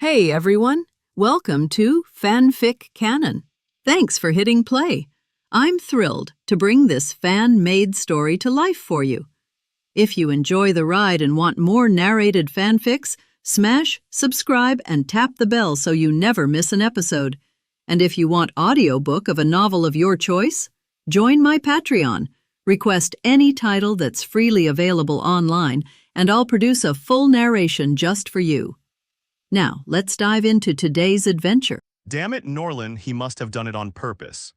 Hey everyone, welcome to FanFic Canon. Thanks for hitting play. I'm thrilled to bring this fan-made story to life for you. If you enjoy the ride and want more narrated fanfics, smash, subscribe, and tap the bell so you never miss an episode. And if you want audiobook of a novel of your choice, join my Patreon. Request any title that's freely available online, and I'll produce a full narration just for you. Now, let's dive into today's adventure. Damn it, Norland, he must have done it on purpose.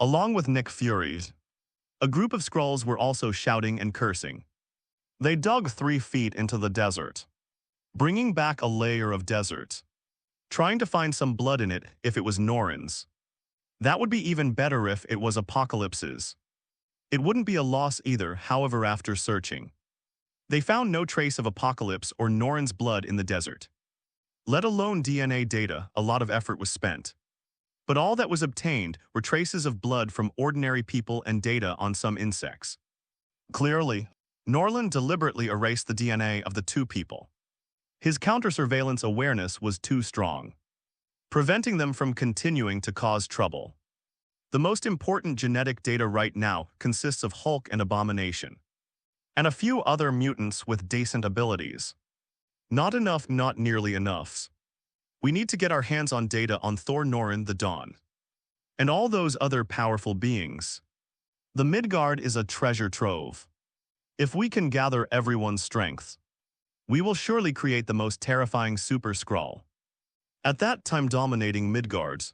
Along with Nick Fury, a group of Skrulls were also shouting and cursing. They dug 3 feet into the desert, bringing back a layer of desert, trying to find some blood in it if it was Norland's. That would be even better if it was Apocalypse's. It wouldn't be a loss either, however, after searching. They found no trace of Apocalypse or Norland's blood in the desert. Let alone DNA data, a lot of effort was spent. But all that was obtained were traces of blood from ordinary people and data on some insects. Clearly, Norland deliberately erased the DNA of the 2 people. His counter-surveillance awareness was too strong, preventing them from continuing to cause trouble. The most important genetic data right now consists of Hulk and Abomination, and a few other mutants with decent abilities. Not enough, not nearly enough. We need to get our hands on data on Thor, Norland, the Dawn, and all those other powerful beings. The Midgard is a treasure trove. If we can gather everyone's strength, we will surely create the most terrifying super Skrull. At that time, dominating Midgard,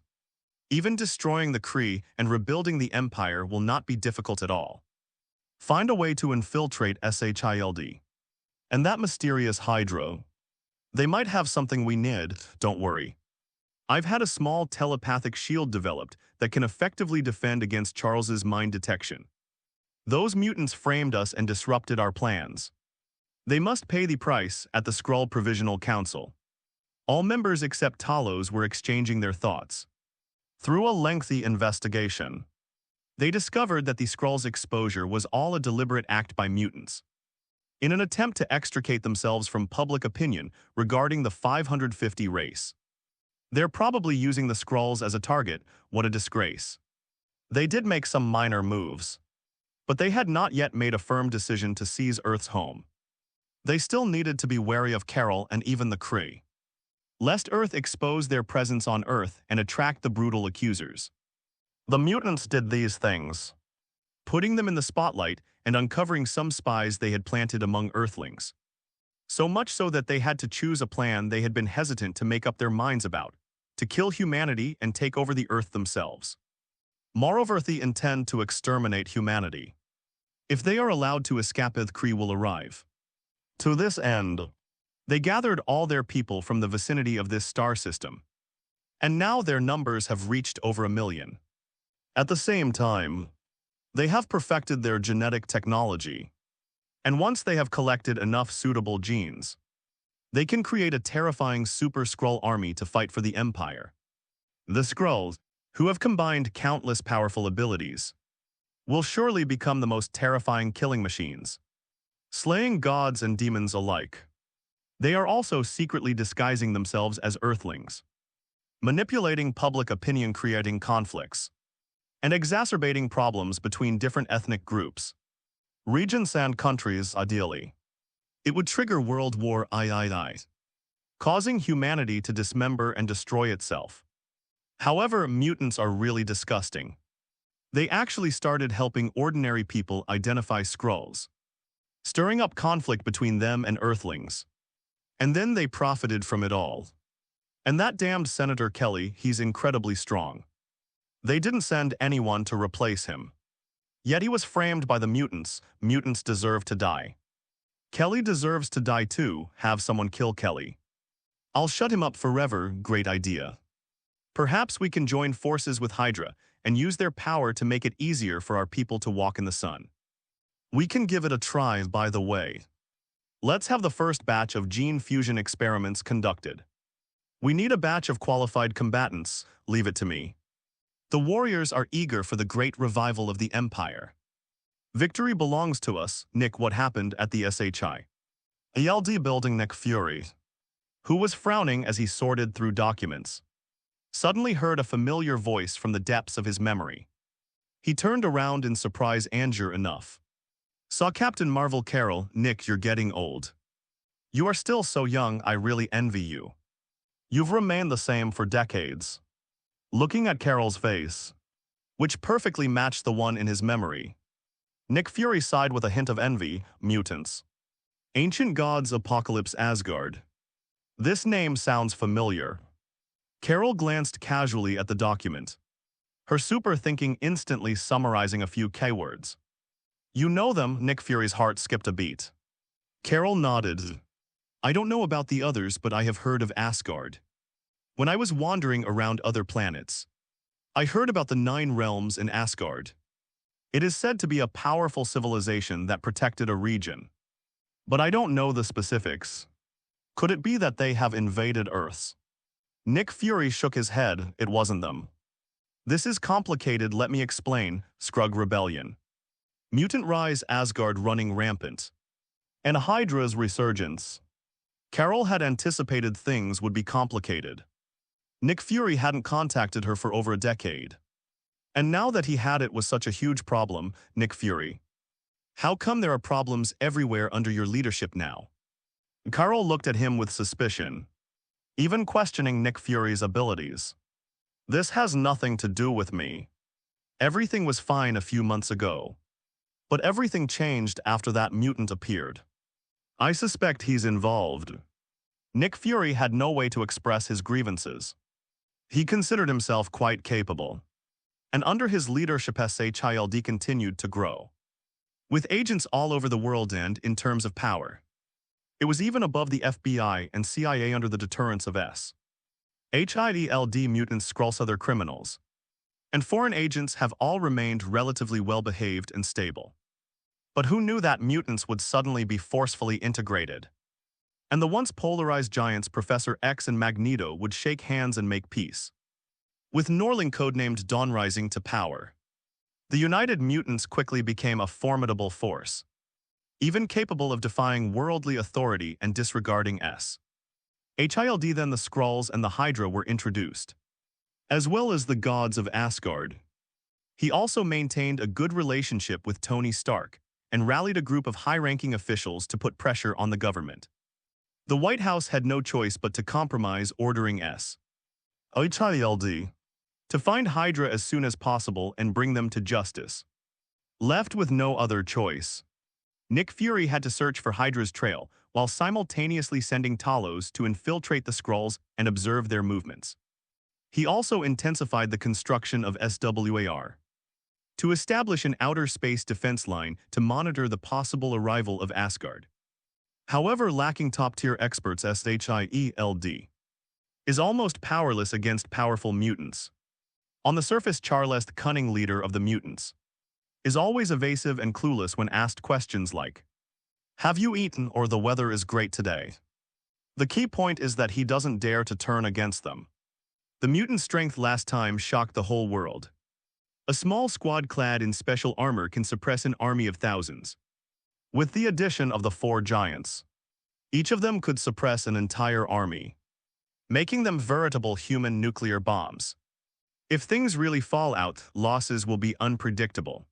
even destroying the Kree and rebuilding the Empire will not be difficult at all. Find a way to infiltrate SHILD. And that mysterious Hydra. They might have something we need, don't worry. I've had a small telepathic shield developed that can effectively defend against Charles's mind detection. Those mutants framed us and disrupted our plans. They must pay the price at the Skrull Provisional Council. All members except Talos were exchanging their thoughts. Through a lengthy investigation, they discovered that the Skrull's exposure was all a deliberate act by mutants, in an attempt to extricate themselves from public opinion regarding the 550 race. They're probably using the Skrulls as a target. What a disgrace. They did make some minor moves, but they had not yet made a firm decision to seize Earth's home. They still needed to be wary of Carol and even the Kree, lest Earth expose their presence on Earth and attract the brutal accusers. The mutants did these things, putting them in the spotlight and uncovering some spies they had planted among Earthlings. So much so that they had to choose a plan they had been hesitant to make up their minds about, to kill humanity and take over the Earth themselves. Moreover, they intend to exterminate humanity. If they are allowed to escape, the Kree will arrive. To this end, they gathered all their people from the vicinity of this star system, and now their numbers have reached over 1 million. At the same time, they have perfected their genetic technology, and once they have collected enough suitable genes, they can create a terrifying super Skrull army to fight for the Empire. The Skrulls, who have combined countless powerful abilities, will surely become the most terrifying killing machines, slaying gods and demons alike. They are also secretly disguising themselves as Earthlings, manipulating public opinion, creating conflicts, and exacerbating problems between different ethnic groups, regions and countries. Ideally, it would trigger World War III, causing humanity to dismember and destroy itself. However, mutants are really disgusting. They actually started helping ordinary people identify Skrulls, stirring up conflict between them and Earthlings. And then they profited from it all. And that damned Senator Kelly, he's incredibly strong. They didn't send anyone to replace him. Yet he was framed by the mutants. Mutants deserve to die. Kelly deserves to die too. Have someone kill Kelly. I'll shut him up forever. Great idea. Perhaps we can join forces with Hydra and use their power to make it easier for our people to walk in the sun. We can give it a try, by the way. Let's have the first batch of gene fusion experiments conducted. We need a batch of qualified combatants. Leave it to me. The warriors are eager for the great revival of the Empire. Victory belongs to us. Nick, what happened at the SHI? ALD building? Nick Fury. who was frowning as he sorted through documents, suddenly heard a familiar voice from the depths of his memory. He turned around in surprise and sure enough saw Captain Marvel. Carol, Nick, you're getting old. You are still so young, I really envy you. You've remained the same for decades. Looking at Carol's face, which perfectly matched the one in his memory, Nick Fury sighed with a hint of envy. Mutants. Ancient gods, apocalypse, Asgard. This name sounds familiar. Carol glanced casually at the document, her super thinking instantly summarizing a few keywords. You know them. Nick Fury's heart skipped a beat. Carol nodded. I don't know about the others, but I have heard of Asgard. When I was wandering around other planets, I heard about the 9 realms in Asgard. It is said to be a powerful civilization that protected a region. But I don't know the specifics. Could it be that they have invaded Earth? Nick Fury shook his head. It wasn't them. This is complicated, let me explain. Skrulls rebellion. Mutant rise, Asgard running rampant. And Hydra's resurgence. Carol had anticipated things would be complicated. Nick Fury hadn't contacted her for over a decade. And now that he had, it was such a huge problem. Nick Fury, how come there are problems everywhere under your leadership now? Carol looked at him with suspicion, even questioning Nick Fury's abilities. This has nothing to do with me. Everything was fine a few months ago. But everything changed after that mutant appeared. I suspect he's involved. Nick Fury had no way to express his grievances. He considered himself quite capable. And under his leadership, SHILD continued to grow, with agents all over the world and, in terms of power, it was even above the FBI and CIA under the deterrence of HIDLD. Mutants, Skrulls, other criminals, and foreign agents have all remained relatively well-behaved and stable. But who knew that mutants would suddenly be forcefully integrated? And the once polarized giants Professor X and Magneto would shake hands and make peace, with Norland, codenamed Dawn, rising to power. The United Mutants quickly became a formidable force, even capable of defying worldly authority and disregarding SHILD. Then the Skrulls and the Hydra were introduced, as well as the gods of Asgard. He also maintained a good relationship with Tony Stark and rallied a group of high-ranking officials to put pressure on the government. The White House had no choice but to compromise, ordering SHILD to find Hydra as soon as possible and bring them to justice. Left with no other choice, Nick Fury had to search for Hydra's trail while simultaneously sending Talos to infiltrate the Skrulls and observe their movements. He also intensified the construction of SWAR to establish an outer space defense line to monitor the possible arrival of Asgard. However, lacking top-tier experts, SHIELD is almost powerless against powerful mutants. On the surface, Charles, the cunning leader of the mutants, is always evasive and clueless when asked questions like, "Have you eaten?" or "The weather is great today." The key point is that he doesn't dare to turn against them. The mutant strength last time shocked the whole world. A small squad clad in special armor can suppress an army of thousands. With the addition of the 4 giants, each of them could suppress an entire army, making them veritable human nuclear bombs. If things really fall out, losses will be unpredictable.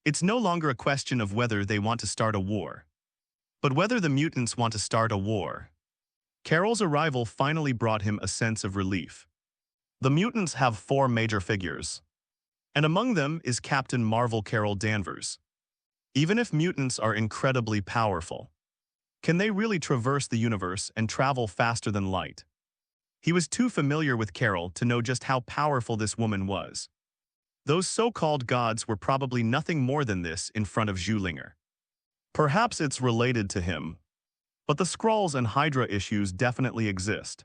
It's no longer a question of whether they want to start a war, but whether the mutants want to start a war. Carol's arrival finally brought him a sense of relief. The mutants have 4 major figures, and among them is Captain Marvel. Carol Danvers. Even if mutants are incredibly powerful, can they really traverse the universe and travel faster than light? He was too familiar with Carol to know just how powerful this woman was. Those so-called gods were probably nothing more than this in front of Zhulinger. Perhaps it's related to him, but the Skrulls and Hydra issues definitely exist.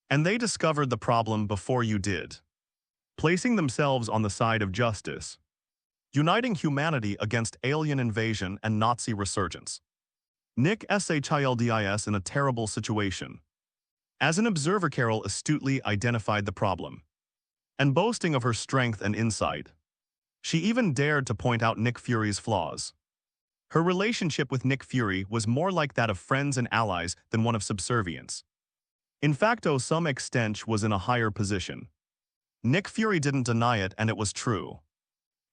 And they discovered the problem before you did, placing themselves on the side of justice, uniting humanity against alien invasion and Nazi resurgence. Nick SHILDIS in a terrible situation. As an observer, Carol astutely identified the problem, and boasting of her strength and insight, she even dared to point out Nick Fury's flaws. Her relationship with Nick Fury was more like that of friends and allies than one of subservience. In fact, to some extent was in a higher position. Nick Fury didn't deny it, and it was true.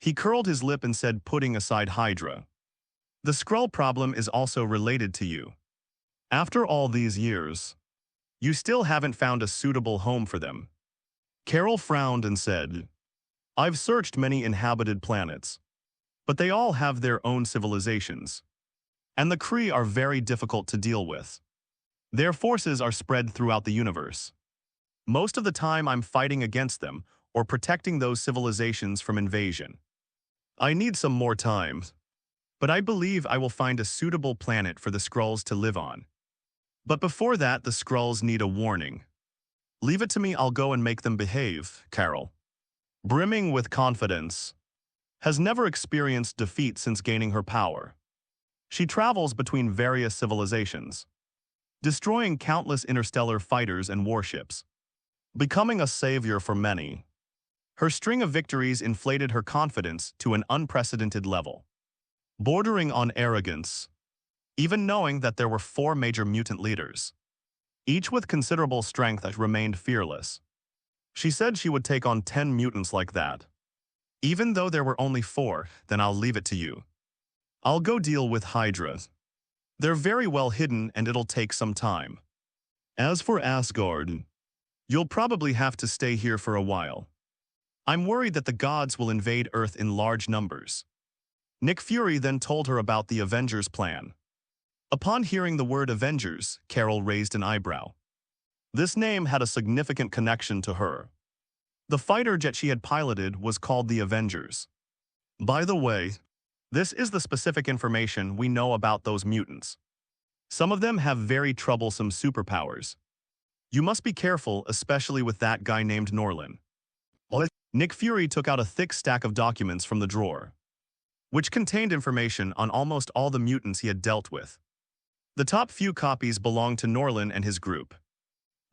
He curled his lip and said, putting aside Hydra. The Skrull problem is also related to you. After all these years, you still haven't found a suitable home for them. Carol frowned and said, I've searched many inhabited planets, but they all have their own civilizations. And the Kree are very difficult to deal with. Their forces are spread throughout the universe. Most of the time I'm fighting against them or protecting those civilizations from invasion. I need some more time, but I believe I will find a suitable planet for the Skrulls to live on. But before that, the Skrulls need a warning. Leave it to me, I'll go and make them behave, Carol. Brimming with confidence, has never experienced defeat since gaining her power. She travels between various civilizations, destroying countless interstellar fighters and warships, becoming a savior for many. Her string of victories inflated her confidence to an unprecedented level, bordering on arrogance, even knowing that there were 4 major mutant leaders, each with considerable strength that remained fearless. She said she would take on 10 mutants like that. Even though there were only 4, then I'll leave it to you. I'll go deal with Hydra. They're very well hidden and it'll take some time. As for Asgard, you'll probably have to stay here for a while. I'm worried that the gods will invade Earth in large numbers. Nick Fury then told her about the Avengers plan. Upon hearing the word Avengers, Carol raised an eyebrow. This name had a significant connection to her. The fighter jet she had piloted was called the Avengers. By the way, this is the specific information we know about those mutants. Some of them have very troublesome superpowers. You must be careful, especially with that guy named Norland. Nick Fury took out a thick stack of documents from the drawer, which contained information on almost all the mutants he had dealt with. The top few copies belonged to Norland and his group.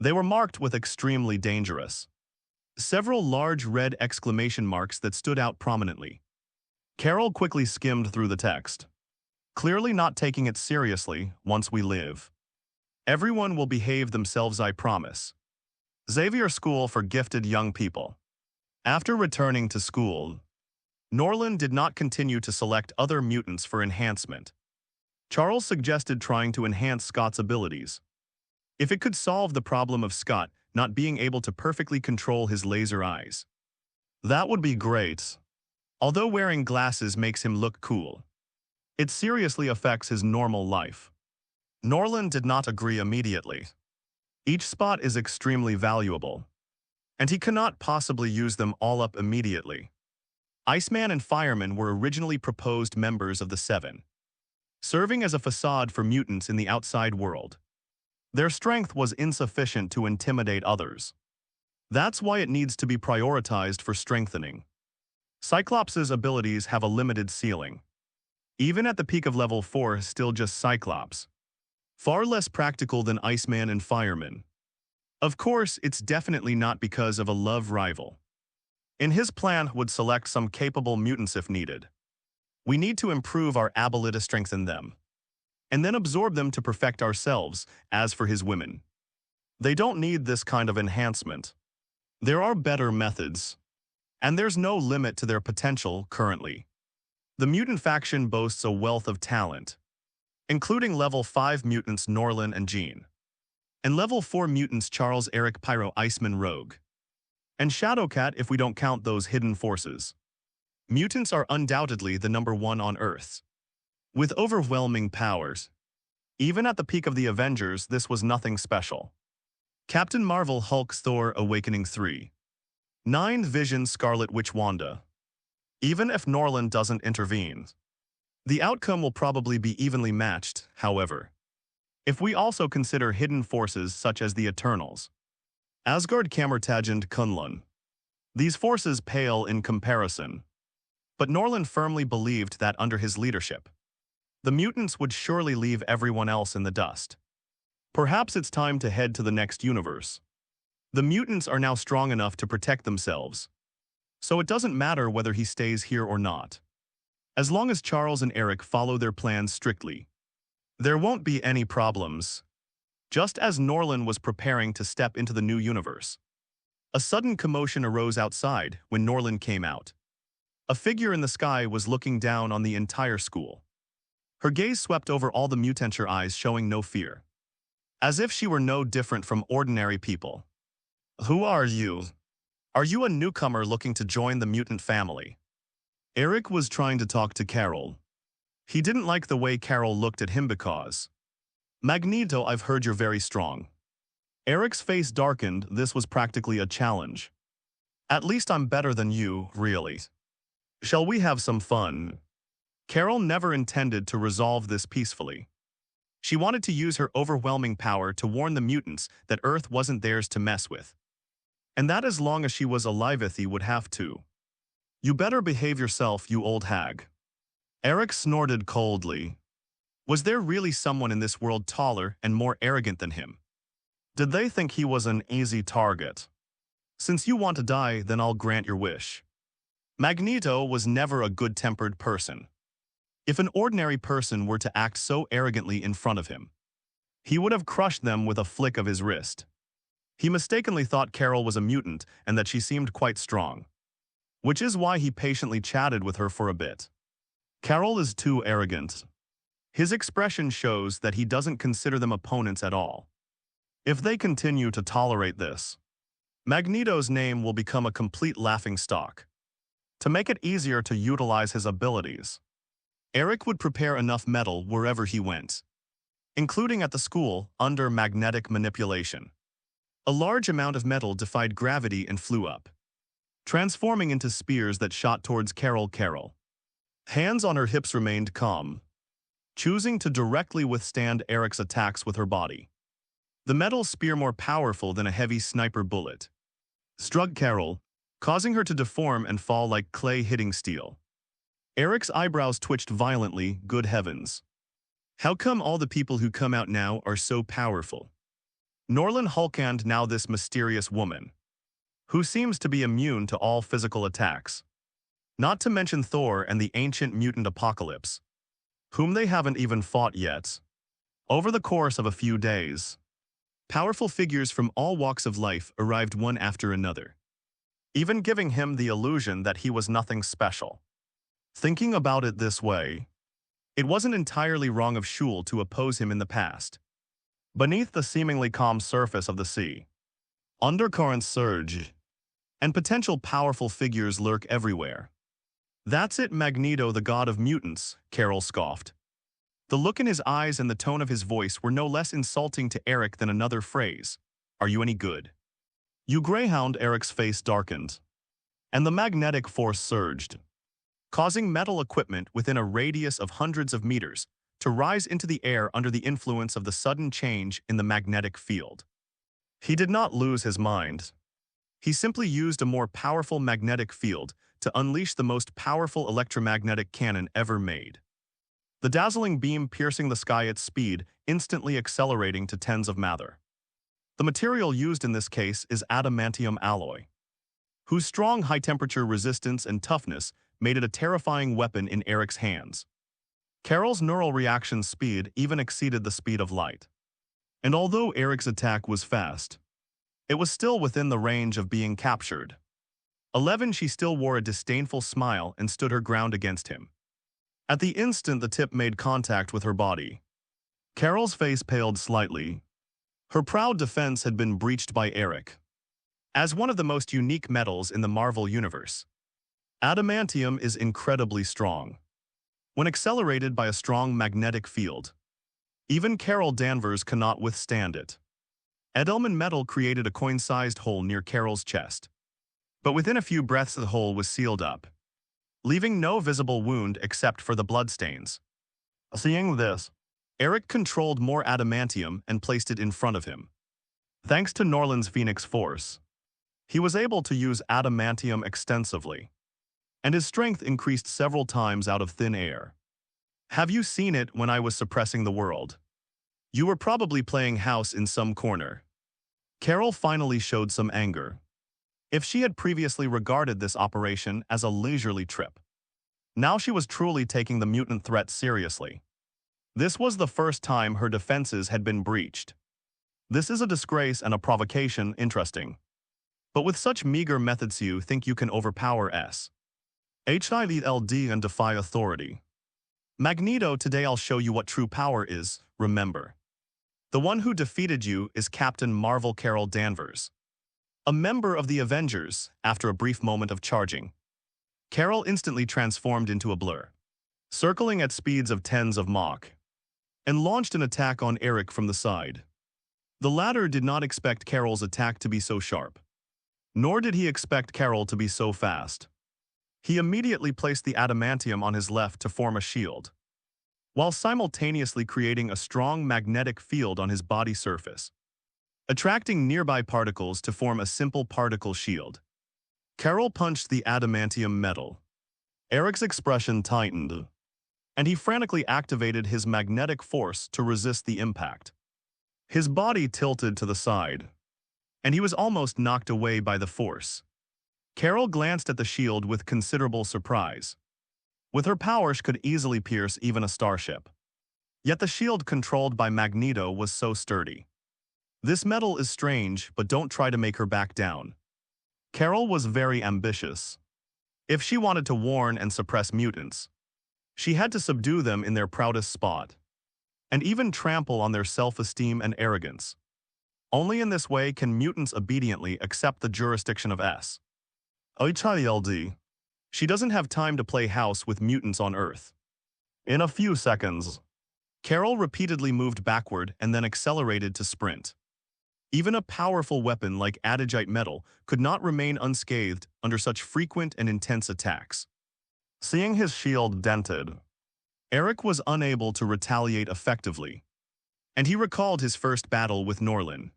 They were marked with extremely dangerous. Several large red exclamation marks that stood out prominently. Carol quickly skimmed through the text, clearly not taking it seriously. Once we live, everyone will behave themselves, I promise. Xavier School for Gifted Young People. After returning to school, Norland did not continue to select other mutants for enhancement. Charles suggested trying to enhance Scott's abilities. If it could solve the problem of Scott not being able to perfectly control his laser eyes, that would be great. Although wearing glasses makes him look cool, it seriously affects his normal life. Norland did not agree immediately. Each spot is extremely valuable, and he cannot possibly use them all up immediately. Iceman and Fireman were originally proposed members of the Seven, serving as a facade for mutants in the outside world. Their strength was insufficient to intimidate others. That's why it needs to be prioritized for strengthening. Cyclops' abilities have a limited ceiling. Even at the peak of level 4, still just Cyclops. Far less practical than Iceman and Fireman. Of course, it's definitely not because of a love rival. In his plan would select some capable mutants if needed. We need to improve our ability to strengthen them, and then absorb them to perfect ourselves. As for his women, they don't need this kind of enhancement. There are better methods, and there's no limit to their potential currently. The mutant faction boasts a wealth of talent, including level 5 mutants Norland and Jean, and level 4 mutants Charles, Eric, Pyro, Iceman, Rogue, and Shadowcat if we don't count those hidden forces. Mutants are undoubtedly the #1 on Earth, with overwhelming powers. Even at the peak of the Avengers, this was nothing special. Captain Marvel, Hulk, Thor, Awakening 3. 9 Vision, Scarlet Witch, Wanda. Even if Norland doesn't intervene, the outcome will probably be evenly matched, however. If we also consider hidden forces such as the Eternals, Asgard, Camertagend, Kunlun, these forces pale in comparison. But Norland firmly believed that under his leadership, the mutants would surely leave everyone else in the dust. Perhaps it's time to head to the next universe. The mutants are now strong enough to protect themselves, so it doesn't matter whether he stays here or not. As long as Charles and Eric follow their plans strictly, there won't be any problems. just as Norland was preparing to step into the new universe. A sudden commotion arose outside when Norland came out. A figure in the sky was looking down on the entire school. Her gaze swept over all the mutants, her eyes showing no fear, as if she were no different from ordinary people. "Who are you? Are you a newcomer looking to join the mutant family?" Eric was trying to talk to Carol. He didn't like the way Carol looked at him because, "Magneto, I've heard you're very strong." Eric's face darkened. This was practically a challenge. "At least I'm better than you, really. Shall we have some fun?" Carol never intended to resolve this peacefully. She wanted to use her overwhelming power to warn the mutants that Earth wasn't theirs to mess with. And that as long as she was alive, he would have to. "You better behave yourself, you old hag." Eric snorted coldly. Was there really someone in this world taller and more arrogant than him? Did they think he was an easy target? "Since you want to die, then I'll grant your wish." Magneto was never a good-tempered person. If an ordinary person were to act so arrogantly in front of him, he would have crushed them with a flick of his wrist. He mistakenly thought Carol was a mutant and that she seemed quite strong, which is why he patiently chatted with her for a bit. Carol is too arrogant. His expression shows that he doesn't consider them opponents at all. If they continue to tolerate this, Magneto's name will become a complete laughingstock. To make it easier to utilize his abilities, Eric would prepare enough metal wherever he went, including at the school under magnetic manipulation. A large amount of metal defied gravity and flew up, transforming into spears that shot towards Carol. Hands on her hips remained calm, choosing to directly withstand Eric's attacks with her body. The metal spear, more powerful than a heavy sniper bullet, struck Carol, causing her to deform and fall like clay hitting steel. Eric's eyebrows twitched violently. Good heavens. How come all the people who come out now are so powerful? Norland hulked now, this mysterious woman, who seems to be immune to all physical attacks. Not to mention Thor and the ancient mutant Apocalypse, whom they haven't even fought yet. Over the course of a few days, powerful figures from all walks of life arrived one after another, even giving him the illusion that he was nothing special. Thinking about it this way, it wasn't entirely wrong of Skrull to oppose him in the past. Beneath the seemingly calm surface of the sea, undercurrents surge, and potential powerful figures lurk everywhere. "That's it, Magneto, the god of mutants," Carol scoffed. The look in his eyes and the tone of his voice were no less insulting to Eric than another phrase. "Are you any good?" "You greyhound." Eric's face darkened, and the magnetic force surged, causing metal equipment within a radius of hundreds of meters to rise into the air under the influence of the sudden change in the magnetic field. He did not lose his mind. He simply used a more powerful magnetic field to unleash the most powerful electromagnetic cannon ever made. The dazzling beam piercing the sky at speed, instantly accelerating to tens of matter. The material used in this case is adamantium alloy, whose strong high-temperature resistance and toughness made it a terrifying weapon in Eric's hands. Carol's neural reaction speed even exceeded the speed of light. And although Eric's attack was fast, it was still within the range of being captured. 11. She still wore a disdainful smile and stood her ground against him. At the instant the tip made contact with her body, Carol's face paled slightly. Her proud defense had been breached by Eric. As one of the most unique metals in the Marvel Universe, adamantium is incredibly strong. When accelerated by a strong magnetic field, even Carol Danvers cannot withstand it. Edelman metal created a coin-sized hole near Carol's chest, but within a few breaths the hole was sealed up, leaving no visible wound except for the bloodstains. Seeing this, Eric controlled more adamantium and placed it in front of him. Thanks to Norland's Phoenix Force, he was able to use adamantium extensively, and his strength increased several times out of thin air. "Have you seen it when I was suppressing the world? You were probably playing house in some corner." Carol finally showed some anger. If she had previously regarded this operation as a leisurely trip, now she was truly taking the mutant threat seriously. This was the first time her defenses had been breached. This is a disgrace and a provocation, interesting. But with such meager methods you think you can overpower S. HILD and defy authority. Magneto, today I'll show you what true power is, remember. The one who defeated you is Captain Marvel Carol Danvers. A member of the Avengers, after a brief moment of charging. Carol instantly transformed into a blur, circling at speeds of tens of Mach, and launched an attack on Eric from the side. The latter did not expect Carol's attack to be so sharp, nor did he expect Carol to be so fast. He immediately placed the adamantium on his left to form a shield, while simultaneously creating a strong magnetic field on his body surface, attracting nearby particles to form a simple particle shield. Carol punched the adamantium metal. Eric's expression tightened, and he frantically activated his magnetic force to resist the impact. His body tilted to the side, and he was almost knocked away by the force. Carol glanced at the shield with considerable surprise. With her power, she could easily pierce even a starship. Yet the shield controlled by Magneto was so sturdy. This metal is strange, but don't try to make her back down. Carol was very ambitious. If she wanted to warn and suppress mutants, she had to subdue them in their proudest spot, and even trample on their self-esteem and arrogance. Only in this way can mutants obediently accept the jurisdiction of S. HILD. She doesn't have time to play house with mutants on Earth. In a few seconds, Carol repeatedly moved backward and then accelerated to sprint. Even a powerful weapon like adagite metal could not remain unscathed under such frequent and intense attacks. Seeing his shield dented, Eric was unable to retaliate effectively, and he recalled his first battle with Norland.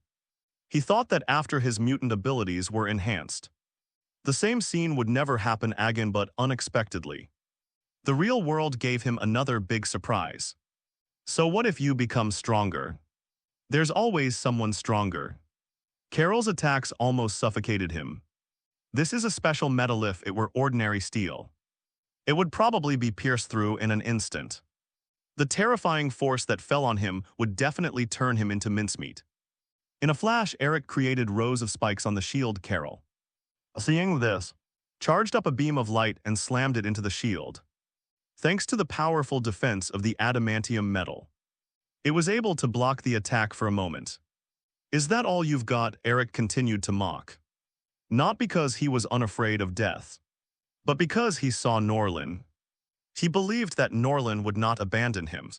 He thought that after his mutant abilities were enhanced, the same scene would never happen again, but unexpectedly, the real world gave him another big surprise. So what if you become stronger? There's always someone stronger. Carol's attacks almost suffocated him. This is a special metal. If it were ordinary steel, it would probably be pierced through in an instant. The terrifying force that fell on him would definitely turn him into mincemeat. In a flash, Eric created rows of spikes on the shield. Carol, seeing this, charged up a beam of light and slammed it into the shield. Thanks to the powerful defense of the adamantium metal, it was able to block the attack for a moment. Is that all you've got? Eric continued to mock. Not because he was unafraid of death, but because he saw Norland. He believed that Norland would not abandon him.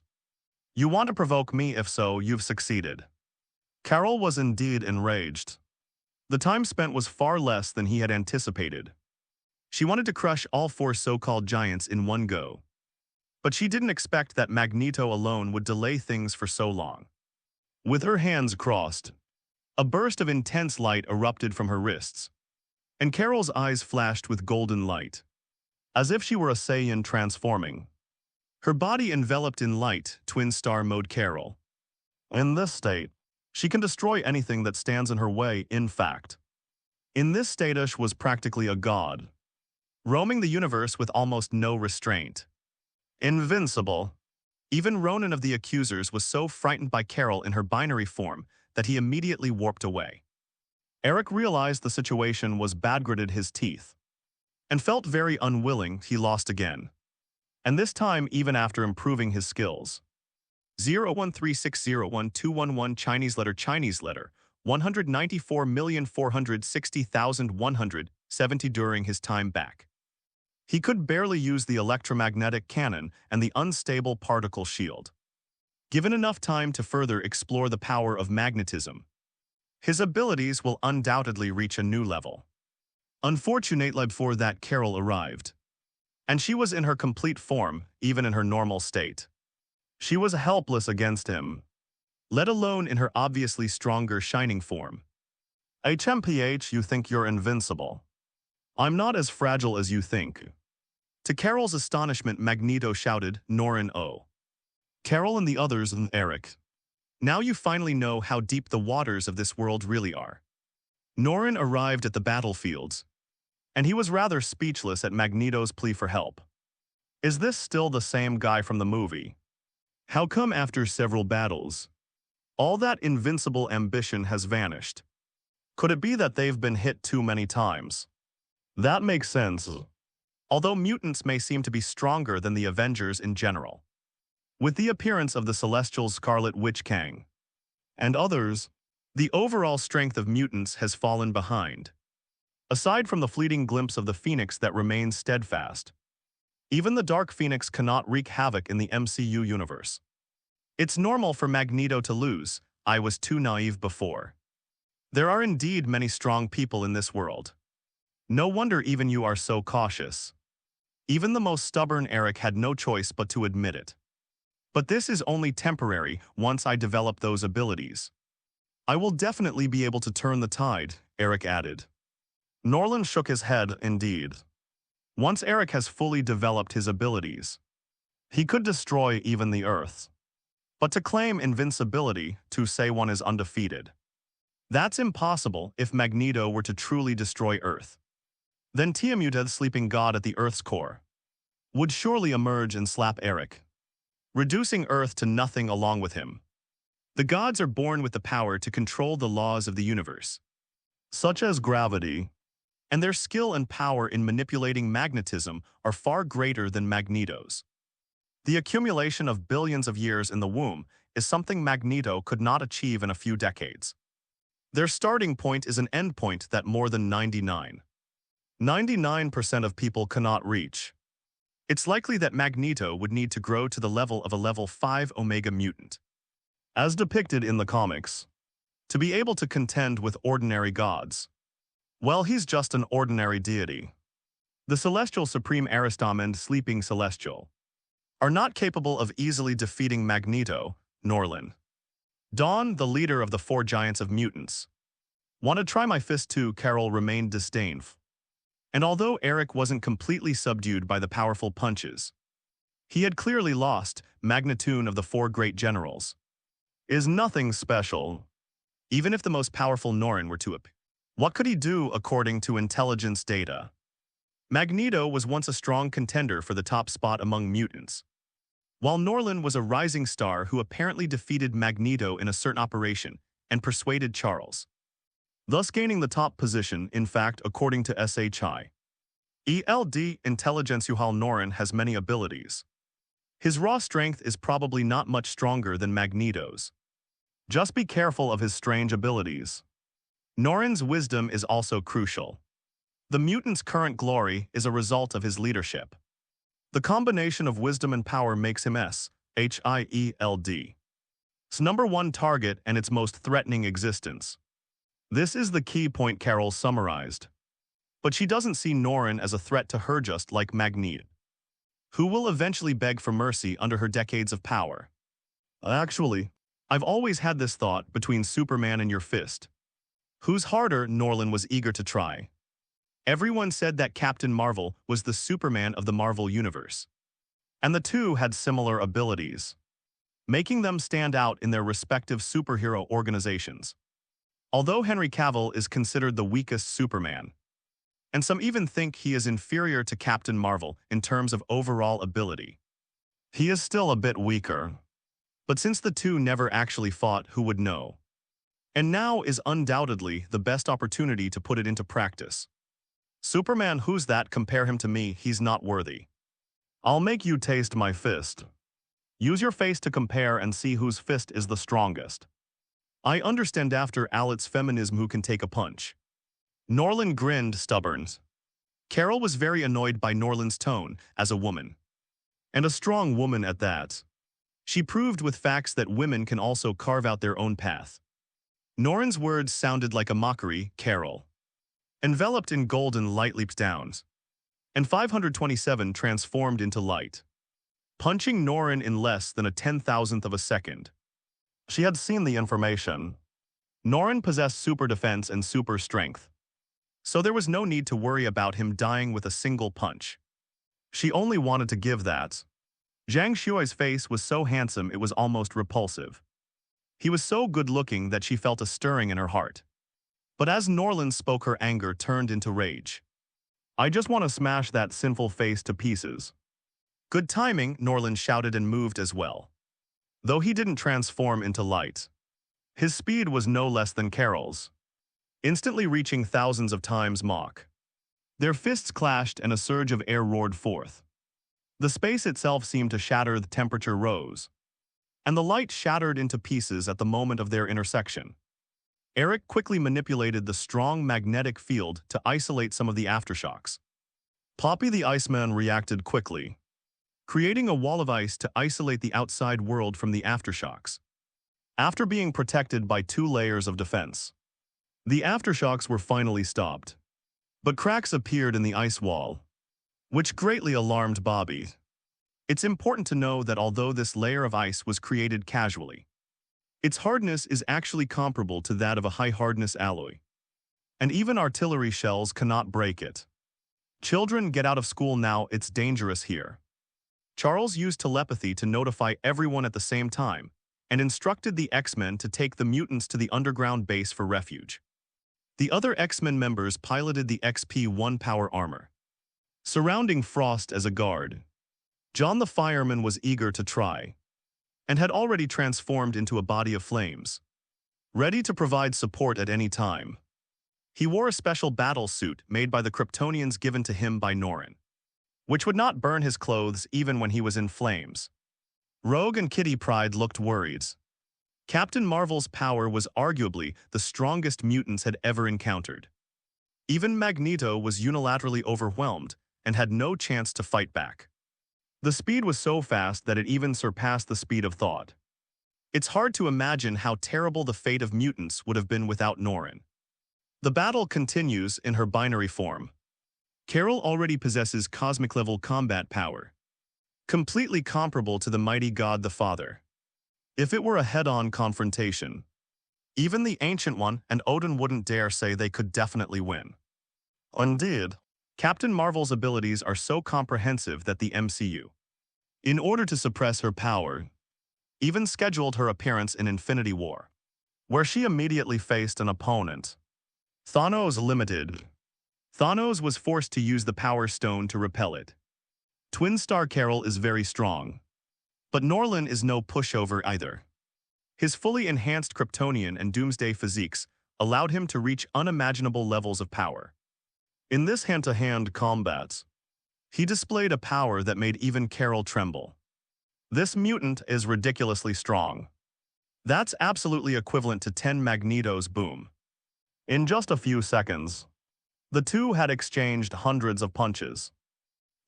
You want to provoke me? If so, you've succeeded. Carol was indeed enraged. The time spent was far less than he had anticipated. She wanted to crush all four so-called giants in one go. But she didn't expect that Magneto alone would delay things for so long. With her hands crossed, a burst of intense light erupted from her wrists, and Carol's eyes flashed with golden light, as if she were a Saiyan transforming. Her body enveloped in light, twin star mode. Carol, in this state, she can destroy anything that stands in her way. In fact, in this state, she was practically a god, roaming the universe with almost no restraint. Invincible. Even Ronan of the Accusers was so frightened by Carol in her binary form that he immediately warped away. Eric realized the situation was bad, gritted his teeth, and felt very unwilling. He lost again, and this time even after improving his skills. 0136012111 Chinese letter 194,460,170 during his time back. He could barely use the electromagnetic cannon and the unstable particle shield. Given enough time to further explore the power of magnetism, his abilities will undoubtedly reach a new level. Unfortunately, before that, Carol arrived, and she was in her complete form, even in her normal state. She was helpless against him, let alone in her obviously stronger shining form. HMPH, you think you're invincible? I'm not as fragile as you think. To Carol's astonishment, Magneto shouted, Norrin, oh. Carol and the others, and Eric. Now you finally know how deep the waters of this world really are. Norrin arrived at the battlefields, and he was rather speechless at Magneto's plea for help. Is this still the same guy from the movie? How come after several battles, All that invincible ambition has vanished. Could it be that they've been hit too many times? That makes sense. Although mutants may seem to be stronger than the Avengers in general. With the appearance of the celestial Scarlet Witch Kang and others, the overall strength of mutants has fallen behind. Aside from the fleeting glimpse of the Phoenix that remains steadfast, even the Dark Phoenix cannot wreak havoc in the MCU universe. It's normal for Magneto to lose. I was too naive before. There are indeed many strong people in this world. No wonder even you are so cautious. Even the most stubborn Eric had no choice but to admit it. But this is only temporary once I develop those abilities. I will definitely be able to turn the tide, Eric added. Norland shook his head, indeed. Once Eric has fully developed his abilities, he could destroy even the Earth. But to claim invincibility, to say one is undefeated, that's impossible if Magneto were to truly destroy Earth. Then Tiamat, the sleeping god at the Earth's core, would surely emerge and slap Eric, reducing Earth to nothing along with him. The gods are born with the power to control the laws of the universe, such as gravity, and their skill and power in manipulating magnetism are far greater than Magneto's. The accumulation of billions of years in the womb is something Magneto could not achieve in a few decades. Their starting point is an endpoint that more than 99% of people cannot reach. It's likely that Magneto would need to grow to the level of a level 5 Omega mutant, as depicted in the comics, to be able to contend with ordinary gods. Well, he's just an ordinary deity. The Celestial Supreme Aristom and Sleeping Celestial are not capable of easily defeating Magneto, Norland. Dawn, the leader of the 4 giants of mutants, "Want to try my fist too?" Carol remained disdainful. And although Eric wasn't completely subdued by the powerful punches, he had clearly lost. Magnitude of the 4 great generals is nothing special. Even if the most powerful Norland were to appear, what could he do according to intelligence data? Magneto was once a strong contender for the top spot among mutants, while Norland was a rising star who apparently defeated Magneto in a certain operation and persuaded Charles, thus gaining the top position. In fact, according to SHI ELD intelligence, while Norland has many abilities, his raw strength is probably not much stronger than Magneto's. Just be careful of his strange abilities. Norland's wisdom is also crucial. The mutant's current glory is a result of his leadership. The combination of wisdom and power makes him SHIELD's number 1 target and its most threatening existence. This is the key point Carol summarized. But she doesn't see Norland as a threat to her, just like Magneto, who will eventually beg for mercy under her decades of power. Actually, I've always had this thought between Superman and your fist. Who's harder? Norland was eager to try. Everyone said that Captain Marvel was the Superman of the Marvel Universe, and the two had similar abilities, making them stand out in their respective superhero organizations. Although Henry Cavill is considered the weakest Superman, and some even think he is inferior to Captain Marvel in terms of overall ability, he is still a bit weaker. But since the two never actually fought, who would know? And now is undoubtedly the best opportunity to put it into practice. Superman, who's that? Compare him to me, he's not worthy. I'll make you taste my fist. Use your face to compare and see whose fist is the strongest. I understand after all its feminism who can take a punch. Norland grinned, stubborn. Carol was very annoyed by Norland's tone as a woman, and a strong woman at that. She proved with facts that women can also carve out their own path. Norland's words sounded like a mockery. Carol, enveloped in golden light, leaped down, and 527 transformed into light, punching Norland in less than a 10,000th of a second. She had seen the information. Norland possessed super defense and super strength, so there was no need to worry about him dying with a single punch. She only wanted to give that. Zhang Shui's face was so handsome it was almost repulsive. He was so good-looking that she felt a stirring in her heart. But as Norland spoke, her anger turned into rage. I just want to smash that sinful face to pieces. Good timing, Norland shouted and moved as well, though he didn't transform into light. His speed was no less than Carol's, instantly reaching thousands of times Mach. Their fists clashed and a surge of air roared forth. The space itself seemed to shatter, the temperature rose, and the light shattered into pieces at the moment of their intersection. Eric quickly manipulated the strong magnetic field to isolate some of the aftershocks. Poppy the Iceman reacted quickly, creating a wall of ice to isolate the outside world from the aftershocks. After being protected by 2 layers of defense, the aftershocks were finally stopped. But cracks appeared in the ice wall, which greatly alarmed Bobby. It's important to know that although this layer of ice was created casually, its hardness is actually comparable to that of a high-hardness alloy, and even artillery shells cannot break it. Children, get out of school now, it's dangerous here. Charles used telepathy to notify everyone at the same time and instructed the X-Men to take the mutants to the underground base for refuge. The other X-Men members piloted the XP-1 power armor, surrounding Frost as a guard. John the fireman was eager to try, and had already transformed into a body of flames, ready to provide support at any time. He wore a special battle suit made by the Kryptonians given to him by Norland, which would not burn his clothes even when he was in flames. Rogue and Kitty Pryde looked worried. Captain Marvel's power was arguably the strongest mutants had ever encountered. Even Magneto was unilaterally overwhelmed and had no chance to fight back. The speed was so fast that it even surpassed the speed of thought. It's hard to imagine how terrible the fate of mutants would have been without Norland. The battle continues in her binary form. Carol already possesses cosmic-level combat power, completely comparable to the mighty God the Father. If it were a head-on confrontation, even the Ancient One and Odin wouldn't dare say they could definitely win. Indeed, Captain Marvel's abilities are so comprehensive that the MCU, in order to suppress her power, even scheduled her appearance in Infinity War, where she immediately faced an opponent. Thanos Limited. Thanos was forced to use the Power Stone to repel it. Twin Star Carol is very strong, but Norland is no pushover either. His fully enhanced Kryptonian and Doomsday physiques allowed him to reach unimaginable levels of power. In this hand-to-hand combat, he displayed a power that made even Carol tremble. This mutant is ridiculously strong. That's absolutely equivalent to 10 Magneto's boom. In just a few seconds, the two had exchanged hundreds of punches.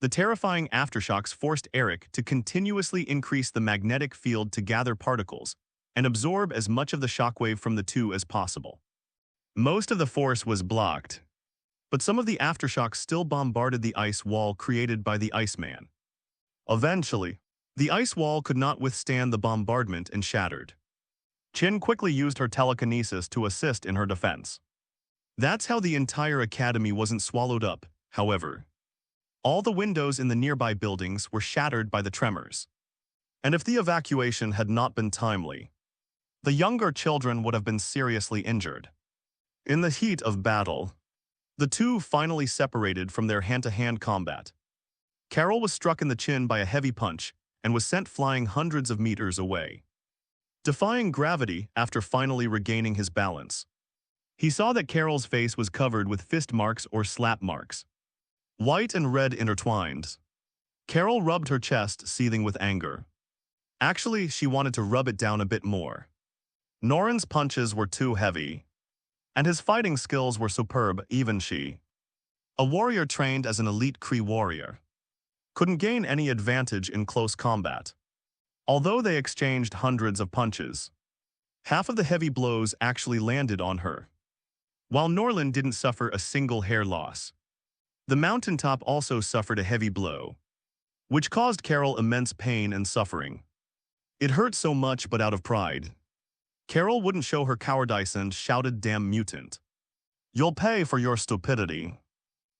The terrifying aftershocks forced Eric to continuously increase the magnetic field to gather particles and absorb as much of the shockwave from the two as possible. Most of the force was blocked, but some of the aftershocks still bombarded the ice wall created by the Iceman. Eventually, the ice wall could not withstand the bombardment and shattered. Chin quickly used her telekinesis to assist in her defense. That's how the entire academy wasn't swallowed up, however. All the windows in the nearby buildings were shattered by the tremors. And if the evacuation had not been timely, the younger children would have been seriously injured. In the heat of battle, the two finally separated from their hand-to-hand combat. Carol was struck in the chin by a heavy punch and was sent flying hundreds of meters away. Defying gravity after finally regaining his balance, he saw that Carol's face was covered with fist marks or slap marks, white and red intertwined. Carol rubbed her chest, seething with anger. Actually, she wanted to rub it down a bit more. Norland's punches were too heavy, and his fighting skills were superb. Even she, a warrior trained as an elite Kree warrior, couldn't gain any advantage in close combat. Although they exchanged hundreds of punches, half of the heavy blows actually landed on her. While Norland didn't suffer a single hair loss, the mountaintop also suffered a heavy blow, which caused Carol immense pain and suffering. It hurt so much, but out of pride, Carol wouldn't show her cowardice and shouted, "Damn mutant. You'll pay for your stupidity."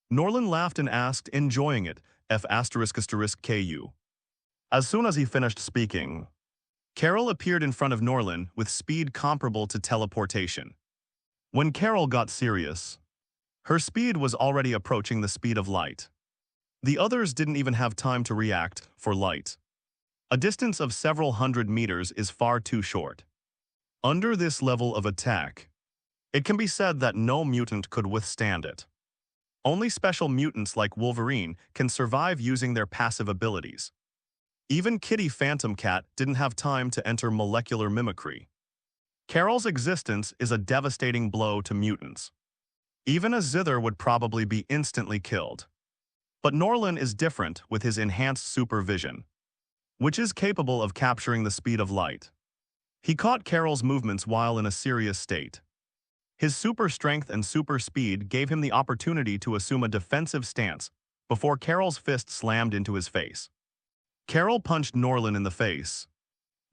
Norland laughed and asked, enjoying it, F***KU. As soon as he finished speaking, Carol appeared in front of Norland with speed comparable to teleportation. When Carol got serious, her speed was already approaching the speed of light. The others didn't even have time to react, for light, a distance of several hundred meters, is far too short. Under this level of attack, it can be said that no mutant could withstand it. Only special mutants like Wolverine can survive using their passive abilities. Even Kitty Phantom Cat didn't have time to enter molecular mimicry. Carol's existence is a devastating blow to mutants. Even a Zither would probably be instantly killed. But Norland is different with his enhanced supervision, which is capable of capturing the speed of light. He caught Carol's movements while in a serious state. His super strength and super speed gave him the opportunity to assume a defensive stance before Carol's fist slammed into his face. Carol punched Norland in the face,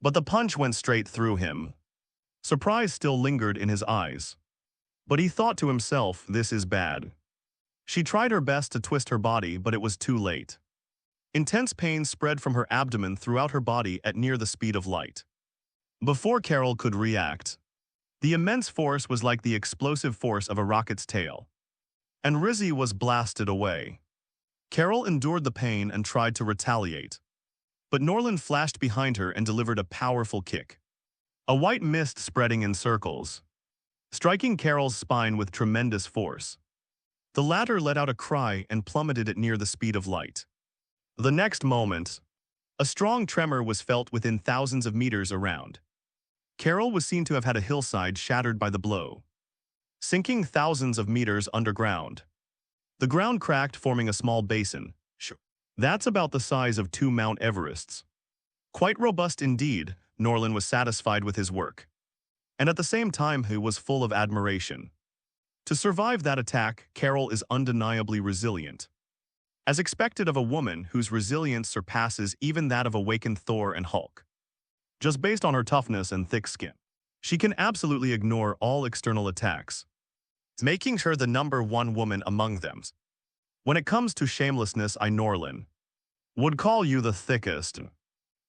but the punch went straight through him. Surprise still lingered in his eyes. But he thought to himself, this is bad. She tried her best to twist her body, but it was too late. Intense pain spread from her abdomen throughout her body at near the speed of light. Before Carol could react, the immense force was like the explosive force of a rocket's tail, and Rizzy was blasted away. Carol endured the pain and tried to retaliate, but Norland flashed behind her and delivered a powerful kick. A white mist spreading in circles, striking Carol's spine with tremendous force. The latter let out a cry and plummeted at near the speed of light. The next moment, a strong tremor was felt within thousands of meters around. Carol was seen to have had a hillside shattered by the blow, sinking thousands of meters underground. The ground cracked, forming a small basin. That's about the size of 2 Mount Everests. Quite robust indeed. Norland was satisfied with his work, and at the same time he was full of admiration. To survive that attack, Carol is undeniably resilient. As expected of a woman whose resilience surpasses even that of awakened Thor and Hulk. Just based on her toughness and thick skin, she can absolutely ignore all external attacks, making her the #1 woman among them. When it comes to shamelessness, Norland would call you the thickest.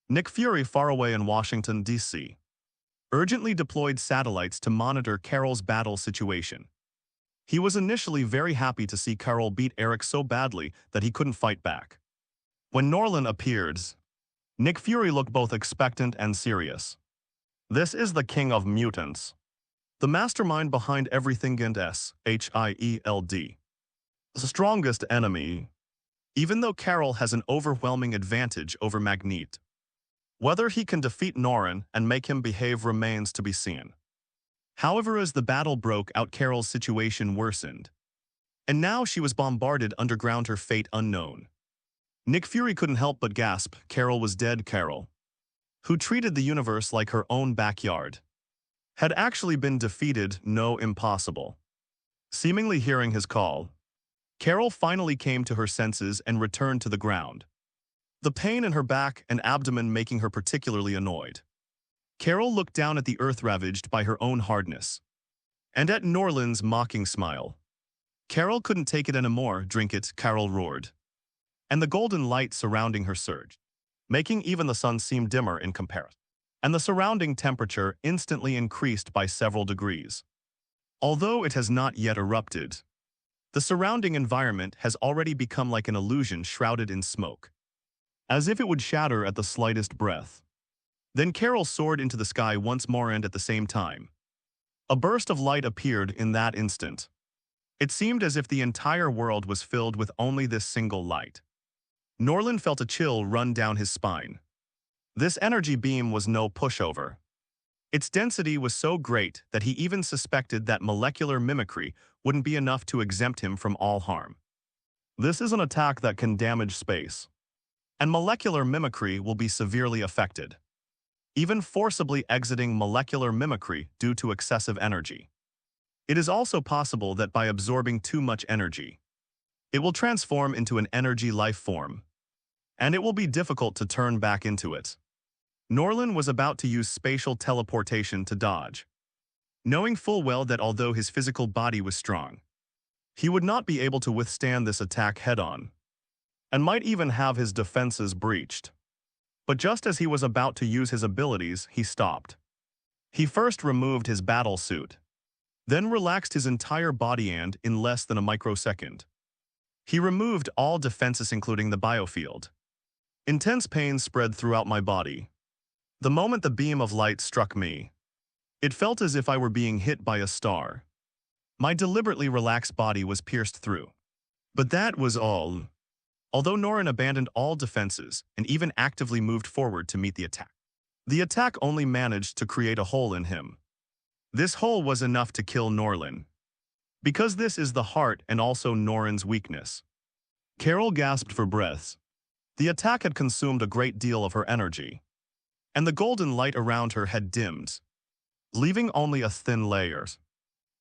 Nick Fury, far away in Washington, D.C., urgently deployed satellites to monitor Carol's battle situation. He was initially very happy to see Carol beat Eric so badly that he couldn't fight back. When Norland appeared, Nick Fury looked both expectant and serious. This is the king of mutants, the mastermind behind everything and Shield. The strongest enemy, even though Carol has an overwhelming advantage over Magneto. Whether he can defeat Norland and make him behave remains to be seen. However, as the battle broke out, Carol's situation worsened, and now she was bombarded underground, her fate unknown. Nick Fury couldn't help but gasp. Carol was dead. Carol, who treated the universe like her own backyard, had actually been defeated. No, impossible. Seemingly hearing his call, Carol finally came to her senses and returned to the ground, the pain in her back and abdomen making her particularly annoyed. Carol looked down at the earth ravaged by her own hardness, and at Norland's mocking smile. Carol couldn't take it anymore. Drink it, Carol roared, and the golden light surrounding her surged, making even the sun seem dimmer in comparison, and the surrounding temperature instantly increased by several degrees. Although it has not yet erupted, the surrounding environment has already become like an illusion shrouded in smoke, as if it would shatter at the slightest breath. Then Carol soared into the sky once more, and at the same time, a burst of light appeared in that instant. It seemed as if the entire world was filled with only this single light. Norland felt a chill run down his spine. This energy beam was no pushover. Its density was so great that he even suspected that molecular mimicry wouldn't be enough to exempt him from all harm. This is an attack that can damage space, and molecular mimicry will be severely affected, even forcibly exiting molecular mimicry due to excessive energy. It is also possible that by absorbing too much energy, it will transform into an energy life form, and it will be difficult to turn back into it. Norland was about to use spatial teleportation to dodge, knowing full well that although his physical body was strong, he would not be able to withstand this attack head-on, and might even have his defenses breached. But just as he was about to use his abilities, he stopped. He first removed his battle suit, then relaxed his entire body, and, in less than a microsecond, he removed all defenses including the biofield. Intense pain spread throughout my body. The moment the beam of light struck me, It felt as if I were being hit by a star. My deliberately relaxed body was pierced through. But that was all. Although Norland abandoned all defenses and even actively moved forward to meet the attack. The attack only managed to create a hole in him. This hole was enough to kill Norland. Because this is the heart and also Norland's weakness. Carol gasped for breath. The attack had consumed a great deal of her energy. And the golden light around her had dimmed, leaving only a thin layer.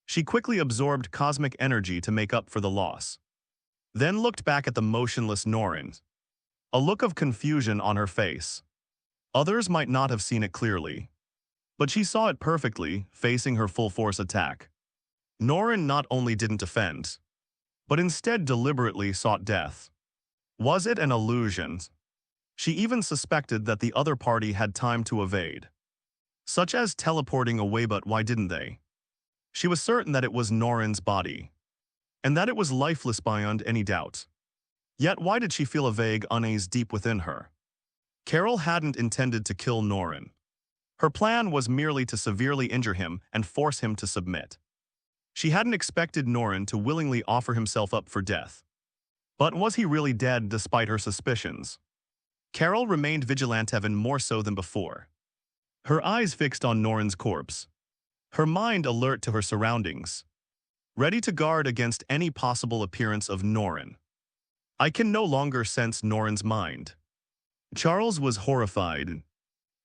She quickly absorbed cosmic energy to make up for the loss. Then looked back at the motionless Norland. A look of confusion on her face. Others might not have seen it clearly. But she saw it perfectly, facing her full-force attack. Norland not only didn't defend, but instead deliberately sought death. Was it an illusion? She even suspected that the other party had time to evade. Such as teleporting away, but why didn't they? She was certain that it was Norland's body, and that it was lifeless beyond any doubt. Yet why did she feel a vague unease deep within her? Carol hadn't intended to kill Norland. Her plan was merely to severely injure him and force him to submit. She hadn't expected Norland to willingly offer himself up for death. But was he really dead despite her suspicions? Carol remained vigilant even more so than before. Her eyes fixed on Norland's corpse. Her mind alert to her surroundings, ready to guard against any possible appearance of Norland. I can no longer sense Norland's mind. Charles was horrified.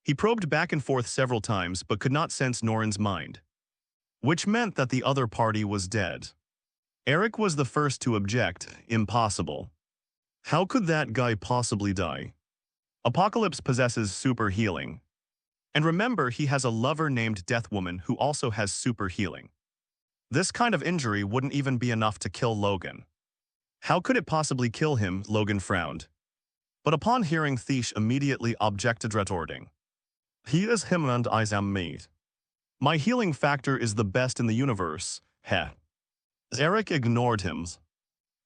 He probed back and forth several times but could not sense Norland's mind, which meant that the other party was dead. Eric was the first to object. Impossible. How could that guy possibly die? Apocalypse possesses super healing. And remember, he has a lover named Deathwoman who also has super healing. This kind of injury wouldn't even be enough to kill Logan. How could it possibly kill him? Logan frowned. But upon hearing Thish immediately objected, retorting, "He is him and I am me. My healing factor is the best in the universe, heh." Eric ignored him.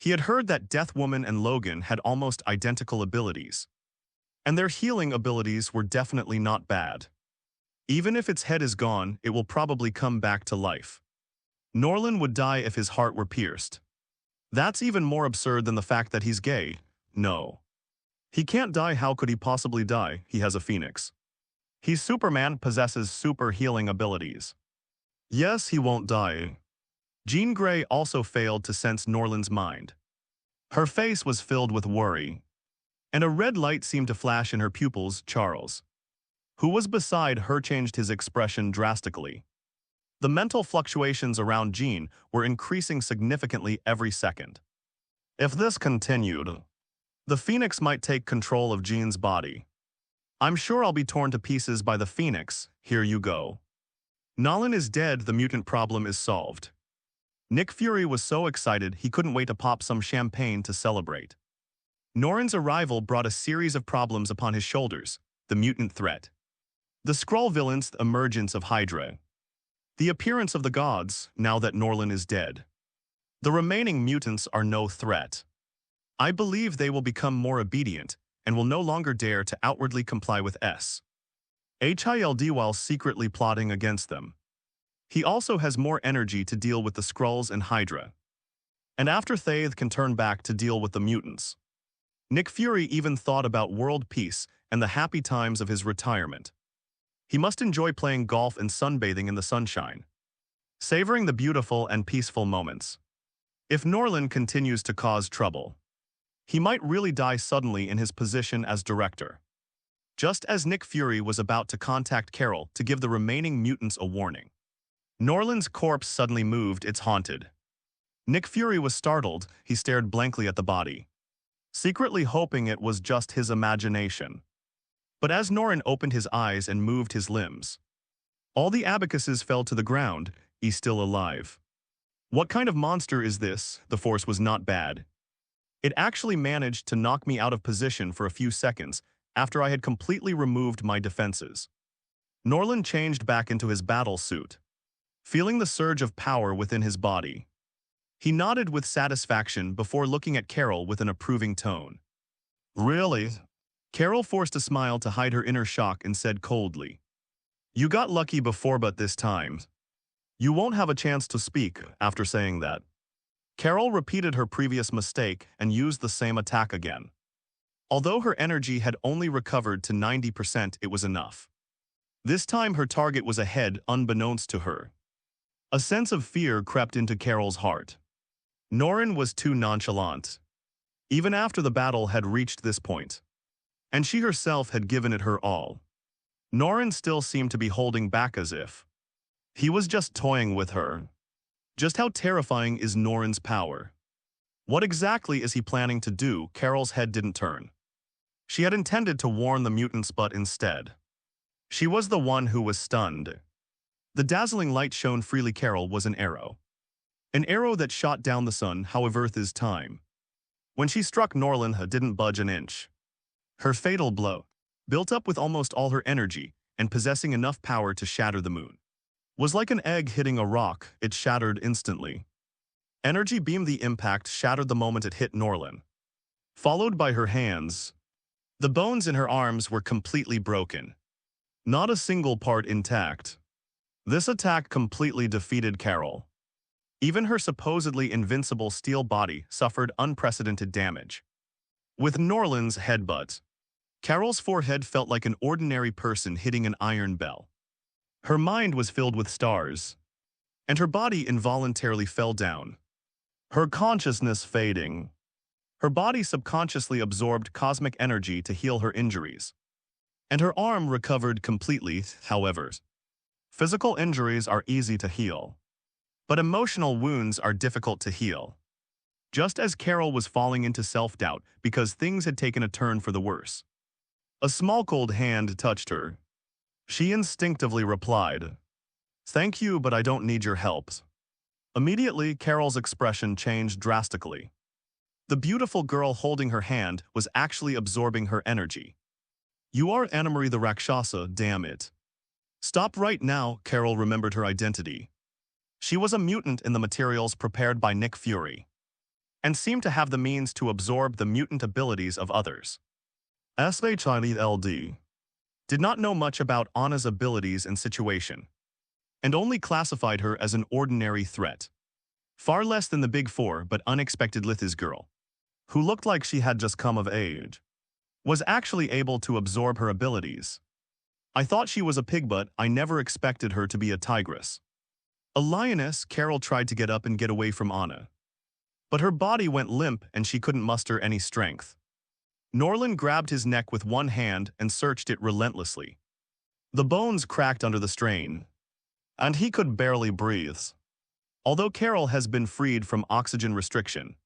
He had heard that Deathwoman and Logan had almost identical abilities. And their healing abilities were definitely not bad. Even if its head is gone, it will probably come back to life. Norland would die if his heart were pierced. That's even more absurd than the fact that he's gay. No. He can't die. How could he possibly die? He has a phoenix. He's Superman, possesses super healing abilities. Yes, he won't die. Jean Grey also failed to sense Norland's mind. Her face was filled with worry, and a red light seemed to flash in her pupils. Charles, who was beside her, changed his expression drastically. The mental fluctuations around Jean were increasing significantly every second. If this continued, the Phoenix might take control of Jean's body. I'm sure I'll be torn to pieces by the Phoenix. Here you go. Nolan is dead. The mutant problem is solved. Nick Fury was so excited he couldn't wait to pop some champagne to celebrate. Norland's arrival brought a series of problems upon his shoulders: the mutant threat, the Skrull villains, the emergence of Hydra, the appearance of the gods now that Norland is dead. The remaining mutants are no threat. I believe they will become more obedient and will no longer dare to outwardly comply with Hild while secretly plotting against them. He also has more energy to deal with the Skrulls and Hydra. And after Thaith can turn back to deal with the mutants. Nick Fury even thought about world peace and the happy times of his retirement. He must enjoy playing golf and sunbathing in the sunshine, savoring the beautiful and peaceful moments. If Norland continues to cause trouble, he might really die suddenly in his position as director. Just as Nick Fury was about to contact Carol to give the remaining mutants a warning, Norland's corpse suddenly moved. It's haunted. Nick Fury was startled. He stared blankly at the body, secretly hoping it was just his imagination. But as Norland opened his eyes and moved his limbs, all the abacuses fell to the ground. He's still alive. What kind of monster is this? The force was not bad. It actually managed to knock me out of position for a few seconds after I had completely removed my defenses. Norland changed back into his battle suit, feeling the surge of power within his body. He nodded with satisfaction before looking at Carol with an approving tone. Really? Carol forced a smile to hide her inner shock and said coldly, You got lucky before, but this time, you won't have a chance to speak after saying that. Carol repeated her previous mistake and used the same attack again. Although her energy had only recovered to 90%, it was enough. This time her target was ahead unbeknownst to her. A sense of fear crept into Carol's heart. Norland was too nonchalant, even after the battle had reached this point. And she herself had given it her all. Norland still seemed to be holding back as if he was just toying with her. Just how terrifying is Norland's power? What exactly is he planning to do? Carol's head didn't turn. She had intended to warn the mutants, but instead, she was the one who was stunned. The dazzling light shone freely. Carol was an arrow. An arrow that shot down the sun, however Earth's time. When she struck, Norland didn't budge an inch. Her fatal blow, built up with almost all her energy and possessing enough power to shatter the moon, was like an egg hitting a rock. It shattered instantly. Energy beam. The impact shattered the moment it hit Norland, followed by her hands. The bones in her arms were completely broken. Not a single part intact. This attack completely defeated Carol. Even her supposedly invincible steel body suffered unprecedented damage. With Norland's headbutt, Carol's forehead felt like an ordinary person hitting an iron bell. Her mind was filled with stars, and her body involuntarily fell down, her consciousness fading. Her body subconsciously absorbed cosmic energy to heal her injuries, and her arm recovered completely. However, physical injuries are easy to heal, but emotional wounds are difficult to heal. Just as Carol was falling into self-doubt because things had taken a turn for the worse, a small cold hand touched her. She instinctively replied, "Thank you, but I don't need your help." Immediately, Carol's expression changed drastically. The beautiful girl holding her hand was actually absorbing her energy. "You are Annemarie the Rakshasa, damn it." "Stop right now." Carol remembered her identity. She was a mutant in the materials prepared by Nick Fury, and seemed to have the means to absorb the mutant abilities of others. SHIELD did not know much about Anna's abilities and situation, and only classified her as an ordinary threat. Far less than the Big Four, but unexpectedly this girl, who looked like she had just come of age, was actually able to absorb her abilities. "I thought she was a pig, but I never expected her to be a tigress." A lioness. Carol tried to get up and get away from Anna, but her body went limp and she couldn't muster any strength. Norland grabbed his neck with one hand and searched it relentlessly. The bones cracked under the strain, and he could barely breathe. Although Carol has been freed from oxygen restriction,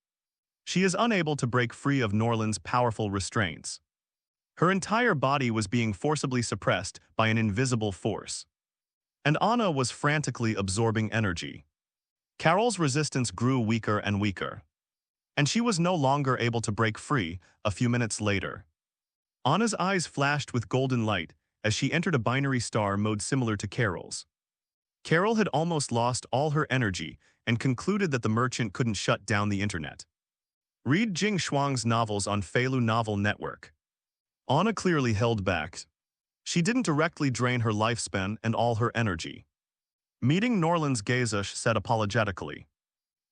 she is unable to break free of Norland's powerful restraints. Her entire body was being forcibly suppressed by an invisible force, and Anna was frantically absorbing energy. Carol's resistance grew weaker and weaker, and she was no longer able to break free. A few minutes later, Anna's eyes flashed with golden light as she entered a binary star mode similar to Carol's. Carol had almost lost all her energy and concluded that the merchant couldn't shut down the internet. Read Jing Shuang's novels on Feilu Novel Network. Anna clearly held back. She didn't directly drain her lifespan and all her energy. Meeting Norland's gaze, said apologetically,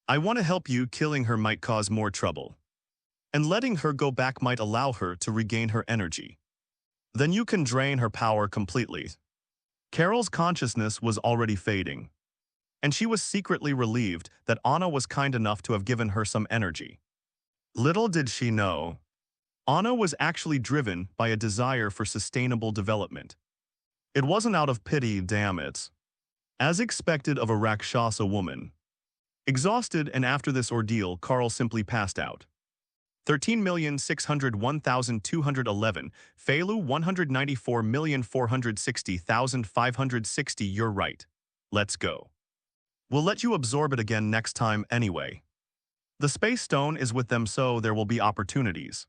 "I want to help you. Killing her might cause more trouble, and letting her go back might allow her to regain her energy. Then you can drain her power completely." Carol's consciousness was already fading, and she was secretly relieved that Anna was kind enough to have given her some energy. Little did she know, Anna was actually driven by a desire for sustainable development. It wasn't out of pity, damn it. As expected of a Rakshasa woman. Exhausted and after this ordeal, Carl simply passed out. 13,601,211, Feilu 194,460,560. You're right. Let's go. We'll let you absorb it again next time anyway. The space stone is with them, so there will be opportunities.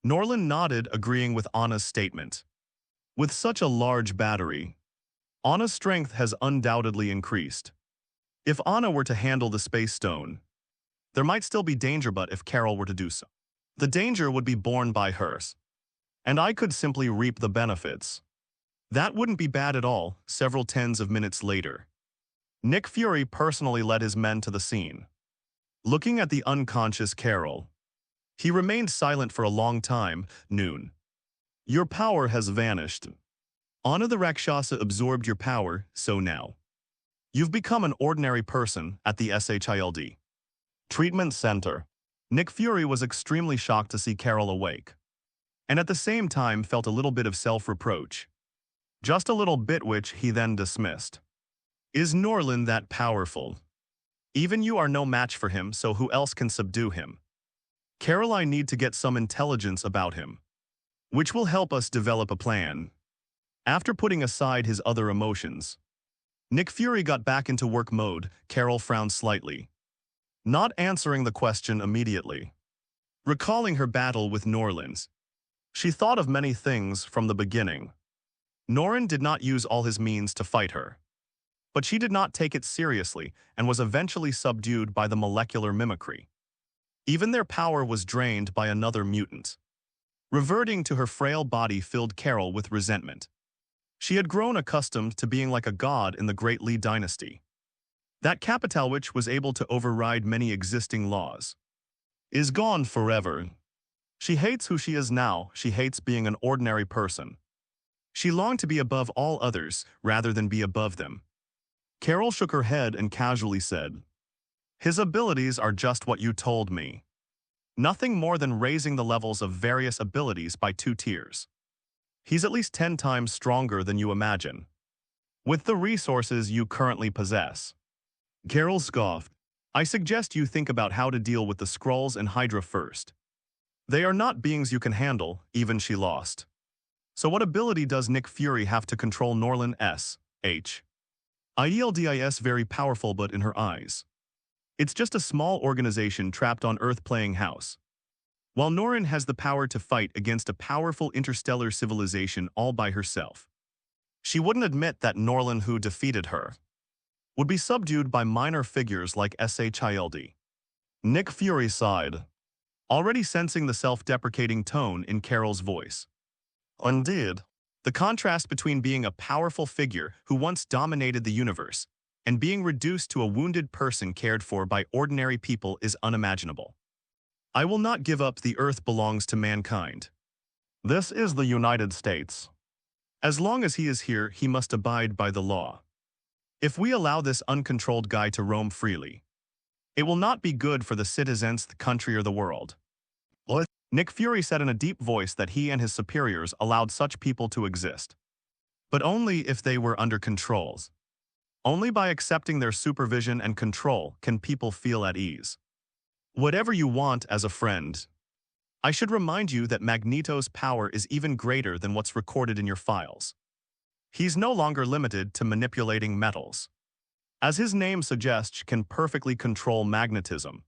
Norland nodded, agreeing with Anna's statement. With such a large battery, Anna's strength has undoubtedly increased. If Anna were to handle the space stone, there might still be danger, but if Carol were to do so, the danger would be borne by hers, and I could simply reap the benefits. That wouldn't be bad at all, several tens of minutes later. Nick Fury personally led his men to the scene. Looking at the unconscious Carol, he remained silent for a long time. Noon. Your power has vanished. Anna the Rakshasa absorbed your power, so now you've become an ordinary person at the SHILD treatment center. Nick Fury was extremely shocked to see Carol awake, and at the same time felt a little bit of self-reproach. Just a little bit, which he then dismissed. Is Norland that powerful? Even you are no match for him, so who else can subdue him? Carol, I need to get some intelligence about him, which will help us develop a plan. After putting aside his other emotions, Nick Fury got back into work mode. Carol frowned slightly, not answering the question immediately. Recalling her battle with Norland, she thought of many things from the beginning. Norland did not use all his means to fight her, but she did not take it seriously and was eventually subdued by the molecular mimicry. Even their power was drained by another mutant. Reverting to her frail body filled Carol with resentment. She had grown accustomed to being like a god in the Great Li dynasty. That capital which was able to override many existing laws is gone forever. She hates who she is now. She hates being an ordinary person. She longed to be above all others rather than be above them. Carol shook her head and casually said, his abilities are just what you told me. Nothing more than raising the levels of various abilities by 2 tiers. He's at least 10 times stronger than you imagine, with the resources you currently possess. Carol scoffed. I suggest you think about how to deal with the Skrulls and Hydra first. They are not beings you can handle, even she lost. So what ability does Nick Fury have to control Norland S.H. IELDIS very powerful, but in her eyes, it's just a small organization trapped on Earth playing house. While Norland has the power to fight against a powerful interstellar civilization all by herself. She wouldn't admit that Norland, who defeated her, would be subdued by minor figures like SHILD. Nick Fury sighed, already sensing the self-deprecating tone in Carol's voice. Indeed, the contrast between being a powerful figure who once dominated the universe and being reduced to a wounded person cared for by ordinary people is unimaginable. I will not give up. The Earth belongs to mankind. This is the United States. As long as he is here, he must abide by the law. If we allow this uncontrolled guy to roam freely, it will not be good for the citizens, the country, or the world. What? Nick Fury said in a deep voice that he and his superiors allowed such people to exist, but only if they were under controls. Only by accepting their supervision and control can people feel at ease. Whatever you want as a friend. I should remind you that Magneto's power is even greater than what's recorded in your files. He's no longer limited to manipulating metals. As his name suggests, can perfectly control magnetism.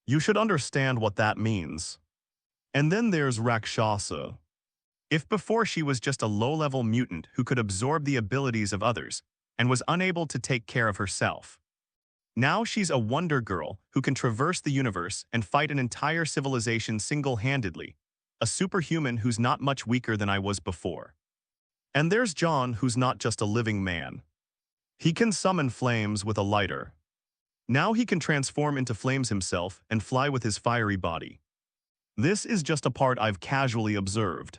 You should understand what that means. And then there's Rakshasa. If before she was just a low-level mutant who could absorb the abilities of others and was unable to take care of herself, now she's a wonder girl who can traverse the universe and fight an entire civilization single-handedly, a superhuman who's not much weaker than I was before. And there's John, who's not just a living man. He can summon flames with a lighter. Now he can transform into flames himself and fly with his fiery body. This is just a part I've casually observed.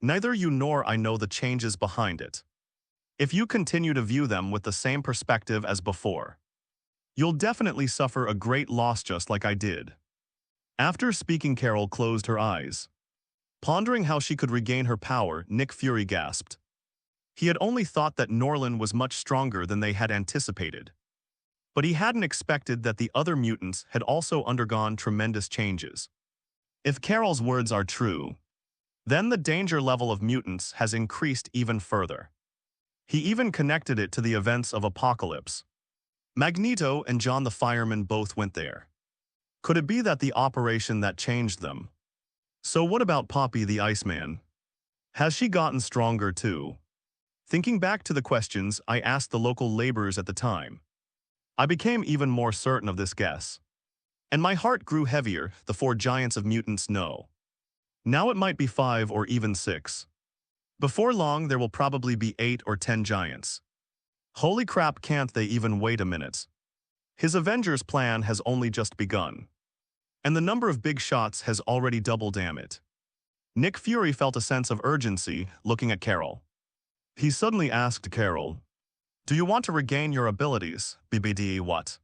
Neither you nor I know the changes behind it. If you continue to view them with the same perspective as before, you'll definitely suffer a great loss just like I did. After speaking, Carol closed her eyes. Pondering how she could regain her power, Nick Fury gasped. He had only thought that Norland was much stronger than they had anticipated. But he hadn't expected that the other mutants had also undergone tremendous changes. If Carol's words are true, then the danger level of mutants has increased even further. He even connected it to the events of Apocalypse. Magneto and John the Fireman both went there. Could it be that the operation that changed them? So what about Poppy the Iceman? Has she gotten stronger too? Thinking back to the questions I asked the local laborers at the time, I became even more certain of this guess. And my heart grew heavier. The 4 giants of mutants, no. Now it might be 5 or even 6. Before long, there will probably be 8 or 10 giants. Holy crap, can't they even wait a minute? His Avengers plan has only just begun. And the number of big shots has already doubled, damn it. Nick Fury felt a sense of urgency looking at Carol. He suddenly asked Carol, "Do you want to regain your abilities, BBD what?"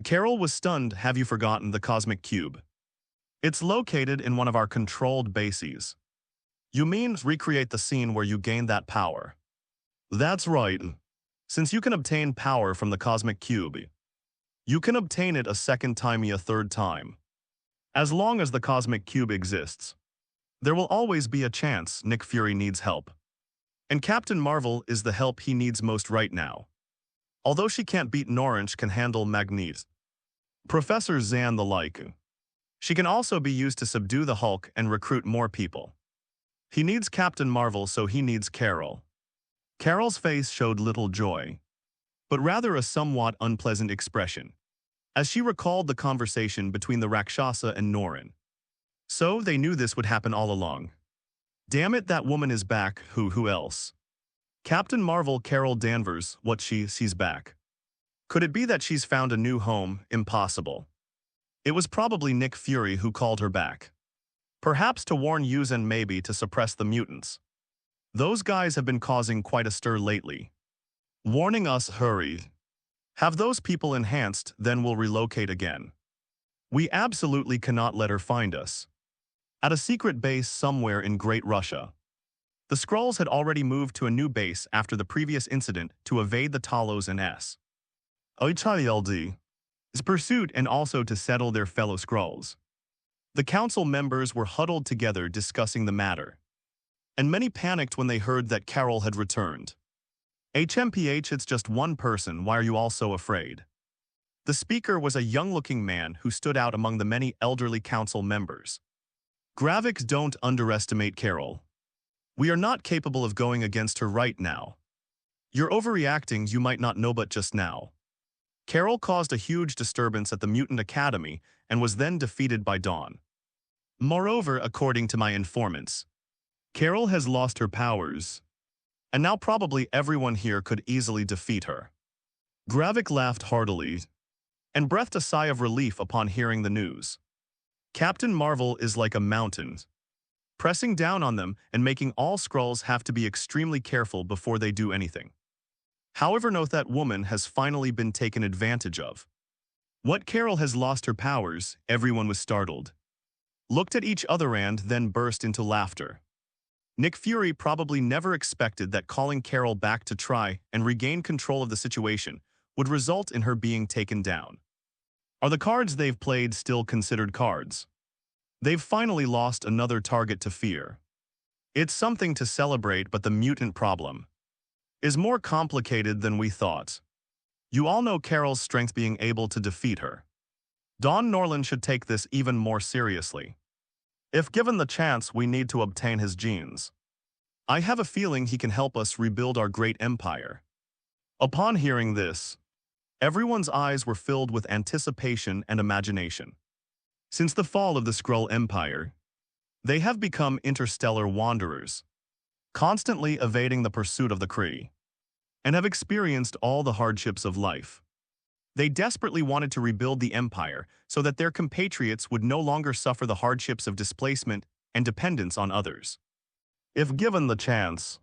Carol was stunned. "Have you forgotten the cosmic cube? It's located in one of our controlled bases." "You mean recreate the scene where you gain that power?" "That's right. Since you can obtain power from the cosmic cube, you can obtain it a second time, a third time. As long as the cosmic cube exists, there will always be a chance Nick Fury needs help. And Captain Marvel is the help he needs most right now. Although she can't beat Orange, can handle Magneto, Professor Zan the like. She can also be used to subdue the Hulk and recruit more people. He needs Captain Marvel, so he needs Carol." Carol's face showed little joy, but rather a somewhat unpleasant expression, as she recalled the conversation between the Rakshasa and Norland. So they knew this would happen all along. Damn it, that woman is back. Who else? Captain Marvel, Carol Danvers, what, she's back. Could it be that she's found a new home? Impossible. It was probably Nick Fury who called her back. Perhaps to warn yous and maybe to suppress the mutants. Those guys have been causing quite a stir lately. Warning us, hurry. Have those people enhanced, then we'll relocate again. We absolutely cannot let her find us. At a secret base somewhere in Great Russia. The Skrulls had already moved to a new base after the previous incident to evade the Talos and S.H.I.L.D.'s pursuit and also to settle their fellow Skrulls. The council members were huddled together discussing the matter. And many panicked when they heard that Carol had returned. HMPH, it's just one person, why are you all so afraid? The speaker was a young-looking man who stood out among the many elderly council members. Gravix, don't underestimate Carol. We are not capable of going against her right now. You're overreacting, you might not know, but just now. Carol caused a huge disturbance at the Mutant Academy and was then defeated by Dawn. Moreover, according to my informants, Carol has lost her powers, and now probably everyone here could easily defeat her. Gravik laughed heartily and breathed a sigh of relief upon hearing the news. Captain Marvel is like a mountain, pressing down on them and making all Skrulls have to be extremely careful before they do anything. However, note that woman has finally been taken advantage of. What, Carol has lost her powers? Everyone was startled, looked at each other and then burst into laughter. Nick Fury probably never expected that calling Carol back to try and regain control of the situation would result in her being taken down. Are the cards they've played still considered cards? They've finally lost another target to fear. It's something to celebrate, but the mutant problem is more complicated than we thought. You all know Carol's strength being able to defeat her. Don Norland should take this even more seriously. If given the chance, we need to obtain his genes. I have a feeling he can help us rebuild our great empire. Upon hearing this, everyone's eyes were filled with anticipation and imagination. Since the fall of the Skrull Empire, they have become interstellar wanderers, constantly evading the pursuit of the Kree, and have experienced all the hardships of life. They desperately wanted to rebuild the empire so that their compatriots would no longer suffer the hardships of displacement and dependence on others. If given the chance,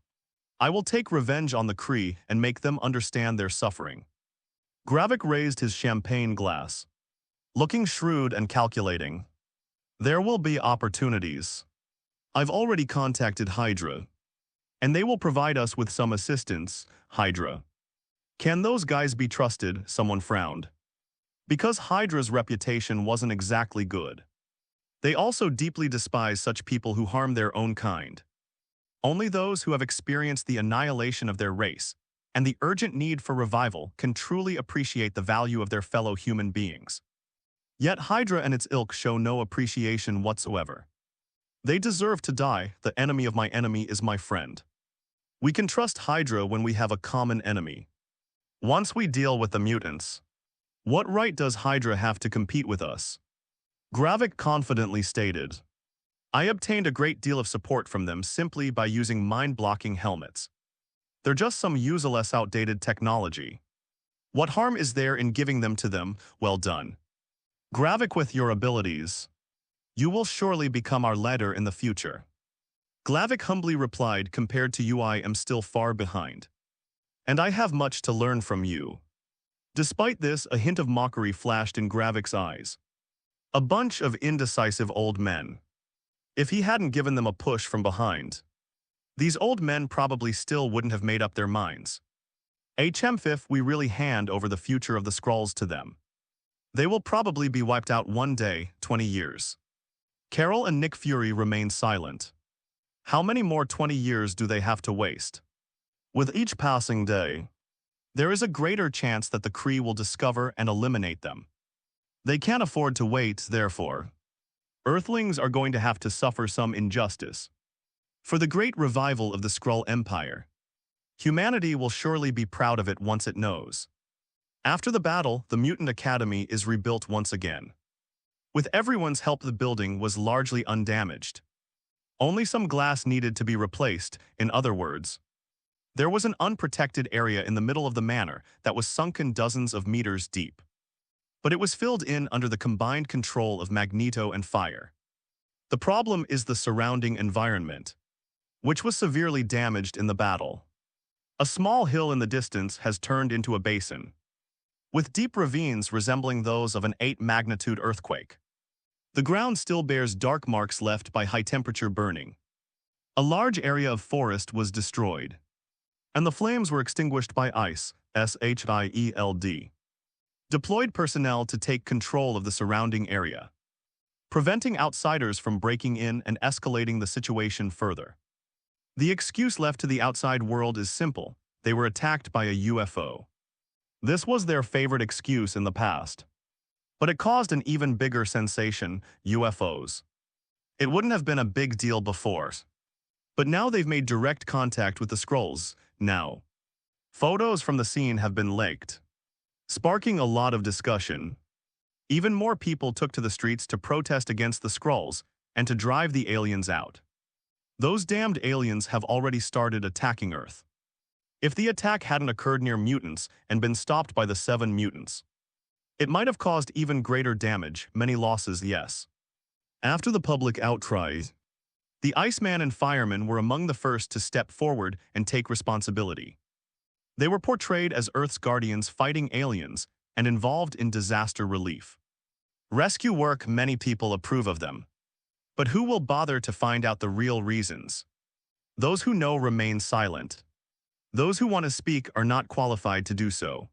I will take revenge on the Kree and make them understand their suffering. Gravik raised his champagne glass, looking shrewd and calculating. There will be opportunities. I've already contacted Hydra, and they will provide us with some assistance. Hydra. Can those guys be trusted? Someone frowned. Because Hydra's reputation wasn't exactly good. They also deeply despise such people who harm their own kind. Only those who have experienced the annihilation of their race and the urgent need for revival can truly appreciate the value of their fellow human beings. Yet Hydra and its ilk show no appreciation whatsoever. They deserve to die. The enemy of my enemy is my friend. We can trust Hydra when we have a common enemy. Once we deal with the mutants, what right does Hydra have to compete with us? Gravik confidently stated. I obtained a great deal of support from them simply by using mind-blocking helmets. They're just some useless outdated technology. What harm is there in giving them to them? Well done. Gravik, with your abilities, you will surely become our leader in the future. Glavik humbly replied, compared to you I am still far behind. And I have much to learn from you. Despite this, a hint of mockery flashed in Gravik's eyes. A bunch of indecisive old men. If he hadn't given them a push from behind, these old men probably still wouldn't have made up their minds. If we really hand over the future of the Skrulls to them, they will probably be wiped out one day, 20 years. Carol and Nick Fury remain silent. How many more 20 years do they have to waste? With each passing day, there is a greater chance that the Kree will discover and eliminate them. They can't afford to wait, therefore. Earthlings are going to have to suffer some injustice. For the great revival of the Skrull Empire, humanity will surely be proud of it once it knows. After the battle, the Mutant Academy is rebuilt once again. With everyone's help, the building was largely undamaged. Only some glass needed to be replaced. In other words, there was an unprotected area in the middle of the manor that was sunken dozens of meters deep. But it was filled in under the combined control of Magneto and fire. The problem is the surrounding environment, which was severely damaged in the battle. A small hill in the distance has turned into a basin, with deep ravines resembling those of an 8-magnitude earthquake. The ground still bears dark marks left by high-temperature burning. A large area of forest was destroyed, and the flames were extinguished by ice, SHIELD. Deployed personnel to take control of the surrounding area, preventing outsiders from breaking in and escalating the situation further. The excuse left to the outside world is simple: they were attacked by a UFO. This was their favorite excuse in the past. But it caused an even bigger sensation: UFOs. It wouldn't have been a big deal before. But now they've made direct contact with the Skrulls. Now, photos from the scene have been leaked, sparking a lot of discussion. Even more people took to the streets to protest against the Skrulls and to drive the aliens out. Those damned aliens have already started attacking Earth. If the attack hadn't occurred near mutants and been stopped by the 7 mutants, it might have caused even greater damage, many losses, yes. After the public outcry, the Iceman and Fireman were among the first to step forward and take responsibility. They were portrayed as Earth's guardians fighting aliens and involved in disaster relief. Rescue work, many people approve of them. But who will bother to find out the real reasons? Those who know remain silent. Those who want to speak are not qualified to do so.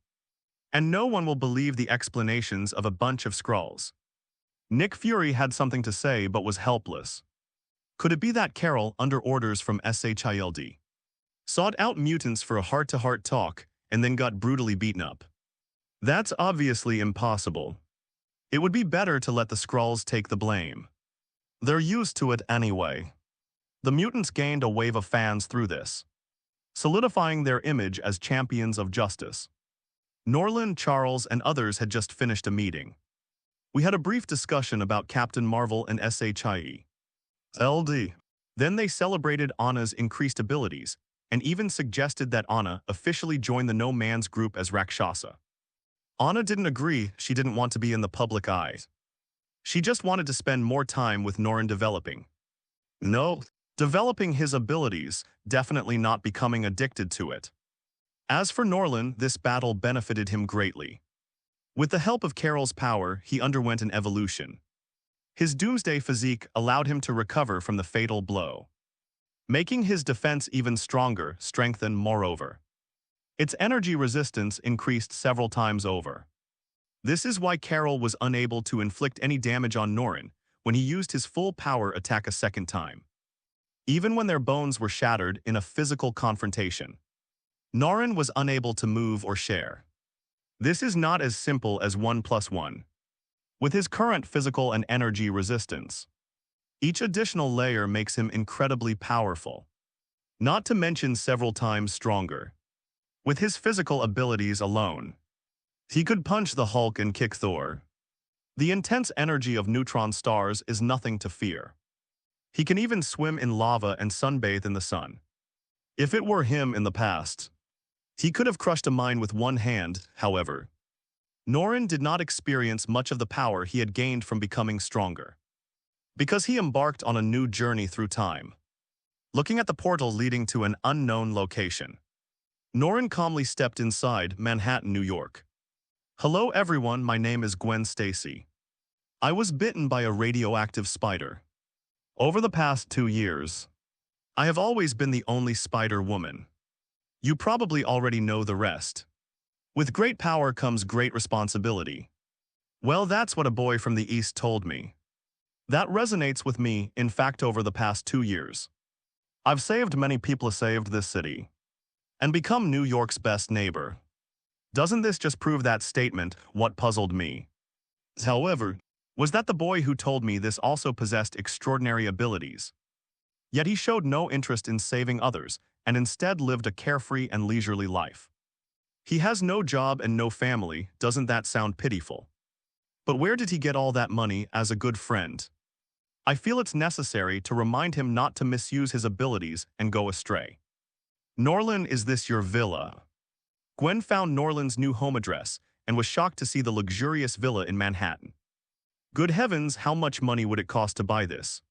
And no one will believe the explanations of a bunch of Skrulls. Nick Fury had something to say but was helpless. Could it be that Carol, under orders from SHIELD, sought out mutants for a heart-to-heart talk and then got brutally beaten up? That's obviously impossible. It would be better to let the Skrulls take the blame. They're used to it anyway. The mutants gained a wave of fans through this, solidifying their image as champions of justice. Norland, Charles, and others had just finished a meeting. We had a brief discussion about Captain Marvel and SHIELD. Then they celebrated Anna's increased abilities and even suggested that Anna officially join the No Man's group as Rakshasa. Anna didn't agree. She didn't want to be in the public eye. She just wanted to spend more time with Norland developing his abilities, definitely not becoming addicted to it. As for Norland, this battle benefited him greatly. With the help of Carol's power, he underwent an evolution. His doomsday physique allowed him to recover from the fatal blow, making his defense even stronger, strengthened moreover. Its energy resistance increased several times over. This is why Carol was unable to inflict any damage on Norland when he used his full power attack a second time. Even when their bones were shattered in a physical confrontation, Norland was unable to move or share. This is not as simple as 1 + 1. With his current physical and energy resistance, each additional layer makes him incredibly powerful, not to mention several times stronger. With his physical abilities alone, he could punch the Hulk and kick Thor. The intense energy of neutron stars is nothing to fear. He can even swim in lava and sunbathe in the sun. If it were him in the past, he could have crushed a mine with one hand, however. Norland did not experience much of the power he had gained from becoming stronger, because he embarked on a new journey through time. Looking at the portal leading to an unknown location, Norland calmly stepped inside Manhattan, New York. Hello everyone, my name is Gwen Stacy. I was bitten by a radioactive spider. Over the past 2 years, I have always been the only Spider-Woman. You probably already know the rest. With great power comes great responsibility. Well, that's what a boy from the East told me. That resonates with me, in fact, over the past 2 years. I've saved many people, saved this city, and become New York's best neighbor. Doesn't this just prove that statement? What puzzled me, however, was that the boy who told me this also possessed extraordinary abilities. Yet he showed no interest in saving others, and instead lived a carefree and leisurely life. He has no job and no family. Doesn't that sound pitiful? But where did he get all that money as a good friend? I feel it's necessary to remind him not to misuse his abilities and go astray. Norland, is this your villa? Gwen found Norland's new home address and was shocked to see the luxurious villa in Manhattan. Good heavens, how much money would it cost to buy this?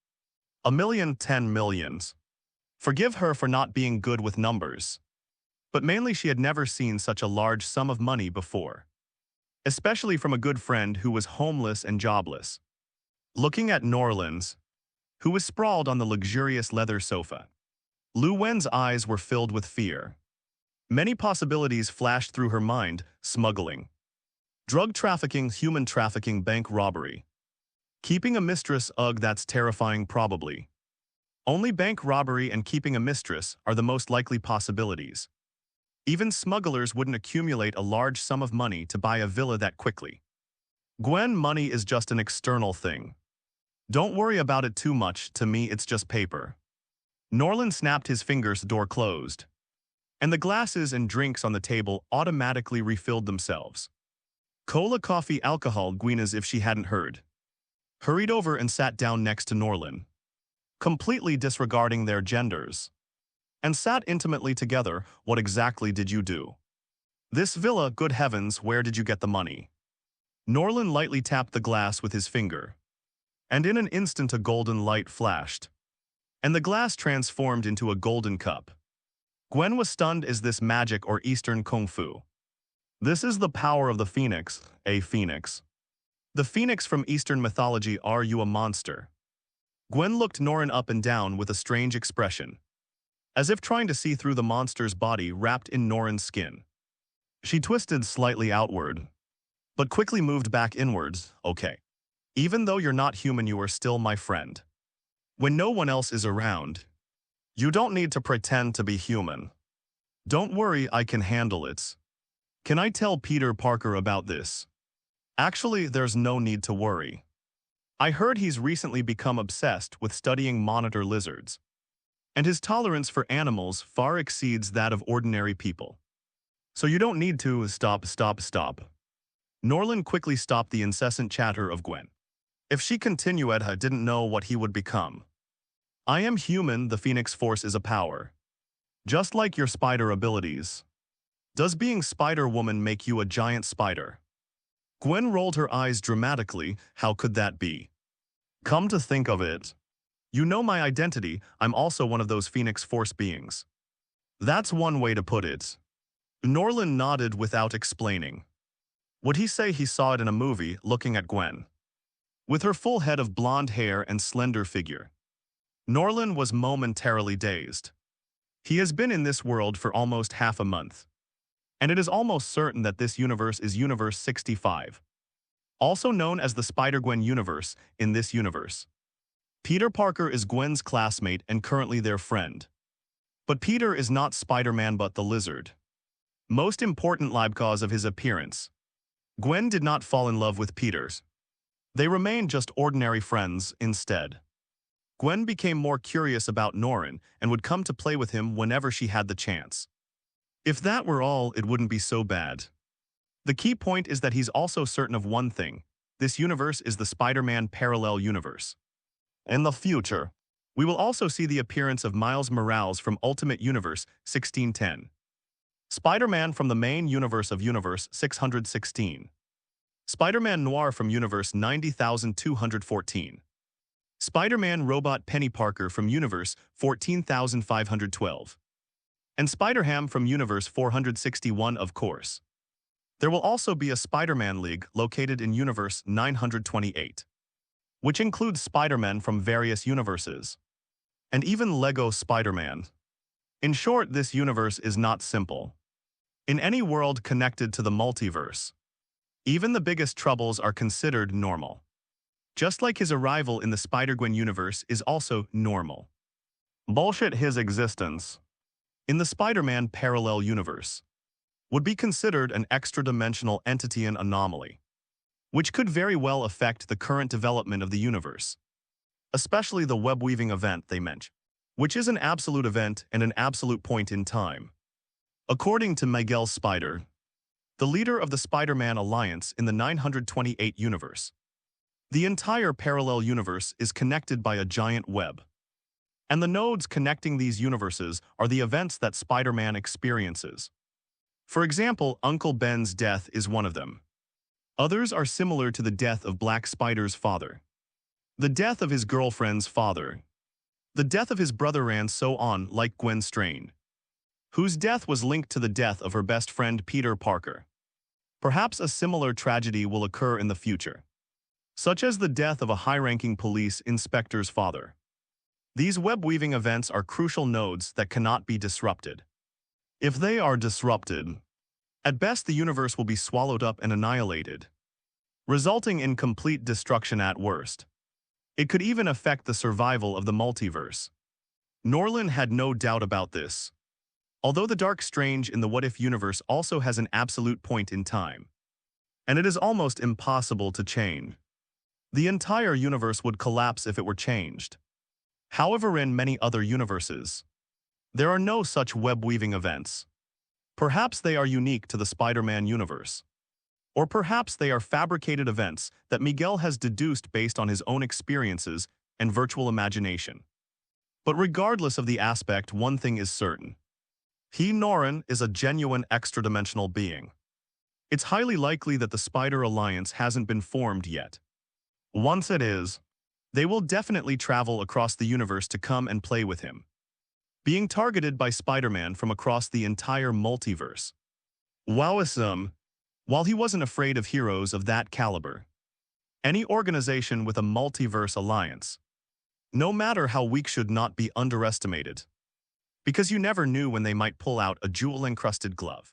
$1 million, 10 millions. Forgive her for not being good with numbers. But mainly she had never seen such a large sum of money before, especially from a good friend who was homeless and jobless. Looking at Norland's, who was sprawled on the luxurious leather sofa, Lu Wen's eyes were filled with fear. Many possibilities flashed through her mind: smuggling, drug trafficking, human trafficking, bank robbery. Keeping a mistress, ugh, that's terrifying. Probably only bank robbery and keeping a mistress are the most likely possibilities. Even smugglers wouldn't accumulate a large sum of money to buy a villa that quickly. Gwen, money is just an external thing. Don't worry about it too much, to me it's just paper. Norland snapped his fingers, the door closed, and the glasses and drinks on the table automatically refilled themselves. Cola, coffee, alcohol. Gwen, as if she hadn't heard, hurried over and sat down next to Norland, completely disregarding their genders, and sat intimately together. What exactly did you do? This villa, good heavens, where did you get the money? Norland lightly tapped the glass with his finger, and in an instant a golden light flashed, and the glass transformed into a golden cup. Gwen was stunned. Is this magic or Eastern Kung Fu? This is the power of the phoenix, a phoenix. The phoenix from Eastern mythology. Are you a monster? Gwen looked Norland up and down with a strange expression, as if trying to see through the monster's body wrapped in Norland's skin. She twisted slightly outward, but quickly moved back inwards. Okay. Even though you're not human, you are still my friend. When no one else is around, you don't need to pretend to be human. Don't worry, I can handle it. Can I tell Peter Parker about this? Actually, there's no need to worry. I heard he's recently become obsessed with studying monitor lizards, and his tolerance for animals far exceeds that of ordinary people. So you don't need to stop. Norland quickly stopped the incessant chatter of Gwen. If she continued, I didn't know what he would become. I am human. The Phoenix Force is a power, just like your spider abilities. Does being Spider-Woman make you a giant spider? Gwen rolled her eyes dramatically. How could that be? Come to think of it, you know my identity. I'm also one of those Phoenix Force beings. That's one way to put it. Norland nodded without explaining. Would he say he saw it in a movie? Looking at Gwen, with her full head of blonde hair and slender figure, Norland was momentarily dazed. He has been in this world for almost half a month, and it is almost certain that this universe is Universe 65, also known as the Spider-Gwen universe. In this universe, Peter Parker is Gwen's classmate and currently their friend. But Peter is not Spider-Man but the Lizard. Most important because of his appearance, Gwen did not fall in love with Peter's. They remained just ordinary friends instead. Gwen became more curious about Norland and would come to play with him whenever she had the chance. If that were all, it wouldn't be so bad. The key point is that he's also certain of one thing: this universe is the Spider-Man parallel universe. In the future, We will also see the appearance of Miles Morales from Ultimate Universe 1610, Spider-Man from the main universe of Universe 616, Spider-Man Noir from Universe 90214, Spider-Man Robot Penny Parker from Universe 14512, and Spider-Ham from Universe 461, of course. There will also be a Spider-Man League located in Universe 928, which includes Spider-Man from various universes, and even Lego Spider-Man. In short, this universe is not simple. In any world connected to the multiverse, even the biggest troubles are considered normal. Just like his arrival in the Spider-Gwen universe is also normal. Bullshit his existence in the Spider-Man parallel universe would be considered an extra-dimensional entity and anomaly, which could very well affect the current development of the universe, especially the web-weaving event they mention, which is an absolute event and an absolute point in time. According to Miguel Spider, the leader of the Spider-Man Alliance in the 928 universe, the entire parallel universe is connected by a giant web, and the nodes connecting these universes are the events that Spider-Man experiences. For example, Uncle Ben's death is one of them. Others are similar to the death of Black Spider's father, the death of his girlfriend's father, the death of his brother, and so on, like Gwen Strain, whose death was linked to the death of her best friend Peter Parker. Perhaps a similar tragedy will occur in the future, such as the death of a high-ranking police inspector's father. These web-weaving events are crucial nodes that cannot be disrupted. If they are disrupted, at best the universe will be swallowed up and annihilated, resulting in complete destruction at worst. It could even affect the survival of the multiverse. Norland had no doubt about this. Although the Dark Strange in the What-If universe also has an absolute point in time, and it is almost impossible to change. The entire universe would collapse if it were changed. However, in many other universes, there are no such web-weaving events. Perhaps they are unique to the Spider-Man universe. Or perhaps they are fabricated events that Miguel has deduced based on his own experiences and virtual imagination. But regardless of the aspect, one thing is certain. Norland is a genuine extra-dimensional being. It's highly likely that the Spider Alliance hasn't been formed yet. Once it is, they will definitely travel across the universe to come and play with him, being targeted by Spider-Man from across the entire multiverse. Wowisome. While he wasn't afraid of heroes of that caliber, any organization with a multiverse alliance, no matter how weak, should not be underestimated, because you never knew when they might pull out a jewel-encrusted glove,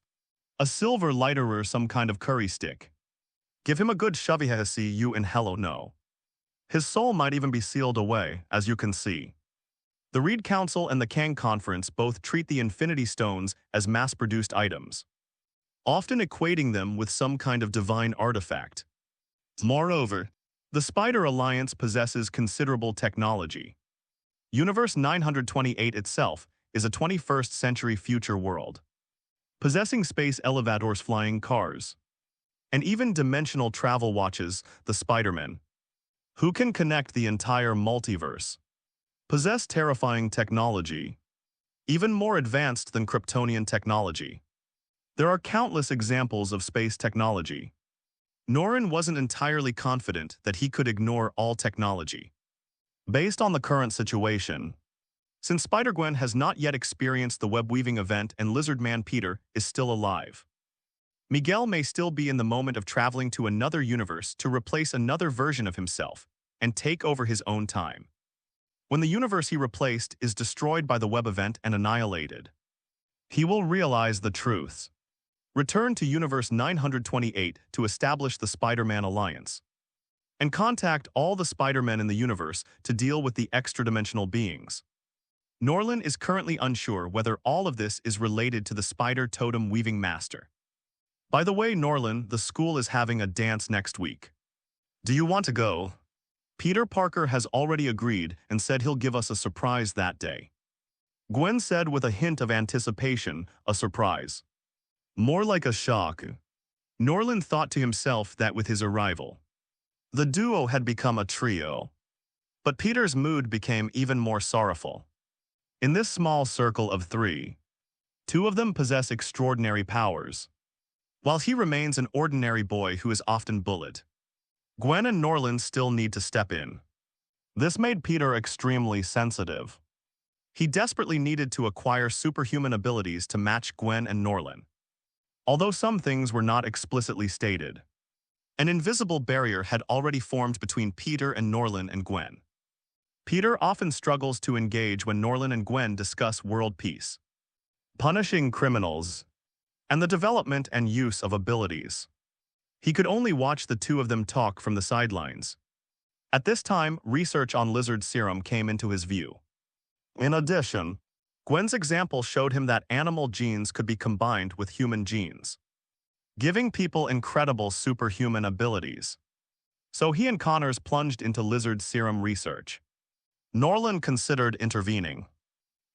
a silver lighter, or some kind of curry stick. Give him a good shovey, see you in hello no. His soul might even be sealed away, as you can see. The Reed Council and the Kang Conference both treat the Infinity Stones as mass-produced items, often equating them with some kind of divine artifact. Moreover, the Spider Alliance possesses considerable technology. Universe 928 itself is a 21st century future world, possessing space elevators, flying cars, and even dimensional travel watches. The Spider-Men, who can connect the entire multiverse, possess terrifying technology, even more advanced than Kryptonian technology. There are countless examples of space technology. Norland wasn't entirely confident that he could ignore all technology. Based on the current situation, since Spider-Gwen has not yet experienced the web-weaving event and Lizard Man Peter is still alive, Miguel may still be in the moment of traveling to another universe to replace another version of himself and take over his own time. When the universe he replaced is destroyed by the web event and annihilated, he will realize the truth. Return to Universe 928 to establish the Spider-Man Alliance, and contact all the Spider-Men in the universe to deal with the extra-dimensional beings. Norland is currently unsure whether all of this is related to the Spider Totem Weaving Master. By the way, Norland, the school is having a dance next week. Do you want to go? Peter Parker has already agreed and said he'll give us a surprise that day. Gwen said with a hint of anticipation, a surprise. More like a shock. Norland thought to himself that with his arrival, the duo had become a trio. But Peter's mood became even more sorrowful. In this small circle of three, two of them possess extraordinary powers, while he remains an ordinary boy who is often bullied. Gwen and Norland still need to step in. This made Peter extremely sensitive. He desperately needed to acquire superhuman abilities to match Gwen and Norland. Although some things were not explicitly stated, an invisible barrier had already formed between Peter and Norland and Gwen. Peter often struggles to engage when Norland and Gwen discuss world peace, punishing criminals, and the development and use of abilities. He could only watch the two of them talk from the sidelines. At this time, research on lizard serum came into his view. In addition, Gwen's example showed him that animal genes could be combined with human genes, giving people incredible superhuman abilities. So he and Connors plunged into lizard serum research. Norland considered intervening,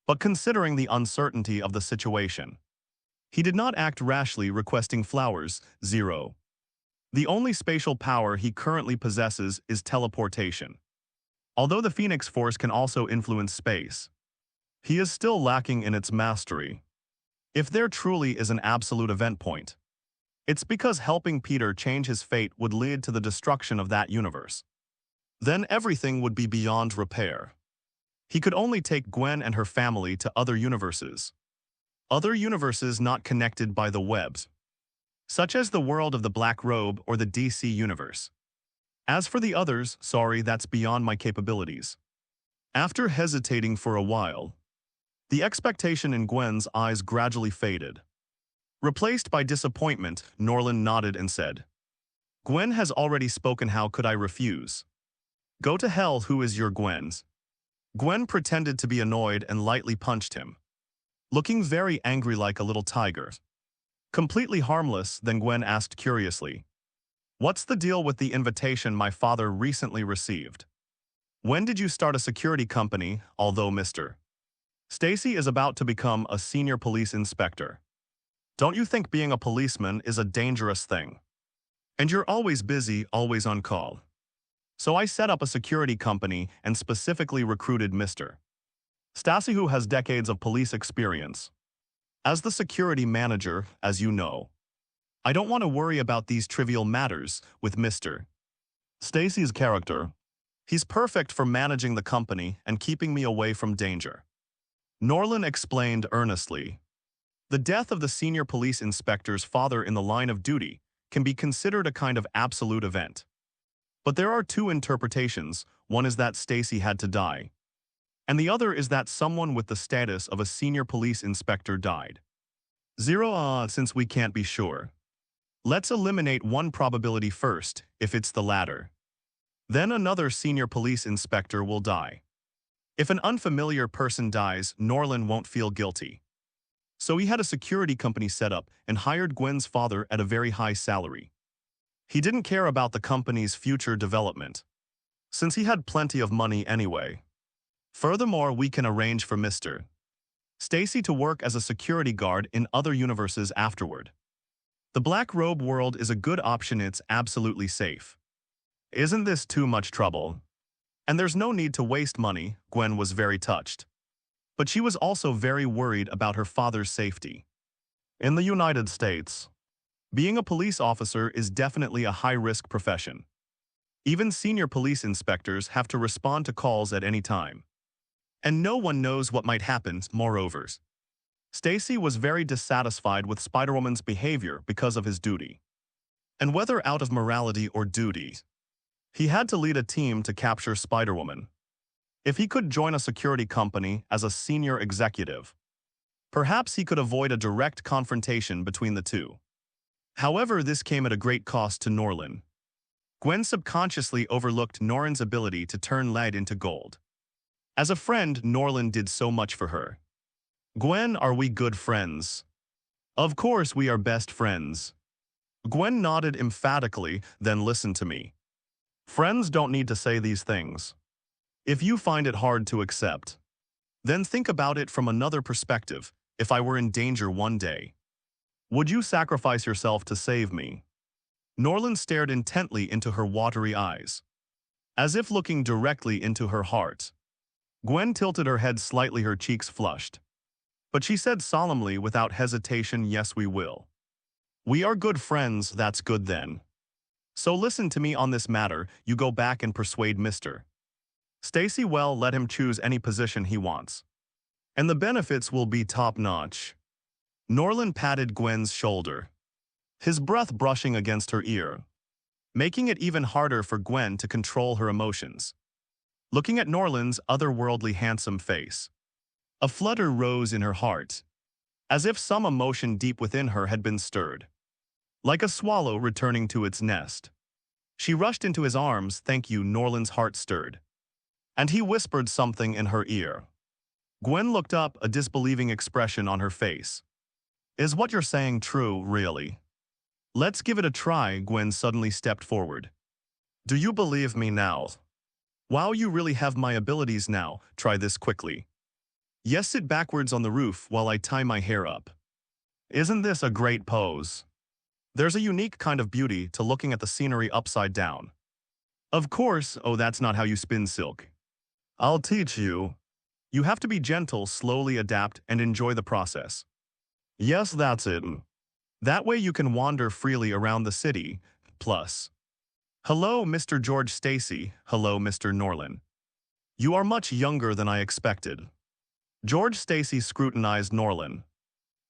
but considering the uncertainty of the situation, he did not act rashly requesting flowers. 0. The only spatial power he currently possesses is teleportation. Although the Phoenix Force can also influence space, he is still lacking in its mastery. If there truly is an absolute event point, it's because helping Peter change his fate would lead to the destruction of that universe. Then everything would be beyond repair. He could only take Gwen and her family to other universes not connected by the webs, such as the world of the Black Robe or the DC universe. As for the others, sorry, that's beyond my capabilities. After hesitating for a while, the expectation in Gwen's eyes gradually faded. Replaced by disappointment, Norland nodded and said, "Gwen has already spoken, how could I refuse? Go to hell, who is your Gwen's?" Gwen pretended to be annoyed and lightly punched him, looking very angry like a little tiger. Completely harmless, then Gwen asked curiously, "What's the deal with the invitation my father recently received? When did you start a security company, although Mr. Stacy is about to become a senior police inspector? Don't you think being a policeman is a dangerous thing? And you're always busy, always on call. So I set up a security company and specifically recruited Mr. Stacy, who has decades of police experience. As the security manager, as you know, I don't want to worry about these trivial matters with Mr. Stacy's character. He's perfect for managing the company and keeping me away from danger." Norland explained earnestly. The death of the senior police inspector's father in the line of duty can be considered a kind of absolute event. But there are two interpretations. One is that Stacy had to die, and the other is that someone with the status of a senior police inspector died. 0. Since we can't be sure, let's eliminate one probability first, if it's the latter. Then another senior police inspector will die. If an unfamiliar person dies, Norland won't feel guilty. So he had a security company set up and hired Gwen's father at a very high salary. He didn't care about the company's future development, since he had plenty of money anyway. Furthermore, we can arrange for Mr. Stacy to work as a security guard in other universes afterward. The Black Robe world is a good option, it's absolutely safe. Isn't this too much trouble? And there's no need to waste money. Gwen was very touched. But she was also very worried about her father's safety. In the United States, being a police officer is definitely a high-risk profession. Even senior police inspectors have to respond to calls at any time. And no one knows what might happen. Moreover, Stacy was very dissatisfied with Spider-Woman's behavior because of his duty. And whether out of morality or duty, he had to lead a team to capture Spider-Woman. If he could join a security company as a senior executive, perhaps he could avoid a direct confrontation between the two. However, this came at a great cost to Norland. Gwen subconsciously overlooked Norland's ability to turn lead into gold. As a friend, Norland did so much for her. "Gwen, are we good friends?" "Of course we are best friends." Gwen nodded emphatically, then listened to me. "Friends don't need to say these things. If you find it hard to accept, then think about it from another perspective. If I were in danger one day, would you sacrifice yourself to save me?" Norland stared intently into her watery eyes. as if looking directly into her heart. Gwen tilted her head slightly, her cheeks flushed. But she said solemnly, without hesitation, "Yes, we will. We are good friends, that's good then. So listen to me on this matter, you go back and persuade Mr. Stacy well, let him choose any position he wants. And the benefits will be top-notch." Norland patted Gwen's shoulder, his breath brushing against her ear, making it even harder for Gwen to control her emotions. Looking at Norland's otherworldly handsome face, a flutter rose in her heart, as if some emotion deep within her had been stirred. Like a swallow returning to its nest, she rushed into his arms. "Thank you," Norland's heart stirred, and he whispered something in her ear. Gwen looked up, a disbelieving expression on her face. "Is what you're saying true, really?" "Let's give it a try," Gwen suddenly stepped forward. "Do you believe me now? Wow, you really have my abilities now. Try this quickly." "Yes, sit backwards on the roof while I tie my hair up. Isn't this a great pose? There's a unique kind of beauty to looking at the scenery upside down." "Of course, oh, that's not how you spin silk. I'll teach you. You have to be gentle, slowly adapt, and enjoy the process." "Yes, that's it. That way you can wander freely around the city. Plus, hello, Mr. George Stacy. Hello, Mr. Norland. You are much younger than I expected." George Stacy scrutinized Norland.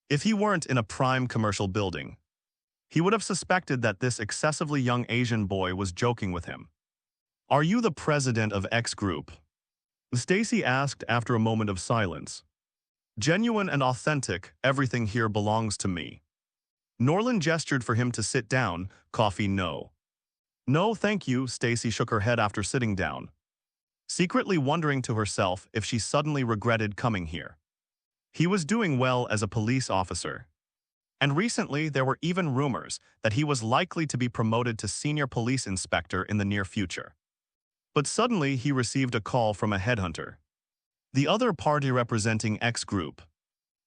If he weren't in a prime commercial building, he would have suspected that this excessively young Asian boy was joking with him. "Are you the president of X Group?" Stacy asked after a moment of silence. "Genuine and authentic, everything here belongs to me." Norland gestured for him to sit down. "Coffee, no." "No, thank you," Stacy shook her head after sitting down, secretly wondering to herself if she suddenly regretted coming here. He was doing well as a police officer, and recently there were even rumors that he was likely to be promoted to senior police inspector in the near future. But suddenly he received a call from a headhunter. The other party representing X Group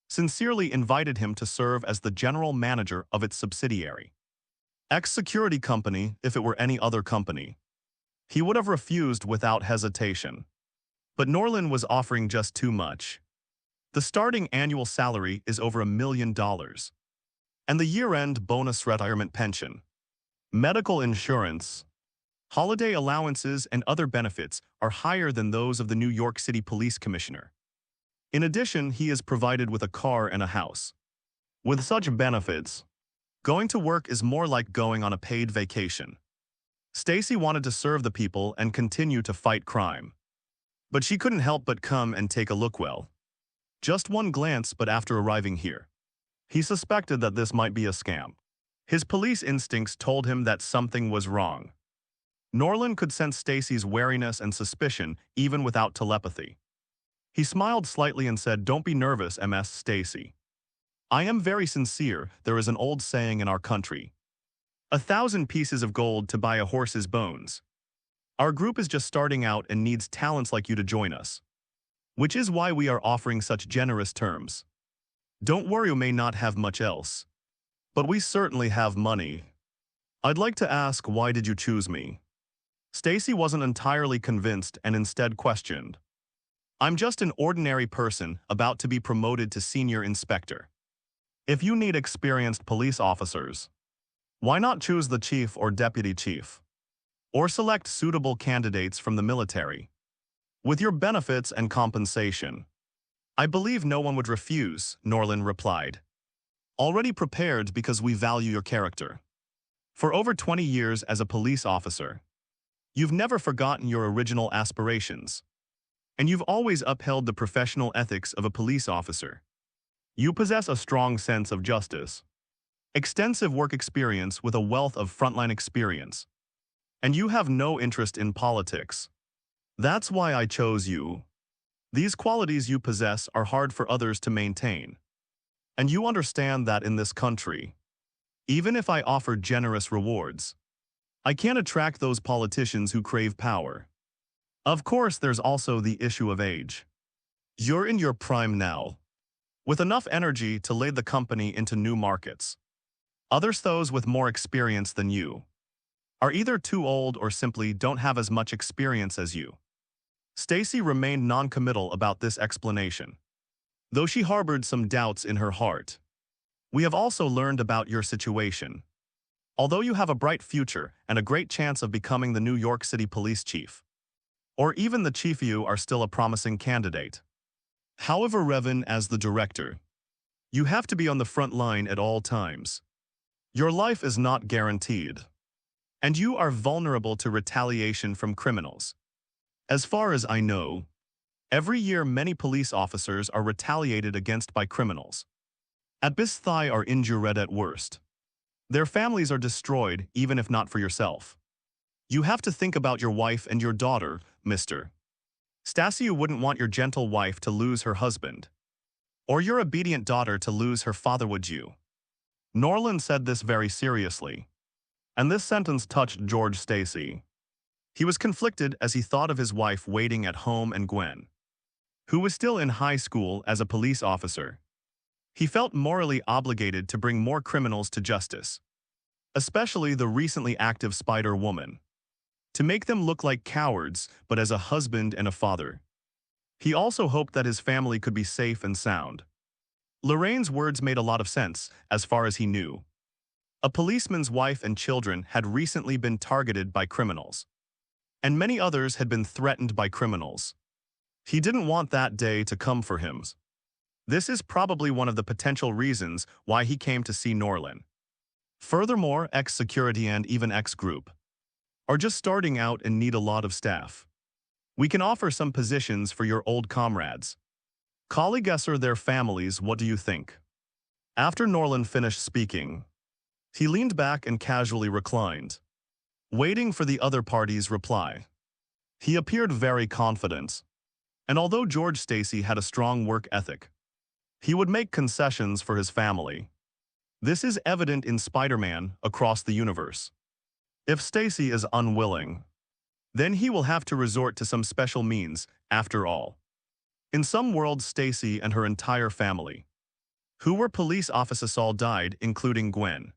sincerely invited him to serve as the general manager of its subsidiary, X Security Company. If it were any other company, he would have refused without hesitation. But Norland was offering just too much. The starting annual salary is over $1 million. And the year-end bonus, retirement pension, medical insurance, holiday allowances, and other benefits are higher than those of the New York City Police Commissioner. In addition, he is provided with a car and a house. With such benefits, going to work is more like going on a paid vacation. Stacy wanted to serve the people and continue to fight crime, but she couldn't help but come and take a look. Well, just one glance, but after arriving here, he suspected that this might be a scam. His police instincts told him that something was wrong. Norland could sense Stacy's wariness and suspicion even without telepathy. He smiled slightly and said, "Don't be nervous, Ms. Stacy. I am very sincere. There is an old saying in our country, 1,000 pieces of gold to buy a horse's bones. Our group is just starting out and needs talents like you to join us, which is why we are offering such generous terms. Don't worry, you may not have much else, but we certainly have money. I'd like to ask, why did you choose me?" Stacy wasn't entirely convinced and instead questioned. "I'm just an ordinary person about to be promoted to senior inspector. If you need experienced police officers, why not choose the chief or deputy chief? Or select suitable candidates from the military. With your benefits and compensation, I believe no one would refuse," Norland replied. "Already prepared because we value your character. For over 20 years as a police officer, you've never forgotten your original aspirations. And you've always upheld the professional ethics of a police officer. You possess a strong sense of justice, extensive work experience with a wealth of frontline experience, and you have no interest in politics. That's why I chose you. These qualities you possess are hard for others to maintain. And you understand that in this country, even if I offer generous rewards, I can't attract those politicians who crave power. Of course, there's also the issue of age. You're in your prime now, with enough energy to lead the company into new markets. Others, those with more experience than you, are either too old or simply don't have as much experience as you. Stacy remained non-committal about this explanation, though she harbored some doubts in her heart. We have also learned about your situation. Although you have a bright future and a great chance of becoming the New York City police chief, or even the chief, you are still a promising candidate. However, Revan, as the director, you have to be on the front line at all times. Your life is not guaranteed, and you are vulnerable to retaliation from criminals. As far as I know, every year many police officers are retaliated against by criminals. At best, they are injured at worst. Their families are destroyed, even if not for yourself. You have to think about your wife and your daughter, Mr. Stacy. You wouldn't want your gentle wife to lose her husband, or your obedient daughter to lose her father, would you? Norland said this very seriously, and this sentence touched George Stacy. He was conflicted as he thought of his wife waiting at home and Gwen, who was still in high school as a police officer. He felt morally obligated to bring more criminals to justice, especially the recently active Spider-Woman, to make them look like cowards, but as a husband and a father. He also hoped that his family could be safe and sound. Lorraine's words made a lot of sense, as far as he knew. A policeman's wife and children had recently been targeted by criminals, and many others had been threatened by criminals. He didn't want that day to come for him. This is probably one of the potential reasons why he came to see Norland. Furthermore, X-Security and even X-Group are just starting out and need a lot of staff. We can offer some positions for your old comrades. Colleagues or their families, what do you think? After Norland finished speaking, he leaned back and casually reclined, waiting for the other party's reply. He appeared very confident, and although George Stacy had a strong work ethic, he would make concessions for his family. This is evident in Spider-Man across the universe. If Stacy is unwilling, then he will have to resort to some special means, after all. In some worlds, Stacy and her entire family, who were police officers, all died, including Gwen.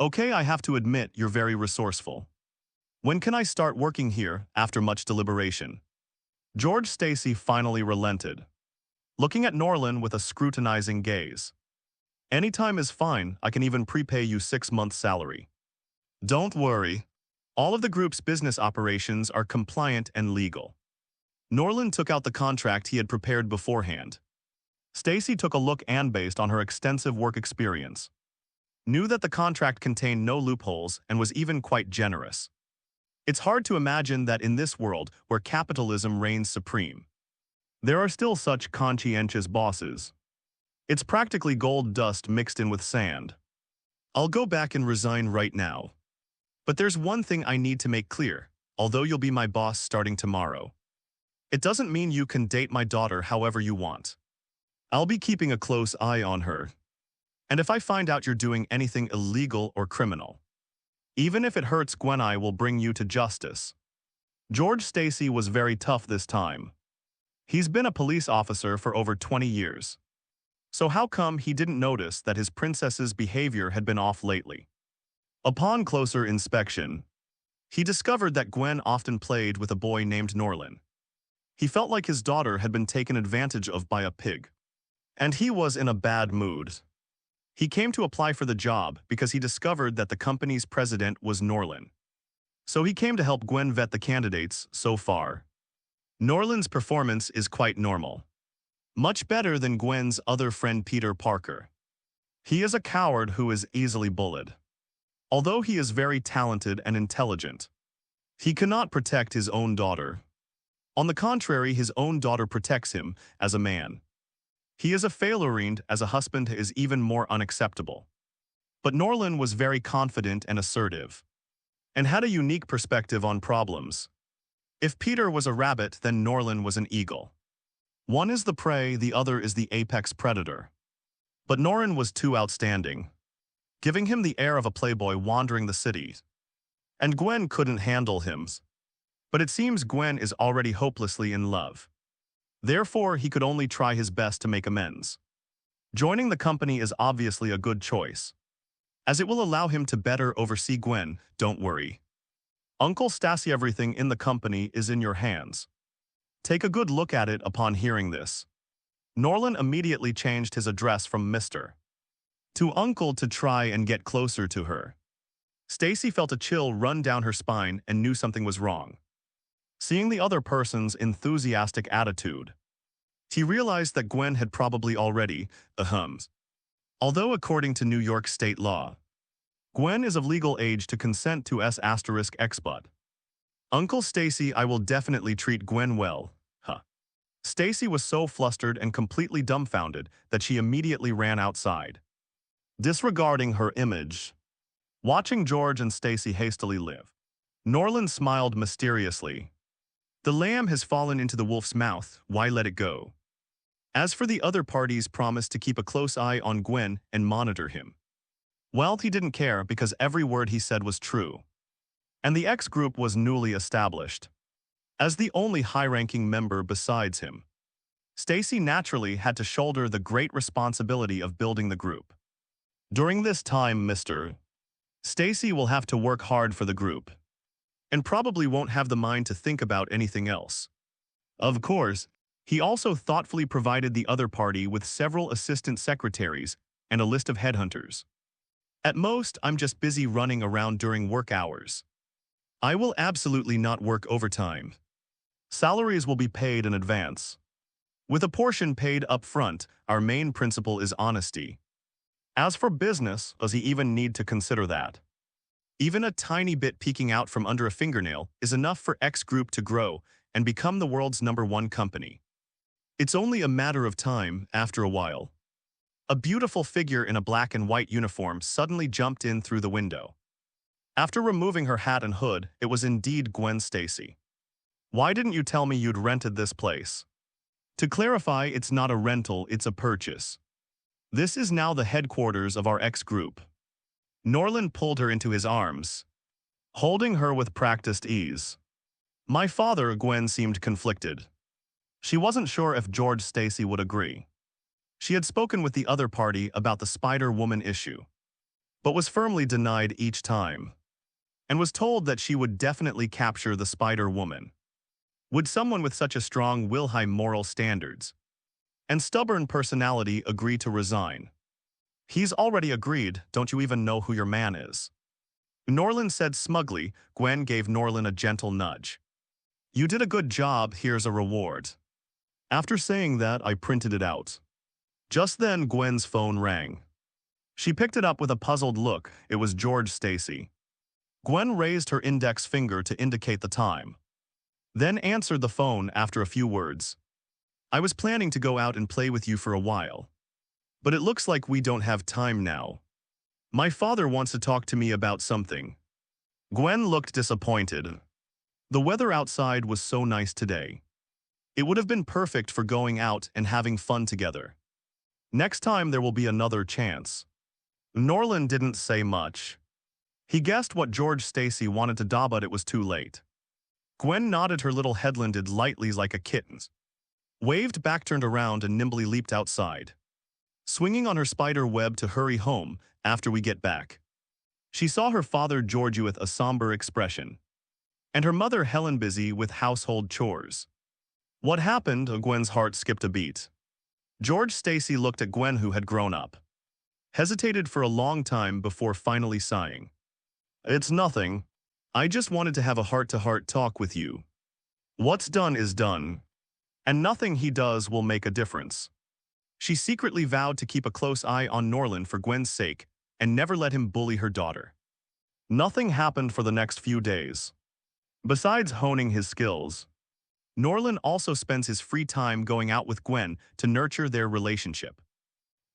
Okay, I have to admit you're very resourceful. When can I start working here? After much deliberation, George Stacy finally relented, looking at Norland with a scrutinizing gaze. Anytime is fine, I can even prepay you 6 months' salary. Don't worry. All of the group's business operations are compliant and legal. Norland took out the contract he had prepared beforehand. Stacy took a look and, based on her extensive work experience, knew that the contract contained no loopholes and was even quite generous. It's hard to imagine that in this world where capitalism reigns supreme, there are still such conscientious bosses. It's practically gold dust mixed in with sand. I'll go back and resign right now. But there's one thing I need to make clear. Although you'll be my boss starting tomorrow, it doesn't mean you can date my daughter however you want. I'll be keeping a close eye on her. And if I find out you're doing anything illegal or criminal, even if it hurts Gwen, I will bring you to justice. George Stacy was very tough this time. He's been a police officer for over 20 years. So how come he didn't notice that his princess's behavior had been off lately? Upon closer inspection, he discovered that Gwen often played with a boy named Norland. He felt like his daughter had been taken advantage of by a pig, and he was in a bad mood. He came to apply for the job because he discovered that the company's president was Norland. So he came to help Gwen vet the candidates. So far, Norland's performance is quite normal. Much better than Gwen's other friend Peter Parker. He is a coward who is easily bullied. Although he is very talented and intelligent, he cannot protect his own daughter. On the contrary, his own daughter protects him as a man. He is a failure as a husband is even more unacceptable. But Norland was very confident and assertive, and had a unique perspective on problems. If Peter was a rabbit, then Norland was an eagle. One is the prey, the other is the apex predator. But Norland was too outstanding, giving him the air of a playboy wandering the city. And Gwen couldn't handle him. But it seems Gwen is already hopelessly in love. Therefore, he could only try his best to make amends. Joining the company is obviously a good choice, as it will allow him to better oversee Gwen. Don't worry. Uncle Stacy, everything in the company is in your hands. Take a good look at it upon hearing this. Norland immediately changed his address from Mr. to Uncle to try and get closer to her. Stacy felt a chill run down her spine and knew something was wrong. Seeing the other person's enthusiastic attitude, he realized that Gwen had probably already, Although according to New York state law, Gwen is of legal age to consent to S*X, but Uncle Stacy, I will definitely treat Gwen well, Stacy was so flustered and completely dumbfounded that she immediately ran outside. Disregarding her image, watching George and Stacy hastily live, Norland smiled mysteriously. The lamb has fallen into the wolf's mouth, why let it go? As for the other parties promised to keep a close eye on Gwen and monitor him. Well, he didn't care because every word he said was true. And the X group was newly established. As the only high-ranking member besides him, Stacy naturally had to shoulder the great responsibility of building the group. During this time, Mr. Stacy will have to work hard for the group, and probably won't have the mind to think about anything else. Of course, he also thoughtfully provided the other party with several assistant secretaries and a list of headhunters. At most, I'm just busy running around during work hours. I will absolutely not work overtime. Salaries will be paid in advance. With a portion paid up front, our main principle is honesty. As for business, does he even need to consider that? Even a tiny bit peeking out from under a fingernail is enough for X Group to grow and become the world's #1 company. It's only a matter of time, after a while. A beautiful figure in a black and white uniform suddenly jumped in through the window. After removing her hat and hood, it was indeed Gwen Stacy. Why didn't you tell me you'd rented this place? To clarify, it's not a rental, it's a purchase. This is now the headquarters of our X Group. Norland pulled her into his arms, holding her with practiced ease. My father, Gwen seemed conflicted. She wasn't sure if George Stacy would agree. She had spoken with the other party about the Spider-Woman issue, but was firmly denied each time, and was told that she would definitely capture the Spider-Woman. Would someone with such a strong will, high moral standards, and stubborn personality agree to resign? He's already agreed, don't you even know who your man is? Norland said smugly. Gwen gave Norland a gentle nudge. You did a good job, here's a reward. After saying that, I printed it out. Just then, Gwen's phone rang. She picked it up with a puzzled look. It was George Stacy. Gwen raised her index finger to indicate the time, then answered the phone after a few words. I was planning to go out and play with you for a while, but it looks like we don't have time now. My father wants to talk to me about something. Gwen looked disappointed. The weather outside was so nice today. It would have been perfect for going out and having fun together. Next time there will be another chance. Norland didn't say much. He guessed what George Stacy wanted to do, but it was too late. Gwen nodded her little headlanded lightly like a kitten's, waved back, turned around, and nimbly leaped outside, swinging on her spider web to hurry home after we get back. She saw her father George with a somber expression, and her mother Helen busy with household chores. What happened? Gwen's heart skipped a beat. George Stacy looked at Gwen, who had grown up, hesitated for a long time before finally sighing. It's nothing. I just wanted to have a heart-to-heart talk with you. What's done is done, and nothing he does will make a difference. She secretly vowed to keep a close eye on Norland for Gwen's sake and never let him bully her daughter. Nothing happened for the next few days. Besides honing his skills, Norland also spends his free time going out with Gwen to nurture their relationship.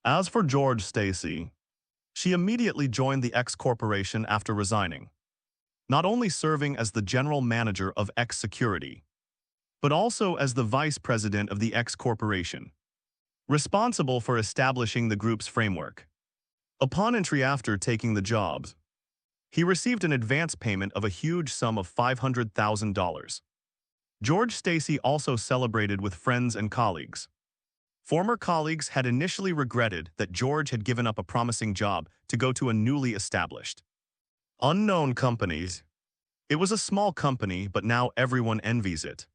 As for George Stacy, she immediately joined the X Corporation after resigning, not only serving as the general manager of X Security, but also as the vice president of the X Corporation, responsible for establishing the group's framework. Upon entry after taking the job, he received an advance payment of a huge sum of $500,000. George Stacy also celebrated with friends and colleagues. Former colleagues had initially regretted that George had given up a promising job to go to a newly established, unknown companies. It was a small company, but now everyone envies it.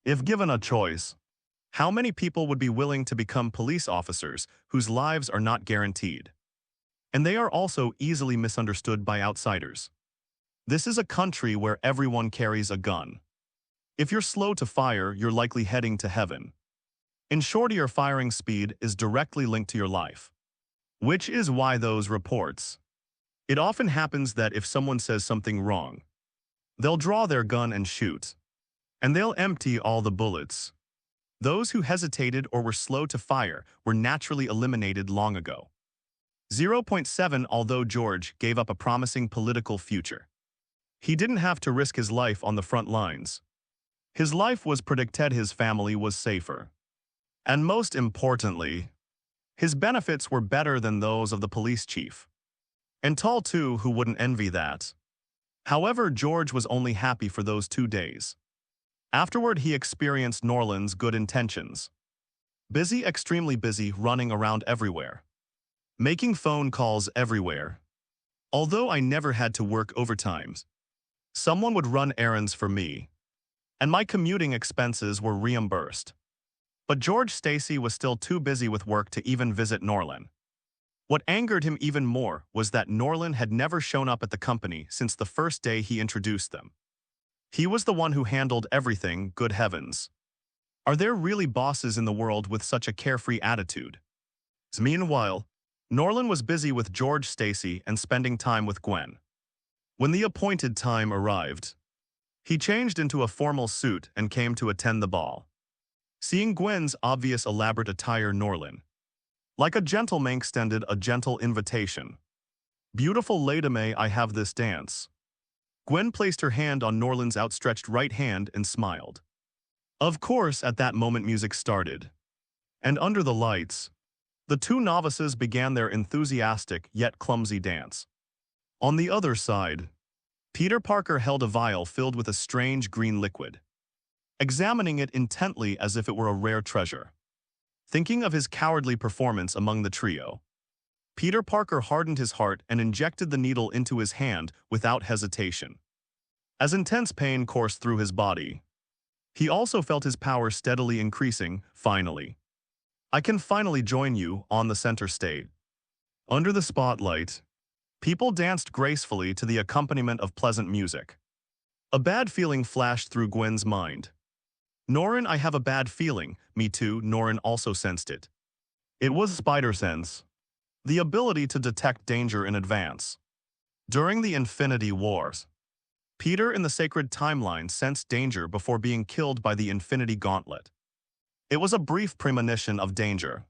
If given a choice, how many people would be willing to become police officers whose lives are not guaranteed? And they are also easily misunderstood by outsiders. This is a country where everyone carries a gun. If you're slow to fire, you're likely heading to heaven. In short, your firing speed is directly linked to your life. Which is why those reports. It often happens that if someone says something wrong, they'll draw their gun and shoot. And they'll empty all the bullets. Those who hesitated or were slow to fire were naturally eliminated long ago. 0.7 Although George gave up a promising political future, he didn't have to risk his life on the front lines. His life was protected, his family was safer. And most importantly, his benefits were better than those of the police chief. And tall too, who wouldn't envy that. However, George was only happy for those 2 days. Afterward, he experienced Norland's good intentions. Busy, extremely busy, running around everywhere. Making phone calls everywhere. Although I never had to work overtimes, someone would run errands for me, and my commuting expenses were reimbursed. But George Stacy was still too busy with work to even visit Norland. What angered him even more was that Norland had never shown up at the company since the first day he introduced them. He was the one who handled everything, good heavens. Are there really bosses in the world with such a carefree attitude? Meanwhile, Norland was busy with George Stacy and spending time with Gwen. When the appointed time arrived, he changed into a formal suit and came to attend the ball. Seeing Gwen's obvious elaborate attire, Norland, like a gentleman, extended a gentle invitation. Beautiful lady, may I have this dance? Gwen placed her hand on Norland's outstretched right hand and smiled. Of course, at that moment music started. And under the lights, the two novices began their enthusiastic yet clumsy dance. On the other side, Peter Parker held a vial filled with a strange green liquid, examining it intently as if it were a rare treasure. Thinking of his cowardly performance among the trio, Peter Parker hardened his heart and injected the needle into his hand without hesitation. As intense pain coursed through his body, he also felt his power steadily increasing. Finally, I can finally join you on the center stage. Under the spotlight, people danced gracefully to the accompaniment of pleasant music. A bad feeling flashed through Gwen's mind. Norrin, I have a bad feeling. Me too, Norrin also sensed it. It was spider sense, the ability to detect danger in advance. During the Infinity Wars, Peter in the sacred timeline sensed danger before being killed by the Infinity Gauntlet. It was a brief premonition of danger,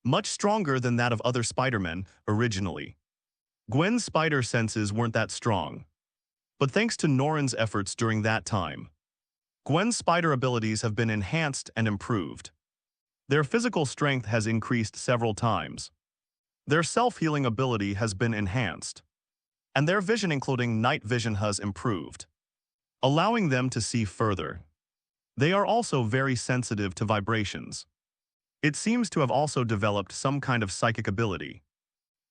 much stronger than that of other Spider-Men originally. Gwen's spider senses weren't that strong, but thanks to Norrin's efforts during that time, Gwen's spider abilities have been enhanced and improved. Their physical strength has increased several times. Their self-healing ability has been enhanced, and their vision, including night vision, has improved, allowing them to see further. They are also very sensitive to vibrations. It seems to have also developed some kind of psychic ability,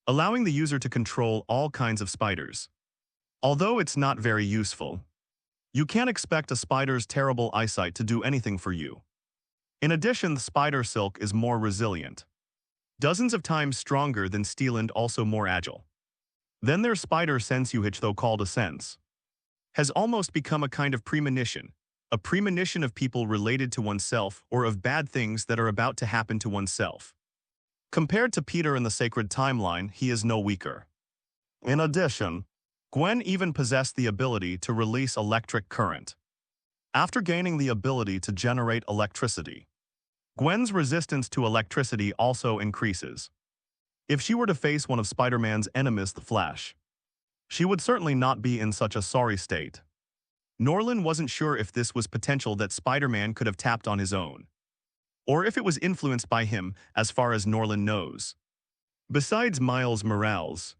allowing the user to control all kinds of spiders. Although it's not very useful, you can't expect a spider's terrible eyesight to do anything for you. In addition, the spider silk is more resilient, dozens of times stronger than steel, and also more agile. Then their spider sense, which though called a sense, has almost become a kind of premonition, a premonition of people related to oneself or of bad things that are about to happen to oneself. Compared to Peter in the sacred timeline, he is no weaker. In addition, Gwen even possessed the ability to release electric current. After gaining the ability to generate electricity, Gwen's resistance to electricity also increases. If she were to face one of Spider-Man's enemies, the Flash, she would certainly not be in such a sorry state. Norland wasn't sure if this was potential that Spider-Man could have tapped on his own, or if it was influenced by him, as far as Norland knows. Besides Miles Morales,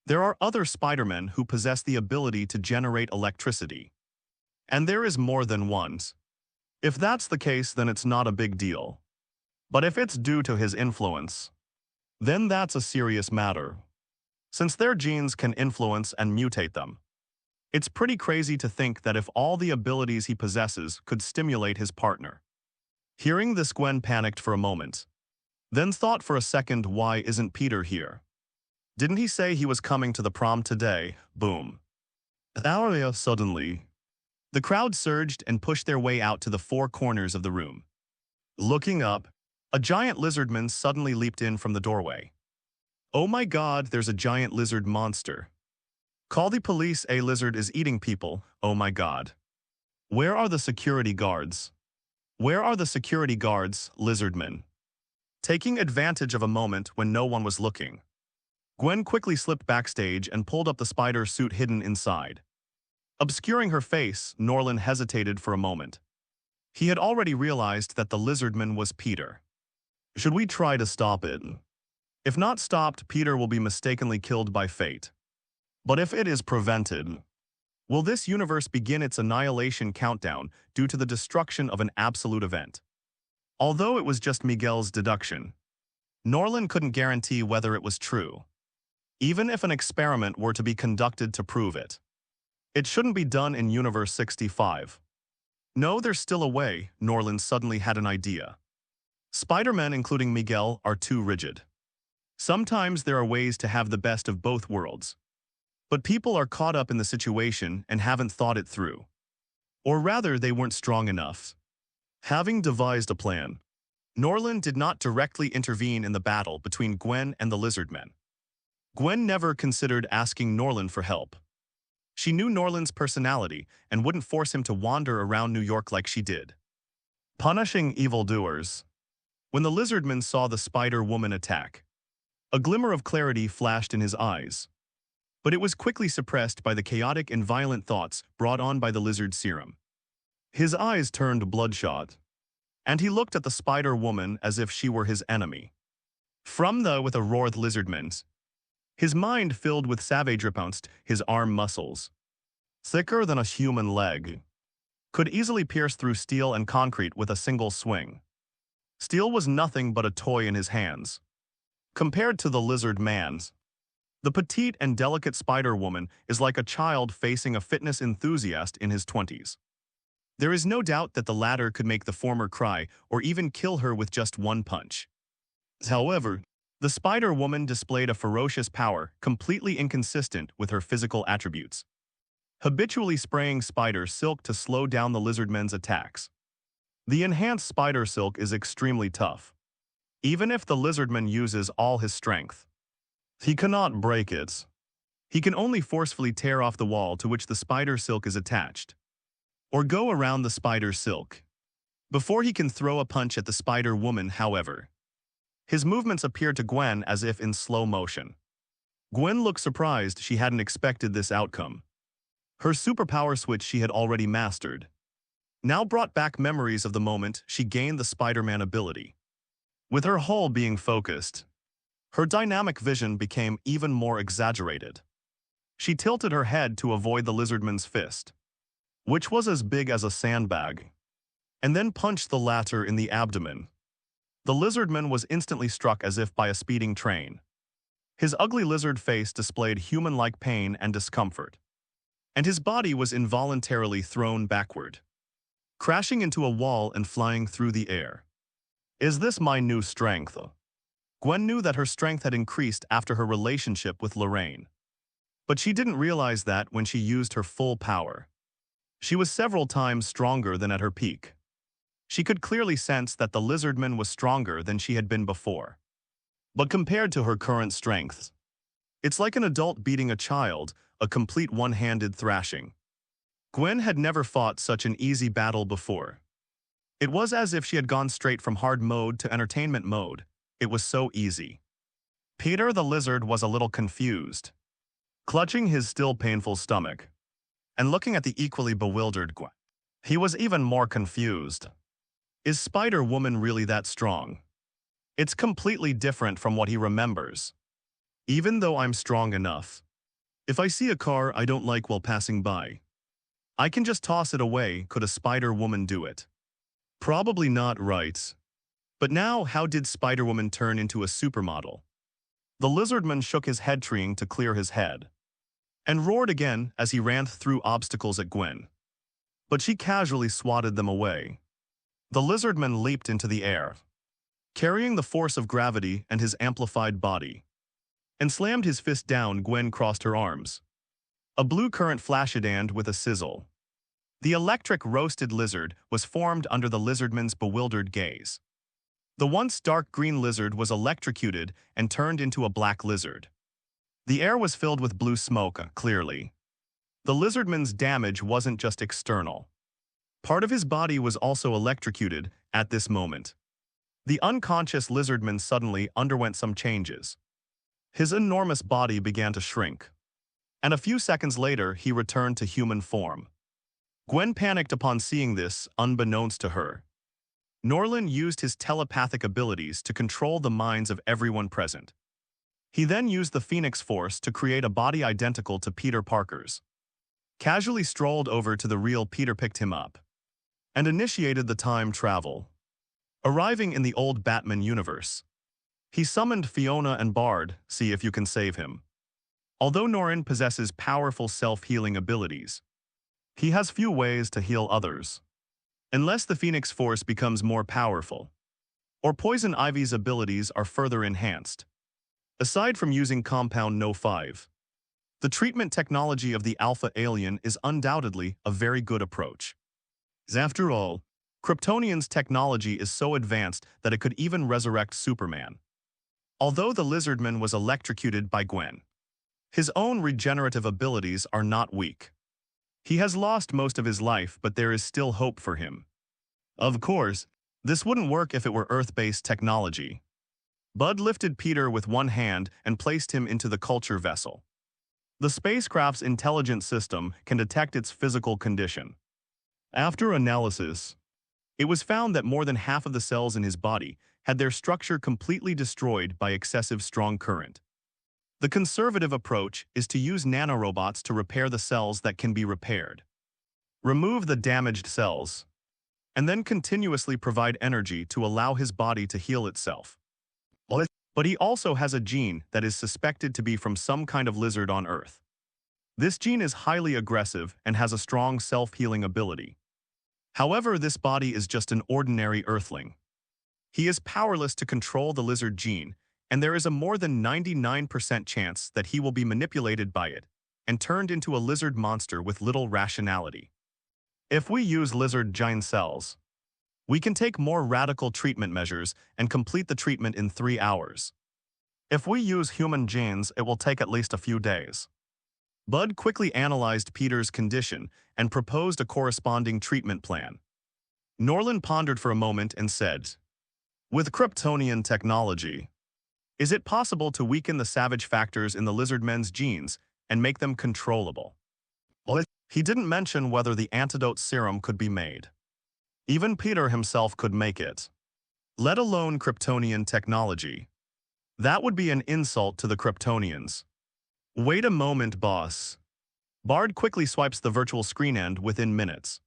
there are other Spider-Men who possess the ability to generate electricity. And there is more than one. If that's the case, then it's not a big deal. But if it's due to his influence, then that's a serious matter, since their genes can influence and mutate them. It's pretty crazy to think that if all the abilities he possesses could stimulate his partner. Hearing this, Gwen panicked for a moment, then thought for a second, why isn't Peter here? Didn't he say he was coming to the prom today? Boom. Suddenly, the crowd surged and pushed their way out to the four corners of the room. Looking up, a giant lizardman suddenly leaped in from the doorway. Oh my god, there's a giant lizard monster. Call the police, a lizard is eating people, oh my god. Where are the security guards? Where are the security guards, lizardmen? Taking advantage of a moment when no one was looking, Gwen quickly slipped backstage and pulled up the spider suit hidden inside. Obscuring her face, Norland hesitated for a moment. He had already realized that the lizardman was Peter. Should we try to stop it? If not stopped, Peter will be mistakenly killed by fate. But if it is prevented, will this universe begin its annihilation countdown due to the destruction of an absolute event? Although it was just Miguel's deduction, Norland couldn't guarantee whether it was true. Even if an experiment were to be conducted to prove it, it shouldn't be done in Universe 65. No, there's still a way. Norland suddenly had an idea. Spider-Men, including Miguel, are too rigid. Sometimes there are ways to have the best of both worlds. But people are caught up in the situation and haven't thought it through. Or rather, they weren't strong enough. Having devised a plan, Norland did not directly intervene in the battle between Gwen and the Lizardmen. Gwen never considered asking Norland for help. She knew Norland's personality and wouldn't force him to wander around New York like she did. Punishing evildoers. When the Lizardman saw the Spider-Woman attack, a glimmer of clarity flashed in his eyes. But it was quickly suppressed by the chaotic and violent thoughts brought on by the lizard serum. His eyes turned bloodshot, and he looked at the Spider-Woman as if she were his enemy. With a roar, the Lizardman, his mind filled with savage repounced, his arm muscles, thicker than a human leg, could easily pierce through steel and concrete with a single swing. Steel was nothing but a toy in his hands. Compared to the lizard man's, the petite and delicate Spider-Woman is like a child facing a fitness enthusiast in his 20s. There is no doubt that the latter could make the former cry or even kill her with just one punch. However, the Spider-Woman displayed a ferocious power completely inconsistent with her physical attributes, habitually spraying spider silk to slow down the lizardmen's attacks. The enhanced spider silk is extremely tough. Even if the lizardman uses all his strength, he cannot break it. He can only forcefully tear off the wall to which the spider silk is attached, or go around the spider silk. Before he can throw a punch at the Spider-Woman, however, his movements appeared to Gwen as if in slow motion. Gwen looked surprised. She hadn't expected this outcome. Her superpower switch she had already mastered now brought back memories of the moment she gained the Spider-Man ability. With her whole being focused, her dynamic vision became even more exaggerated. She tilted her head to avoid the lizardman's fist, which was as big as a sandbag, and then punched the latter in the abdomen. The lizardman was instantly struck as if by a speeding train. His ugly lizard face displayed human-like pain and discomfort, and his body was involuntarily thrown backward, crashing into a wall and flying through the air. Is this my new strength? Gwen knew that her strength had increased after her relationship with Lorraine, but she didn't realize that when she used her full power. She was several times stronger than at her peak. She could clearly sense that the lizardman was stronger than she had been before. But compared to her current strength, it's like an adult beating a child, a complete one-handed thrashing. Gwen had never fought such an easy battle before. It was as if she had gone straight from hard mode to entertainment mode. It was so easy. Peter the lizard was a little confused, clutching his still painful stomach, and looking at the equally bewildered Gwen. He was even more confused. Is Spider-Woman really that strong? It's completely different from what he remembers. Even though I'm strong enough, if I see a car I don't like while passing by, I can just toss it away. Could a Spider-Woman do it? Probably not, right? But now, how did Spider-Woman turn into a supermodel? The lizardman shook his head, trying to clear his head. and roared again as he ran through obstacles at Gwen. But she casually swatted them away. The lizardman leaped into the air, carrying the force of gravity and his amplified body, and slammed his fist down. Gwen crossed her arms. A blue current flashed and with a sizzle. The electric roasted lizard was formed under the lizardman's bewildered gaze. The once dark green lizard was electrocuted and turned into a black lizard. The air was filled with blue smoke, clearly. The lizardman's damage wasn't just external. Part of his body was also electrocuted at this moment. The unconscious lizardman suddenly underwent some changes. His enormous body began to shrink, and a few seconds later he returned to human form. Gwen panicked upon seeing this, unbeknownst to her. Norland used his telepathic abilities to control the minds of everyone present. He then used the Phoenix Force to create a body identical to Peter Parker's. Casually strolled over to the real Peter, picked him up, and initiated the time travel. Arriving in the old Batman universe, he summoned Fiona and Bard, see if you can save him. Although Norland possesses powerful self-healing abilities, he has few ways to heal others. Unless the Phoenix Force becomes more powerful, or Poison Ivy's abilities are further enhanced. Aside from using Compound No. 5, the treatment technology of the Alpha alien is undoubtedly a very good approach. After all, Kryptonian's technology is so advanced that it could even resurrect Superman. Although the lizardman was electrocuted by Gwen, his own regenerative abilities are not weak. He has lost most of his life, but there is still hope for him. Of course, this wouldn't work if it were Earth-based technology. Bud lifted Peter with one hand and placed him into the culture vessel. The spacecraft's intelligence system can detect its physical condition. After analysis, it was found that more than half of the cells in his body had their structure completely destroyed by excessive strong current. The conservative approach is to use nanorobots to repair the cells that can be repaired. Remove the damaged cells, and then continuously provide energy to allow his body to heal itself. But he also has a gene that is suspected to be from some kind of lizard on Earth. This gene is highly aggressive and has a strong self-healing ability. However, this body is just an ordinary Earthling. He is powerless to control the lizard gene, and there is a more than 99% chance that he will be manipulated by it and turned into a lizard monster with little rationality. If we use lizard gene cells, we can take more radical treatment measures and complete the treatment in 3 hours. If we use human genes, it will take at least a few days. Bud quickly analyzed Peter's condition and proposed a corresponding treatment plan. Norland pondered for a moment and said, "With Kryptonian technology, is it possible to weaken the savage factors in the lizardmen's genes and make them controllable?" He didn't mention whether the antidote serum could be made. Even Peter himself could make it, let alone Kryptonian technology. That would be an insult to the Kryptonians. Wait a moment, boss. Bard quickly swipes the virtual screen end within minutes.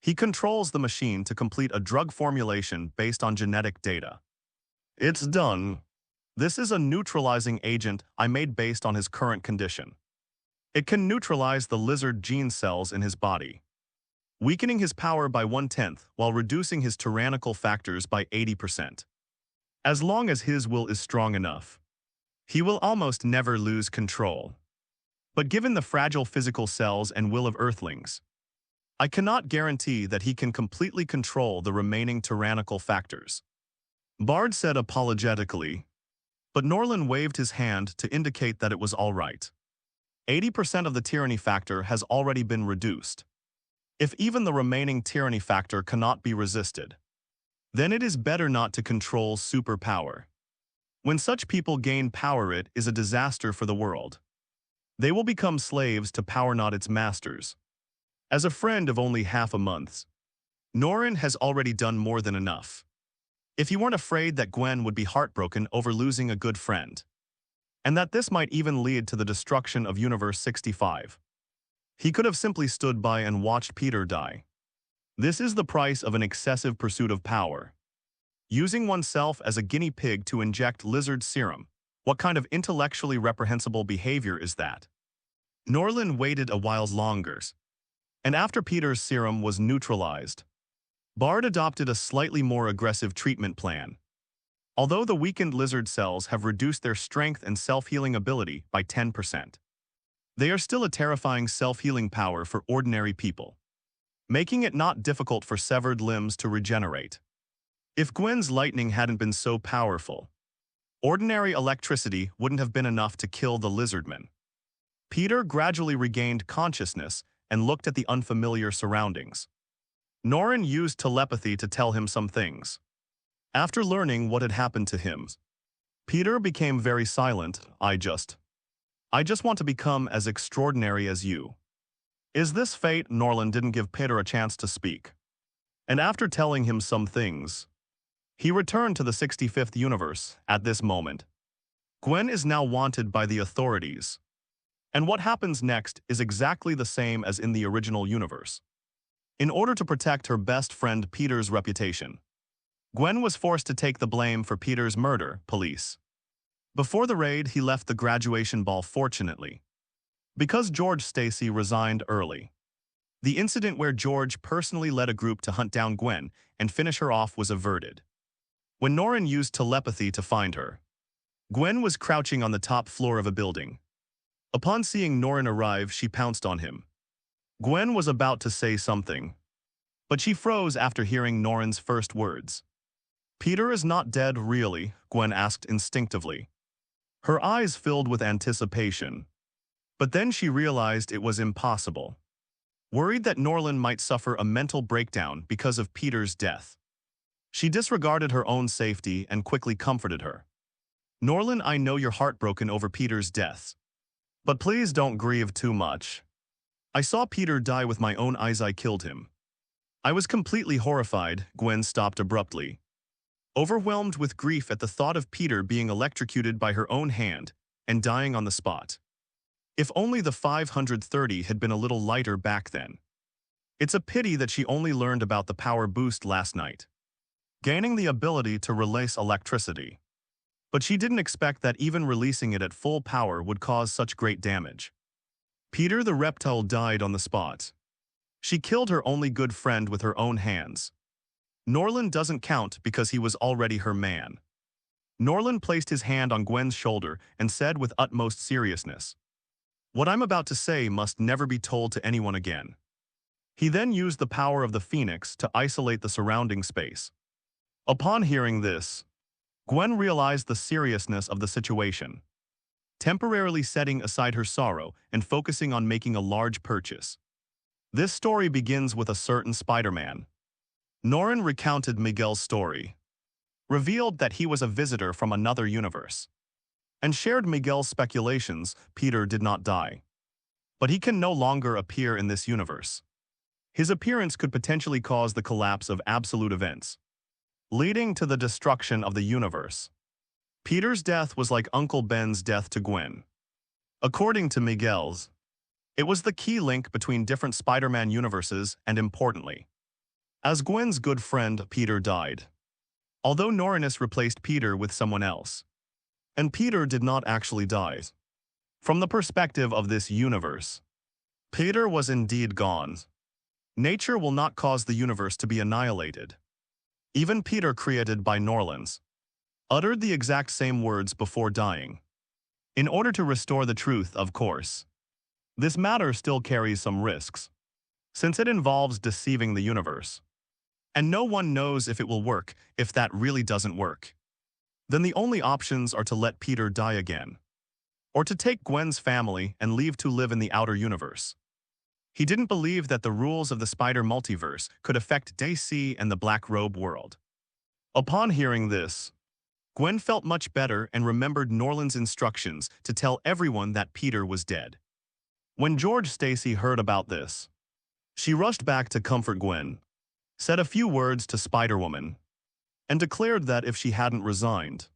He controls the machine to complete a drug formulation based on genetic data. It's done. This is a neutralizing agent I made based on his current condition. It can neutralize the lizard gene cells in his body, weakening his power by 1/10 while reducing his tyrannical factors by 80%. As long as his will is strong enough, he will almost never lose control. But given the fragile physical cells and will of Earthlings, I cannot guarantee that he can completely control the remaining tyrannical factors. Bard said apologetically, but Norland waved his hand to indicate that it was all right. 80% of the tyranny factor has already been reduced. If even the remaining tyranny factor cannot be resisted, then it is better not to control superpower. When such people gain power, it is a disaster for the world. They will become slaves to power, not its masters. As a friend of only half a month, Norland has already done more than enough. If he weren't afraid that Gwen would be heartbroken over losing a good friend, and that this might even lead to the destruction of Universe 65, he could have simply stood by and watched Peter die. This is the price of an excessive pursuit of power. Using oneself as a guinea pig to inject lizard serum, what kind of intellectually reprehensible behavior is that? Norland waited a while longer, and after Peter's serum was neutralized, Bard adopted a slightly more aggressive treatment plan. Although the weakened lizard cells have reduced their strength and self-healing ability by 10%, they are still a terrifying self-healing power for ordinary people, making it not difficult for severed limbs to regenerate. If Gwen's lightning hadn't been so powerful, ordinary electricity wouldn't have been enough to kill the lizardmen. Peter gradually regained consciousness and looked at the unfamiliar surroundings. Norland used telepathy to tell him some things. After learning what had happened to him, Peter became very silent. I just want to become as extraordinary as you. Is this fate? Norland didn't give Peter a chance to speak. And after telling him some things, he returned to the 65th universe at this moment. Gwen is now wanted by the authorities. And what happens next is exactly the same as in the original universe. In order to protect her best friend Peter's reputation, Gwen was forced to take the blame for Peter's murder. Police. Before the raid, he left the graduation ball fortunately, because George Stacy resigned early. The incident where George personally led a group to hunt down Gwen and finish her off was averted. When Norland used telepathy to find her, Gwen was crouching on the top floor of a building. Upon seeing Norland arrive, she pounced on him. Gwen was about to say something, but she froze after hearing Norland's first words. Peter is not dead, really? Gwen asked instinctively. Her eyes filled with anticipation. But then she realized it was impossible. Worried that Norland might suffer a mental breakdown because of Peter's death, she disregarded her own safety and quickly comforted her. Norland, I know you're heartbroken over Peter's death, but please don't grieve too much. I saw Peter die with my own eyes. I killed him. I was completely horrified. Gwen stopped abruptly, overwhelmed with grief at the thought of Peter being electrocuted by her own hand and dying on the spot. If only the 530 had been a little lighter back then. It's a pity that she only learned about the power boost last night, gaining the ability to release electricity. But she didn't expect that even releasing it at full power would cause such great damage. Peter the reptile died on the spot. She killed her only good friend with her own hands. Norland doesn't count because he was already her man. Norland placed his hand on Gwen's shoulder and said with utmost seriousness, what I'm about to say must never be told to anyone again. He then used the power of the Phoenix to isolate the surrounding space. Upon hearing this, Gwen realized the seriousness of the situation, temporarily setting aside her sorrow and focusing on making a large purchase. This story begins with a certain Spider-Man. Norland recounted Miguel's story, revealed that he was a visitor from another universe, and shared Miguel's speculations. Peter did not die, but he can no longer appear in this universe. His appearance could potentially cause the collapse of absolute events, leading to the destruction of the universe. Peter's death was like Uncle Ben's death to Gwen. According to Miguel's, it was the key link between different Spider-Man universes, and importantly, as Gwen's good friend, Peter died. Although Norland replaced Peter with someone else, and Peter did not actually die. From the perspective of this universe, Peter was indeed gone. Nature will not cause the universe to be annihilated. Even Peter, created by Norland, uttered the exact same words before dying. In order to restore the truth, of course. This matter still carries some risks, since it involves deceiving the universe. And no one knows if it will work. If that really doesn't work, then the only options are to let Peter die again, or to take Gwen's family and leave to live in the outer universe. He didn't believe that the rules of the Spider Multiverse could affect DC and the Black Robe world. Upon hearing this, Gwen felt much better and remembered Norland's instructions to tell everyone that Peter was dead. When George Stacy heard about this, she rushed back to comfort Gwen, said a few words to Spider-Woman, and declared that if she hadn't resigned,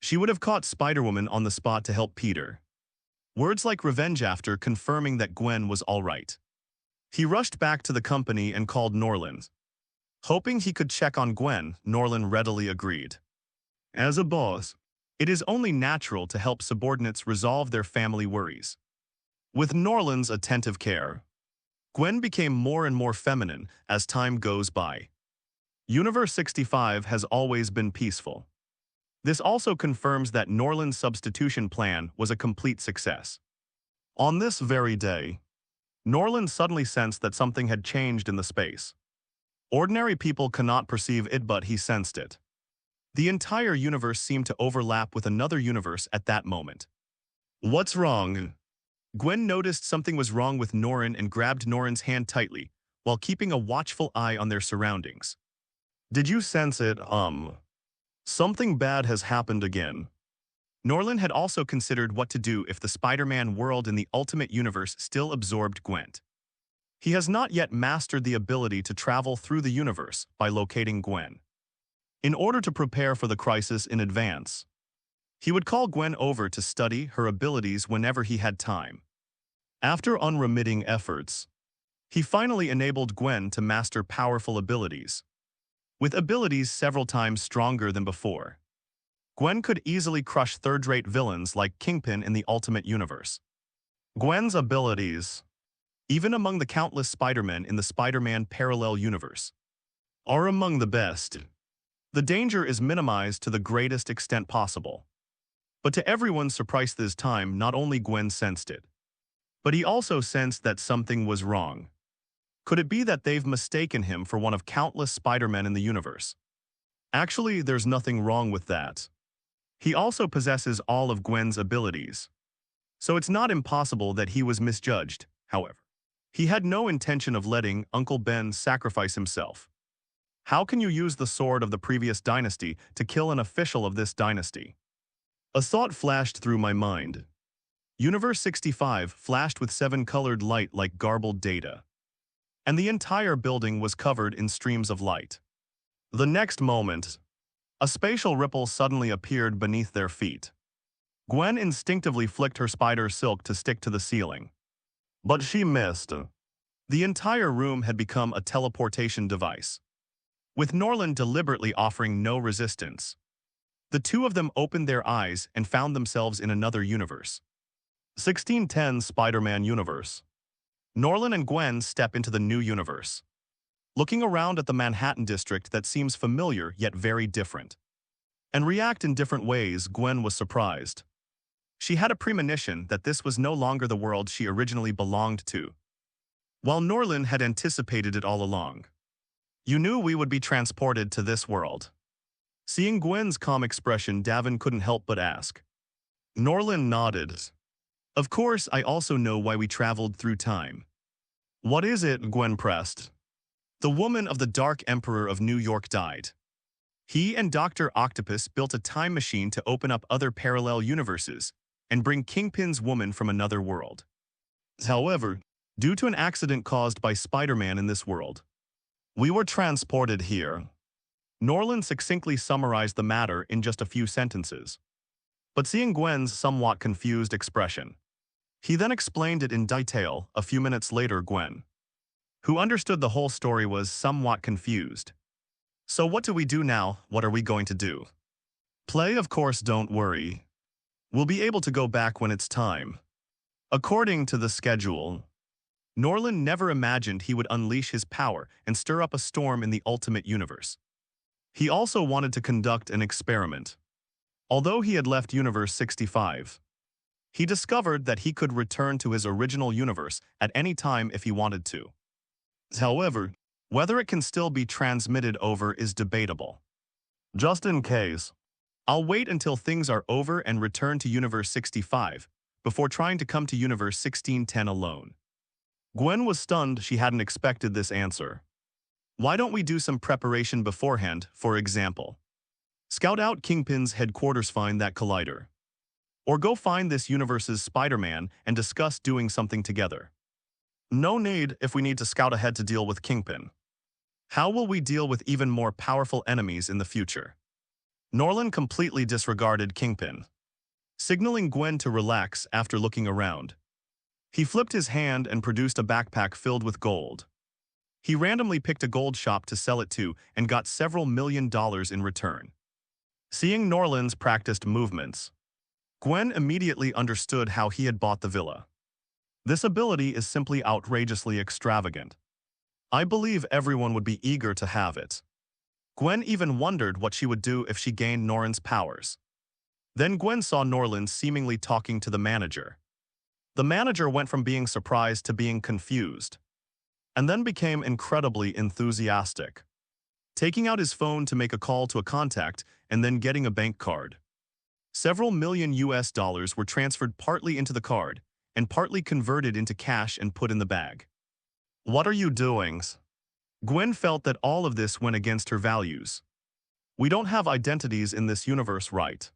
she would have caught Spider-Woman on the spot to help Peter. Words like revenge after confirming that Gwen was all right. He rushed back to the company and called Norland. Hoping he could check on Gwen, Norland readily agreed. As a boss, it is only natural to help subordinates resolve their family worries. With Norland's attentive care, Gwen became more and more feminine as time goes by. Universe 65 has always been peaceful. This also confirms that Norland's substitution plan was a complete success. On this very day, Norland suddenly sensed that something had changed in the space. Ordinary people cannot perceive it, but he sensed it. The entire universe seemed to overlap with another universe at that moment. What's wrong? Gwen noticed something was wrong with Norland and grabbed Norland's hand tightly, while keeping a watchful eye on their surroundings. Did you sense it? Something bad has happened again. Norland had also considered what to do if the Spider-Man world in the Ultimate Universe still absorbed Gwen. He has not yet mastered the ability to travel through the universe by locating Gwen. In order to prepare for the crisis in advance, he would call Gwen over to study her abilities whenever he had time. After unremitting efforts, he finally enabled Gwen to master powerful abilities. With abilities several times stronger than before, Gwen could easily crush third-rate villains like Kingpin in the Ultimate Universe. Gwen's abilities, even among the countless Spider-Men in the Spider-Man parallel universe, are among the best. The danger is minimized to the greatest extent possible. But to everyone's surprise this time, not only Gwen sensed it, but he also sensed that something was wrong. Could it be that they've mistaken him for one of countless Spider-Men in the universe? Actually, there's nothing wrong with that. He also possesses all of Gwen's abilities. So it's not impossible that he was misjudged, however. He had no intention of letting Uncle Ben sacrifice himself. How can you use the sword of the previous dynasty to kill an official of this dynasty? A thought flashed through my mind. Universe 65 flashed with 7-colored light like garbled data, and the entire building was covered in streams of light. The next moment, a spatial ripple suddenly appeared beneath their feet. Gwen instinctively flicked her spider silk to stick to the ceiling. But she missed. The entire room had become a teleportation device, with Norland deliberately offering no resistance. The two of them opened their eyes and found themselves in another universe. 1610 Spider-Man universe. Norland and Gwen step into the new universe. Looking around at the Manhattan district that seems familiar yet very different, and react in different ways, Gwen was surprised. She had a premonition that this was no longer the world she originally belonged to, while Norland had anticipated it all along. You knew we would be transported to this world. Seeing Gwen's calm expression, Davin couldn't help but ask. Norland nodded. Of course, I also know why we traveled through time. What is it? Gwen pressed. The woman of the Dark Emperor of New York died. He and Dr. Octopus built a time machine to open up other parallel universes and bring Kingpin's woman from another world. However, due to an accident caused by Spider-Man in this world, we were transported here. Norland succinctly summarized the matter in just a few sentences. But seeing Gwen's somewhat confused expression, he then explained it in detail. A few minutes later, Gwen, who understood the whole story, was somewhat confused. So what do we do now? What are we going to do? Play, of course, don't worry. We'll be able to go back when it's time. According to the schedule, Norland never imagined he would unleash his power and stir up a storm in the Ultimate Universe. He also wanted to conduct an experiment. Although he had left Universe 65, he discovered that he could return to his original universe at any time if he wanted to. However, whether it can still be transmitted over is debatable. Just in case, I'll wait until things are over and return to Universe 65 before trying to come to Universe 1610 alone. Gwen was stunned. She hadn't expected this answer. Why don't we do some preparation beforehand, for example? Scout out Kingpin's headquarters, find that collider. Or go find this universe's Spider-Man and discuss doing something together. No need if we need to scout ahead to deal with Kingpin. How will we deal with even more powerful enemies in the future? Norland completely disregarded Kingpin, signaling Gwen to relax after looking around. He flipped his hand and produced a backpack filled with gold. He randomly picked a gold shop to sell it to and got several $1 million in return. Seeing Norland's practiced movements, Gwen immediately understood how he had bought the villa. This ability is simply outrageously extravagant. I believe everyone would be eager to have it. Gwen even wondered what she would do if she gained Norland's powers. Then Gwen saw Norland seemingly talking to the manager. The manager went from being surprised to being confused, and then became incredibly enthusiastic, taking out his phone to make a call to a contact and then getting a bank card. Several million US dollars were transferred partly into the card and partly converted into cash and put in the bag. What are you doing? Gwen felt that all of this went against her values. We don't have identities in this universe, right?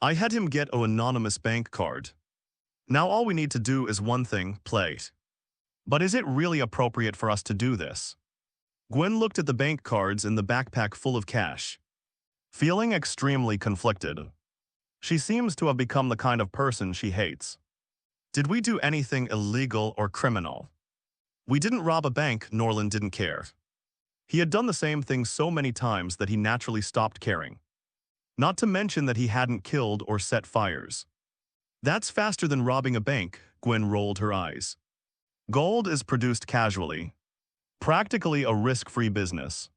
I had him get an anonymous bank card. Now all we need to do is one thing, play. But is it really appropriate for us to do this? Gwen looked at the bank cards in the backpack full of cash, feeling extremely conflicted. She seems to have become the kind of person she hates. Did we do anything illegal or criminal? We didn't rob a bank. Norland didn't care. He had done the same thing so many times that he naturally stopped caring. Not to mention that he hadn't killed or set fires. That's faster than robbing a bank, Gwen rolled her eyes. Gold is produced casually. Practically a risk-free business.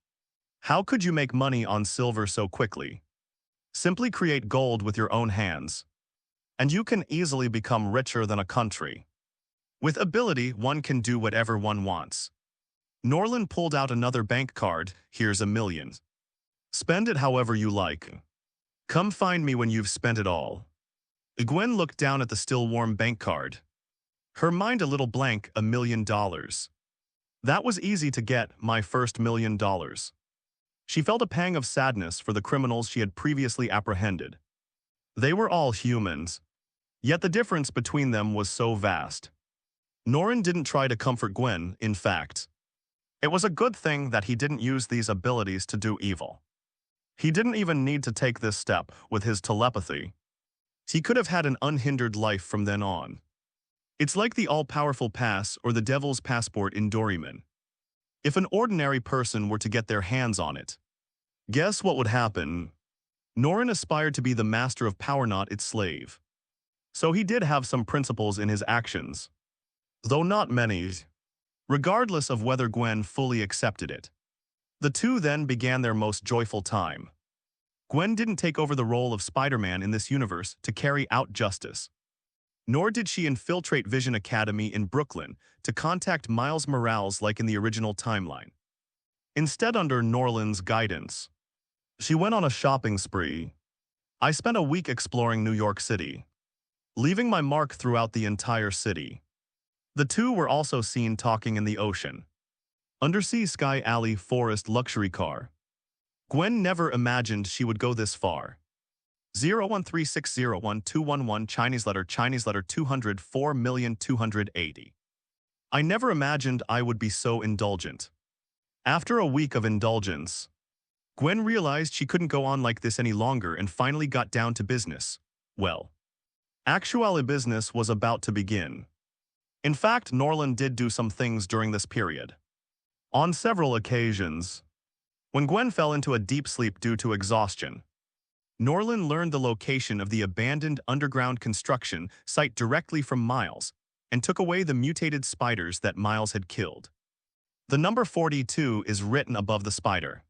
How could you make money on silver so quickly? Simply create gold with your own hands, and you can easily become richer than a country. With ability, one can do whatever one wants. Norland pulled out another bank card. Here's $1 million. Spend it however you like. Come find me when you've spent it all. Gwen looked down at the still warm bank card. Her mind a little blank. $1 million. That was easy to get, my first $1 million. She felt a pang of sadness for the criminals she had previously apprehended. They were all humans, yet the difference between them was so vast. Norland didn't try to comfort Gwen, in fact. It was a good thing that he didn't use these abilities to do evil. He didn't even need to take this step with his telepathy. He could have had an unhindered life from then on. It's like the all-powerful pass or the devil's passport in Doraemon. If an ordinary person were to get their hands on it, guess what would happen? Norland aspired to be the master of power, not its slave. So he did have some principles in his actions, though not many, regardless of whether Gwen fully accepted it. The two then began their most joyful time. Gwen didn't take over the role of Spider-Man in this universe to carry out justice. Nor did she infiltrate Vision Academy in Brooklyn to contact Miles Morales like in the original timeline. Instead, under Norland's guidance, she went on a shopping spree. I spent a week exploring New York City, leaving my mark throughout the entire city. The two were also seen talking in the ocean. Undersea sky alley forest luxury car. Gwen never imagined she would go this far. 013601211 Chinese letter 204,280. I never imagined I would be so indulgent. After a week of indulgence, Gwen realized she couldn't go on like this any longer and finally got down to business. Well, actually business was about to begin. In fact, Norland did do some things during this period. On several occasions, when Gwen fell into a deep sleep due to exhaustion, Norland learned the location of the abandoned underground construction site directly from Miles and took away the mutated spiders that Miles had killed. The number 42 is written above the spider.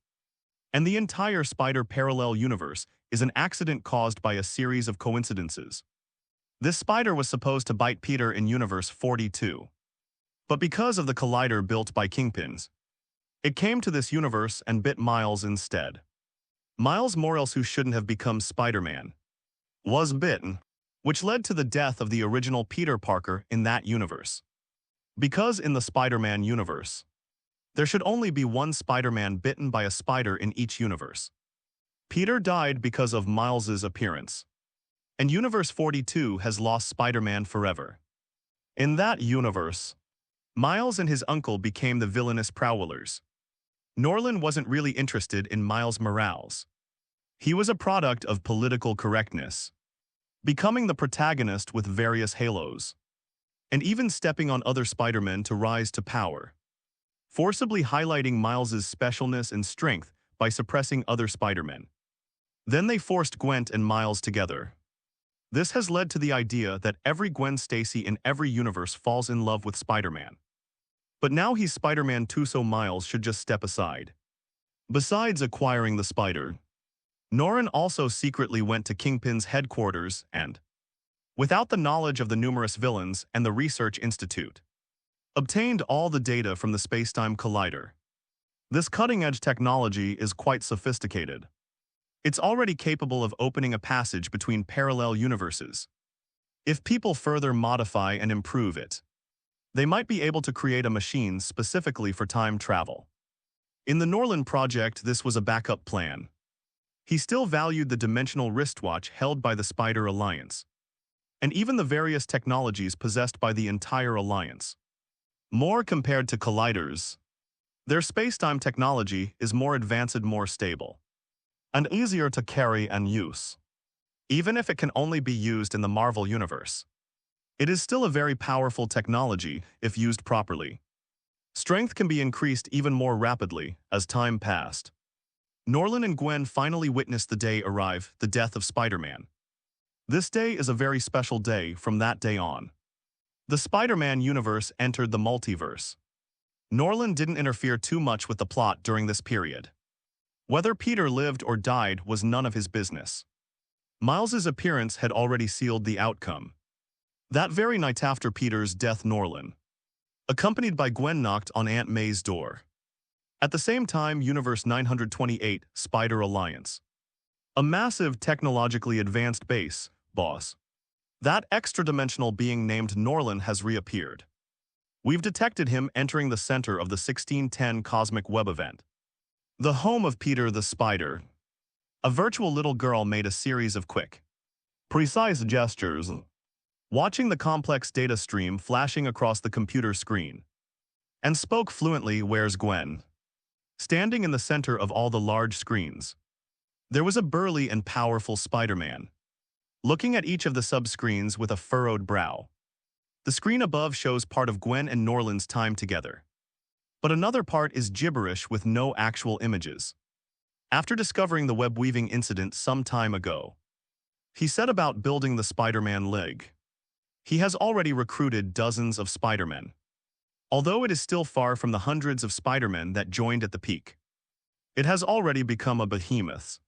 And the entire spider parallel universe is an accident caused by a series of coincidences. This spider was supposed to bite Peter in Universe 42. But because of the collider built by Kingpins, it came to this universe and bit Miles instead. Miles Morales, who shouldn't have become Spider-Man, was bitten, which led to the death of the original Peter Parker in that universe. Because in the Spider-Man universe, there should only be one Spider-Man bitten by a spider in each universe. Peter died because of Miles's appearance, and Universe 42 has lost Spider-Man forever. In that universe, Miles and his uncle became the villainous Prowlers. Norland wasn't really interested in Miles Morales. He was a product of political correctness, becoming the protagonist with various halos, and even stepping on other Spider-Men to rise to power, forcibly highlighting Miles's specialness and strength by suppressing other Spider-Men. Then they forced Gwen and Miles together. This has led to the idea that every Gwen Stacy in every universe falls in love with Spider-Man. But now he's Spider-Man too, so Miles should just step aside. Besides acquiring the spider, Norrin also secretly went to Kingpin's headquarters and, without the knowledge of the numerous villains and the Research Institute, obtained all the data from the space-time collider. This cutting-edge technology is quite sophisticated. It's already capable of opening a passage between parallel universes. If people further modify and improve it, they might be able to create a machine specifically for time travel. In the Norland project, this was a backup plan. He still valued the dimensional wristwatch held by the Spider Alliance, and even the various technologies possessed by the entire Alliance. More compared to colliders, their space-time technology is more advanced, more stable, and easier to carry and use. Even if it can only be used in the Marvel Universe, it is still a very powerful technology if used properly. Strength can be increased even more rapidly as time passed. Norland and Gwen finally witnessed the day arrive, the death of Spider-Man. This day is a very special day from that day on. The Spider-Man universe entered the multiverse. Norland didn't interfere too much with the plot during this period. Whether Peter lived or died was none of his business. Miles's appearance had already sealed the outcome. That very night after Peter's death, Norland, accompanied by Gwen, knocked on Aunt May's door. At the same time, Universe 928, Spider Alliance. A massive, technologically advanced base, boss. That extra-dimensional being named Norland has reappeared. We've detected him entering the center of the 1610 Cosmic Web event, the home of Peter the Spider. A virtual little girl made a series of quick, precise gestures, watching the complex data stream flashing across the computer screen, and spoke fluently. Where's Gwen? Standing in the center of all the large screens, there was a burly and powerful Spider-Man, looking at each of the sub-screens with a furrowed brow. The screen above shows part of Gwen and Norland's time together, but another part is gibberish with no actual images. After discovering the web-weaving incident some time ago, he set about building the Spider-Man League. He has already recruited dozens of Spider-Men, although it is still far from the hundreds of Spider-Men that joined at the peak. It has already become a behemoth.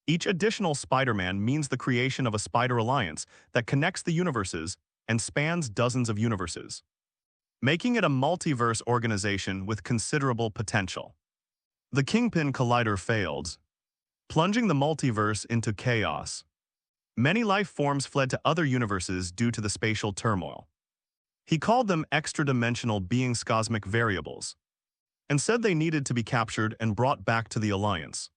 Each additional Spider-Man means the creation of a Spider Alliance that connects the universes and spans dozens of universes, making it a multiverse organization with considerable potential. The Kingpin Collider failed, plunging the multiverse into chaos. Many life forms fled to other universes due to the spatial turmoil. He called them extra-dimensional beings, cosmic variables, and said they needed to be captured and brought back to the Alliance,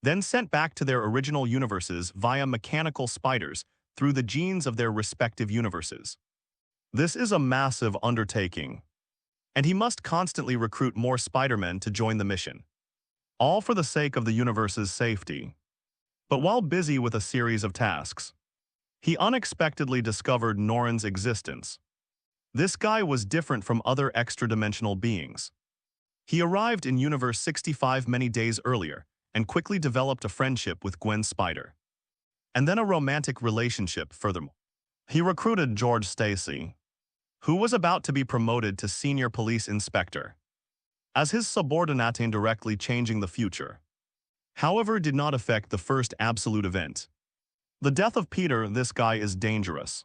then sent back to their original universes via mechanical spiders through the genes of their respective universes. This is a massive undertaking, and he must constantly recruit more Spider-Men to join the mission, all for the sake of the universe's safety. But while busy with a series of tasks, he unexpectedly discovered Norland's existence. This guy was different from other extra-dimensional beings. He arrived in Universe 65 many days earlier and quickly developed a friendship with Gwen Spider, and then a romantic relationship furthermore. He recruited George Stacy, who was about to be promoted to senior police inspector, as his subordinate, indirectly changing the future. However, did not affect the first absolute event, the death of Peter. This guy is dangerous.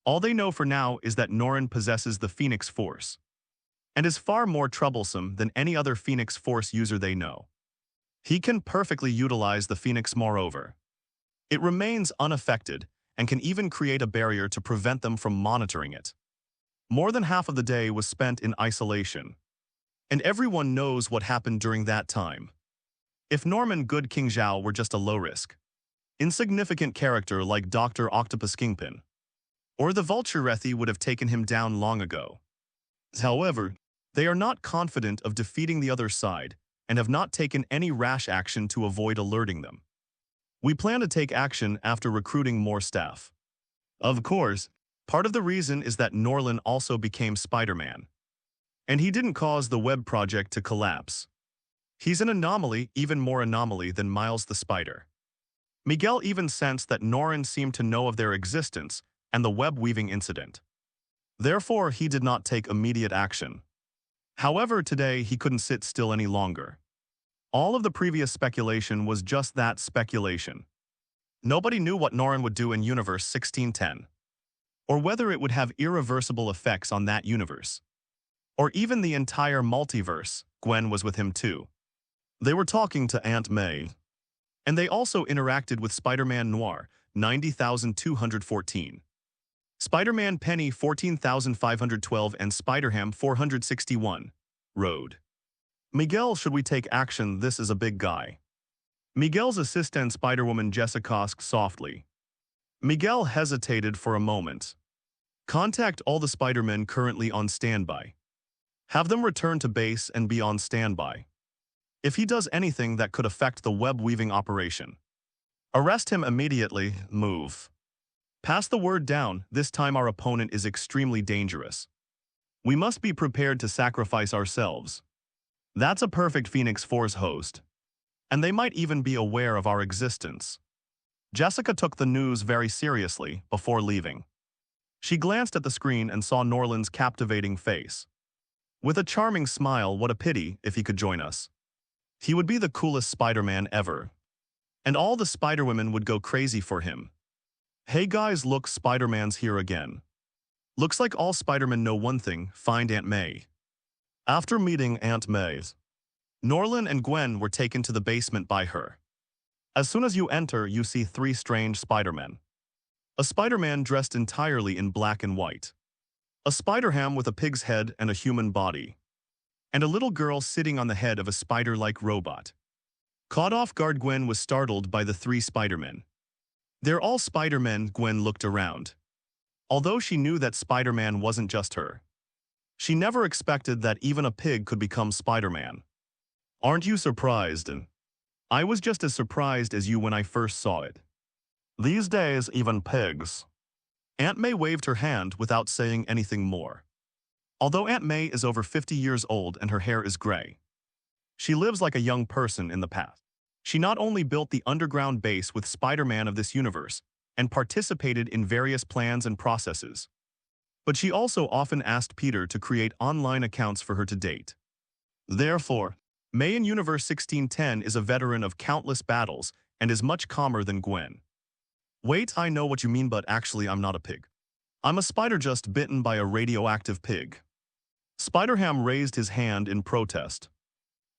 All they know for now is that Norland possesses the Phoenix Force, and is far more troublesome than any other Phoenix Force user they know. He can perfectly utilize the Phoenix. Moreover, it remains unaffected and can even create a barrier to prevent them from monitoring it. More than half of the day was spent in isolation, and everyone knows what happened during that time. If Norman Good King Zhao were just a low-risk, insignificant character like Dr. Octopus Kingpin, or the Vulture Rethi would have taken him down long ago. However, they are not confident of defeating the other side and have not taken any rash action to avoid alerting them. We plan to take action after recruiting more staff. Of course, part of the reason is that Norland also became Spider-Man, and he didn't cause the web project to collapse. He's an anomaly, even more anomaly than Miles the Spider. Miguel even sensed that Norland seemed to know of their existence and the web-weaving incident. Therefore, he did not take immediate action. However, today he couldn't sit still any longer. All of the previous speculation was just that, speculation. Nobody knew what Norland would do in Universe 1610, or whether it would have irreversible effects on that universe, or even the entire multiverse. Gwen was with him too. They were talking to Aunt May, and they also interacted with Spider-Man Noir 90,214, Spider-Man Penny 14,512, and Spider-Ham 461. Road. Miguel, should we take action? This is a big guy. Miguel's assistant Spider-Woman Jessica asked softly. Miguel hesitated for a moment. Contact all the Spider-Men currently on standby. Have them return to base and be on standby. If he does anything that could affect the web-weaving operation, arrest him immediately. Move. Pass the word down. This time our opponent is extremely dangerous. We must be prepared to sacrifice ourselves. That's a perfect Phoenix Force host. And they might even be aware of our existence. Jessica took the news very seriously before leaving. She glanced at the screen and saw Norland's captivating face. With a charming smile, what a pity if he could join us. He would be the coolest Spider-Man ever. And all the Spider-Women would go crazy for him. Hey guys, look, Spider-Man's here again. Looks like all Spider-Men know one thing: find Aunt May. After meeting Aunt May, Norland and Gwen were taken to the basement by her. As soon as you enter, you see three strange Spider-Men. A Spider-Man dressed entirely in black and white. A Spider-Ham with a pig's head and a human body. And a little girl sitting on the head of a spider-like robot. Caught off guard, Gwen was startled by the three Spider-Men. They're all Spider-Men. Gwen looked around. Although she knew that Spider-Man wasn't just her, she never expected that even a pig could become Spider-Man. Aren't you surprised? I was just as surprised as you when I first saw it. These days, even pigs. Aunt May waved her hand without saying anything more. Although Aunt May is over 50 years old and her hair is gray, she lives like a young person in the past. She not only built the underground base with Spider-Man of this universe and participated in various plans and processes, but she also often asked Peter to create online accounts for her to date. Therefore, May in Universe 1610 is a veteran of countless battles and is much calmer than Gwen. Wait, I know what you mean, but actually I'm not a pig. I'm a spider just bitten by a radioactive pig. Spider-Ham raised his hand in protest,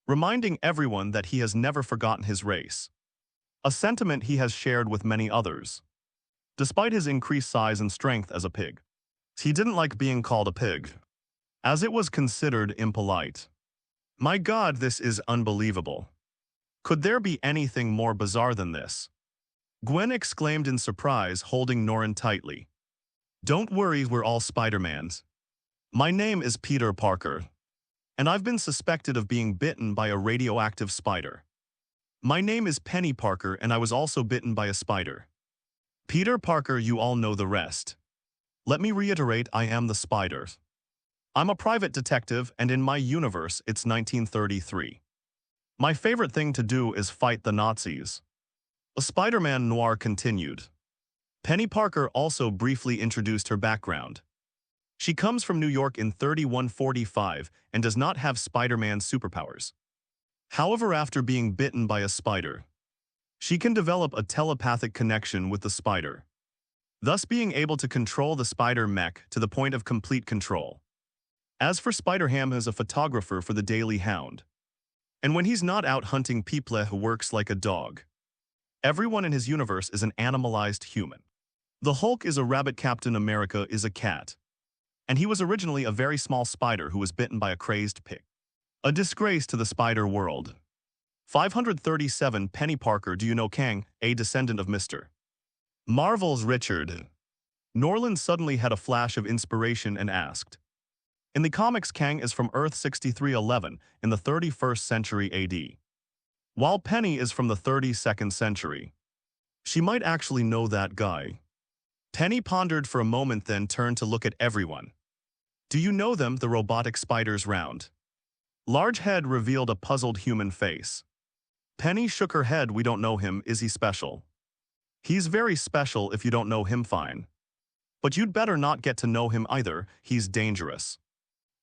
reminding everyone that he has never forgotten his race, a sentiment he has shared with many others. Despite his increased size and strength as a pig, he didn't like being called a pig, as it was considered impolite. My God, this is unbelievable. Could there be anything more bizarre than this? Gwen exclaimed in surprise, holding Norland tightly. Don't worry, we're all Spider-Mans. My name is Peter Parker, and I've been suspected of being bitten by a radioactive spider. My name is Penny Parker, and I was also bitten by a spider. Peter Parker, you all know the rest. Let me reiterate, I am the Spider. I'm a private detective, and in my universe, it's 1933. My favorite thing to do is fight the Nazis. A Spider-Man Noir continued. Penny Parker also briefly introduced her background. She comes from New York in 3145 and does not have Spider-Man superpowers. However, after being bitten by a spider, she can develop a telepathic connection with the spider, thus being able to control the spider mech to the point of complete control. As for Spider-Ham, is a photographer for the Daily Hound, and when he's not out hunting people, he works like a dog. Everyone in his universe is an animalized human. The Hulk is a rabbit, Captain America is a cat, and he was originally a very small spider who was bitten by a crazed pig. A disgrace to the spider world. 537 Penny Parker, do you know Kang, a descendant of Mr. Marvel's Richard? Norland suddenly had a flash of inspiration and asked. In the comics, Kang is from Earth 6311 in the 31st century AD, while Penny is from the 32nd century. She might actually know that guy. Penny pondered for a moment, then turned to look at everyone. Do you know them? The robotic spider's round, large head revealed a puzzled human face. Penny shook her head. We don't know him. Is he special? He's very special if you don't know him fine. But you'd better not get to know him either, he's dangerous.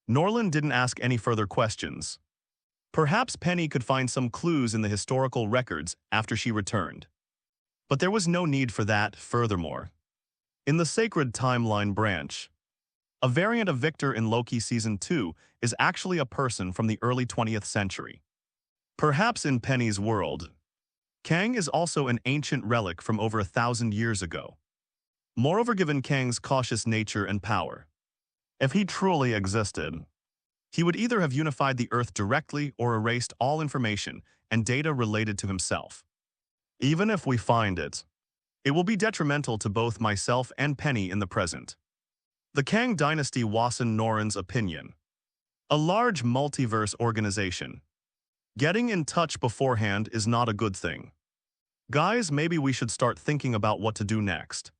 Norland didn't ask any further questions. Perhaps Penny could find some clues in the historical records after she returned. But there was no need for that, furthermore. In the Sacred Timeline branch, a variant of Victor in Loki Season 2 is actually a person from the early 20th century. Perhaps in Penny's world, Kang is also an ancient relic from over 1,000 years ago. Moreover, given Kang's cautious nature and power, if he truly existed, he would either have unified the Earth directly or erased all information and data related to himself. Even if we find it, it will be detrimental to both myself and Penny in the present. The Kang Dynasty Wasan Noran's opinion. A large multiverse organization. Getting in touch beforehand is not a good thing. Guys, maybe we should start thinking about what to do next.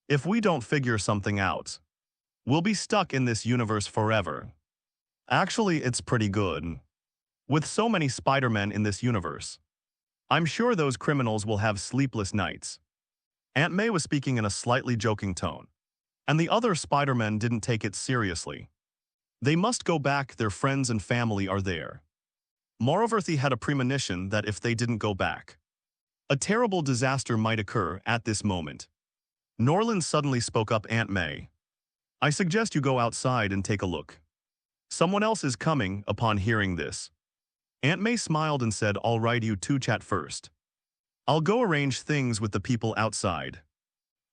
If we don't figure something out, we'll be stuck in this universe forever. Actually, it's pretty good. With so many Spider-Men in this universe, I'm sure those criminals will have sleepless nights. Aunt May was speaking in a slightly joking tone, and the other Spider-Men didn't take it seriously. They must go back, their friends and family are there. Moreover, he had a premonition that if they didn't go back, a terrible disaster might occur at this moment. Norland suddenly spoke up. Aunt May, I suggest you go outside and take a look. Someone else is coming. Upon hearing this, Aunt May smiled and said, all right, you two chat first. I'll go arrange things with the people outside.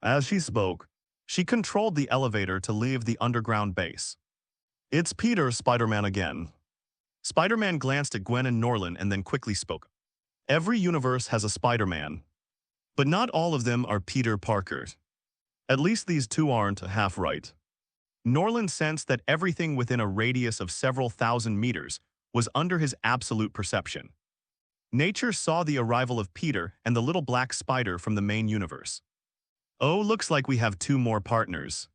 As she spoke, she controlled the elevator to leave the underground base. It's Peter, Spider-Man again. Spider-Man glanced at Gwen and Norland and then quickly spoke. Every universe has a Spider-Man, but not all of them are Peter Parker. At least these two aren't half right. Norland sensed that everything within a radius of several thousand meters was under his absolute perception. Nature saw the arrival of Peter and the little black spider from the main universe. Oh, looks like we have two more partners.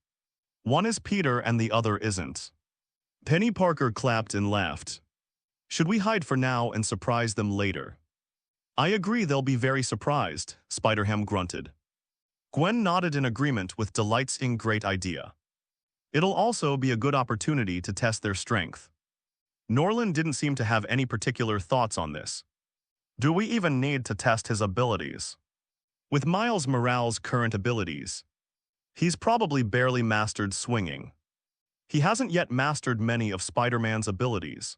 One is Peter and the other isn't. Penny Parker clapped and laughed. Should we hide for now and surprise them later? I agree, they'll be very surprised, Spider-Ham grunted. Gwen nodded in agreement with Delight's great idea. It'll also be a good opportunity to test their strength. Norland didn't seem to have any particular thoughts on this. Do we even need to test his abilities? With Miles Morales' current abilities, he's probably barely mastered swinging. He hasn't yet mastered many of Spider-Man's abilities.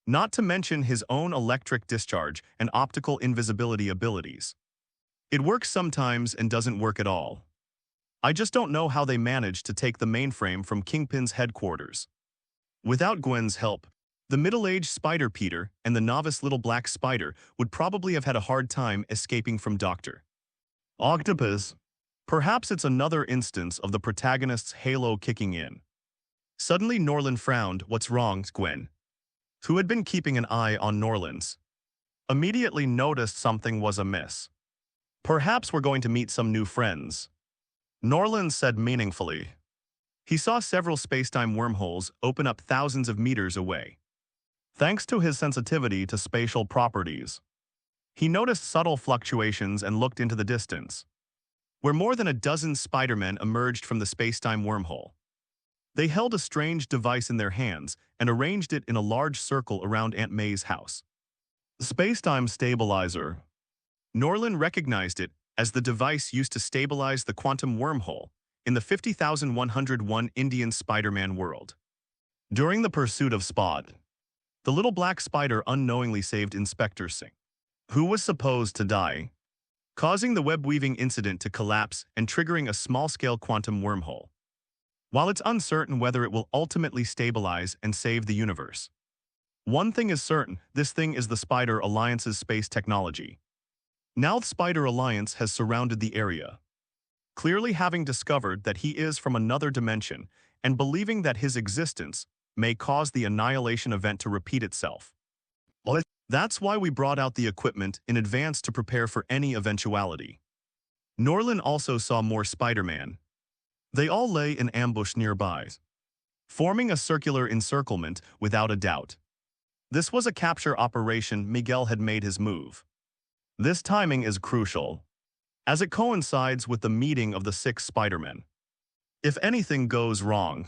Not to mention his own electric discharge and optical invisibility abilities. It works sometimes and doesn't work at all. I just don't know how they managed to take the mainframe from Kingpin's headquarters. Without Gwen's help, the middle-aged Spider Peter and the novice little black spider would probably have had a hard time escaping from Dr. Octopus. Perhaps it's another instance of the protagonist's halo kicking in. Suddenly Norland frowned. What's wrong, Gwen, who had been keeping an eye on Norland's, immediately noticed something was amiss. Perhaps we're going to meet some new friends, Norland said meaningfully. He saw several spacetime wormholes open up thousands of meters away. Thanks to his sensitivity to spatial properties, he noticed subtle fluctuations and looked into the distance, where more than a dozen Spider-Men emerged from the spacetime wormhole. They held a strange device in their hands and arranged it in a large circle around Aunt May's house. The spacetime stabilizer. Norland recognized it as the device used to stabilize the quantum wormhole in the 50,101 Indian Spider-Man world. During the pursuit of Spot, the little black spider unknowingly saved Inspector Singh, who was supposed to die, causing the web-weaving incident to collapse and triggering a small-scale quantum wormhole. While it's uncertain whether it will ultimately stabilize and save the universe, one thing is certain: this thing is the Spider Alliance's space technology. Now the Spider Alliance has surrounded the area, clearly having discovered that he is from another dimension and believing that his existence may cause the annihilation event to repeat itself. That's why we brought out the equipment in advance to prepare for any eventuality. Norland also saw more Spider-Man. They all lay in ambush nearby, forming a circular encirclement without a doubt. This was a capture operation. Miguel had made his move. This timing is crucial. as it coincides with the meeting of the 6 Spider-Men. If anything goes wrong,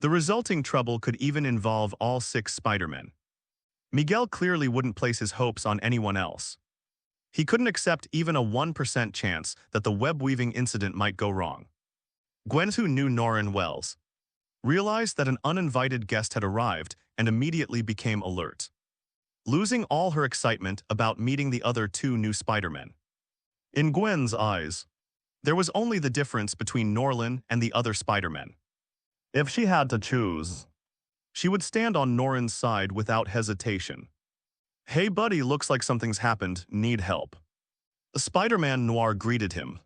the resulting trouble could even involve all 6 Spider-Men. Miguel clearly wouldn't place his hopes on anyone else. He couldn't accept even a 1% chance that the web-weaving incident might go wrong. Gwen, who knew Norland well, realized that an uninvited guest had arrived and immediately became alert, losing all her excitement about meeting the other 2 new Spider-Men. In Gwen's eyes, there was only the difference between Norland and the other Spider-Men. If she had to choose, she would stand on Norland's side without hesitation. "Hey buddy, looks like something's happened, need help." Spider-Man Noir greeted him,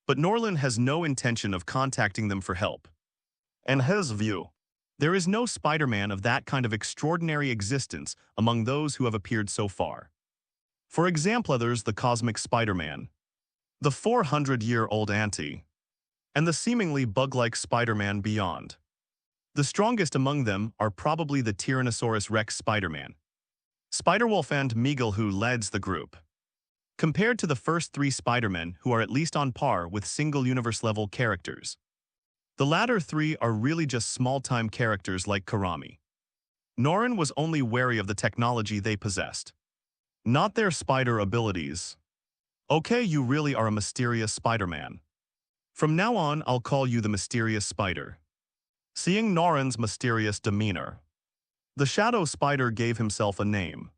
but Norland has no intention of contacting them for help. In his view, there is no Spider-Man of that kind of extraordinary existence among those who have appeared so far. For example, there's the Cosmic Spider-Man, the 400-year-old auntie, and the seemingly bug-like Spider-Man beyond. The strongest among them are probably the Tyrannosaurus Rex Spider-Man, Spider-Wolf, and Miguel, who leads the group. Compared to the first 3 Spider-Men, who are at least on par with single-universe-level characters, the latter 3 are really just small-time characters like Karami. Norland was only wary of the technology they possessed, not their spider abilities. "Okay, you really are a mysterious Spider-Man. From now on, I'll call you the Mysterious Spider." Seeing Norland's mysterious demeanor, the Shadow Spider gave himself a name.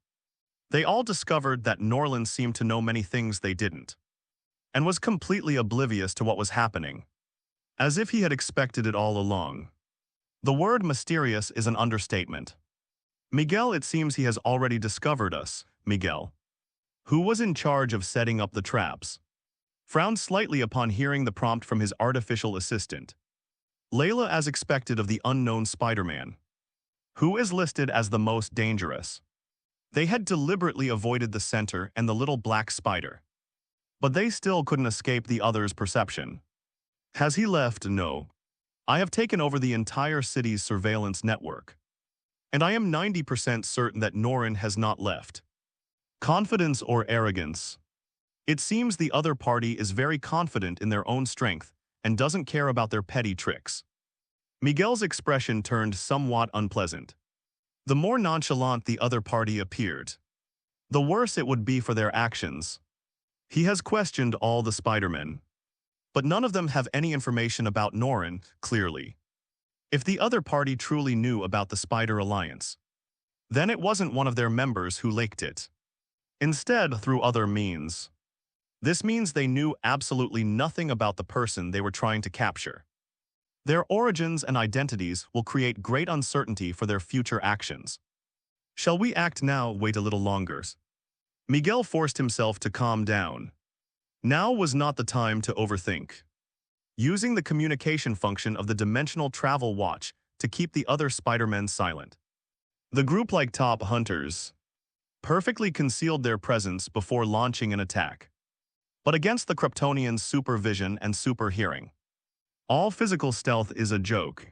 They all discovered that Norland seemed to know many things they didn't, and was completely oblivious to what was happening, as if he had expected it all along. The word mysterious is an understatement. "Miguel, it seems he has already discovered us." Miguel, who was in charge of setting up the traps, frowned slightly upon hearing the prompt from his artificial assistant, Layla, as expected of the unknown Spider-Man, who is listed as the most dangerous. They had deliberately avoided the center and the little black spider, but they still couldn't escape the other's perception. "Has he left?" "No. I have taken over the entire city's surveillance network, and I am 90% certain that Norland has not left." Confidence or arrogance? It seems the other party is very confident in their own strength and doesn't care about their petty tricks. Miguel's expression turned somewhat unpleasant. The more nonchalant the other party appeared, the worse it would be for their actions. He has questioned all the Spider-Men, but none of them have any information about Norland, clearly. If the other party truly knew about the Spider Alliance, then it wasn't one of their members who leaked it. Instead, through other means. This means they knew absolutely nothing about the person they were trying to capture. Their origins and identities will create great uncertainty for their future actions. "Shall we act now? Wait a little longer." Miguel forced himself to calm down. Now was not the time to overthink. Using the communication function of the Dimensional Travel Watch to keep the other Spider-Men silent, the group, like top hunters, perfectly concealed their presence before launching an attack. But against the Kryptonians' supervision and super hearing, all physical stealth is a joke.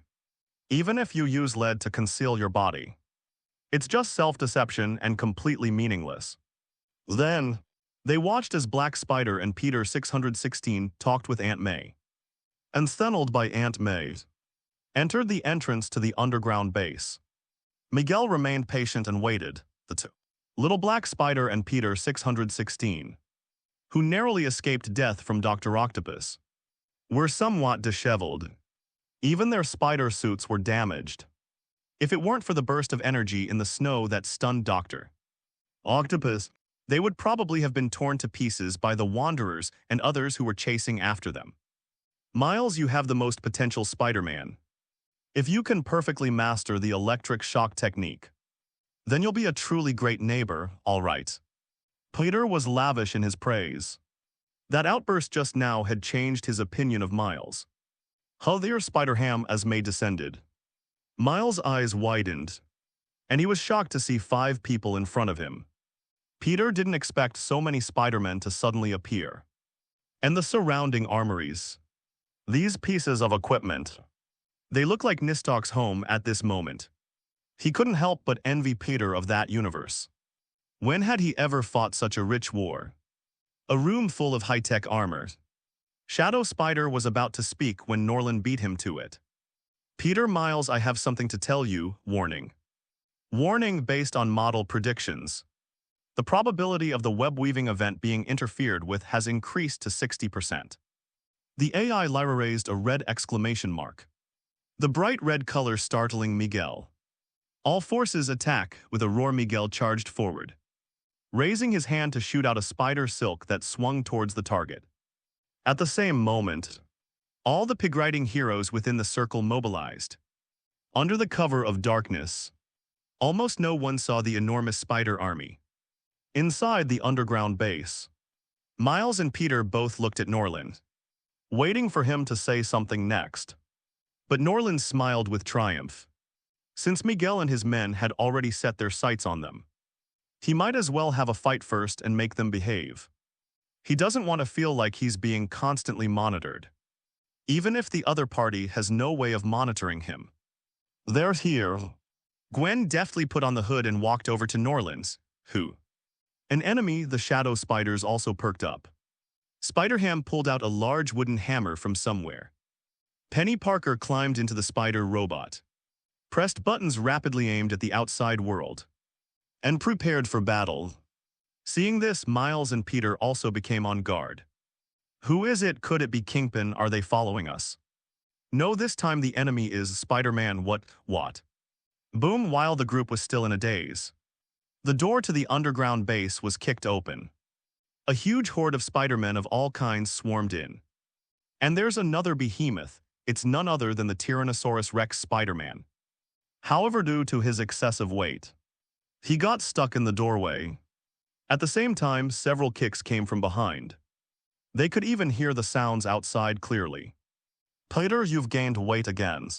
Even if you use lead to conceal your body, it's just self-deception and completely meaningless. Then, they watched as Black Spider and Peter 616 talked with Aunt May. Enthralled by Aunt May, entered the entrance to the underground base. Miguel remained patient and waited. The 2 Little Black Spider and Peter 616, who narrowly escaped death from Dr. Octopus, were somewhat disheveled. Even their spider suits were damaged. If it weren't for the burst of energy in the snow that stunned Dr. Octopus, they would probably have been torn to pieces by the Wanderers and others who were chasing after them. "Miles, you have the most potential Spider-Man. If you can perfectly master the electric shock technique, then you'll be a truly great neighbor, all right." Peter was lavish in his praise. That outburst just now had changed his opinion of Miles. "How there, Spider-Ham?" as May descended. Miles' eyes widened, and he was shocked to see 5 people in front of him. Peter didn't expect so many Spider-Men to suddenly appear. And the surrounding armories. These pieces of equipment. They look like Nistok's home at this moment. He couldn't help but envy Peter of that universe. When had he ever fought such a rich war? A room full of high-tech armor. Shadow Spider was about to speak when Norland beat him to it. Peter Miles, I have something to tell you, warning. Warning based on model predictions. The probability of the web-weaving event being interfered with has increased to 60%. The AI Lyra raised a red exclamation mark. The bright red color startling Miguel. All forces attack, with a roar. Miguel charged forward, raising his hand to shoot out a spider silk that swung towards the target. At the same moment, all the pig-riding heroes within the circle mobilized. Under the cover of darkness, almost no one saw the enormous spider army. Inside the underground base, Miles and Peter both looked at Norland, waiting for him to say something next. But Norland smiled with triumph. Since Miguel and his men had already set their sights on them, he might as well have a fight first and make them behave. He doesn't want to feel like he's being constantly monitored, even if the other party has no way of monitoring him. They're here. Gwen deftly put on the hood and walked over to Norland's, who? An enemy. The shadow spiders also perked up. Spider-Ham pulled out a large wooden hammer from somewhere. Penny Parker climbed into the spider robot, pressed buttons rapidly aimed at the outside world, and prepared for battle. Seeing this, Miles and Peter also became on guard. Who is it? Could it be Kingpin? Are they following us? No, this time the enemy is Spider-Man. What? Boom! While the group was still in a daze, the door to the underground base was kicked open. A huge horde of Spider-Men of all kinds swarmed in. And there's another behemoth. It's none other than the Tyrannosaurus Rex Spider-Man. However, due to his excessive weight, he got stuck in the doorway. At the same time, several kicks came from behind. They could even hear the sounds outside clearly. Peter, you've gained weight again.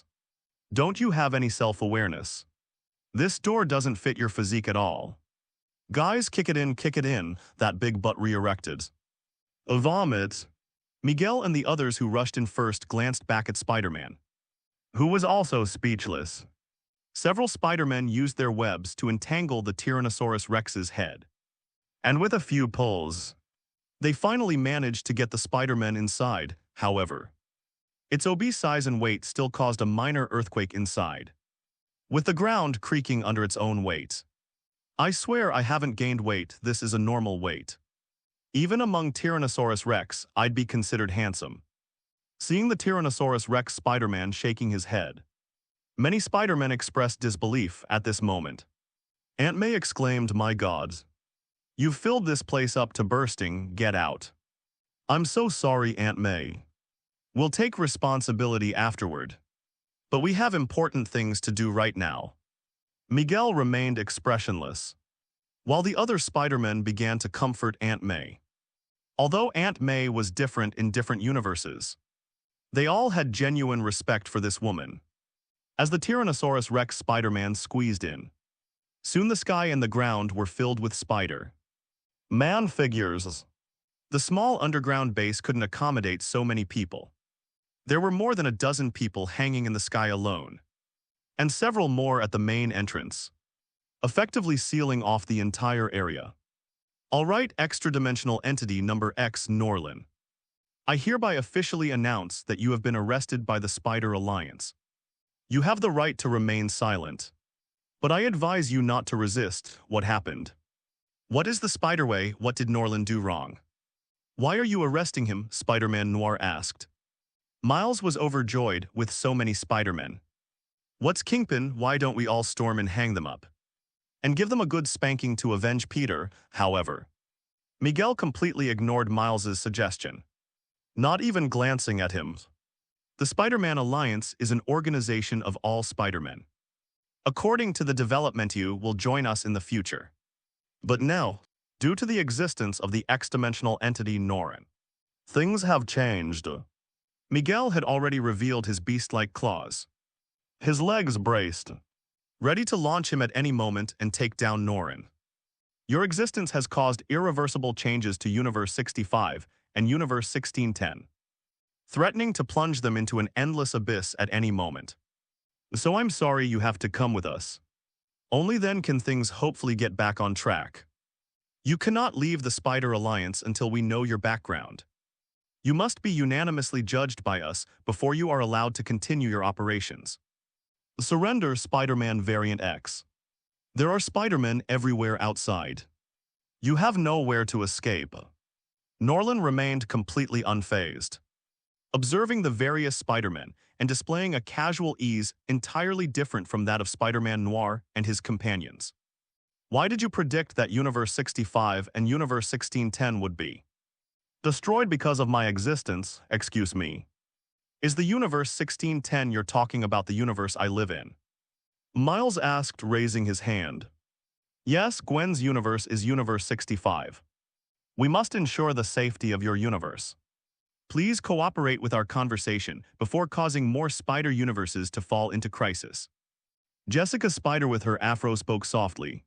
Don't you have any self-awareness? This door doesn't fit your physique at all. Guys, kick it in, that big butt re-erected. A vomit. Miguel and the others who rushed in first glanced back at Spider-Man, who was also speechless. Several Spider-Men used their webs to entangle the Tyrannosaurus Rex's head. And with a few pulls, they finally managed to get the Spider-Man inside. However, its obese size and weight still caused a minor earthquake inside, with the ground creaking under its own weight. I swear I haven't gained weight. This is a normal weight. Even among Tyrannosaurus Rex, I'd be considered handsome. Seeing the Tyrannosaurus Rex Spider-Man shaking his head, many Spider-Men expressed disbelief at this moment. Aunt May exclaimed, "My God. You've filled this place up to bursting. Get out." "I'm so sorry, Aunt May. We'll take responsibility afterward. But we have important things to do right now." Miguel remained expressionless, while the other Spider-Men began to comfort Aunt May. Although Aunt May was different in different universes, they all had genuine respect for this woman. As the Tyrannosaurus Rex Spider-Man squeezed in, soon the sky and the ground were filled with Spider-Man figures. The small underground base couldn't accommodate so many people. There were more than a dozen people hanging in the sky alone, and several more at the main entrance, effectively sealing off the entire area. All right, extra-dimensional entity number X Norland. I hereby officially announce that you have been arrested by the Spider Alliance. You have the right to remain silent, but I advise you not to resist. What happened? What is the Spider Way? What did Norland do wrong? Why are you arresting him? Spider-Man Noir asked. Miles was overjoyed with so many Spider-Men. What's Kingpin? Why don't we all storm and hang them up? And give them a good spanking to avenge Peter. However, Miguel completely ignored Miles's suggestion, not even glancing at him. The Spider-Man Alliance is an organization of all Spider-Men. According to the development, you will join us in the future. But now, due to the existence of the X-dimensional entity Norland, things have changed. Miguel had already revealed his beast-like claws, his legs braced, ready to launch him at any moment and take down Norland. Your existence has caused irreversible changes to Universe 65 and Universe 1610, threatening to plunge them into an endless abyss at any moment. So I'm sorry you have to come with us. Only then can things hopefully get back on track. You cannot leave the Spider Alliance until we know your background. You must be unanimously judged by us before you are allowed to continue your operations. Surrender Spider-Man Variant X. There are Spider-Men everywhere outside. You have nowhere to escape. Norland remained completely unfazed, observing the various Spider-Men and displaying a casual ease entirely different from that of Spider-Man Noir and his companions. Why did you predict that Universe 65 and Universe 1610 would be destroyed because of my existence? Excuse me. Is the Universe 1610 you're talking about the universe I live in? Miles asked, raising his hand. Yes, Gwen's universe is Universe 65. We must ensure the safety of your universe. Please cooperate with our conversation before causing more spider universes to fall into crisis. Jessica Spider with her afro spoke softly,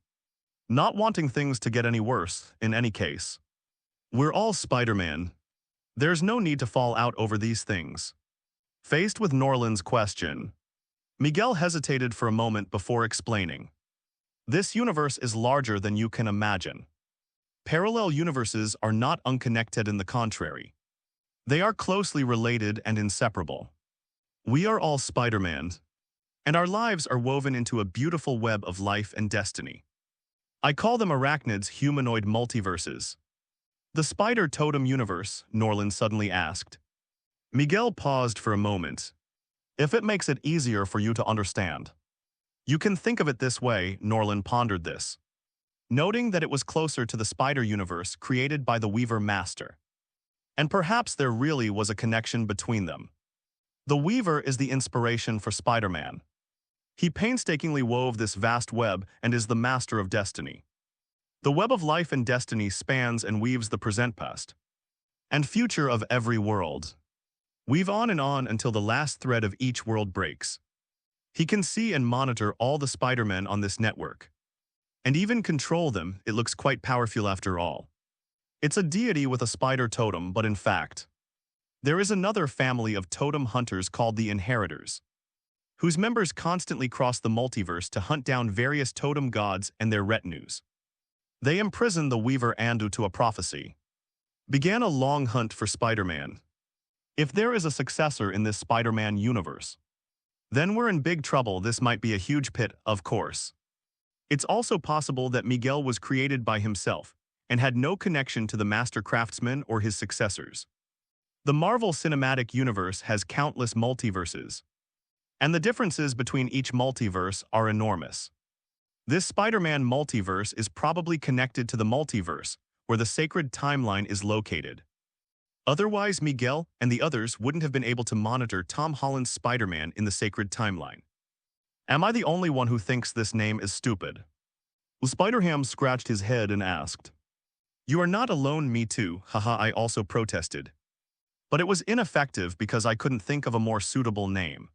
not wanting things to get any worse, in any case. We're all Spider-Man. There's no need to fall out over these things. Faced with Norland's question, Miguel hesitated for a moment before explaining. This universe is larger than you can imagine. Parallel universes are not unconnected, in the contrary. They are closely related and inseparable. We are all Spider-Man, and our lives are woven into a beautiful web of life and destiny. I call them arachnids, humanoid multiverses. The Spider Totem universe, Norland suddenly asked. Miguel paused for a moment. If it makes it easier for you to understand. You can think of it this way, Norland pondered this, noting that it was closer to the Spider universe created by the Weaver Master. And perhaps there really was a connection between them. The Weaver is the inspiration for Spider-Man. He painstakingly wove this vast web and is the master of destiny. The web of life and destiny spans and weaves the present, past, and future of every world. Weave on and on until the last thread of each world breaks. He can see and monitor all the Spider-Men on this network, and even control them. It looks quite powerful after all. It's a deity with a spider totem, but in fact, there is another family of totem hunters called the Inheritors, whose members constantly cross the multiverse to hunt down various totem gods and their retinues. They imprison the Weaver Andu to a prophecy. Began a long hunt for Spider-Man. If there is a successor in this Spider-Man universe, then we're in big trouble. This might be a huge pit, of course. It's also possible that Miguel was created by himself and had no connection to the Master Craftsman or his successors. The Marvel Cinematic Universe has countless multiverses, and the differences between each multiverse are enormous. This Spider-Man multiverse is probably connected to the multiverse, where the sacred timeline is located. Otherwise, Miguel and the others wouldn't have been able to monitor Tom Holland's Spider-Man in the sacred timeline. Am I the only one who thinks this name is stupid? Spider-Ham scratched his head and asked. You are not alone, me too, haha, I also protested. But it was ineffective because I couldn't think of a more suitable name.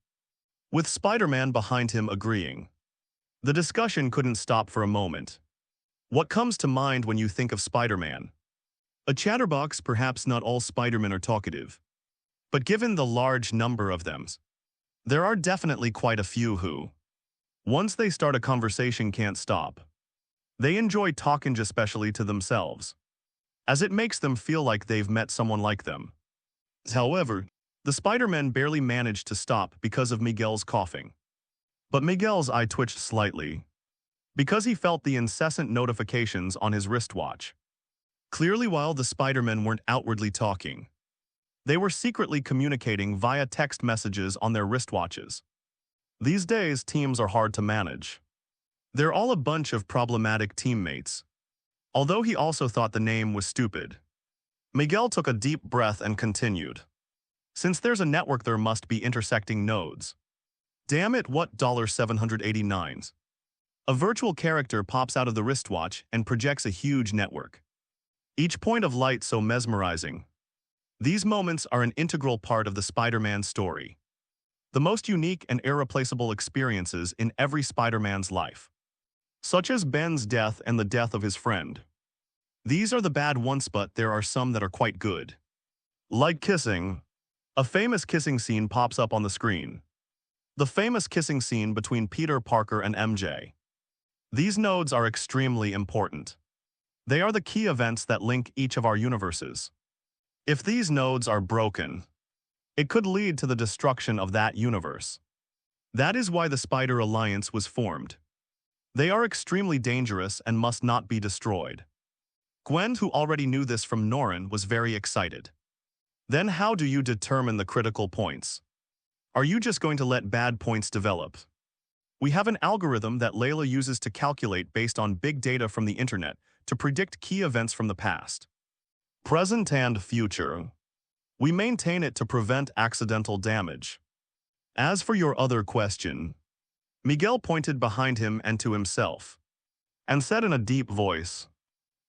With Spider-Man behind him agreeing. The discussion couldn't stop for a moment. What comes to mind when you think of Spider-Man? A chatterbox. Perhaps not all Spider-Men are talkative. But given the large number of them, there are definitely quite a few who, once they start a conversation, can't stop. They enjoy talking, especially to themselves, as it makes them feel like they've met someone like them. However, the Spider-Men barely managed to stop because of Miguel's coughing. But Miguel's eye twitched slightly, because he felt the incessant notifications on his wristwatch. Clearly, while the Spider-Men weren't outwardly talking, they were secretly communicating via text messages on their wristwatches. These days, teams are hard to manage. They're all a bunch of problematic teammates. Although he also thought the name was stupid, Miguel took a deep breath and continued. Since there's a network, there must be intersecting nodes. Damn it, what $789? A virtual character pops out of the wristwatch and projects a huge network. Each point of light so mesmerizing. These moments are an integral part of the Spider-Man story. The most unique and irreplaceable experiences in every Spider-Man's life, such as Ben's death and the death of his friend. These are the bad ones, but there are some that are quite good. Like kissing. A famous kissing scene pops up on the screen. The famous kissing scene between Peter Parker and MJ. These nodes are extremely important. They are the key events that link each of our universes. If these nodes are broken, it could lead to the destruction of that universe. That is why the Spider Alliance was formed. They are extremely dangerous and must not be destroyed. Gwen, who already knew this from Norland, was very excited. Then how do you determine the critical points? Are you just going to let bad points develop? We have an algorithm that Layla uses to calculate based on big data from the internet to predict key events from the past, present, and future. We maintain it to prevent accidental damage. As for your other question, Miguel pointed behind him and to himself, and said in a deep voice,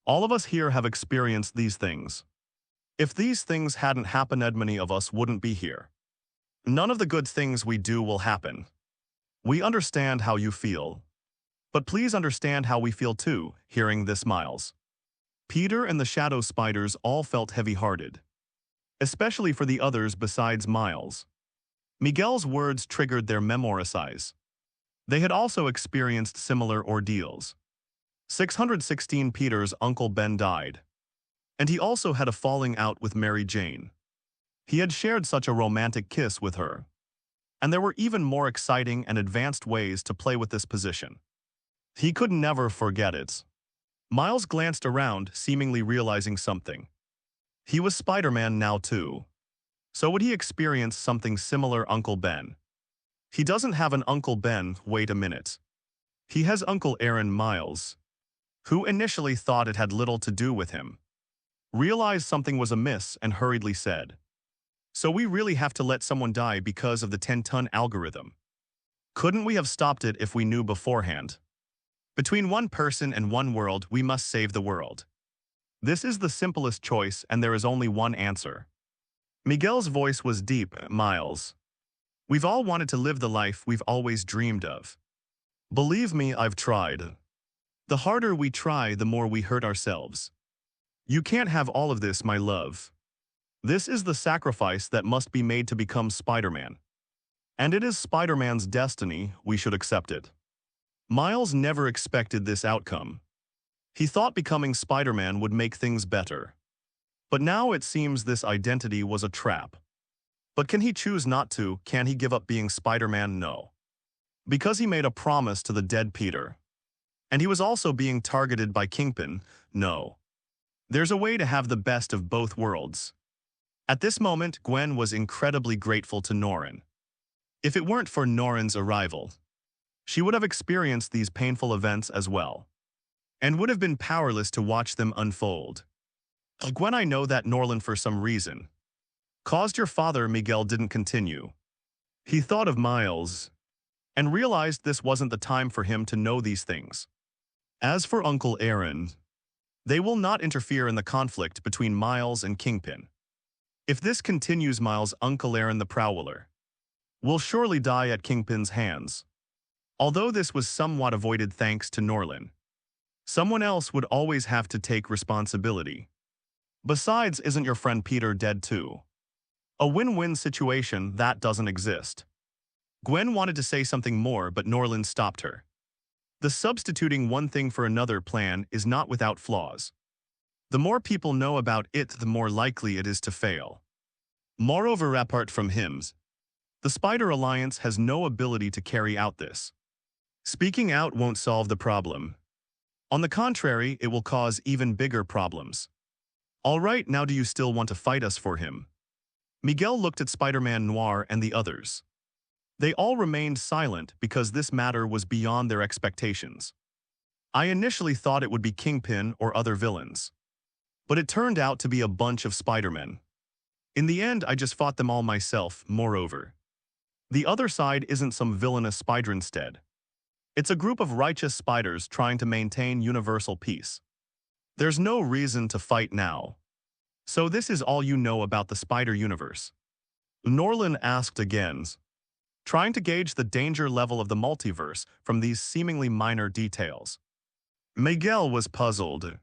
all of us here have experienced these things. If these things hadn't happened, many of us wouldn't be here. None of the good things we do will happen. We understand how you feel. But please understand how we feel too, hearing this, Miles. Peter and the Shadow Spiders all felt heavy-hearted. Especially for the others besides Miles. Miguel's words triggered their memories. They had also experienced similar ordeals. 616 Peter's Uncle Ben died. And he also had a falling out with Mary Jane. He had shared such a romantic kiss with her. And there were even more exciting and advanced ways to play with this position. He could never forget it. Miles glanced around, seemingly realizing something. He was Spider-Man now too. So would he experience something similar? Uncle Ben. He doesn't have an Uncle Ben, wait a minute. He has Uncle Aaron. Miles, who initially thought it had little to do with him, realized something was amiss and hurriedly said, so we really have to let someone die because of the 10-ton algorithm? Couldn't we have stopped it if we knew beforehand? Between one person and one world, we must save the world. This is the simplest choice, and there is only one answer. Miguel's voice was deep. Miles, we've all wanted to live the life we've always dreamed of. Believe me, I've tried. The harder we try, the more we hurt ourselves. You can't have all of this, my love. This is the sacrifice that must be made to become Spider-Man. And it is Spider-Man's destiny, we should accept it. Miles never expected this outcome. He thought becoming Spider-Man would make things better. But now it seems this identity was a trap. But can he choose not to? Can he give up being Spider-Man? No. Because he made a promise to the dead Peter. And he was also being targeted by Kingpin? No. There's a way to have the best of both worlds. At this moment, Gwen was incredibly grateful to Norland. If it weren't for Norland's arrival, she would have experienced these painful events as well, and would have been powerless to watch them unfold. Gwen, I know that Norland, for some reason, caused your father. Miguel didn't continue. He thought of Miles, and realized this wasn't the time for him to know these things. As for Uncle Aaron, they will not interfere in the conflict between Miles and Kingpin. If this continues, Miles' Uncle Aaron the Prowler will surely die at Kingpin's hands. Although this was somewhat avoided thanks to Norland, someone else would always have to take responsibility. Besides, isn't your friend Peter dead too? A win-win situation that doesn't exist. Gwen wanted to say something more, but Norland stopped her. The substituting one thing for another plan is not without flaws. The more people know about it, the more likely it is to fail. Moreover, apart from him, the Spider Alliance has no ability to carry out this. Speaking out won't solve the problem. On the contrary, it will cause even bigger problems. All right, now do you still want to fight us for him? Miguel looked at Spider-Man Noir and the others. They all remained silent because this matter was beyond their expectations. I initially thought it would be Kingpin or other villains, but it turned out to be a bunch of Spider-Men. In the end, I just fought them all myself. Moreover, the other side isn't some villainous spider instead. It's a group of righteous spiders trying to maintain universal peace. There's no reason to fight now. So this is all you know about the Spider Universe? Norland asked again, trying to gauge the danger level of the multiverse from these seemingly minor details. Miguel was puzzled.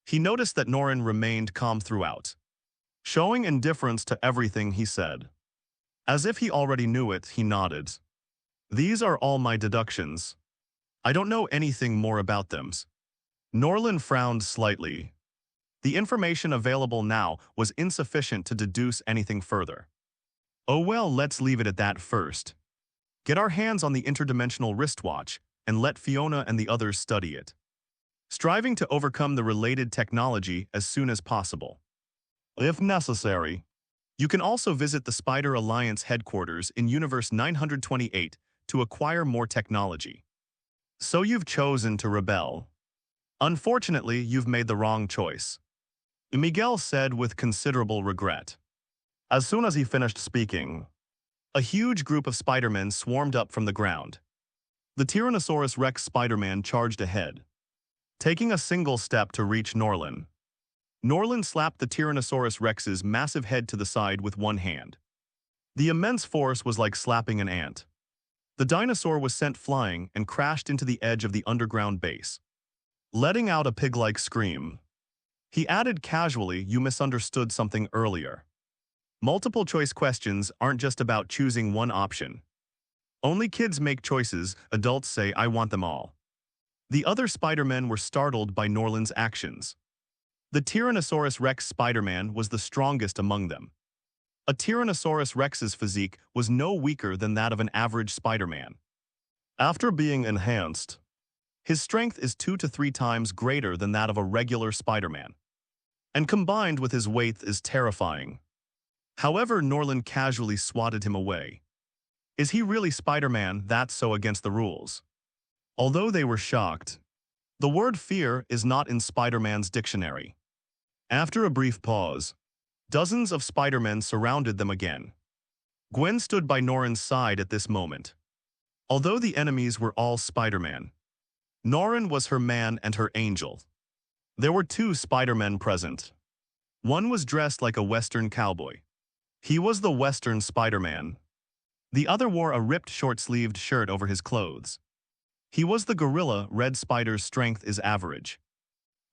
He noticed that Norland remained calm throughout, showing indifference to everything he said. As if he already knew it, he nodded. These are all my deductions. I don't know anything more about them. Norland frowned slightly. The information available now was insufficient to deduce anything further. Oh well, let's leave it at that first. Get our hands on the interdimensional wristwatch and let Fiona and the others study it, striving to overcome the related technology as soon as possible. If necessary, you can also visit the Spider Alliance headquarters in Universe 928 to acquire more technology. So you've chosen to rebel. Unfortunately, you've made the wrong choice, Miguel said with considerable regret. As soon as he finished speaking, a huge group of Spider-Men swarmed up from the ground. The Tyrannosaurus Rex Spider-Man charged ahead, taking a single step to reach Norland. Norland slapped the Tyrannosaurus Rex's massive head to the side with one hand. The immense force was like slapping an ant. The dinosaur was sent flying and crashed into the edge of the underground base, letting out a pig-like scream. He added casually, "You misunderstood something earlier. Multiple-choice questions aren't just about choosing one option. Only kids make choices, adults say I want them all." The other Spider-Men were startled by Norland's actions. The Tyrannosaurus Rex Spider-Man was the strongest among them. A Tyrannosaurus Rex's physique was no weaker than that of an average Spider-Man. After being enhanced, his strength is 2 to 3 times greater than that of a regular Spider-Man, and combined with his weight is terrifying. However, Norland casually swatted him away. Is he really Spider-Man? That's so against the rules. Although they were shocked, the word fear is not in Spider-Man's dictionary. After a brief pause, dozens of Spider-Men surrounded them again. Gwen stood by Norland's side at this moment. Although the enemies were all Spider-Man, Norland was her man and her angel. There were 2 Spider-Men present. One was dressed like a Western cowboy. He was the Western Spider-Man. The other wore a ripped short-sleeved shirt over his clothes. He was the gorilla. Red Spider's strength is average.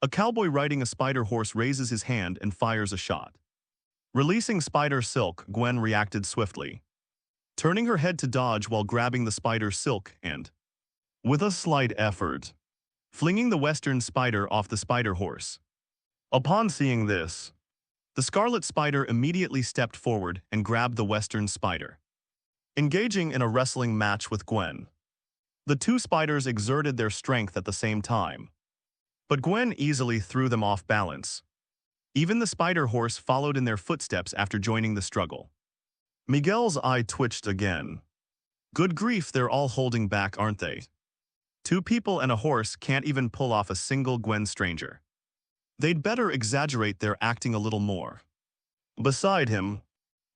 A cowboy riding a spider horse raises his hand and fires a shot. Releasing Spider Silk, Gwen reacted swiftly, turning her head to dodge while grabbing the spider silk and, with a slight effort, flinging the Western Spider off the spider horse. Upon seeing this, the Scarlet Spider immediately stepped forward and grabbed the Western Spider, engaging in a wrestling match with Gwen. The 2 spiders exerted their strength at the same time, but Gwen easily threw them off balance. Even the spider horse followed in their footsteps after joining the struggle. Miguel's eye twitched again. Good grief, they're all holding back, aren't they? 2 people and a horse can't even pull off a single Gwen stranger. They'd better exaggerate their acting a little more. Beside him,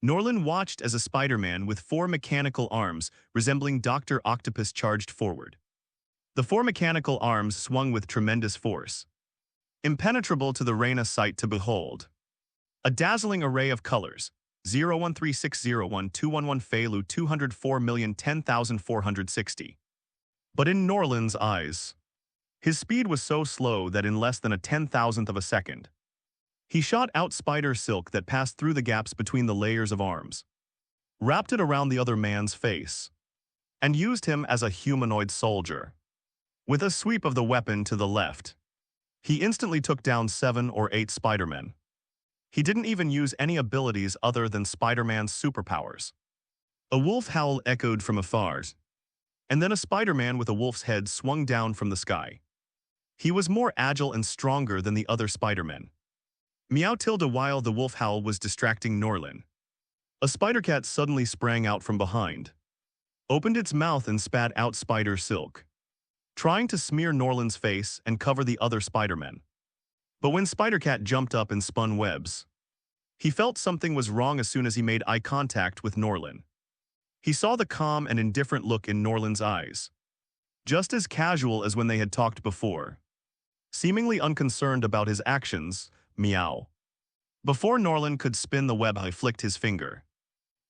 Norland watched as a Spider-Man with 4 mechanical arms resembling Dr. Octopus charged forward. The 4 mechanical arms swung with tremendous force, impenetrable to the Reyna sight to behold. A dazzling array of colors, 013601211 Feilu 204,010,460. But in Norland's eyes, his speed was so slow that in less than a 10,000th of a second, he shot out spider silk that passed through the gaps between the layers of arms, wrapped it around the other man's face, and used him as a humanoid soldier. With a sweep of the weapon to the left, he instantly took down 7 or 8 Spider-Men. He didn't even use any abilities other than Spider-Man's superpowers. A wolf howl echoed from afar, and then a Spider-Man with a wolf's head swung down from the sky. He was more agile and stronger than the other Spider-Men. Meow tilde while the wolf howl was distracting Norland. A spider-cat suddenly sprang out from behind, opened its mouth and spat out spider silk, trying to smear Norland's face and cover the other Spider-Men. But when Spider-Cat jumped up and spun webs, he felt something was wrong as soon as he made eye contact with Norland. He saw the calm and indifferent look in Norland's eyes, just as casual as when they had talked before, seemingly unconcerned about his actions. Meow. Before Norland could spin the web, he flicked his finger,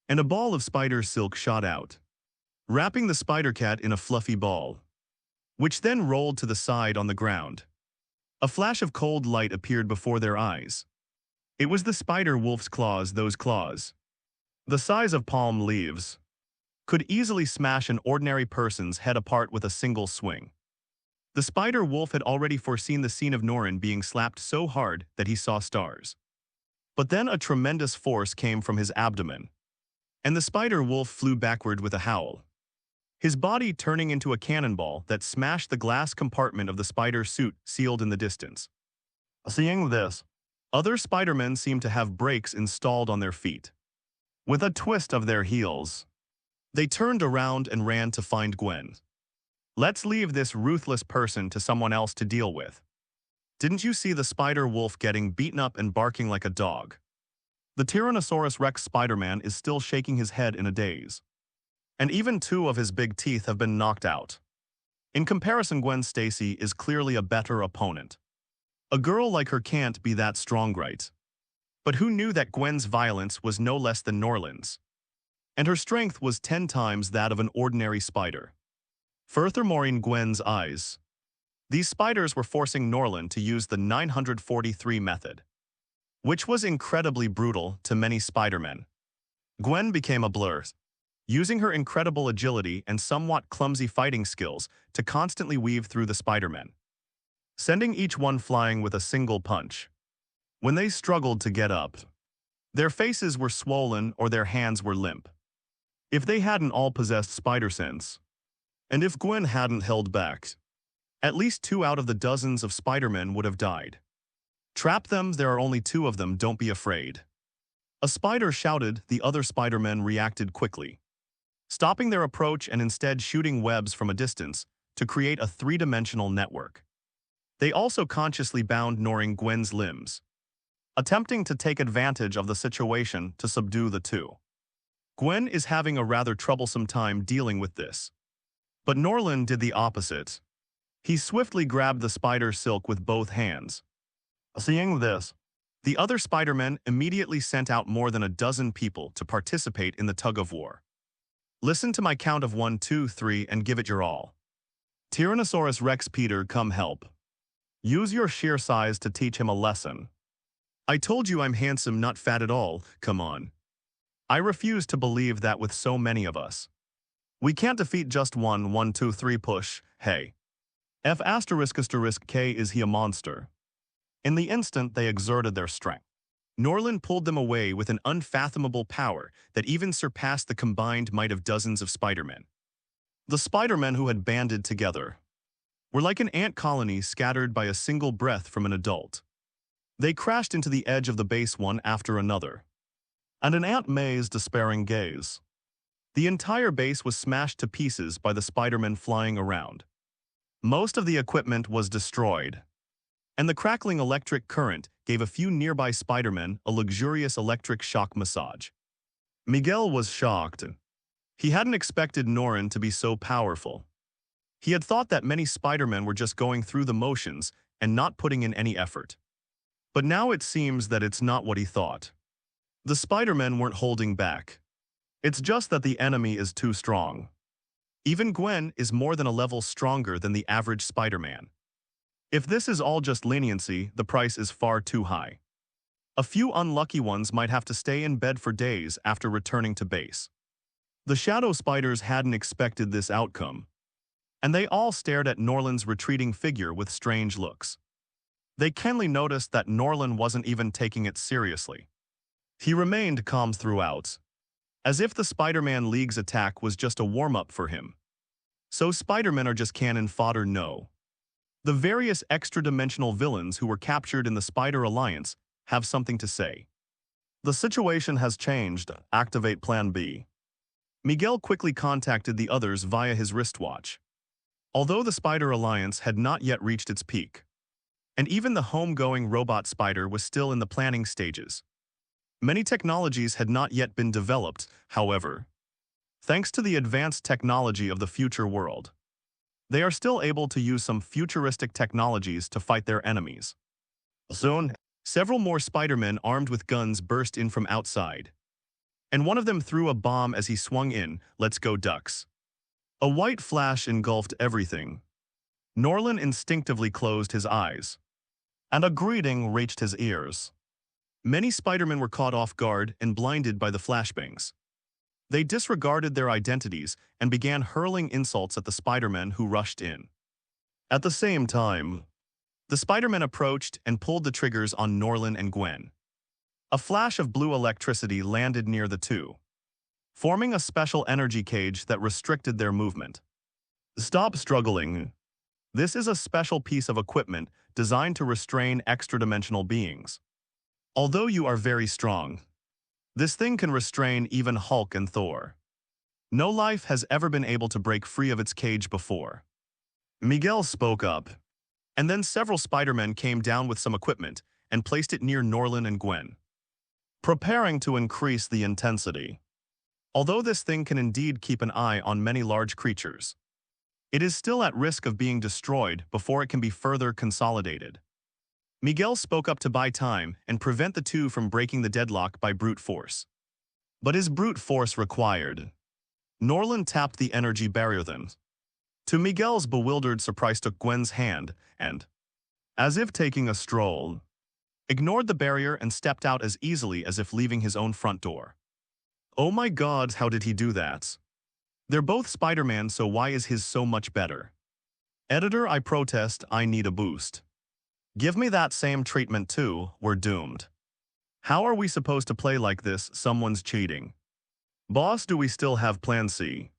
and a ball of spider silk shot out, wrapping the Spider-Cat in a fluffy ball, which then rolled to the side on the ground. A flash of cold light appeared before their eyes. It was the spider-wolf's claws. Those claws, the size of palm leaves, could easily smash an ordinary person's head apart with a single swing. The Spider-Wolf had already foreseen the scene of Norland being slapped so hard that he saw stars. But then a tremendous force came from his abdomen, and the Spider-Wolf flew backward with a howl, his body turning into a cannonball that smashed the glass compartment of the spider suit sealed in the distance. Seeing this, other Spider-Men seemed to have brakes installed on their feet. With a twist of their heels, they turned around and ran to find Gwen. Let's leave this ruthless person to someone else to deal with. Didn't you see the Spider-Wolf getting beaten up and barking like a dog? The Tyrannosaurus Rex Spider-Man is still shaking his head in a daze. And even 2 of his big teeth have been knocked out. In comparison, Gwen Stacy is clearly a better opponent. A girl like her can't be that strong, right? But who knew that Gwen's violence was no less than Norland's? And her strength was 10 times that of an ordinary spider. Furthermore, in Gwen's eyes, these spiders were forcing Norland to use the 943 method, which was incredibly brutal to many Spider-Men. Gwen became a blur, using her incredible agility and somewhat clumsy fighting skills to constantly weave through the Spider-Men, sending each one flying with a single punch. When they struggled to get up, their faces were swollen or their hands were limp. If they hadn't all possessed spider sense, and if Gwen hadn't held back, at least 2 out of the dozens of Spider-Men would have died. Trap them, there are only 2 of them, don't be afraid. A spider shouted, the other Spider-Men reacted quickly, stopping their approach and instead shooting webs from a distance to create a 3-dimensional network. They also consciously bound gnawing Gwen's limbs, attempting to take advantage of the situation to subdue the 2. Gwen is having a rather troublesome time dealing with this. But Norland did the opposite. He swiftly grabbed the spider silk with both hands. Seeing this, the other Spider-Men immediately sent out more than a dozen people to participate in the tug-of-war. Listen to my count of 1, 2, 3 and give it your all. Tyrannosaurus Rex Peter, come help. Use your sheer size to teach him a lesson. I told you I'm handsome, not fat at all, come on. I refuse to believe that with so many of us. We can't defeat just 1, 1, 2, 3 push, hey. F*** K, is he a monster? In the instant they exerted their strength, Norland pulled them away with an unfathomable power that even surpassed the combined might of dozens of Spider-Men. The Spider-Men who had banded together were like an ant colony scattered by a single breath from an adult. They crashed into the edge of the base one after another, and an Aunt May's despairing gaze. The entire base was smashed to pieces by the Spider-Men flying around. Most of the equipment was destroyed, and the crackling electric current gave a few nearby Spider-Men a luxurious electric shock massage. Miguel was shocked. He hadn't expected Norland to be so powerful. He had thought that many Spider-Men were just going through the motions and not putting in any effort. But now it seems that it's not what he thought. The Spider-Men weren't holding back. It's just that the enemy is too strong. Even Gwen is more than a level stronger than the average Spider-Man. If this is all just leniency, the price is far too high. A few unlucky ones might have to stay in bed for days after returning to base. The Shadow Spiders hadn't expected this outcome, and they all stared at Norland's retreating figure with strange looks. They keenly noticed that Norland wasn't even taking it seriously. He remained calm throughout, as if the Spider-Man League's attack was just a warm-up for him. So Spider-Men are just cannon fodder? No. The various extra-dimensional villains who were captured in the Spider Alliance have something to say. The situation has changed. Activate Plan B. Miguel quickly contacted the others via his wristwatch. Although the Spider Alliance had not yet reached its peak, and even the homegoing robot spider was still in the planning stages, many technologies had not yet been developed, however. Thanks to the advanced technology of the future world, they are still able to use some futuristic technologies to fight their enemies. Soon, several more Spider-Men armed with guns burst in from outside, and one of them threw a bomb as he swung in. Let's go, ducks. A white flash engulfed everything. Norland instinctively closed his eyes, and a greeting reached his ears. Many Spider-Men were caught off guard and blinded by the flashbangs. They disregarded their identities and began hurling insults at the Spider-Men who rushed in. At the same time, the Spider-Man approached and pulled the triggers on Norland and Gwen. A flash of blue electricity landed near the two, forming a special energy cage that restricted their movement. Stop struggling. This is a special piece of equipment designed to restrain extra-dimensional beings. Although you are very strong, this thing can restrain even Hulk and Thor. No life has ever been able to break free of its cage before. Miguel spoke up, and then several Spider-Men came down with some equipment and placed it near Norland and Gwen, preparing to increase the intensity. Although this thing can indeed keep an eye on many large creatures, it is still at risk of being destroyed before it can be further consolidated. Miguel spoke up to buy time and prevent the two from breaking the deadlock by brute force. But is brute force required? Norland tapped the energy barrier then. To Miguel's bewildered surprise, took Gwen's hand and, as if taking a stroll, ignored the barrier and stepped out as easily as if leaving his own front door. Oh my God, how did he do that? They're both Spider-Man, so why is his so much better? Editor, I protest, I need a boost. Give me that same treatment too, we're doomed. How are we supposed to play like this? Someone's cheating. Boss, do we still have plan C?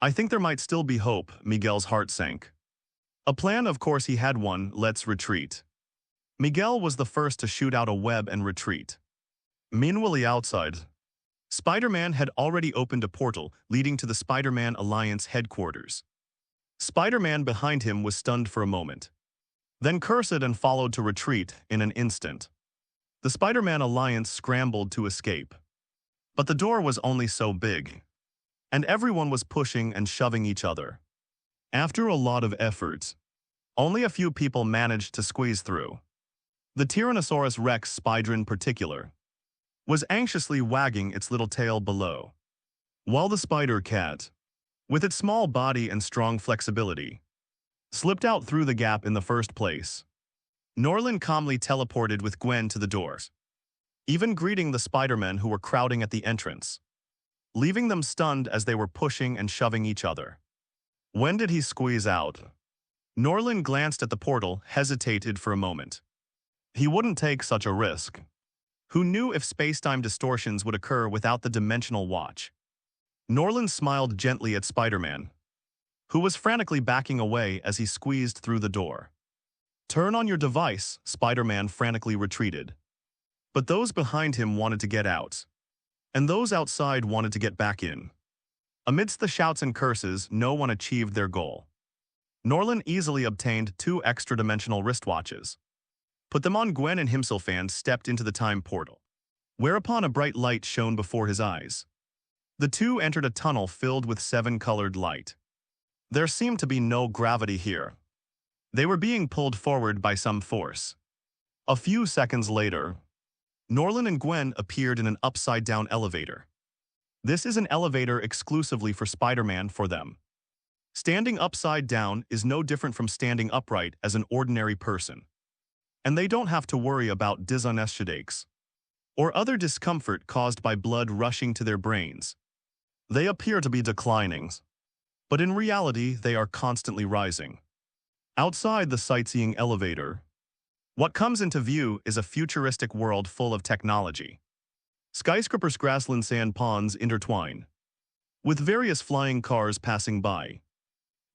I think there might still be hope, Miguel's heart sank. A plan, of course he had one, let's retreat. Miguel was the first to shoot out a web and retreat. Meanwhile outside, Spider-Man had already opened a portal leading to the Spider-Man Alliance headquarters. Spider-Man behind him was stunned for a moment, then cursed and followed to retreat in an instant. The Spider-Man Alliance scrambled to escape, but the door was only so big, and everyone was pushing and shoving each other. After a lot of effort, only a few people managed to squeeze through. The Tyrannosaurus Rex spider in particular was anxiously wagging its little tail below, while the spider cat, with its small body and strong flexibility, slipped out through the gap in the first place. Norland calmly teleported with Gwen to the doors, even greeting the Spider-Men who were crowding at the entrance, leaving them stunned as they were pushing and shoving each other. When did he squeeze out? Norland glanced at the portal, hesitated for a moment. He wouldn't take such a risk. Who knew if space-time distortions would occur without the dimensional watch? Norland smiled gently at Spider-Man, who was frantically backing away as he squeezed through the door. Turn on your device, Spider-Man frantically retreated. But those behind him wanted to get out, and those outside wanted to get back in. Amidst the shouts and curses, no one achieved their goal. Norland easily obtained 2 extra-dimensional wristwatches, put them on Gwen, and himself and stepped into the time portal, whereupon a bright light shone before his eyes. The two entered a tunnel filled with 7-colored light. There seemed to be no gravity here. They were being pulled forward by some force. A few seconds later, Norland and Gwen appeared in an upside-down elevator. This is an elevator exclusively for Spider-Man for them. Standing upside down is no different from standing upright as an ordinary person. And they don't have to worry about dizziness, headaches, or other discomfort caused by blood rushing to their brains. They appear to be declining, but in reality they are constantly rising. Outside the sightseeing elevator, what comes into view is a futuristic world full of technology. Skyscrapers, grasslands, and ponds intertwine, with various flying cars passing by.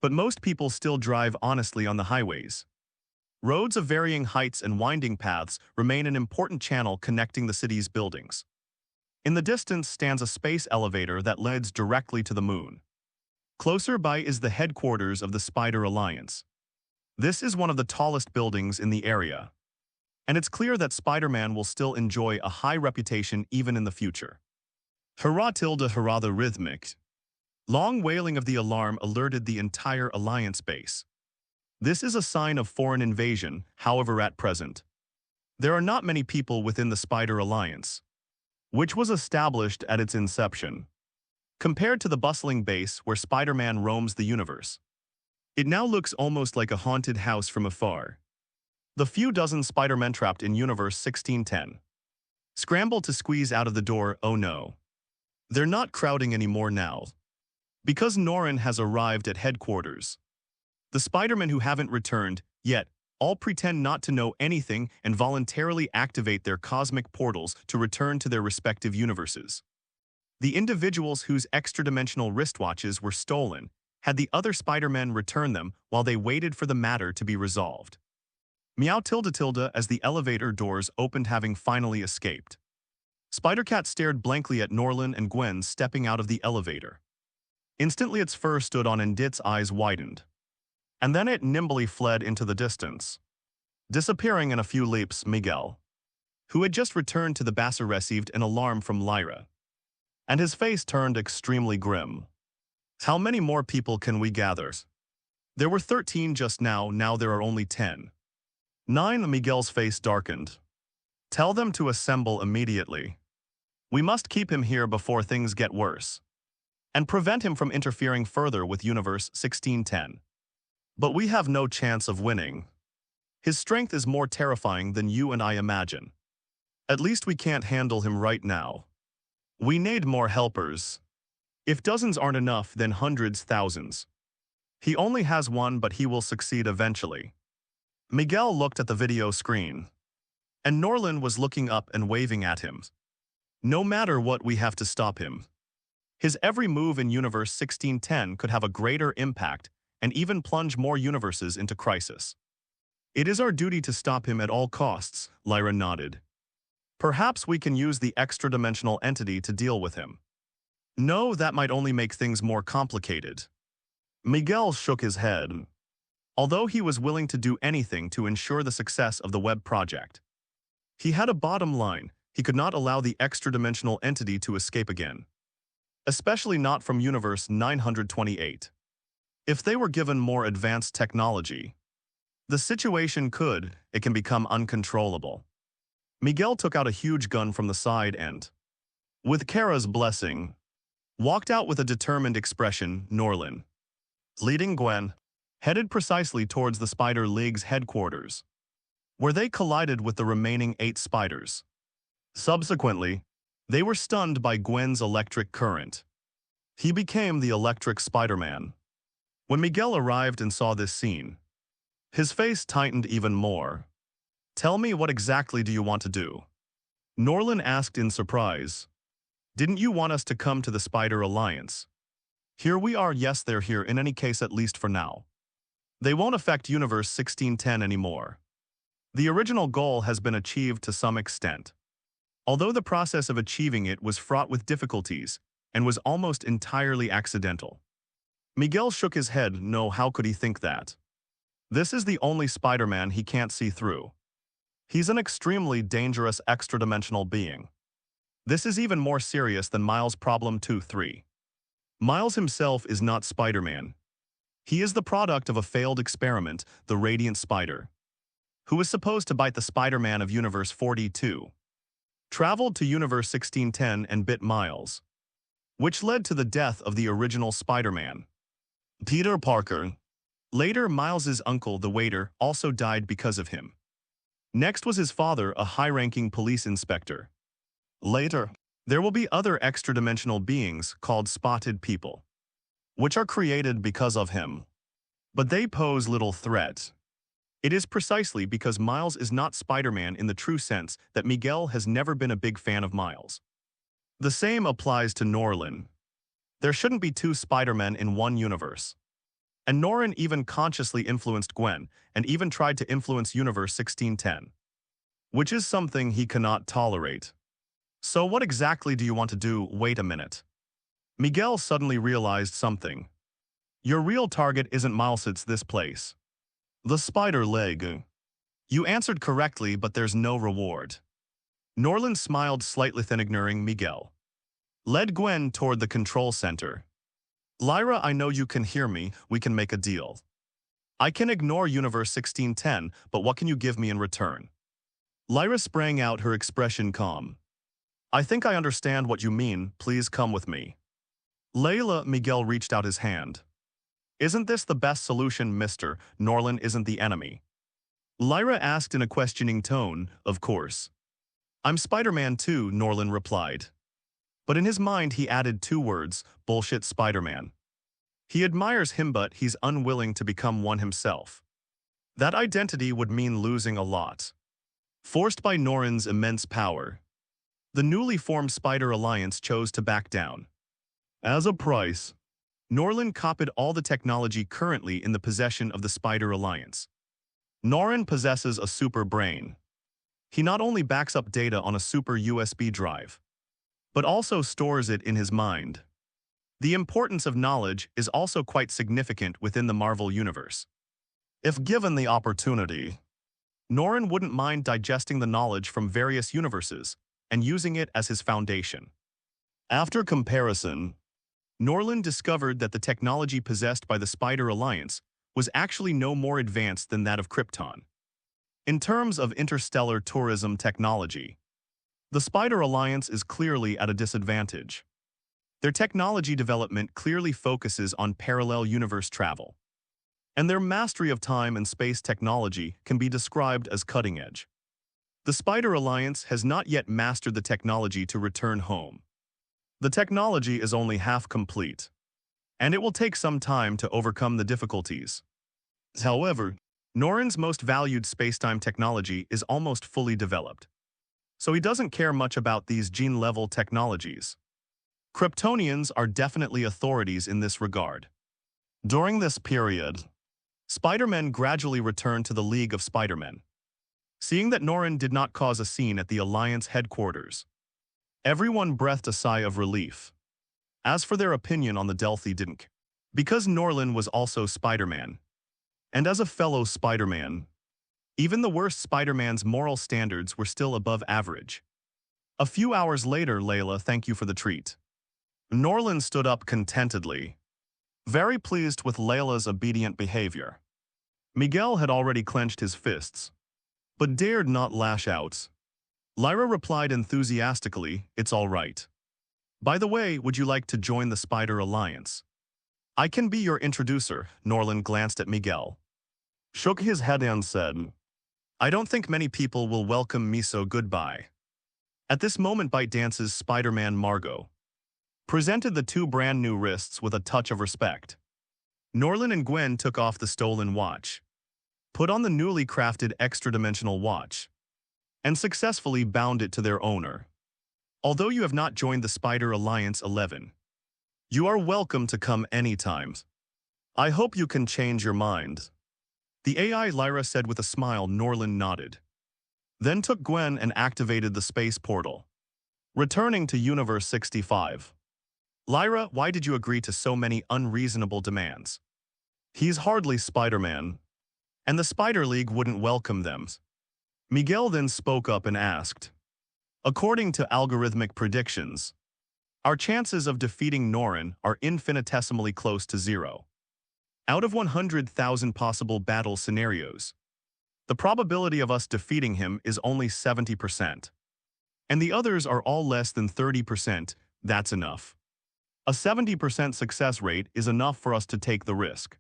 But most people still drive honestly on the highways. Roads of varying heights and winding paths remain an important channel connecting the city's buildings. In the distance stands a space elevator that leads directly to the moon. Closer by is the headquarters of the Spider Alliance. This is one of the tallest buildings in the area, and it's clear that Spider-Man will still enjoy a high reputation even in the future. Hurrah tilde hurrah, the rhythmic, long wailing of the alarm alerted the entire Alliance base. This is a sign of foreign invasion, however at present, there are not many people within the Spider Alliance, which was established at its inception. Compared to the bustling base where Spider-Man roams the universe, it now looks almost like a haunted house from afar. The few dozen Spider-Men trapped in Universe 1610 scramble to squeeze out of the door. Oh no. They're not crowding anymore now, because Norland has arrived at headquarters. The Spider-Men who haven't returned yet all pretend not to know anything and voluntarily activate their cosmic portals to return to their respective universes. The individuals whose extra-dimensional wristwatches were stolen had the other Spider-Men return them while they waited for the matter to be resolved. Meow tilde tilde as the elevator doors opened, having finally escaped. Spider-Cat stared blankly at Norland and Gwen stepping out of the elevator. Instantly its fur stood on and its eyes widened. And then it nimbly fled into the distance, disappearing in a few leaps. Miguel, who had just returned to the base, received an alarm from Lyra, and his face turned extremely grim. How many more people can we gather? There were 13 just now there are only 10. 9. Miguel's face darkened. Tell them to assemble immediately. We must keep him here before things get worse, and prevent him from interfering further with Universe 1610. But we have no chance of winning. His strength is more terrifying than you and I imagine. At least we can't handle him right now. We need more helpers. If dozens aren't enough, then hundreds, thousands. He only has one, but he will succeed eventually. Miguel looked at the video screen, and Norland was looking up and waving at him. No matter what, we have to stop him. His every move in Universe 1610 could have a greater impact and even plunge more universes into crisis. It is our duty to stop him at all costs, Lyra nodded. Perhaps we can use the extra-dimensional entity to deal with him. No, that might only make things more complicated. Miguel shook his head. Although he was willing to do anything to ensure the success of the web project, he had a bottom line: he could not allow the extra-dimensional entity to escape again. Especially not from Universe 928. If they were given more advanced technology, the situation can become uncontrollable. Miguel took out a huge gun from the side and, with Kara's blessing, walked out with a determined expression. Norland, leading Gwen, headed precisely towards the Spider League's headquarters, where they collided with the remaining 8 spiders. Subsequently, they were stunned by Gwen's electric current. He became the Electric Spider-Man. When Miguel arrived and saw this scene, his face tightened even more. Tell me, what exactly do you want to do? Norland asked in surprise. Didn't you want us to come to the Spider Alliance? Here we are. Yes, they're here in any case, at least for now. They won't affect Universe 1610 anymore. The original goal has been achieved to some extent, although the process of achieving it was fraught with difficulties and was almost entirely accidental. Miguel shook his head. No, how could he think that? This is the only Spider-Man he can't see through. He's an extremely dangerous extra-dimensional being. This is even more serious than Miles' Problem 2-3. Miles himself is not Spider-Man. He is the product of a failed experiment, the Radiant Spider, who was supposed to bite the Spider-Man of Universe 42. Traveled to Universe 1610 and bit Miles, which led to the death of the original Spider-Man, Peter Parker. Later, Miles's uncle, the waiter, also died because of him. Next was his father, a high-ranking police inspector. Later, there will be other extra-dimensional beings called spotted people, which are created because of him. But they pose little threat. It is precisely because Miles is not Spider-Man in the true sense that Miguel has never been a big fan of Miles. The same applies to Norland. There shouldn't be 2 Spider-Men in one universe. And Norland even consciously influenced Gwen, and even tried to influence Universe 1610, which is something he cannot tolerate. So what exactly do you want to do? Wait a minute. Miguel suddenly realized something. Your real target isn't Miles, it's this place. The Spider League. You answered correctly, but there's no reward. Norland smiled slightly, then ignoring Miguel, led Gwen toward the control center. Lyra, I know you can hear me. We can make a deal. I can ignore Universe 1610, but what can you give me in return? Lyra sprang out, her expression calm. I think I understand what you mean. Please come with me. Layla, Miguel reached out his hand. Isn't this the best solution, mister? Norland isn't the enemy. Lyra asked in a questioning tone. Of course. I'm Spider-Man too, Norland replied. But in his mind he added 2 words, bullshit Spider-Man. He admires him, but he's unwilling to become one himself. That identity would mean losing a lot. Forced by Norland's immense power, the newly formed Spider Alliance chose to back down. As a price, Norland copied all the technology currently in the possession of the Spider Alliance. Norland possesses a super brain. He not only backs up data on a super USB drive, but also stores it in his mind. The importance of knowledge is also quite significant within the Marvel Universe. If given the opportunity, Norland wouldn't mind digesting the knowledge from various universes and using it as his foundation. After comparison, Norland discovered that the technology possessed by the Spider Alliance was actually no more advanced than that of Krypton. In terms of interstellar tourism technology, the Spider Alliance is clearly at a disadvantage. Their technology development clearly focuses on parallel universe travel, and their mastery of time and space technology can be described as cutting edge. The Spider Alliance has not yet mastered the technology to return home. The technology is only half complete, and it will take some time to overcome the difficulties. However, Norland's most valued spacetime technology is almost fully developed, so he doesn't care much about these gene-level technologies. Kryptonians are definitely authorities in this regard. During this period, Spider-Men gradually returned to the League of Spider-Men. Seeing that Norland did not cause a scene at the Alliance headquarters, everyone breathed a sigh of relief. As for their opinion on the Delphi didn't care. Because Norland was also Spider-Man, and as a fellow Spider-Man, even the worst Spider-Man's moral standards were still above average. A few hours later, Layla, thank you for the treat. Norland stood up contentedly, very pleased with Layla's obedient behavior. Miguel had already clenched his fists, but dared not lash out. Lyra replied enthusiastically, it's all right. By the way, would you like to join the Spider Alliance? I can be your introducer. Norland glanced at Miguel, shook his head and said, I don't think many people will welcome me, so goodbye. At this moment, ByteDance's Spider-Man Margot presented the two brand new wrists with a touch of respect. Norland and Gwen took off the stolen watch, put on the newly crafted extra-dimensional watch, and successfully bound it to their owner. Although you have not joined the Spider Alliance 11, you are welcome to come anytime. I hope you can change your mind. The AI, Lyra said with a smile. Norland nodded, then took Gwen and activated the space portal, returning to Universe 65. Lyra, why did you agree to so many unreasonable demands? He's hardly Spider-Man, and the Spider League wouldn't welcome them. Miguel then spoke up and asked, according to algorithmic predictions, our chances of defeating Norland are infinitesimally close to zero. Out of 100,000 possible battle scenarios, the probability of us defeating him is only 70%. And the others are all less than 30%, that's enough. A 70% success rate is enough for us to take the risk.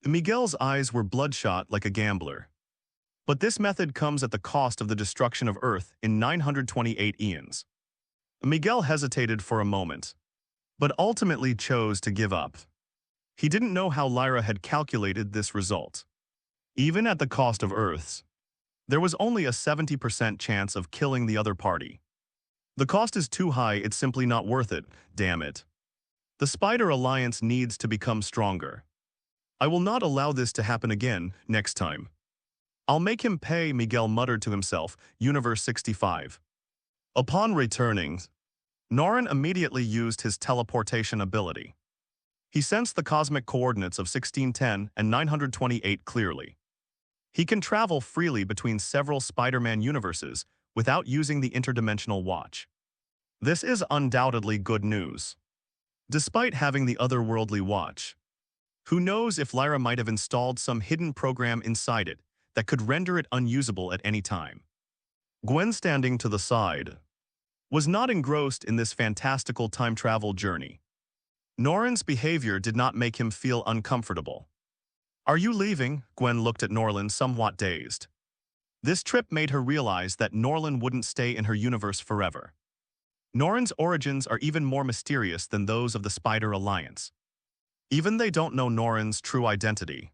Miguel's eyes were bloodshot like a gambler. But this method comes at the cost of the destruction of Earth in 928 eons. Miguel hesitated for a moment, but ultimately chose to give up. He didn't know how Lyra had calculated this result. Even at the cost of Earths, there was only a 70% chance of killing the other party. The cost is too high, it's simply not worth it, damn it. The Spider Alliance needs to become stronger. I will not allow this to happen again next time. I'll make him pay, Miguel muttered to himself, Universe 65. Upon returning, Norland immediately used his teleportation ability. He sensed the cosmic coordinates of 1610 and 928 clearly. He can travel freely between several Spider-Man universes without using the interdimensional watch. This is undoubtedly good news. Despite having the otherworldly watch, who knows if Lyra might have installed some hidden program inside it that could render it unusable at any time. Gwen, standing to the side, was not engrossed in this fantastical time travel journey. Norland's behavior did not make him feel uncomfortable. Are you leaving? Gwen looked at Norland, somewhat dazed. This trip made her realize that Norland wouldn't stay in her universe forever. Norland's origins are even more mysterious than those of the Spider Alliance. Even they don't know Norland's true identity.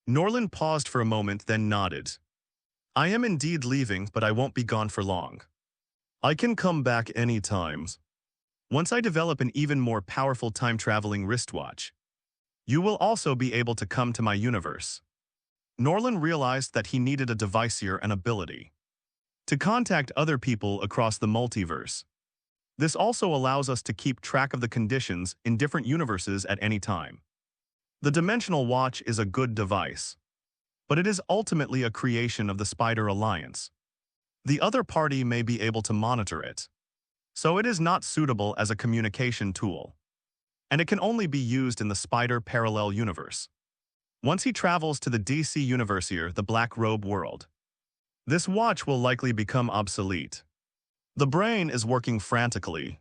Norland paused for a moment, then nodded. I am indeed leaving, but I won't be gone for long. I can come back any time. Once I develop an even more powerful time-traveling wristwatch, you will also be able to come to my universe. Norland realized that he needed a device here, an ability to contact other people across the multiverse. This also allows us to keep track of the conditions in different universes at any time. The Dimensional Watch is a good device, but it is ultimately a creation of the Spider Alliance. The other party may be able to monitor it, so it is not suitable as a communication tool, and it can only be used in the Spider Parallel universe. Once he travels to the DC universe here, the Black Robe world, this watch will likely become obsolete. The brain is working frantically.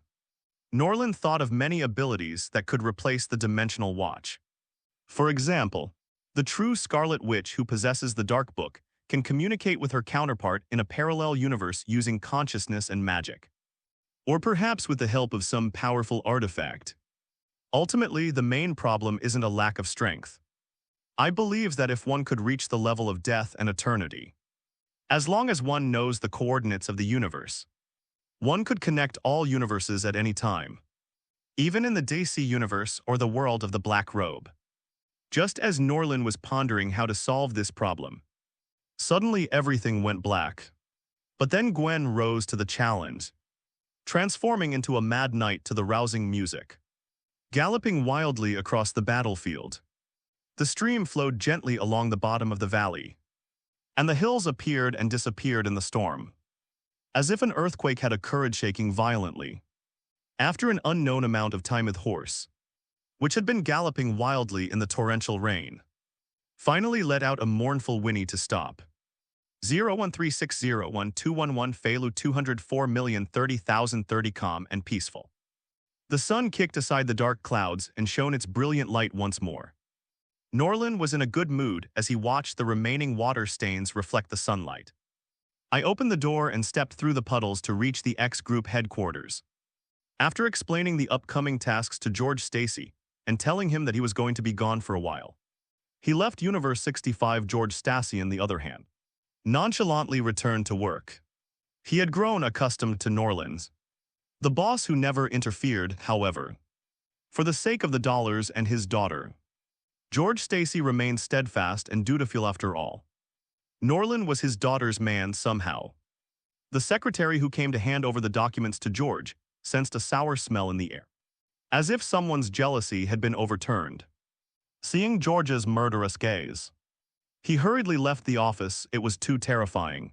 Norland thought of many abilities that could replace the Dimensional Watch. For example, the true Scarlet Witch who possesses the Dark Book can communicate with her counterpart in a parallel universe using consciousness and magic. Or perhaps with the help of some powerful artifact. Ultimately, the main problem isn't a lack of strength. I believe that if one could reach the level of death and eternity, as long as one knows the coordinates of the universe, one could connect all universes at any time, even in the DC universe or the world of the Black Robe. Just as Norland was pondering how to solve this problem, suddenly everything went black. But then Gwen rose to the challenge, transforming into a mad knight to the rousing music, galloping wildly across the battlefield. The stream flowed gently along the bottom of the valley, and the hills appeared and disappeared in the storm, as if an earthquake had occurred, shaking violently. After an unknown amount of time, the horse, which had been galloping wildly in the torrential rain, finally let out a mournful whinny to stop. 013601211 Feilu 204,030,030 calm and peaceful. The sun kicked aside the dark clouds and shone its brilliant light once more. Norland was in a good mood as he watched the remaining water stains reflect the sunlight. I opened the door and stepped through the puddles to reach the X-Group headquarters. After explaining the upcoming tasks to George Stacy and telling him that he was going to be gone for a while, he left Universe 65. George Stacy, on the other hand, nonchalantly returned to work. He had grown accustomed to Norland's, the boss who never interfered, however. For the sake of the dollars and his daughter, George Stacy remained steadfast and dutiful after all. Norland was his daughter's man somehow. The secretary who came to hand over the documents to George sensed a sour smell in the air, as if someone's jealousy had been overturned. Seeing George's murderous gaze, he hurriedly left the office. It was too terrifying.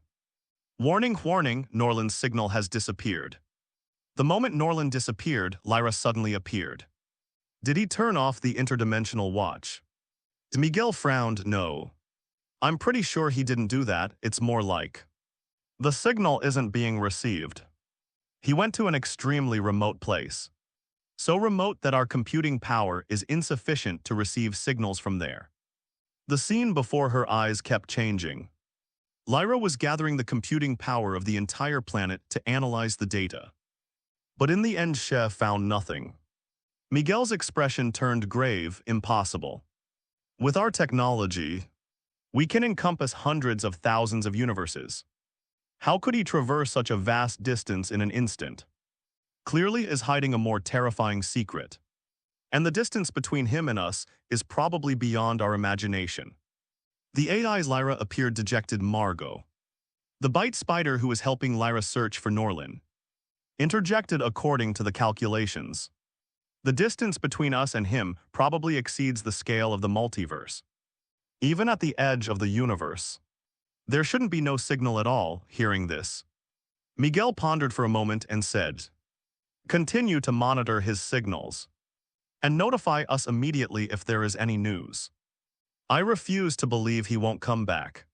Warning, warning, Norland's signal has disappeared. The moment Norland disappeared, Lyra suddenly appeared. Did he turn off the interdimensional watch? Miguel frowned. No. I'm pretty sure he didn't do that. It's more like the signal isn't being received. He went to an extremely remote place. So remote that our computing power is insufficient to receive signals from there. The scene before her eyes kept changing. Lyra was gathering the computing power of the entire planet to analyze the data. But in the end, she found nothing. Miguel's expression turned grave. Impossible. With our technology, we can encompass hundreds of thousands of universes. How could he traverse such a vast distance in an instant? Clearly is hiding a more terrifying secret. And the distance between him and us is probably beyond our imagination. The AI's Lyra appeared dejected. Margot, the bite spider who was helping Lyra search for Norland, interjected according to the calculations. The distance between us and him probably exceeds the scale of the multiverse. Even at the edge of the universe, there shouldn't be no signal at all. Hearing this, Miguel pondered for a moment and said, continue to monitor his signals and notify us immediately if there is any news. I refuse to believe he won't come back.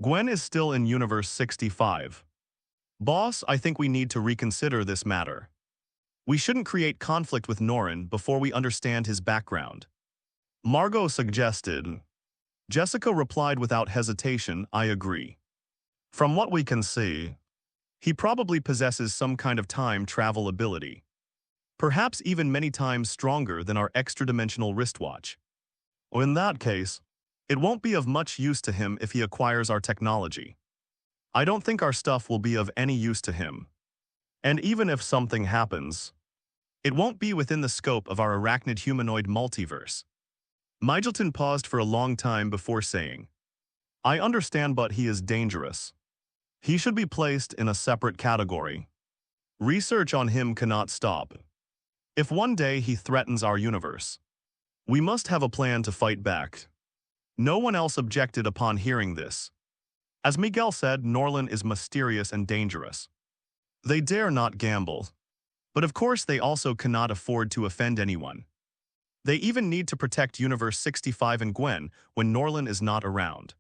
Gwen is still in Universe 65. Boss, I think we need to reconsider this matter. We shouldn't create conflict with Norland before we understand his background. Margot suggested. Jessica replied without hesitation, I agree. From what we can see, he probably possesses some kind of time travel ability. perhaps even many times stronger than our extra-dimensional wristwatch. Or in that case, it won't be of much use to him if he acquires our technology. I don't think our stuff will be of any use to him. And even if something happens, it won't be within the scope of our arachnid humanoid multiverse. Migleton paused for a long time before saying, I understand, but he is dangerous. He should be placed in a separate category. Research on him cannot stop. If one day he threatens our universe, we must have a plan to fight back. No one else objected upon hearing this. As Miguel said, Norland is mysterious and dangerous. They dare not gamble. But of course they also cannot afford to offend anyone. They even need to protect Universe 65 and Gwen when Norland is not around.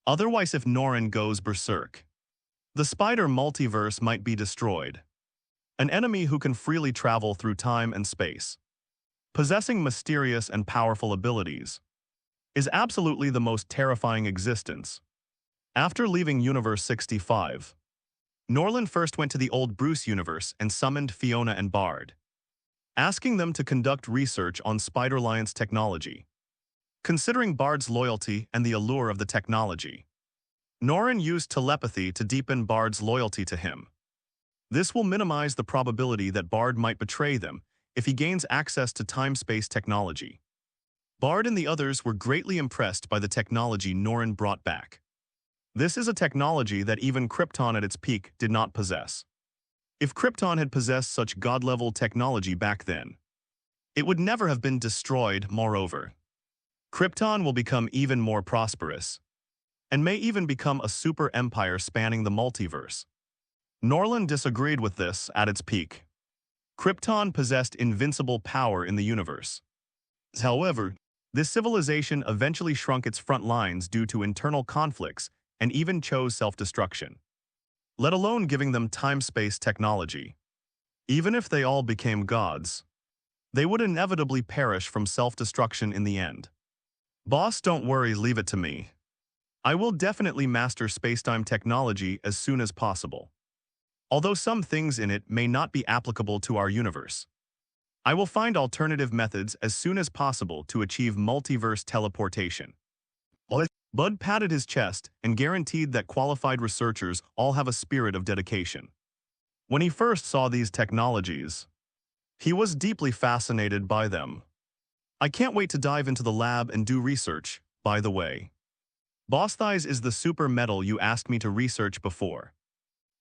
Otherwise, if Norland goes berserk, the spider multiverse might be destroyed. An enemy who can freely travel through time and space, possessing mysterious and powerful abilities, is absolutely the most terrifying existence. After leaving Universe 65, Norland first went to the old Bruce universe and summoned Fiona and Bard, asking them to conduct research on Spider-Lion's technology. Considering Bard's loyalty and the allure of the technology, Norland used telepathy to deepen Bard's loyalty to him. This will minimize the probability that Bard might betray them if he gains access to time-space technology. Bard and the others were greatly impressed by the technology Norland brought back. This is a technology that even Krypton at its peak did not possess. If Krypton had possessed such god-level technology back then, it would never have been destroyed. Moreover, Krypton will become even more prosperous, and may even become a super empire spanning the multiverse. Norland disagreed with this at its peak. Krypton possessed invincible power in the universe. However, this civilization eventually shrunk its front lines due to internal conflicts and even chose self-destruction, let alone giving them time-space technology. Even if they all became gods, they would inevitably perish from self-destruction in the end. Boss, don't worry, leave it to me. I will definitely master spacetime technology as soon as possible. Although some things in it may not be applicable to our universe, I will find alternative methods as soon as possible to achieve multiverse teleportation. Bud patted his chest and guaranteed that qualified researchers all have a spirit of dedication. When he first saw these technologies, he was deeply fascinated by them. I can't wait to dive into the lab and do research, by the way. Boss Thighs is the super metal you asked me to research before.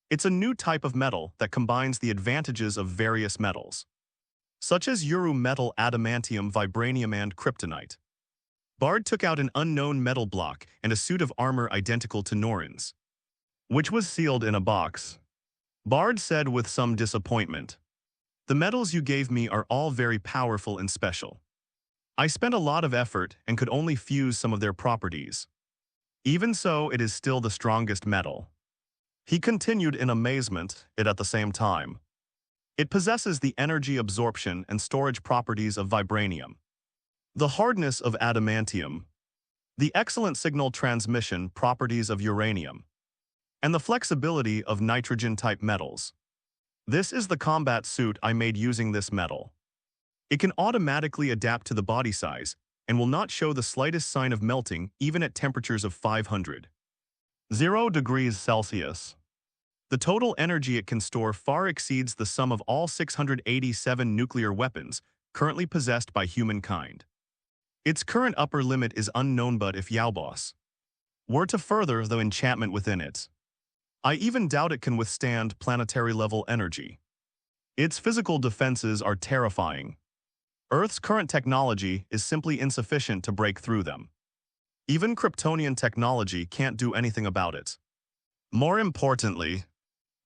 It's a new type of metal that combines the advantages of various metals, such as Uru metal, adamantium, vibranium, and kryptonite. Bard took out an unknown metal block and a suit of armor identical to Norland's, which was sealed in a box. Bard said with some disappointment, "The metals you gave me are all very powerful and special. I spent a lot of effort and could only fuse some of their properties. Even so, it is still the strongest metal." He continued in amazement, at the same time. It possesses the energy absorption and storage properties of vibranium, the hardness of adamantium, the excellent signal transmission properties of uranium, and the flexibility of nitrogen-type metals. This is the combat suit I made using this metal. It can automatically adapt to the body size and will not show the slightest sign of melting even at temperatures of 500 degrees Celsius. The total energy it can store far exceeds the sum of all 687 nuclear weapons currently possessed by humankind. Its current upper limit is unknown, but if Yaobos were to further the enchantment within it, I even doubt it can withstand planetary-level energy. Its physical defenses are terrifying. Earth's current technology is simply insufficient to break through them. Even Kryptonian technology can't do anything about it. More importantly,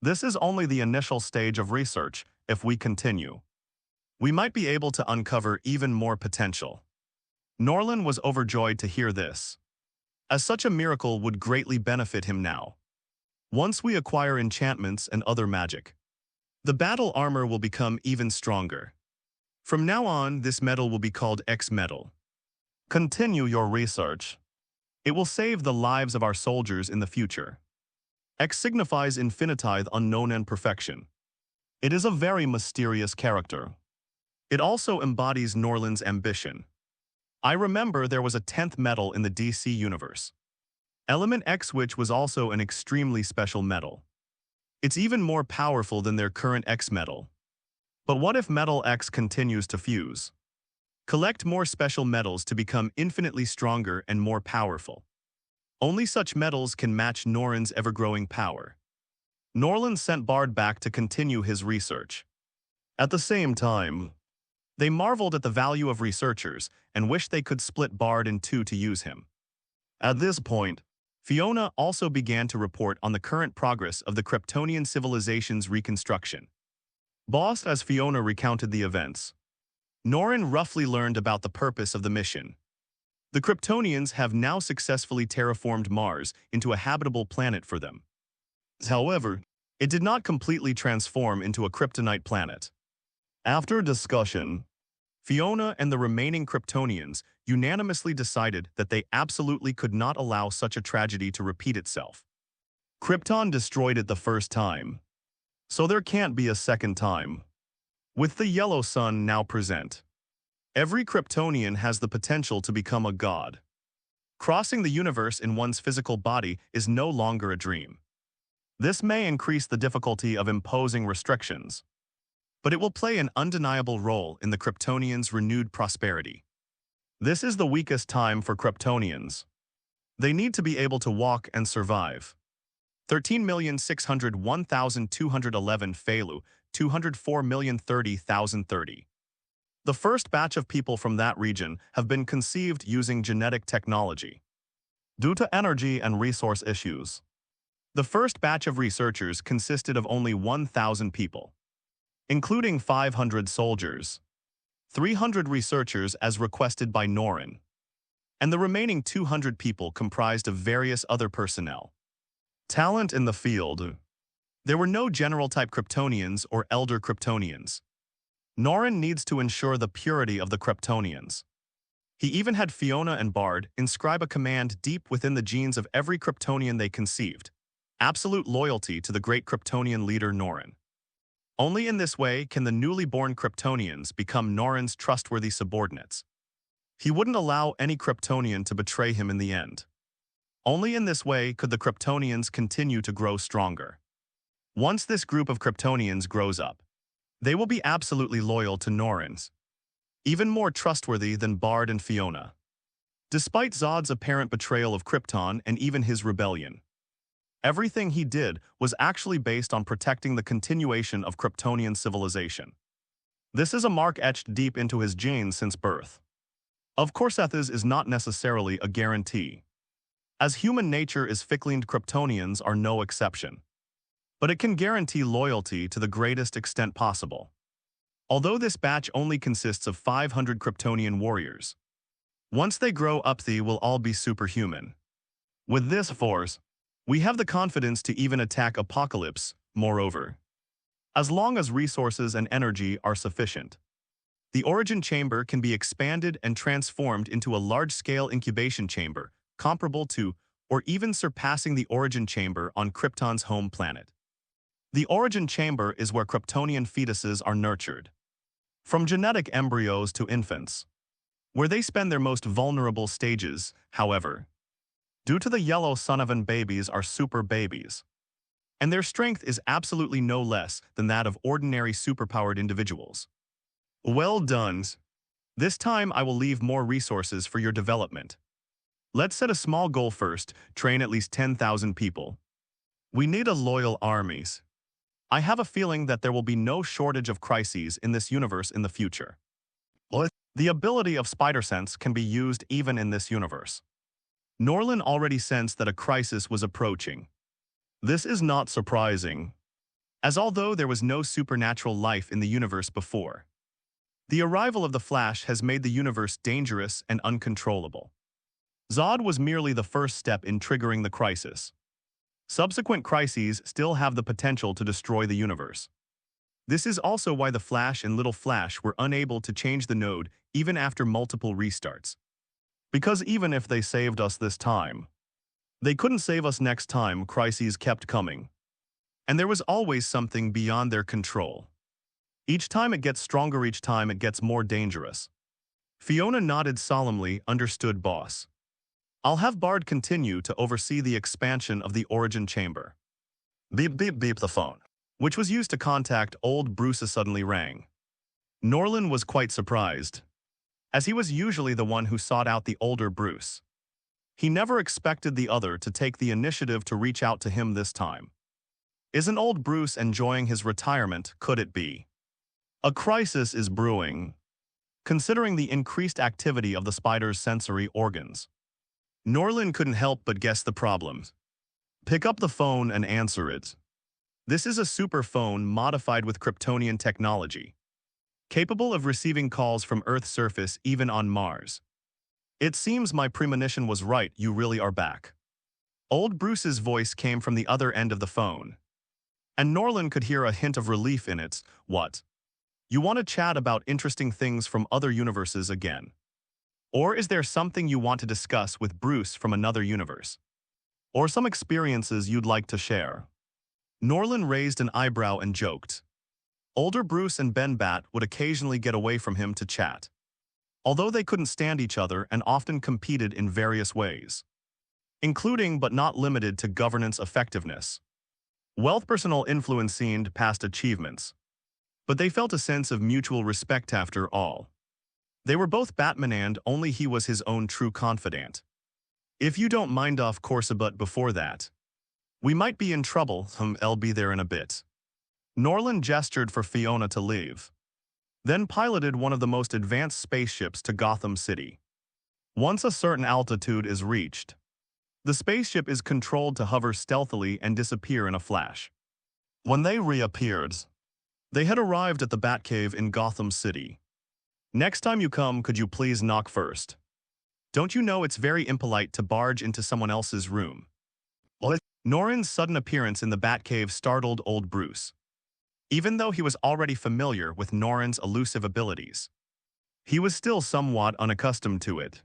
this is only the initial stage of research. If we continue, we might be able to uncover even more potential. Norland was overjoyed to hear this, as such a miracle would greatly benefit him now. Once we acquire enchantments and other magic, the battle armor will become even stronger. From now on, this metal will be called X-Metal. Continue your research. It will save the lives of our soldiers in the future. X signifies infinity, unknown, and perfection. It is a very mysterious character. It also embodies Norland's ambition. I remember there was a 10th metal in the DC universe. Element X, which was also an extremely special metal. It's even more powerful than their current X metal. But what if Metal X continues to fuse? Collect more special metals to become infinitely stronger and more powerful. Only such metals can match Norland's ever-growing power. Norland sent Bard back to continue his research. At the same time, they marveled at the value of researchers and wished they could split Bard in two to use him. At this point, Fiona also began to report on the current progress of the Kryptonian civilization's reconstruction. Bossed as Fiona recounted the events, Norland roughly learned about the purpose of the mission. The Kryptonians have now successfully terraformed Mars into a habitable planet for them. However, it did not completely transform into a kryptonite planet. After discussion, Fiona and the remaining Kryptonians unanimously decided that they absolutely could not allow such a tragedy to repeat itself. Krypton destroyed it the first time, so there can't be a second time. With the yellow sun now present, every Kryptonian has the potential to become a god. Crossing the universe in one's physical body is no longer a dream. This may increase the difficulty of imposing restrictions, but it will play an undeniable role in the Kryptonians' renewed prosperity. This is the weakest time for Kryptonians. They need to be able to walk and survive. 13,601,211 Felu, 204,030,030. The first batch of people from that region have been conceived using genetic technology. Due to energy and resource issues, the first batch of researchers consisted of only 1,000 people, including 500 soldiers, 300 researchers as requested by Norland, and the remaining 200 people comprised of various other personnel. Talent in the field. There were no general-type Kryptonians or elder Kryptonians. Norland needs to ensure the purity of the Kryptonians. He even had Fiona and Bard inscribe a command deep within the genes of every Kryptonian they conceived: absolute loyalty to the great Kryptonian leader Norland. Only in this way can the newly born Kryptonians become Norland's trustworthy subordinates. He wouldn't allow any Kryptonian to betray him in the end. Only in this way could the Kryptonians continue to grow stronger. Once this group of Kryptonians grows up, they will be absolutely loyal to Norland's, even more trustworthy than Bard and Fiona. Despite Zod's apparent betrayal of Krypton and even his rebellion, everything he did was actually based on protecting the continuation of Kryptonian civilization. This is a mark etched deep into his genes since birth. Of course, Ethis is not necessarily a guarantee. As human nature is fickle, Kryptonians are no exception. But it can guarantee loyalty to the greatest extent possible. Although this batch only consists of 500 Kryptonian warriors, once they grow up, they will all be superhuman. With this force, we have the confidence to even attack Apocalypse. Moreover, as long as resources and energy are sufficient, the origin chamber can be expanded and transformed into a large-scale incubation chamber, comparable to, or even surpassing the origin chamber on Krypton's home planet. The origin chamber is where Kryptonian fetuses are nurtured, from genetic embryos to infants, where they spend their most vulnerable stages. However, due to the yellow sun, babies are super babies, and their strength is absolutely no less than that of ordinary superpowered individuals. Well done. This time I will leave more resources for your development. Let's set a small goal first: train at least 10,000 people. We need a loyal armies. I have a feeling that there will be no shortage of crises in this universe in the future. The ability of Spider Sense can be used even in this universe. Norland already sensed that a crisis was approaching. This is not surprising, as although there was no supernatural life in the universe before, the arrival of the Flash has made the universe dangerous and uncontrollable. Zod was merely the first step in triggering the crisis. Subsequent crises still have the potential to destroy the universe. This is also why the Flash and Little Flash were unable to change the node even after multiple restarts. Because even if they saved us this time, they couldn't save us next time. Crises kept coming, and there was always something beyond their control. Each time it gets stronger, each time it gets more dangerous. Fiona nodded solemnly, understood boss. I'll have Bard continue to oversee the expansion of the Origin Chamber. Beep beep beep the phone, which was used to contact old Bruce, suddenly rang. Norland was quite surprised, as he was usually the one who sought out the older Bruce. He never expected the other to take the initiative to reach out to him this time. Isn't old Bruce enjoying his retirement, could it be? A crisis is brewing, considering the increased activity of the spider's sensory organs. Norland couldn't help but guess the problem. Pick up the phone and answer it. This is a super phone modified with Kryptonian technology, capable of receiving calls from Earth's surface even on Mars. It seems my premonition was right, you really are back. Old Bruce's voice came from the other end of the phone, and Norland could hear a hint of relief in it. What? You want to chat about interesting things from other universes again? Or is there something you want to discuss with Bruce from another universe? Or some experiences you'd like to share? Norland raised an eyebrow and joked. Older Bruce and Ben Bat would occasionally get away from him to chat, although they couldn't stand each other and often competed in various ways, including but not limited to governance effectiveness. Wealth, personal influence seemed past achievements, but they felt a sense of mutual respect after all. They were both Batman and only he was his own true confidant. If you don't mind, of course, but before that, we might be in trouble. I'll be there in a bit. Norland gestured for Fiona to leave, then piloted one of the most advanced spaceships to Gotham City. Once a certain altitude is reached, the spaceship is controlled to hover stealthily and disappear in a flash. When they reappeared, they had arrived at the Batcave in Gotham City. Next time you come, could you please knock first? Don't you know it's very impolite to barge into someone else's room? Norland's sudden appearance in the Batcave startled old Bruce, even though he was already familiar with Norland's elusive abilities. He was still somewhat unaccustomed to it.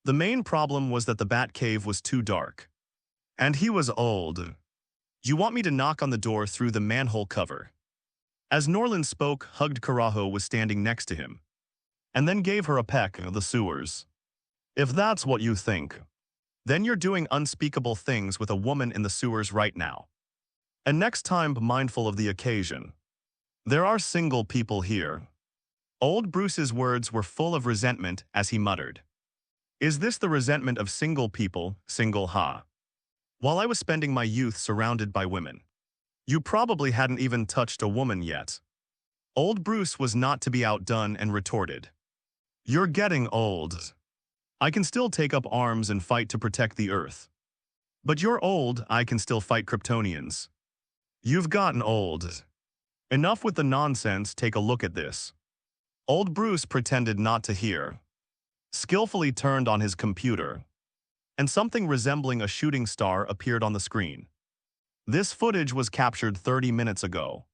The main problem was that the Batcave was too dark, and he was old. You want me to knock on the door through the manhole cover? As Norland spoke, hugged Carajo was standing next to him, and then gave her a peck of the sewers. If that's what you think, then you're doing unspeakable things with a woman in the sewers right now. And next time, be mindful of the occasion. There are single people here. Old Bruce's words were full of resentment as he muttered. Is this the resentment of single people, single ha? While I was spending my youth surrounded by women, you probably hadn't even touched a woman yet. Old Bruce was not to be outdone and retorted. You're getting old. I can still take up arms and fight to protect the Earth. But you're old, I can still fight Kryptonians. You've gotten old. Enough with the nonsense, take a look at this. Old Bruce pretended not to hear, skillfully turned on his computer, and something resembling a shooting star appeared on the screen. This footage was captured 30 minutes ago.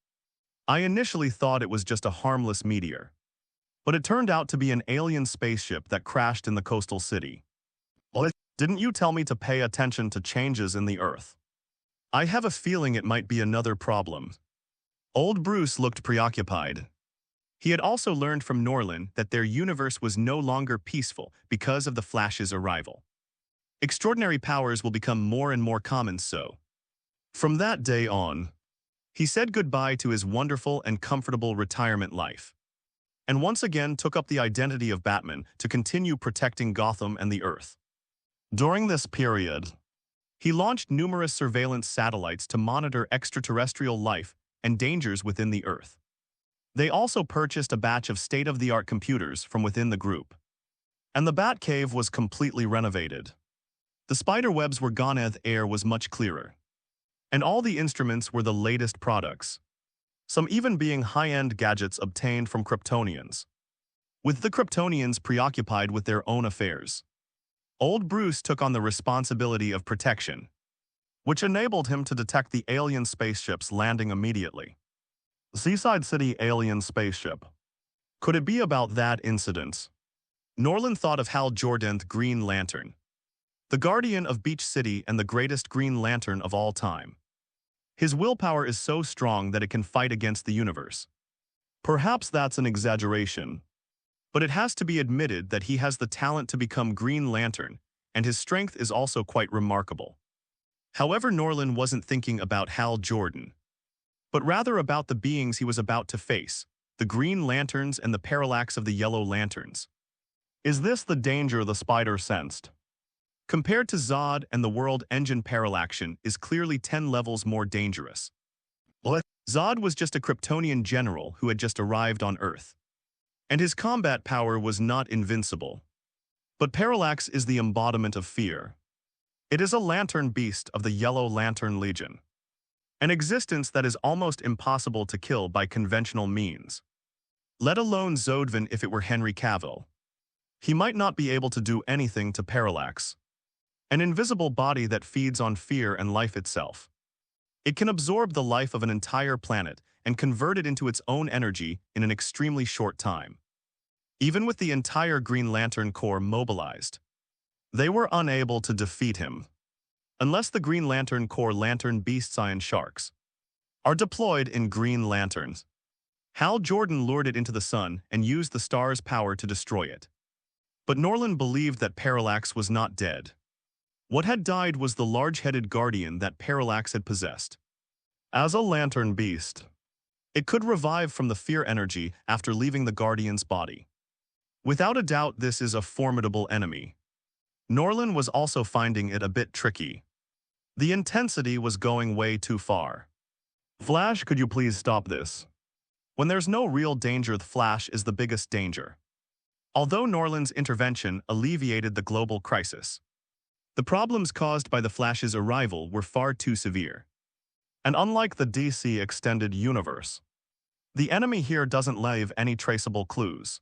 I initially thought it was just a harmless meteor, but it turned out to be an alien spaceship that crashed in the coastal city. Didn't you tell me to pay attention to changes in the Earth? I have a feeling it might be another problem. Old Bruce looked preoccupied. He had also learned from Norland that their universe was no longer peaceful because of the Flash's arrival. Extraordinary powers will become more and more common, so from that day on, he said goodbye to his wonderful and comfortable retirement life, and once again took up the identity of Batman to continue protecting Gotham and the Earth. During this period, he launched numerous surveillance satellites to monitor extraterrestrial life and dangers within the Earth. They also purchased a batch of state-of-the-art computers from within the group, and the Batcave was completely renovated. The spider webs were gone, the air was much clearer, and all the instruments were the latest products, some even being high-end gadgets obtained from Kryptonians. With the Kryptonians preoccupied with their own affairs, old Bruce took on the responsibility of protection, which enabled him to detect the alien spaceships landing immediately. Seaside City alien spaceship. Could it be about that incident? Norland thought of Hal Jordan's Green Lantern, the guardian of Beach City and the greatest Green Lantern of all time. His willpower is so strong that it can fight against the universe. Perhaps that's an exaggeration, but it has to be admitted that he has the talent to become Green Lantern, and his strength is also quite remarkable. However, Norland wasn't thinking about Hal Jordan, but rather about the beings he was about to face, the Green Lanterns and the Parallax of the Yellow Lanterns. Is this the danger the Spider sensed? Compared to Zod and the World Engine, Parallaxian is clearly 10 levels more dangerous. What? Zod was just a Kryptonian general who had just arrived on Earth, and his combat power was not invincible. But Parallax is the embodiment of fear. It is a lantern beast of the Yellow Lantern Legion, an existence that is almost impossible to kill by conventional means. Let alone Zodvin if it were Henry Cavill. He might not be able to do anything to Parallax, an invisible body that feeds on fear and life itself. It can absorb the life of an entire planet and convert it into its own energy in an extremely short time. Even with the entire Green Lantern Corps mobilized, they were unable to defeat him. Unless the Green Lantern Corps Lantern Beasts Iron Sharks are deployed in Green Lanterns. Hal Jordan lured it into the sun and used the star's power to destroy it. But Norland believed that Parallax was not dead. What had died was the large-headed guardian that Parallax had possessed. As a lantern beast, it could revive from the fear energy after leaving the guardian's body. Without a doubt, this is a formidable enemy. Norland was also finding it a bit tricky. The intensity was going way too far. Flash, could you please stop this? When there's no real danger, the Flash is the biggest danger. Although Norland's intervention alleviated the global crisis, the problems caused by the Flash's arrival were far too severe. And unlike the DC Extended Universe, the enemy here doesn't leave any traceable clues.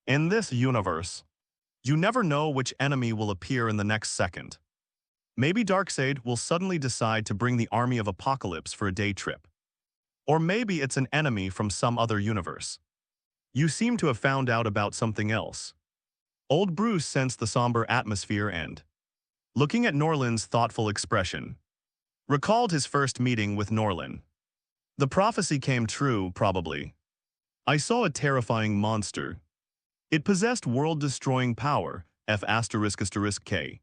In this universe, you never know which enemy will appear in the next second. Maybe Darkseid will suddenly decide to bring the army of Apocalypse for a day trip. Or maybe it's an enemy from some other universe. You seem to have found out about something else. Old Bruce sensed the somber atmosphere and, looking at Norland's thoughtful expression, recalled his first meeting with Norland. The prophecy came true, probably. I saw a terrifying monster. It possessed world-destroying power, F***K.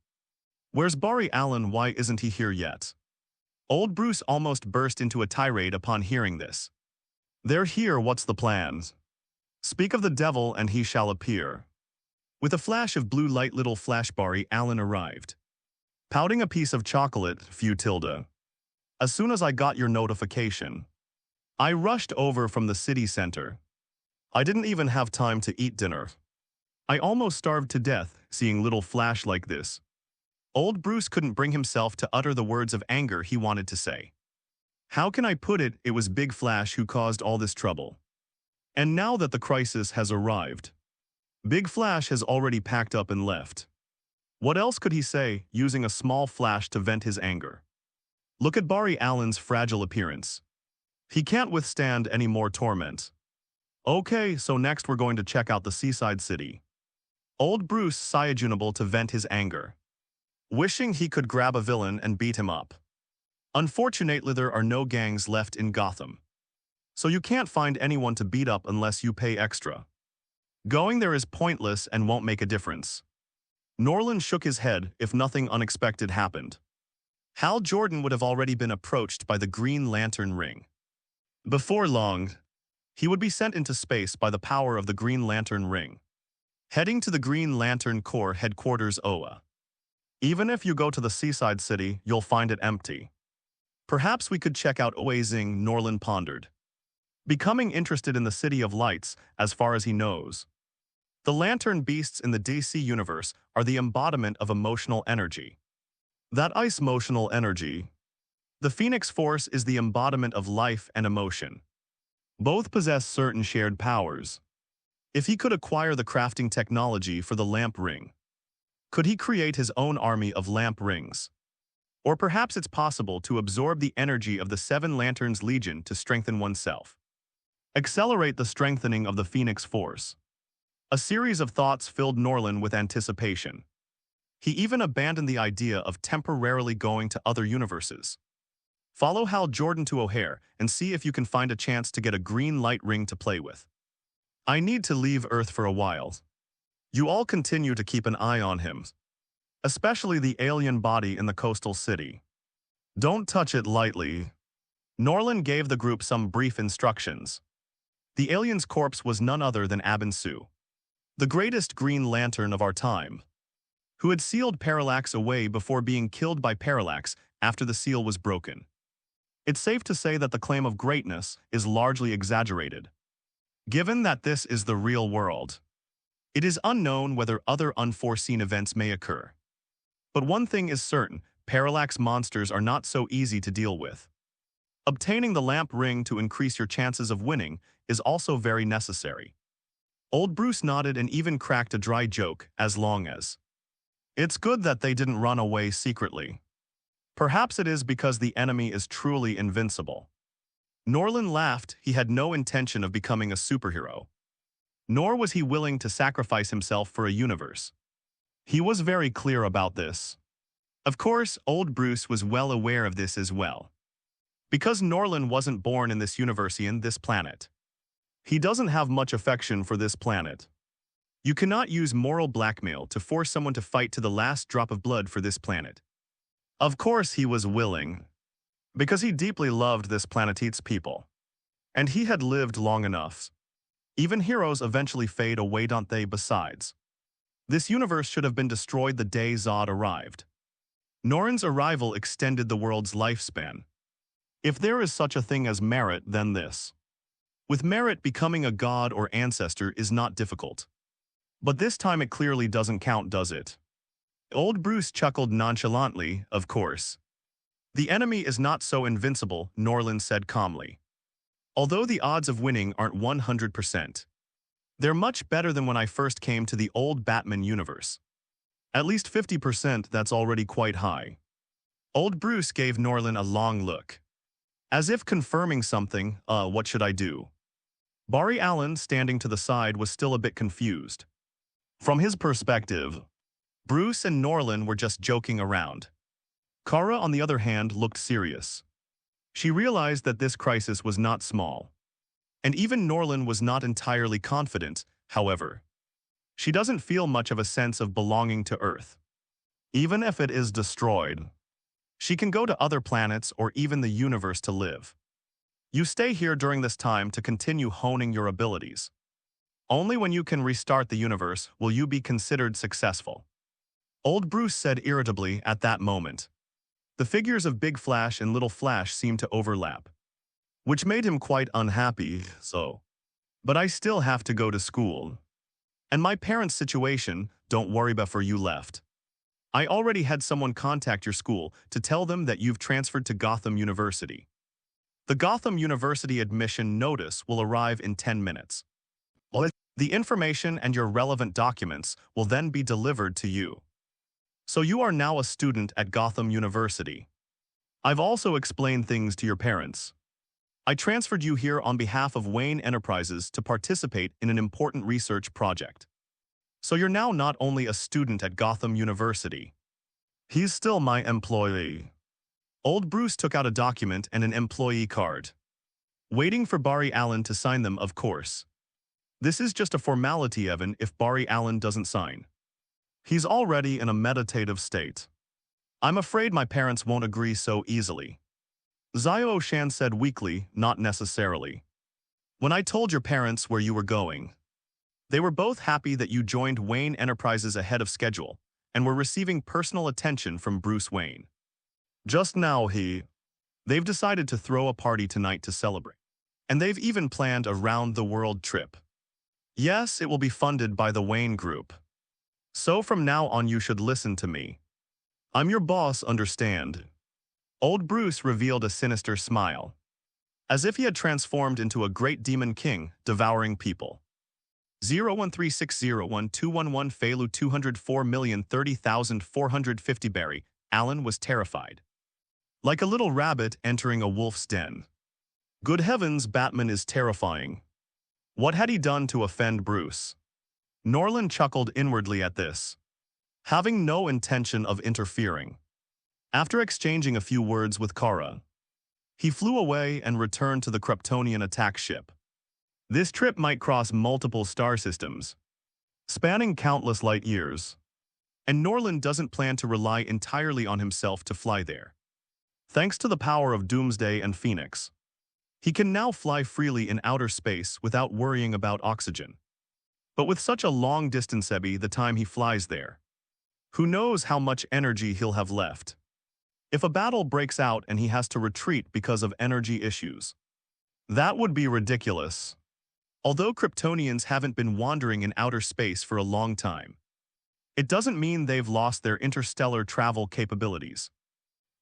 Where's Barry Allen? Why isn't he here yet? Old Bruce almost burst into a tirade upon hearing this. They're here, what's the plans? Speak of the devil and he shall appear. With a flash of blue light, little Flash Barry Allen arrived. Pouting a piece of chocolate, Futilda. As soon as I got your notification, I rushed over from the city center. I didn't even have time to eat dinner. I almost starved to death seeing little Flash like this. Old Bruce couldn't bring himself to utter the words of anger he wanted to say. How can I put it? It was Big Flash who caused all this trouble. And now that the crisis has arrived, Big Flash has already packed up and left. What else could he say, using a small flash to vent his anger? Look at Barry Allen's fragile appearance. He can't withstand any more torment. Okay, so next we're going to check out the seaside city. Old Bruce sighed to vent his anger, wishing he could grab a villain and beat him up. Unfortunately, there are no gangs left in Gotham, so you can't find anyone to beat up unless you pay extra. Going there is pointless and won't make a difference. Norland shook his head if nothing unexpected happened. Hal Jordan would have already been approached by the Green Lantern ring. Before long, he would be sent into space by the power of the Green Lantern ring, heading to the Green Lantern Corps headquarters OA. Even if you go to the seaside city, you'll find it empty. Perhaps we could check out Oazing, Norland pondered, becoming interested in the City of Lights as far as he knows. The lantern beasts in the DC universe are the embodiment of emotional energy. That ice-motional energy. The Phoenix Force is the embodiment of life and emotion. Both possess certain shared powers. If he could acquire the crafting technology for the lamp ring, could he create his own army of lamp rings? Or perhaps it's possible to absorb the energy of the Seven Lanterns Legion to strengthen oneself. Accelerate the strengthening of the Phoenix Force. A series of thoughts filled Norland with anticipation. He even abandoned the idea of temporarily going to other universes. Follow Hal Jordan to O'Hare and see if you can find a chance to get a green light ring to play with. I need to leave Earth for a while. You all continue to keep an eye on him, especially the alien body in the coastal city. Don't touch it lightly. Norland gave the group some brief instructions. The alien's corpse was none other than Abin Su, the greatest Green Lantern of our time, who had sealed Parallax away before being killed by Parallax after the seal was broken. It's safe to say that the claim of greatness is largely exaggerated. Given that this is the real world, it is unknown whether other unforeseen events may occur. But one thing is certain, Parallax monsters are not so easy to deal with. Obtaining the lamp ring to increase your chances of winning is also very necessary. Old Bruce nodded and even cracked a dry joke, as long as it's good that they didn't run away secretly. Perhaps it is because the enemy is truly invincible. Norland laughed. He had no intention of becoming a superhero. Nor was he willing to sacrifice himself for a universe. He was very clear about this. Of course, old Bruce was well aware of this as well. Because Norland wasn't born in this universe and this planet, he doesn't have much affection for this planet. You cannot use moral blackmail to force someone to fight to the last drop of blood for this planet. Of course he was willing, because he deeply loved this planet's people. And he had lived long enough. Even heroes eventually fade away, don't they? Besides, this universe should have been destroyed the day Zod arrived. Norland's arrival extended the world's lifespan. If there is such a thing as merit, then this. With merit, becoming a god or ancestor is not difficult. But this time it clearly doesn't count, does it? Old Bruce chuckled nonchalantly, of course. The enemy is not so invincible, Norland said calmly. Although the odds of winning aren't 100%. They're much better than when I first came to the old Batman universe. At least 50%, that's already quite high. Old Bruce gave Norland a long look, as if confirming something. What should I do? Barry Allen, standing to the side, was still a bit confused. From his perspective, Bruce and Norland were just joking around. Kara, on the other hand, looked serious. She realized that this crisis was not small. And even Norland was not entirely confident, however. She doesn't feel much of a sense of belonging to Earth. Even if it is destroyed, she can go to other planets or even the universe to live. You stay here during this time to continue honing your abilities. Only when you can restart the universe will you be considered successful. Old Bruce said irritably at that moment. The figures of Big Flash and Little Flash seemed to overlap, which made him quite unhappy. But I still have to go to school. And my parents' situation, don't worry before you left. I already had someone contact your school to tell them that you've transferred to Gotham University. The Gotham University admission notice will arrive in 10 minutes. The information and your relevant documents will then be delivered to you. So you are now a student at Gotham University. I've also explained things to your parents. I transferred you here on behalf of Wayne Enterprises to participate in an important research project. So you're now not only a student at Gotham University. He's still my employee. Old Bruce took out a document and an employee card, waiting for Barry Allen to sign them, of course. This is just a formality, Evan, if Barry Allen doesn't sign. He's already in a meditative state. I'm afraid my parents won't agree so easily. Zio Shan said weakly, not necessarily. When I told your parents where you were going, they were both happy that you joined Wayne Enterprises ahead of schedule and were receiving personal attention from Bruce Wayne. Just now they've decided to throw a party tonight to celebrate. And they've even planned a round-the-world trip. Yes, it will be funded by the Wayne Group. So from now on you should listen to me. I'm your boss, understand? Old Bruce revealed a sinister smile, as if he had transformed into a great demon king, devouring people. 013601211 Felu 204,030,450 Barry Allen was terrified, like a little rabbit entering a wolf's den. Good heavens, Batman is terrifying. What had he done to offend Bruce? Norland chuckled inwardly at this, having no intention of interfering. After exchanging a few words with Kara, He flew away and returned to the Kryptonian attack ship. This trip might cross multiple star systems, spanning countless light years, and Norland doesn't plan to rely entirely on himself to fly there. Thanks to the power of Doomsday and Phoenix, he can now fly freely in outer space without worrying about oxygen. But with such a long distance the time he flies there, who knows how much energy he'll have left. If a battle breaks out and he has to retreat because of energy issues, that would be ridiculous. Although Kryptonians haven't been wandering in outer space for a long time, it doesn't mean they've lost their interstellar travel capabilities.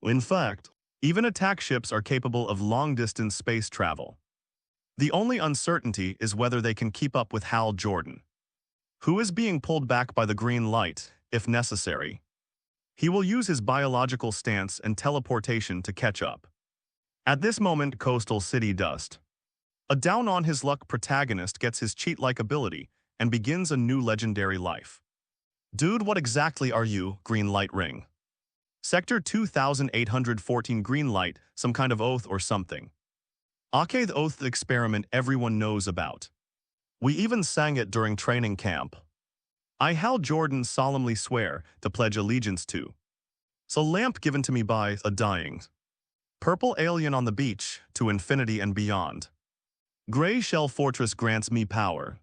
In fact, even attack ships are capable of long-distance space travel. The only uncertainty is whether they can keep up with Hal Jordan, who is being pulled back by the green light, if necessary. He will use his biological stance and teleportation to catch up. At this moment, Coastal City Dust, a down-on-his-luck protagonist, gets his cheat-like ability and begins a new legendary life. Dude, what exactly are you, Green Light Ring? Sector 2814 Green Light, some kind of oath or something. Okay, the oath experiment everyone knows about. We even sang it during training camp. I, Hal Jordan, solemnly swear to pledge allegiance to. So lamp given to me by a dying. Purple alien on the beach, to infinity and beyond. Gray shell fortress grants me power.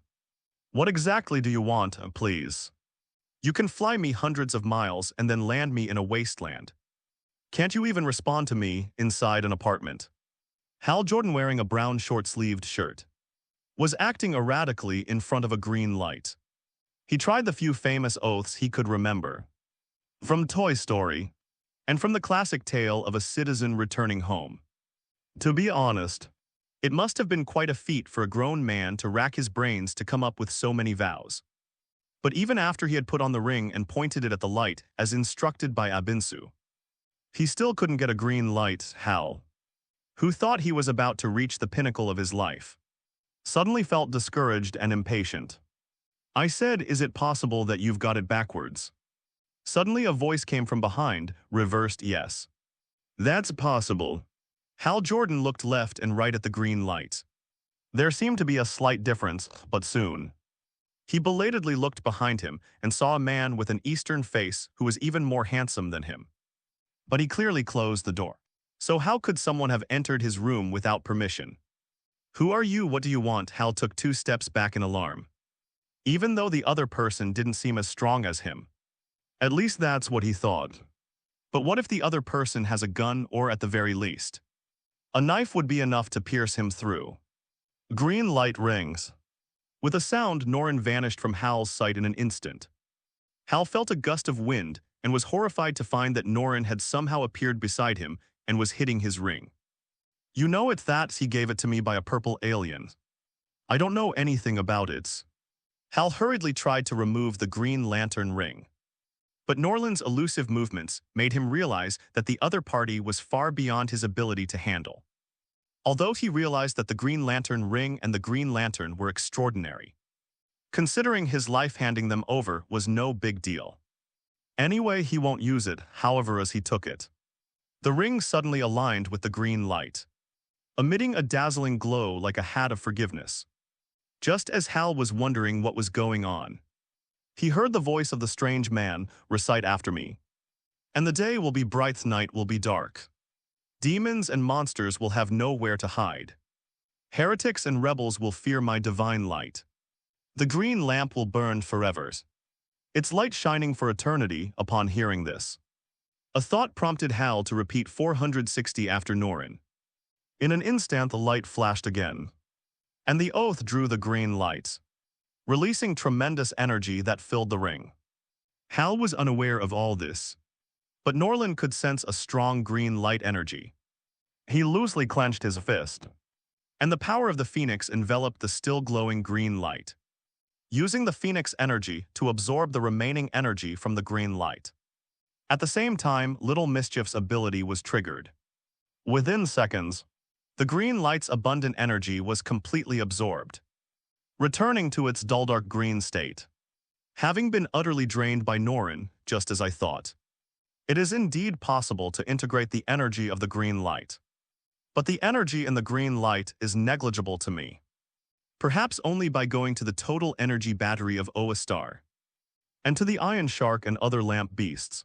What exactly do you want, please? You can fly me hundreds of miles and then land me in a wasteland. Can't you even respond to me inside an apartment? Hal Jordan, wearing a brown short-sleeved shirt, was acting erratically in front of a green light. He tried the few famous oaths he could remember, from Toy Story, and from the classic tale of a citizen returning home. To be honest, it must have been quite a feat for a grown man to rack his brains to come up with so many vows. But even after he had put on the ring and pointed it at the light, as instructed by Abinsu, he still couldn't get a green light. Hal, who thought he was about to reach the pinnacle of his life, suddenly felt discouraged and impatient. I said, is it possible that you've got it backwards? Suddenly a voice came from behind, reversed yes. That's possible. Hal Jordan looked left and right at the green light. There seemed to be a slight difference, but soon he belatedly looked behind him and saw a man with an Eastern face who was even more handsome than him. But he clearly closed the door. So how could someone have entered his room without permission? Who are you? What do you want? Hal took 2 steps back in alarm. Even though the other person didn't seem as strong as him. At least that's what he thought. But what if the other person has a gun, or at the very least, a knife would be enough to pierce him through? Green light rings. With a sound, Norland vanished from Hal's sight in an instant. Hal felt a gust of wind and was horrified to find that Norland had somehow appeared beside him and was hitting his ring. You know it's that he gave it to me by a purple alien. I don't know anything about it. Hal hurriedly tried to remove the Green Lantern ring. But Norland's elusive movements made him realize that the other party was far beyond his ability to handle. Although he realized that the Green Lantern ring and the Green Lantern were extraordinary, considering his life, handing them over was no big deal. Anyway, he won't use it, however, as he took it. The ring suddenly aligned with the green light, emitting a dazzling glow like a hat of forgiveness. Just as Hal was wondering what was going on, he heard the voice of the strange man recite after me. And the day will be bright, the night will be dark. Demons and monsters will have nowhere to hide. Heretics and rebels will fear my divine light. The green lamp will burn forever, its light shining for eternity. Upon hearing this, a thought prompted Hal to repeat 460 after Norland. In an instant, the light flashed again, and the oath drew the green light, releasing tremendous energy that filled the ring. Hal was unaware of all this, but Norland could sense a strong green light energy. He loosely clenched his fist, and the power of the Phoenix enveloped the still glowing green light, using the Phoenix energy to absorb the remaining energy from the green light. At the same time, Little Mischief's ability was triggered. Within seconds, the green light's abundant energy was completely absorbed, returning to its dull dark green state. Having been utterly drained by Norland, just as I thought, it is indeed possible to integrate the energy of the green light. But the energy in the green light is negligible to me. Perhaps only by going to the total energy battery of Oa Star, and to the Iron Shark and other lamp beasts,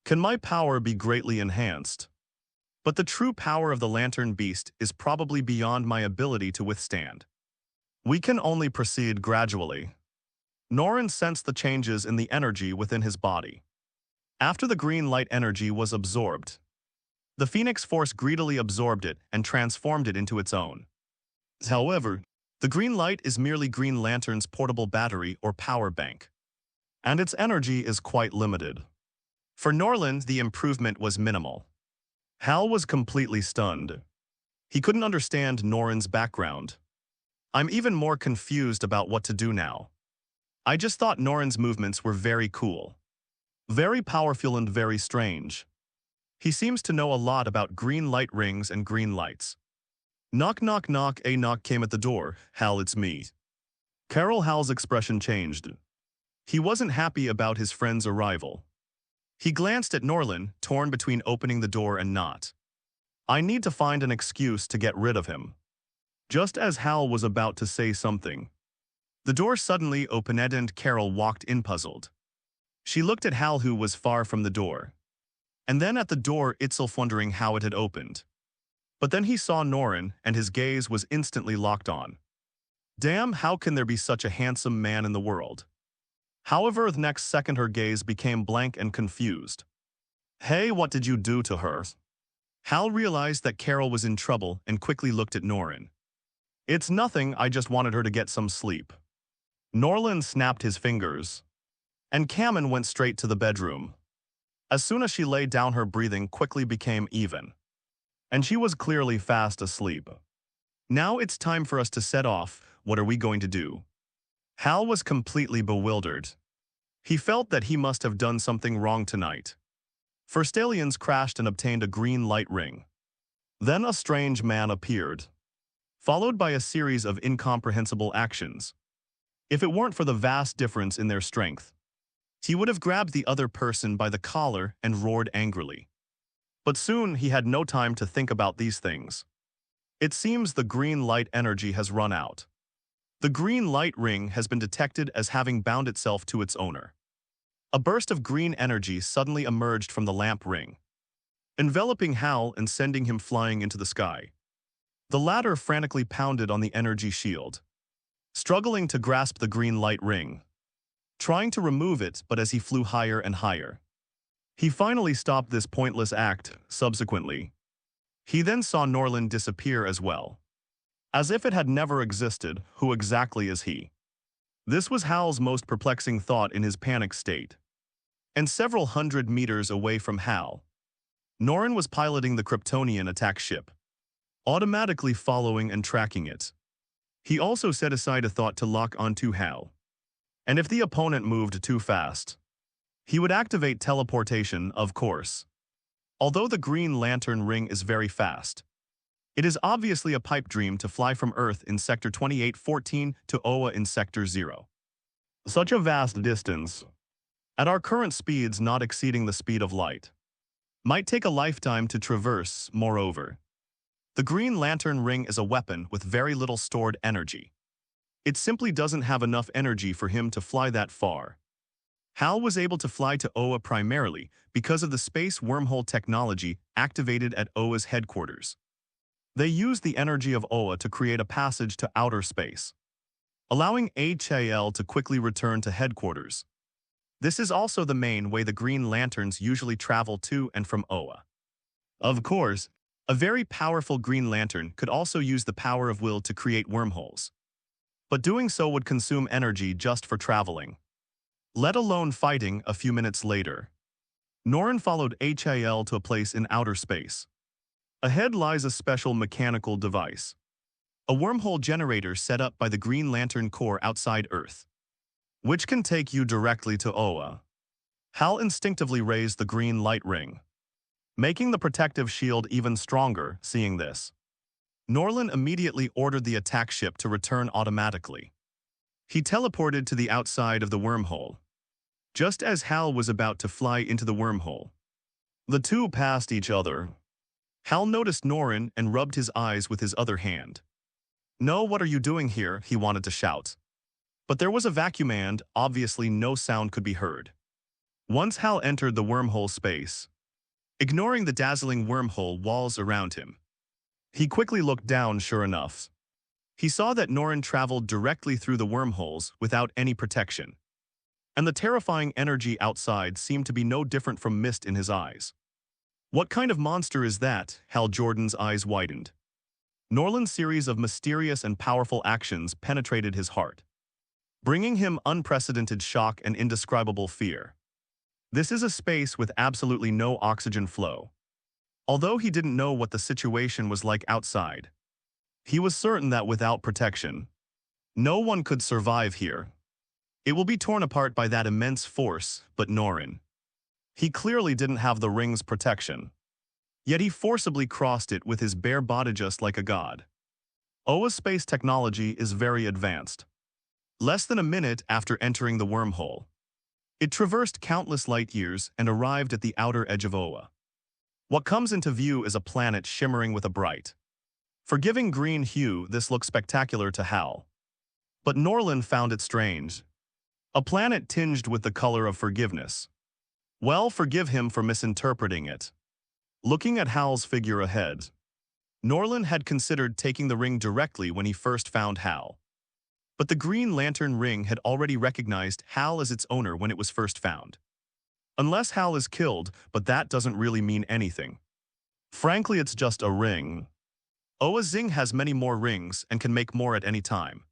can my power be greatly enhanced. But the true power of the Lantern Beast is probably beyond my ability to withstand. We can only proceed gradually. Norland sensed the changes in the energy within his body. After the green light energy was absorbed, the Phoenix Force greedily absorbed it and transformed it into its own. However, the green light is merely Green Lantern's portable battery or power bank, and its energy is quite limited. For Norland, the improvement was minimal. Hal was completely stunned. He couldn't understand Norland's background. I'm even more confused about what to do now. I just thought Norland's movements were very cool, very powerful and very strange. He seems to know a lot about green light rings and green lights. Knock, knock, knock. A knock came at the door. Hal, it's me. Hal's expression changed. He wasn't happy about his friend's arrival. He glanced at Norland, torn between opening the door and not. I need to find an excuse to get rid of him. Just as Hal was about to say something, the door suddenly opened and Carol walked in puzzled. She looked at Hal, who was far from the door, and then at the door itself, wondering how it had opened. But then he saw Norland, and his gaze was instantly locked on. Damn, how can there be such a handsome man in the world? However, the next second her gaze became blank and confused. Hey, what did you do to her? Hal realized that Carol was in trouble and quickly looked at Norland. It's nothing, I just wanted her to get some sleep. Norland snapped his fingers, and Kamen went straight to the bedroom. As soon as she lay down, her breathing quickly became even, and she was clearly fast asleep. Now it's time for us to set off. What are we going to do? Hal was completely bewildered. He felt that he must have done something wrong tonight. First, aliens crashed and obtained a green light ring. Then a strange man appeared, followed by a series of incomprehensible actions. If it weren't for the vast difference in their strength, he would have grabbed the other person by the collar and roared angrily. But soon he had no time to think about these things. It seems the green light energy has run out. The green light ring has been detected as having bound itself to its owner. A burst of green energy suddenly emerged from the lamp ring, enveloping Hal and sending him flying into the sky. The latter frantically pounded on the energy shield, struggling to grasp the green light ring, trying to remove it, but as he flew higher and higher, he finally stopped this pointless act. Subsequently, he then saw Norland disappear as well, as if it had never existed. Who exactly is he? This was Hal's most perplexing thought in his panic state. And several hundred meters away from Hal, Norland was piloting the Kryptonian attack ship, automatically following and tracking it. He also set aside a thought to lock onto Hal, and if the opponent moved too fast, he would activate teleportation, of course. Although the Green Lantern ring is very fast, it is obviously a pipe dream to fly from Earth in Sector 2814 to Oa in Sector 0. Such a vast distance, at our current speeds not exceeding the speed of light, might take a lifetime to traverse. Moreover, the Green Lantern ring is a weapon with very little stored energy. It simply doesn't have enough energy for him to fly that far. Hal was able to fly to Oa primarily because of the space wormhole technology activated at Oa's headquarters. They used the energy of Oa to create a passage to outer space, allowing HAL to quickly return to headquarters. This is also the main way the Green Lanterns usually travel to and from Oa. Of course, a very powerful Green Lantern could also use the power of will to create wormholes, but doing so would consume energy just for traveling, let alone fighting. A few minutes later, Norland followed HAL to a place in outer space. Ahead lies a special mechanical device, a wormhole generator set up by the Green Lantern Corps outside Earth, which can take you directly to Oa. Hal instinctively raised the green light ring, making the protective shield even stronger. Seeing this, Norland immediately ordered the attack ship to return automatically. He teleported to the outside of the wormhole. Just as Hal was about to fly into the wormhole, the two passed each other. Hal noticed Norrin and rubbed his eyes with his other hand. "No, what are you doing here?" he wanted to shout. But there was a vacuum and, obviously, no sound could be heard. Once Hal entered the wormhole space, ignoring the dazzling wormhole walls around him, he quickly looked down. Sure enough, he saw that Norrin traveled directly through the wormholes without any protection, and the terrifying energy outside seemed to be no different from mist in his eyes. What kind of monster is that? Hal Jordan's eyes widened. Norland's series of mysterious and powerful actions penetrated his heart, bringing him unprecedented shock and indescribable fear. This is a space with absolutely no oxygen flow. Although he didn't know what the situation was like outside, he was certain that without protection, no one could survive here. It will be torn apart by that immense force, but Norrin, he clearly didn't have the ring's protection. Yet he forcibly crossed it with his bare body just like a god. Oa's space technology is very advanced. Less than a minute after entering the wormhole, it traversed countless light years and arrived at the outer edge of Oa. What comes into view is a planet shimmering with a bright, forgiving green hue. This looked spectacular to Hal, but Norland found it strange. A planet tinged with the color of forgiveness. Well, forgive him for misinterpreting it. Looking at Hal's figure ahead, Norland had considered taking the ring directly when he first found Hal. But the Green Lantern ring had already recognized Hal as its owner when it was first found. Unless Hal is killed, but that doesn't really mean anything. Frankly, it's just a ring. Oa Zing has many more rings and can make more at any time.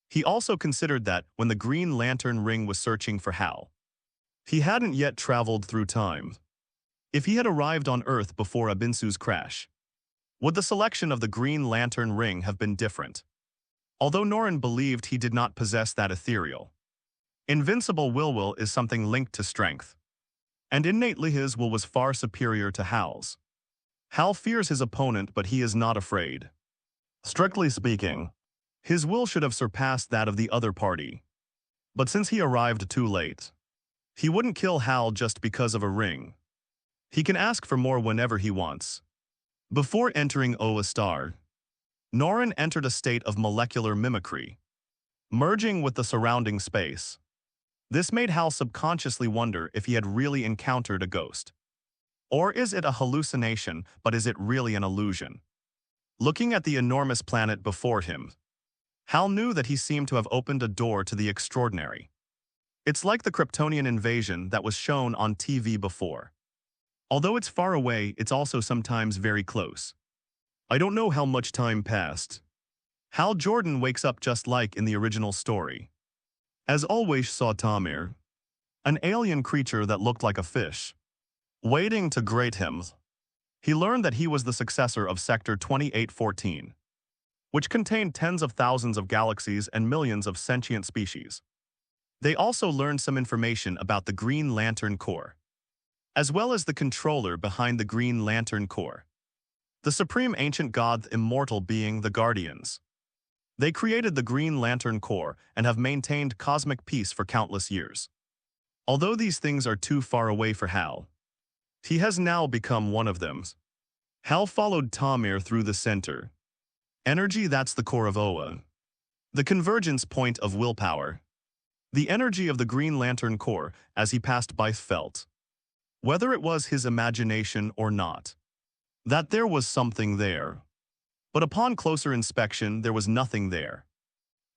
He also considered that when the Green Lantern ring was searching for Hal, he hadn't yet traveled through time. If he had arrived on Earth before Abinsu's crash, would the selection of the Green Lantern ring have been different? Although Norrin believed he did not possess that ethereal, invincible will is something linked to strength, and innately his will was far superior to Hal's. Hal fears his opponent, but he is not afraid. Strictly speaking, his will should have surpassed that of the other party. But since he arrived too late, he wouldn't kill Hal just because of a ring. He can ask for more whenever he wants. Before entering Oa Star, Norrin entered a state of molecular mimicry, merging with the surrounding space. This made Hal subconsciously wonder if he had really encountered a ghost. Or is it a hallucination, but is it really an illusion? Looking at the enormous planet before him, Hal knew that he seemed to have opened a door to the extraordinary. It's like the Kryptonian invasion that was shown on TV before. Although it's far away, it's also sometimes very close. I don't know how much time passed. Hal Jordan wakes up just like in the original story. As always, saw Tamir, an alien creature that looked like a fish, waiting to greet him. He learned that he was the successor of Sector 2814, which contained tens of thousands of galaxies and millions of sentient species. They also learned some information about the Green Lantern Corps, as well as the controller behind the Green Lantern Corps, the supreme ancient god, immortal being, the Guardians. They created the Green Lantern Corps and have maintained cosmic peace for countless years. Although these things are too far away for Hal, he has now become one of them. Hal followed Tamir through the center. Energy, that's the core of Oa. The convergence point of willpower. The energy of the Green Lantern Corps as he passed by felt, whether it was his imagination or not, that there was something there. But upon closer inspection, there was nothing there.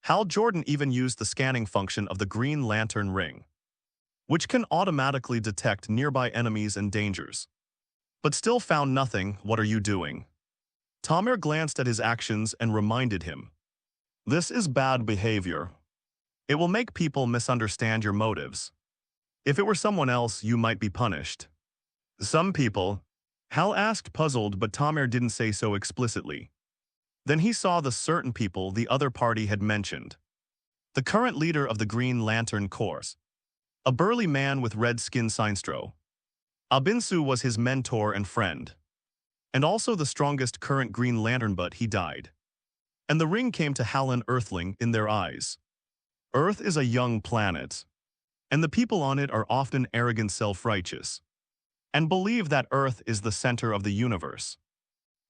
Hal Jordan even used the scanning function of the Green Lantern ring, which can automatically detect nearby enemies and dangers, but still found nothing. What are you doing? Tamir glanced at his actions and reminded him, this is bad behavior. It will make people misunderstand your motives. If it were someone else, you might be punished. Some people? Hal asked, puzzled, but Tamir didn't say so explicitly. Then he saw the certain people the other party had mentioned. The current leader of the Green Lantern Corps, a burly man with red skin, Sinestro. Abinsu was his mentor and friend, and also the strongest current Green Lantern, but he died. And the ring came to Hal, an Earthling, in their eyes. Earth is a young planet, and the people on it are often arrogant, self-righteous, and believe that Earth is the center of the universe.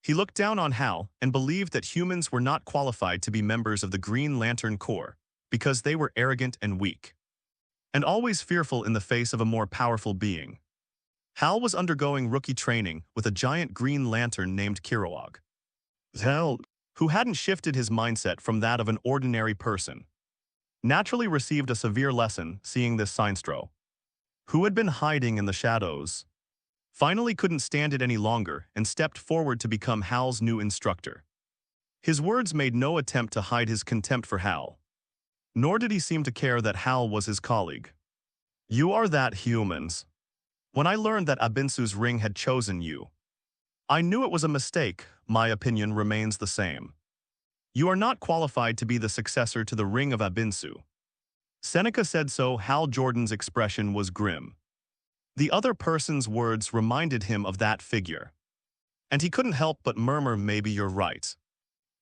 He looked down on Hal and believed that humans were not qualified to be members of the Green Lantern Corps because they were arrogant and weak, and always fearful in the face of a more powerful being. Hal was undergoing rookie training with a giant Green Lantern named Kilowog. Hal, who hadn't shifted his mindset from that of an ordinary person, naturally received a severe lesson seeing this Sinestro, who had been hiding in the shadows, finally couldn't stand it any longer and stepped forward to become Hal's new instructor. His words made no attempt to hide his contempt for Hal, nor did he seem to care that Hal was his colleague. "You are that, humans. When I learned that Abinsu's ring had chosen you, I knew it was a mistake. My opinion remains the same. You are not qualified to be the successor to the Ring of Abinsu." Seneca said so. Hal Jordan's expression was grim. The other person's words reminded him of that figure, and he couldn't help but murmur, "Maybe you're right.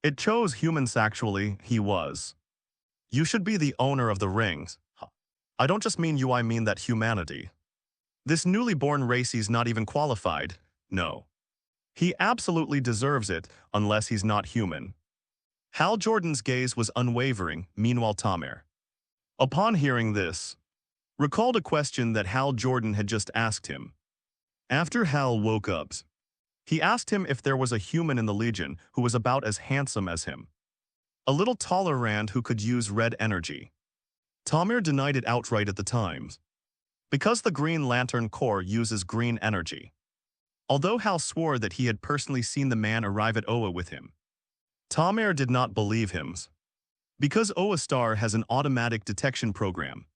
It chose humans actually, he was. You should be the owner of the rings. I don't just mean you, I mean that humanity. This newly born race, he's not even qualified. No. He absolutely deserves it, unless he's not human." Hal Jordan's gaze was unwavering. Meanwhile, Tomer, upon hearing this, recalled a question that Hal Jordan had just asked him. After Hal woke up, he asked him if there was a human in the Legion who was about as handsome as him. A little taller Rand who could use red energy. Tomer denied it outright at the time, because the Green Lantern Corps uses green energy. Although Hal swore that he had personally seen the man arrive at Oa with him, Tomer did not believe him. Because Oa Star has an automatic detection program,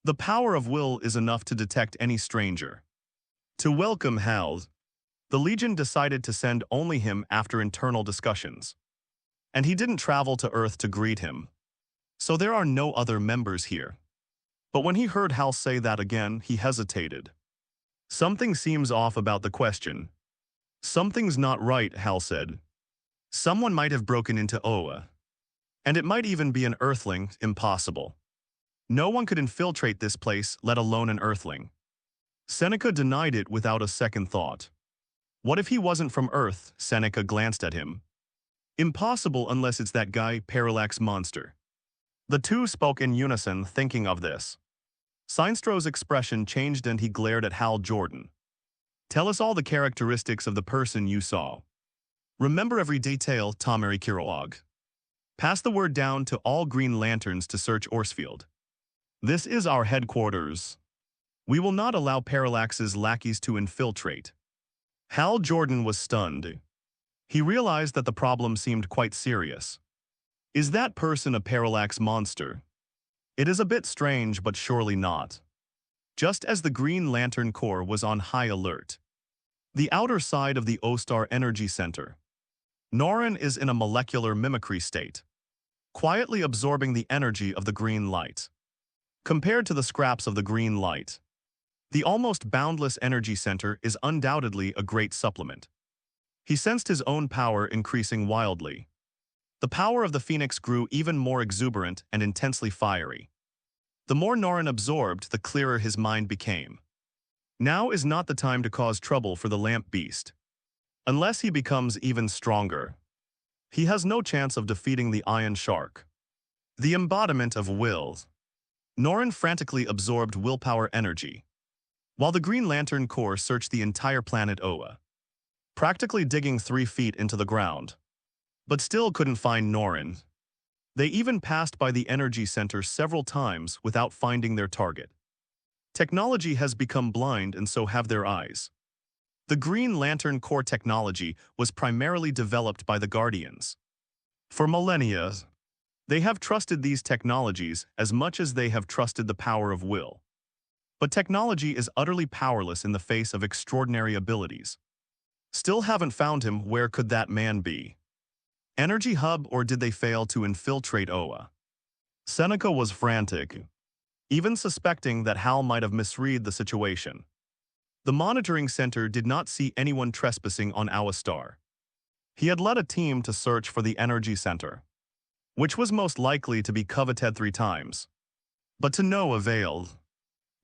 the power of will is enough to detect any stranger. To welcome Hal, the Legion decided to send only him after internal discussions. And he didn't travel to Earth to greet him. So there are no other members here. But when he heard Hal say that again, he hesitated. Something seems off about the question. Something's not right, Hal said. Someone might have broken into Oa. And it might even be an Earthling. Impossible. No one could infiltrate this place, let alone an Earthling. Seneca denied it without a second thought. What if he wasn't from Earth? Seneca glanced at him. Impossible unless it's that guy, Parallax monster. The two spoke in unison, thinking of this. Sinestro's expression changed and he glared at Hal Jordan. "Tell us all the characteristics of the person you saw. Remember every detail, Tomer Kilowog. Pass the word down to all Green Lanterns to search Orsfield. This is our headquarters. We will not allow Parallax's lackeys to infiltrate." Hal Jordan was stunned. He realized that the problem seemed quite serious. Is that person a Parallax monster? It is a bit strange, but surely not. Just as the Green Lantern Corps was on high alert, the outer side of the O-Star Energy Center, Norland is in a molecular mimicry state, quietly absorbing the energy of the green light. Compared to the scraps of the green light, the almost boundless energy center is undoubtedly a great supplement. He sensed his own power increasing wildly. The power of the Phoenix grew even more exuberant and intensely fiery. The more Norland absorbed, the clearer his mind became. Now is not the time to cause trouble for the lamp beast. Unless he becomes even stronger, he has no chance of defeating the Iron Shark. The embodiment of will. Norland frantically absorbed willpower energy, while the Green Lantern Corps searched the entire planet Oa, practically digging 3 feet into the ground, but still couldn't find Norland. They even passed by the energy center several times without finding their target. Technology has become blind, and so have their eyes. The Green Lantern Corps technology was primarily developed by the Guardians. For millennia, they have trusted these technologies as much as they have trusted the power of will. But technology is utterly powerless in the face of extraordinary abilities. Still haven't found him. Where could that man be? Energy hub, or did they fail to infiltrate Oa? Seneca was frantic, even suspecting that Hal might have misread the situation. The monitoring center did not see anyone trespassing on Oa Star. He had led a team to search for the energy center, which was most likely to be coveted 3 times. But to no avail.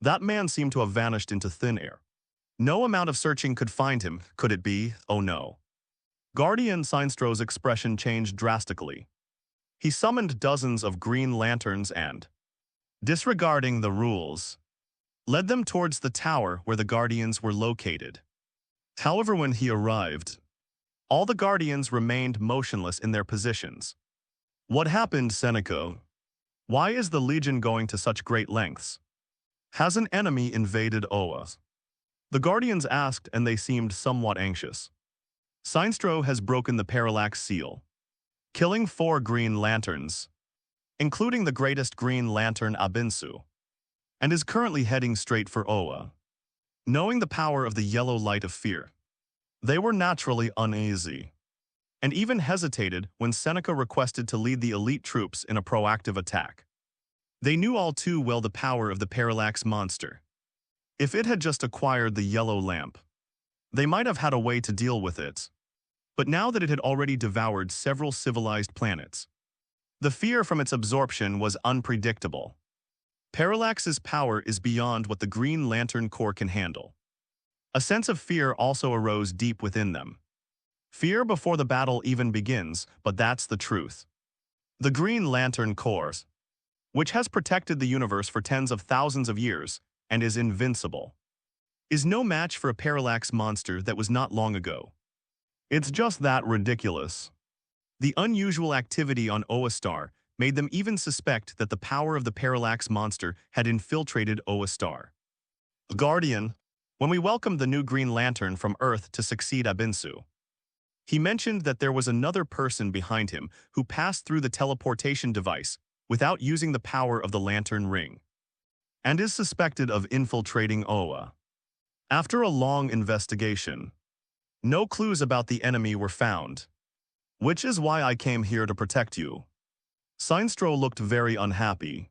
That man seemed to have vanished into thin air. No amount of searching could find him. Could it be? Oh no. Guardian Sinstro's expression changed drastically. He summoned dozens of green lanterns and, disregarding the rules, led them towards the tower where the Guardians were located. However, when he arrived, all the Guardians remained motionless in their positions. What happened, Seneca? Why is the Legion going to such great lengths? Has an enemy invaded Oa? The Guardians asked, and they seemed somewhat anxious. Sinstro has broken the Parallax seal, killing 4 green lanterns, including the greatest green lantern Abinsu, and is currently heading straight for Oa. Knowing the power of the yellow light of fear, they were naturally uneasy, and even hesitated when Seneca requested to lead the elite troops in a proactive attack. They knew all too well the power of the Parallax monster. If it had just acquired the yellow lamp, they might have had a way to deal with it. But now that it had already devoured several civilized planets, the fear from its absorption was unpredictable. Parallax's power is beyond what the Green Lantern Corps can handle. A sense of fear also arose deep within them. Fear before the battle even begins, but that's the truth. The Green Lantern Corps, which has protected the universe for tens of thousands of years and is invincible, is no match for a Parallax monster that was not long ago. It's just that ridiculous. The unusual activity on Oa Star made them even suspect that the power of the Parallax monster had infiltrated Oa Star. Guardian, when we welcomed the new Green Lantern from Earth to succeed Abinsu, he mentioned that there was another person behind him who passed through the teleportation device without using the power of the Lantern Ring, and is suspected of infiltrating Oa. After a long investigation, no clues about the enemy were found, which is why I came here to protect you. Sinstro looked very unhappy.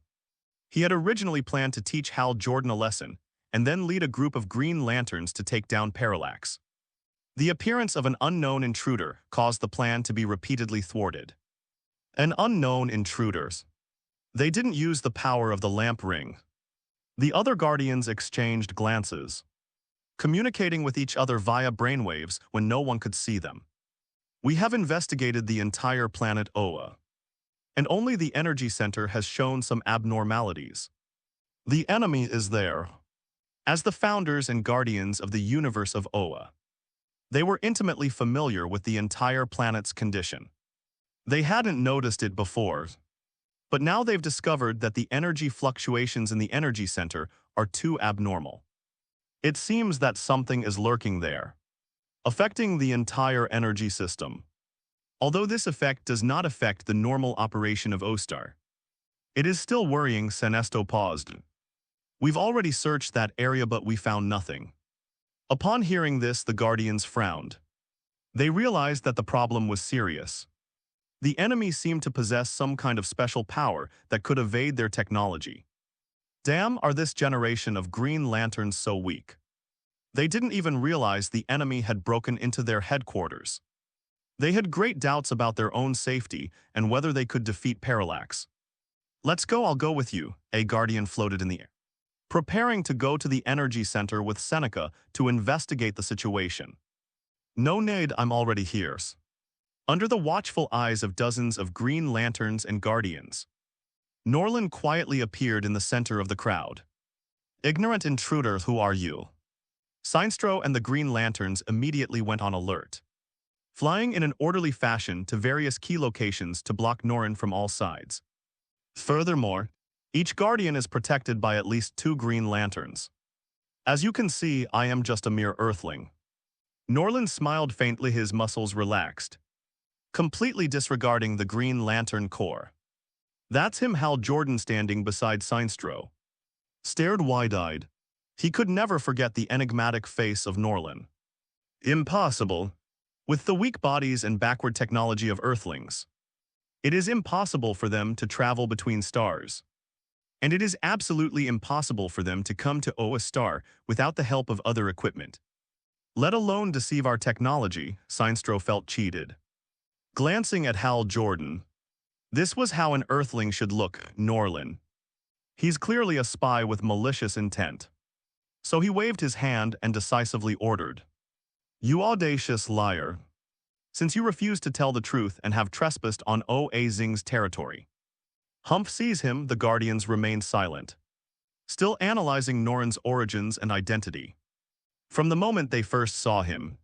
He had originally planned to teach Hal Jordan a lesson and then lead a group of Green Lanterns to take down Parallax. The appearance of an unknown intruder caused the plan to be repeatedly thwarted. An unknown intruder. They didn't use the power of the lamp ring. The other Guardians exchanged glances, communicating with each other via brainwaves when no one could see them. We have investigated the entire planet Oa, and only the energy center has shown some abnormalities. The enemy is there. As the founders and guardians of the universe of Oa, they were intimately familiar with the entire planet's condition. They hadn't noticed it before, but now they've discovered that the energy fluctuations in the energy center are too abnormal. It seems that something is lurking there, affecting the entire energy system. Although this effect does not affect the normal operation of O-Star, it is still worrying. Senesto paused. We've already searched that area, but we found nothing. Upon hearing this, the Guardians frowned. They realized that the problem was serious. The enemy seemed to possess some kind of special power that could evade their technology. Damn, are this generation of Green Lanterns so weak? They didn't even realize the enemy had broken into their headquarters. They had great doubts about their own safety and whether they could defeat Parallax. Let's go, I'll go with you, a Guardian floated in the air, preparing to go to the energy center with Seneca to investigate the situation. No need, I'm already here. Under the watchful eyes of dozens of Green Lanterns and Guardians, Norland quietly appeared in the center of the crowd. Ignorant intruder, who are you? Sinstro and the Green Lanterns immediately went on alert, flying in an orderly fashion to various key locations to block Norland from all sides. Furthermore, each Guardian is protected by at least 2 Green Lanterns. As you can see, I am just a mere Earthling. Norland smiled faintly, his muscles relaxed, completely disregarding the Green Lantern Corps. That's him. Hal Jordan, standing beside Sinstro, stared wide-eyed. He could never forget the enigmatic face of Norland. Impossible. With the weak bodies and backward technology of Earthlings, it is impossible for them to travel between stars. And it is absolutely impossible for them to come to Oa Star without the help of other equipment. Let alone deceive our technology. Sinstro felt cheated. Glancing at Hal Jordan, this was how an Earthling should look, Norland. He's clearly a spy with malicious intent. So he waved his hand and decisively ordered, "You audacious liar." since you refuse to tell the truth and have trespassed on Zing's territory. Humph sees him, the Guardians remain silent, still analyzing Norland's origins and identity. From the moment they first saw him,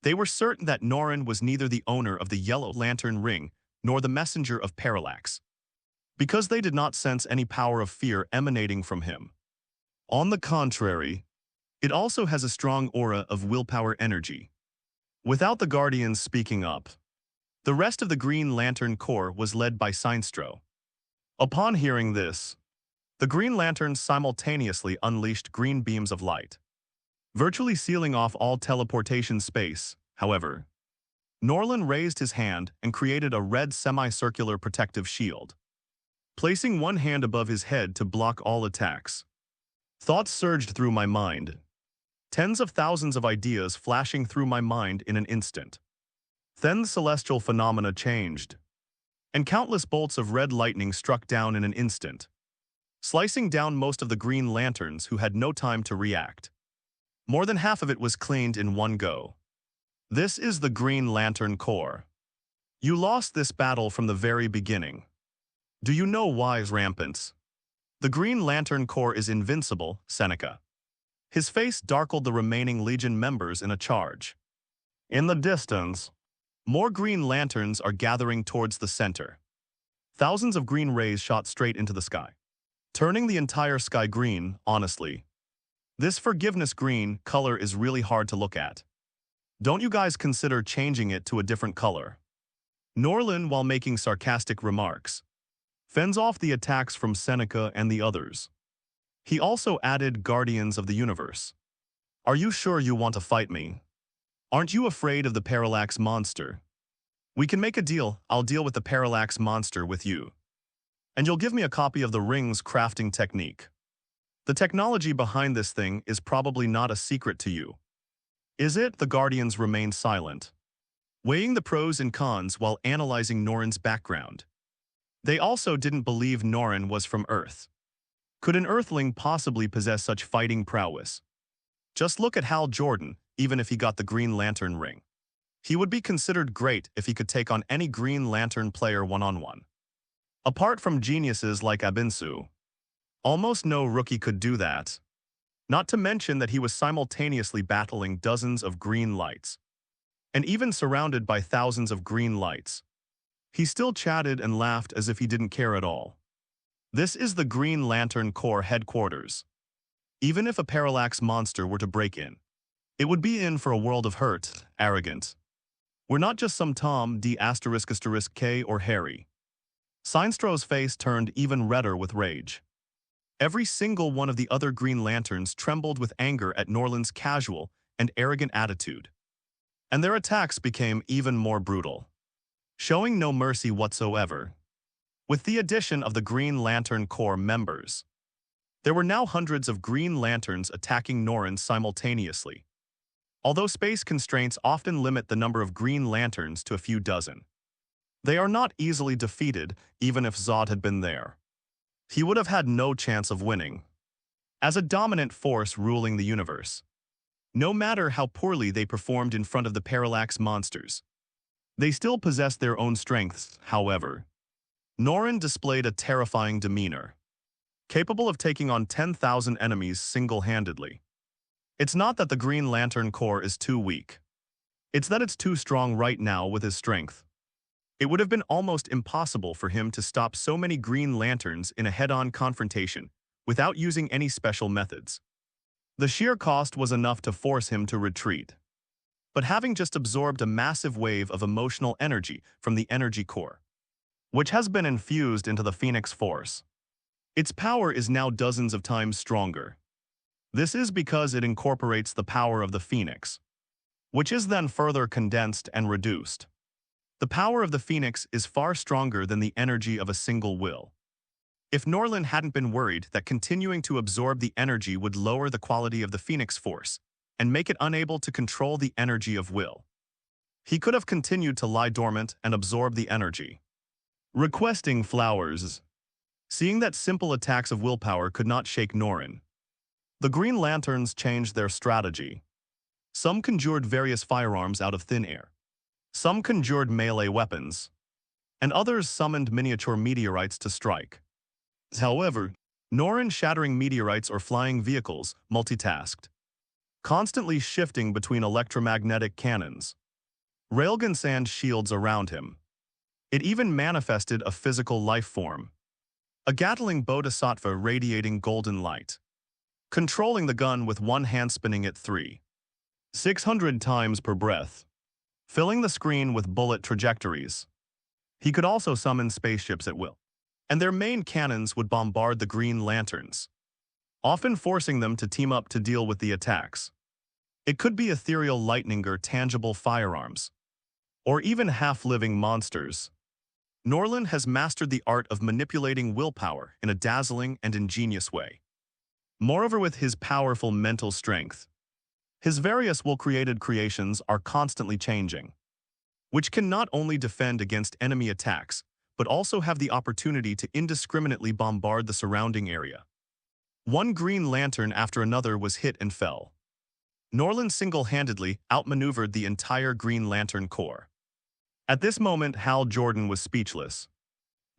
they were certain that Norland was neither the owner of the Yellow Lantern Ring nor the messenger of Parallax, because they did not sense any power of fear emanating from him. On the contrary, it also has a strong aura of willpower energy. Without the Guardians speaking up, the rest of the Green Lantern Corps was led by Sinestro. Upon hearing this, the Green Lanterns simultaneously unleashed green beams of light, virtually sealing off all teleportation space. However, Norland raised his hand and created a red semicircular protective shield, placing one hand above his head to block all attacks. Thoughts surged through my mind, tens of thousands of ideas flashing through my mind in an instant. Then the celestial phenomena changed, and countless bolts of red lightning struck down in an instant, slicing down most of the Green Lanterns who had no time to react. More than half of it was cleaned in one go. This is the Green Lantern Corps. You lost this battle from the very beginning. Do you know why, Rampants? The Green Lantern Corps is invincible, Seneca. His face darkled the remaining Legion members in a charge. In the distance, more Green Lanterns are gathering towards the center. Thousands of green rays shot straight into the sky, turning the entire sky green. Honestly, this forgiveness green color is really hard to look at. Don't you guys consider changing it to a different color? Norland, while making sarcastic remarks, fends off the attacks from Seneca and the others. He also added Guardians of the Universe. Are you sure you want to fight me? Aren't you afraid of the Parallax monster? We can make a deal. I'll deal with the Parallax monster with you, and you'll give me a copy of the ring's crafting technique. The technology behind this thing is probably not a secret to you. Is it? The Guardians remain silent, weighing the pros and cons while analyzing Norland's background. They also didn't believe Norland was from Earth. Could an Earthling possibly possess such fighting prowess? Just look at Hal Jordan. Even if he got the Green Lantern ring, he would be considered great if he could take on any Green Lantern player one-on-one. Apart from geniuses like Abinsu, almost no rookie could do that. Not to mention that he was simultaneously battling dozens of green lights, and even surrounded by thousands of green lights. He still chatted and laughed as if he didn't care at all. This is the Green Lantern Corps headquarters. Even if a Parallax monster were to break in, it would be in for a world of hurt. Arrogant. We're not just some Tom, D***, K, or Harry. Sinestro's face turned even redder with rage. Every single one of the other Green Lanterns trembled with anger at Norland's casual and arrogant attitude, and their attacks became even more brutal, showing no mercy whatsoever. With the addition of the Green Lantern Corps members, there were now hundreds of Green Lanterns attacking Norland simultaneously. Although space constraints often limit the number of Green Lanterns to a few dozen, they are not easily defeated. Even if Zod had been there, he would have had no chance of winning. As a dominant force ruling the universe, no matter how poorly they performed in front of the Parallax monsters, they still possessed their own strengths. However, Norland displayed a terrifying demeanor, capable of taking on 10,000 enemies single-handedly. It's not that the Green Lantern Corps is too weak. It's that it's too strong right now with his strength. It would have been almost impossible for him to stop so many Green Lanterns in a head-on confrontation without using any special methods. The sheer cost was enough to force him to retreat. But having just absorbed a massive wave of emotional energy from the Energy Core, which has been infused into the Phoenix Force, its power is now dozens of times stronger. This is because it incorporates the power of the Phoenix, which is then further condensed and reduced. The power of the Phoenix is far stronger than the energy of a single will. If Norland hadn't been worried that continuing to absorb the energy would lower the quality of the Phoenix Force and make it unable to control the energy of will, he could have continued to lie dormant and absorb the energy. Requesting flowers. Seeing that simple attacks of willpower could not shake Norland, the Green Lanterns changed their strategy. Some conjured various firearms out of thin air, Some conjured melee weapons, and others summoned miniature meteorites to strike. However, Norland shattering meteorites or flying vehicles multitasked, constantly shifting between electromagnetic cannons, railgun sand shields around him. It even manifested a physical life form, a Gatling bodhisattva radiating golden light, controlling the gun with one hand, spinning it 600 times per breath, filling the screen with bullet trajectories. He could also summon spaceships at will, and their main cannons would bombard the Green Lanterns, often forcing them to team up to deal with the attacks. It could be ethereal lightning or tangible firearms, or even half-living monsters. Norland has mastered the art of manipulating willpower in a dazzling and ingenious way. Moreover, with his powerful mental strength, his various will-created creations are constantly changing, which can not only defend against enemy attacks, but also have the opportunity to indiscriminately bombard the surrounding area. One Green Lantern after another was hit and fell. Norland single-handedly outmaneuvered the entire Green Lantern Corps. At this moment, Hal Jordan was speechless.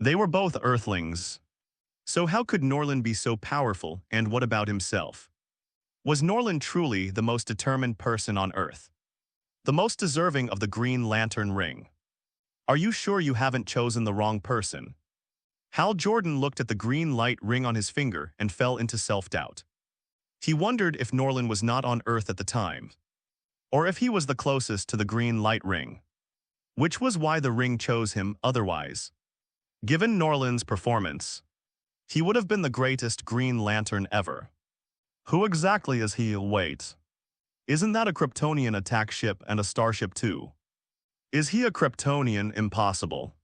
They were both Earthlings. So how could Norland be so powerful, and what about himself? Was Norland truly the most determined person on Earth? The most deserving of the Green Lantern ring? Are you sure you haven't chosen the wrong person? Hal Jordan looked at the green light ring on his finger and fell into self-doubt. He wondered if Norland was not on Earth at the time, or if he was the closest to the green light ring, which was why the ring chose him otherwise. Given Norland's performance, he would have been the greatest Green Lantern ever. Who exactly is he? Wait. Isn't that a Kryptonian attack ship and a starship too? Is he a Kryptonian? Impossible.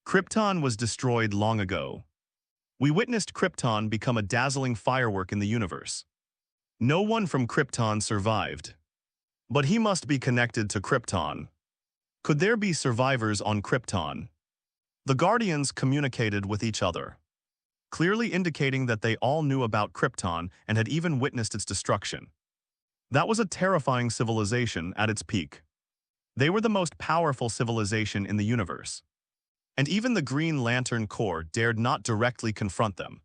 Krypton was destroyed long ago. We witnessed Krypton become a dazzling firework in the universe. No one from Krypton survived. But he must be connected to Krypton. Could there be survivors on Krypton? The Guardians communicated with each other, clearly indicating that they all knew about Krypton and had even witnessed its destruction. That was a terrifying civilization at its peak. They were the most powerful civilization in the universe. And even the Green Lantern Corps dared not directly confront them.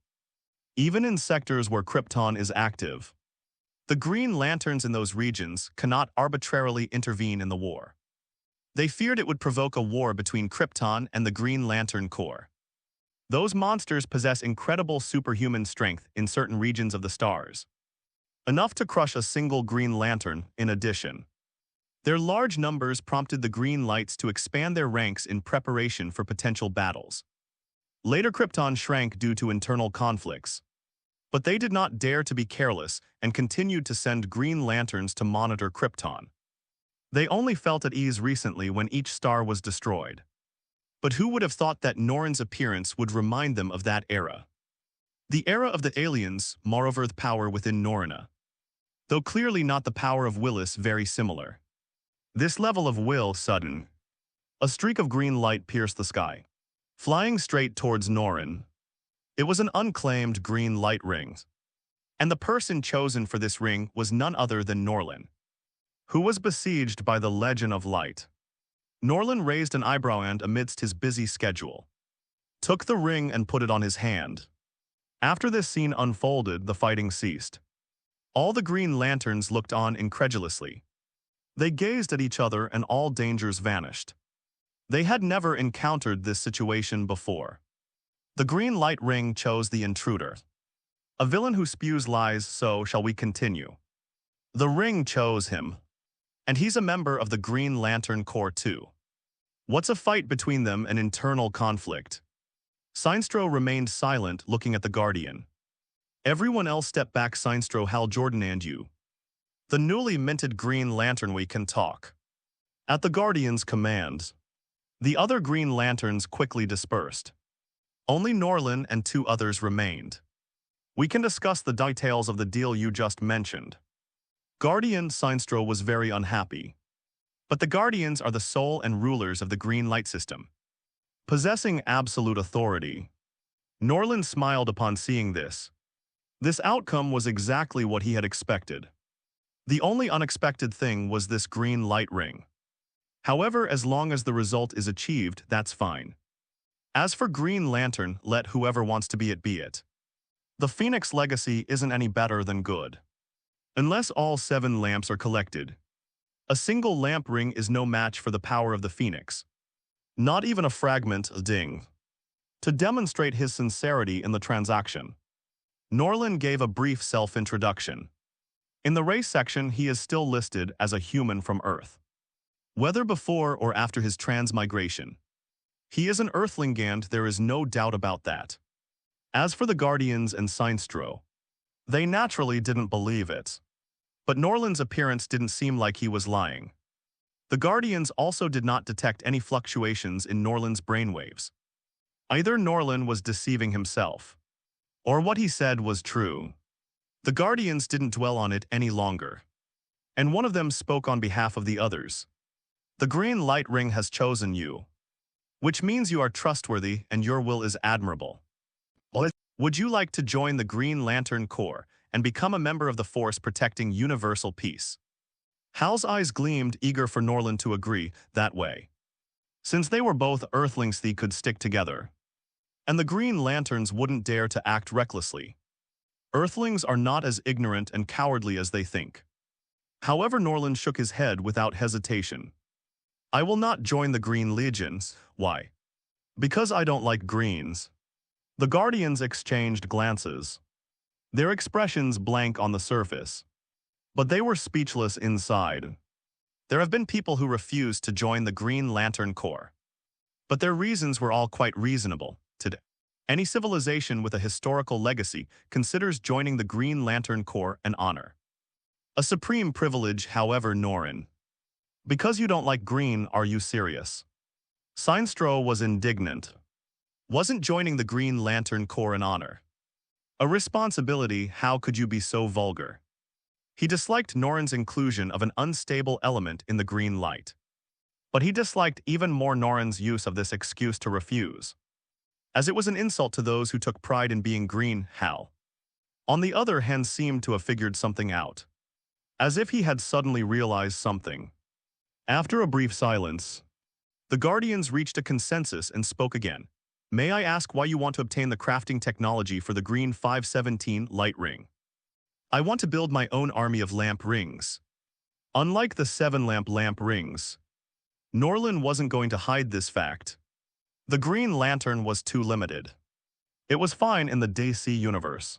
Even in sectors where Krypton is active, the Green Lanterns in those regions cannot arbitrarily intervene in the war. They feared it would provoke a war between Krypton and the Green Lantern Corps. Those monsters possess incredible superhuman strength in certain regions of the stars, enough to crush a single Green Lantern. In addition, their large numbers prompted the Green Lights to expand their ranks in preparation for potential battles. Later, Krypton shrank due to internal conflicts, but they did not dare to be careless and continued to send Green Lanterns to monitor Krypton. They only felt at ease recently when each star was destroyed. But who would have thought that Norland's appearance would remind them of that era? The era of the aliens, moreover the power within Norland, though clearly not the power of Willis, very similar. This level of will, sudden. A streak of green light pierced the sky, flying straight towards Norland. It was an unclaimed green light ring, and the person chosen for this ring was none other than Norland, who was besieged by the Legion of Light. Norland raised an eyebrow and, amidst his busy schedule, took the ring and put it on his hand. After this scene unfolded, the fighting ceased. All the Green Lanterns looked on incredulously. They gazed at each other and all dangers vanished. They had never encountered this situation before. The green light ring chose the intruder, a villain who spews lies. So shall we continue? The ring chose him, and he's a member of the Green Lantern Corps too. What's a fight between them? An internal conflict. Sinestro remained silent, looking at the Guardian. Everyone else stepped back. Sinestro, Hal Jordan, and you, the newly minted Green Lantern. We can talk. At the Guardian's command, the other Green Lanterns quickly dispersed. Only Norland and two others remained. We can discuss the details of the deal you just mentioned. Guardian Sinestro was very unhappy. But the Guardians are the soul and rulers of the Green Light System, possessing absolute authority. Norland smiled upon seeing this. This outcome was exactly what he had expected. The only unexpected thing was this green light ring. However, as long as the result is achieved, that's fine. As for Green Lantern, let whoever wants to be it be it. The Phoenix legacy isn't any better than good. Unless all 7 lamps are collected, a single lamp ring is no match for the power of the Phoenix. Not even a fragment, ding. To demonstrate his sincerity in the transaction, Norland gave a brief self-introduction. In the race section, he is still listed as a human from Earth. Whether before or after his transmigration, he is an Earthling, and there is no doubt about that. As for the Guardians and Sinestro, they naturally didn't believe it. But Norland's appearance didn't seem like he was lying. The Guardians also did not detect any fluctuations in Norland's brainwaves. Either Norland was deceiving himself, or what he said was true. The Guardians didn't dwell on it any longer, and one of them spoke on behalf of the others. The green light ring has chosen you, which means you are trustworthy and your will is admirable. Would you like to join the Green Lantern Corps and become a member of the force protecting universal peace? Hal's eyes gleamed, eager for Norland to agree that way. Since they were both Earthlings, they could stick together. And the Green Lanterns wouldn't dare to act recklessly. Earthlings are not as ignorant and cowardly as they think. However, Norland shook his head without hesitation. I will not join the Green Legions. Why? Because I don't like greens. The Guardians exchanged glances, their expressions blank on the surface. But they were speechless inside. There have been people who refused to join the Green Lantern Corps. But their reasons were all quite reasonable. Today, any civilization with a historical legacy considers joining the Green Lantern Corps an honor. A supreme privilege, however, Norrin. Because you don't like green, are you serious? Sinestro was indignant. Wasn't joining the Green Lantern Corps an honor? A responsibility? How could you be so vulgar? He disliked Norrin's inclusion of an unstable element in the green light. But he disliked even more Norrin's use of this excuse to refuse, as it was an insult to those who took pride in being green. Hal, on the other hand, seemed to have figured something out, as if he had suddenly realized something. After a brief silence, the Guardians reached a consensus and spoke again. May I ask why you want to obtain the crafting technology for the Green 517 light ring? I want to build my own army of lamp rings. Unlike the 7-lamp rings, Norland wasn't going to hide this fact. The Green Lantern was too limited. It was fine in the DC universe,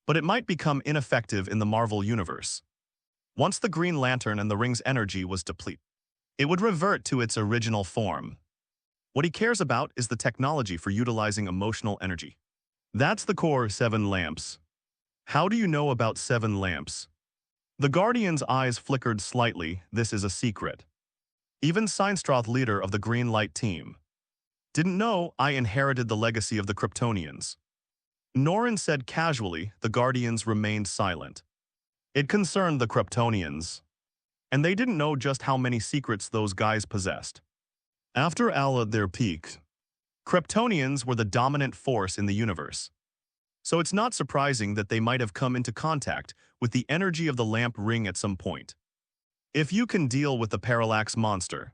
but it might become ineffective in the Marvel universe. Once the Green Lantern and the ring's energy was depleted, it would revert to its original form. What he cares about is the technology for utilizing emotional energy. That's the core 7 lamps. How do you know about 7 lamps? The Guardian's eyes flickered slightly. This is a secret. Even Sinestro, leader of the Green Light team, didn't know I inherited the legacy of the Kryptonians. Norrin said casually. The Guardians remained silent. It concerned the Kryptonians, and they didn't know just how many secrets those guys possessed. After at their peak, Kryptonians were the dominant force in the universe. So it's not surprising that they might have come into contact with the energy of the lamp ring at some point. If you can deal with the Parallax monster,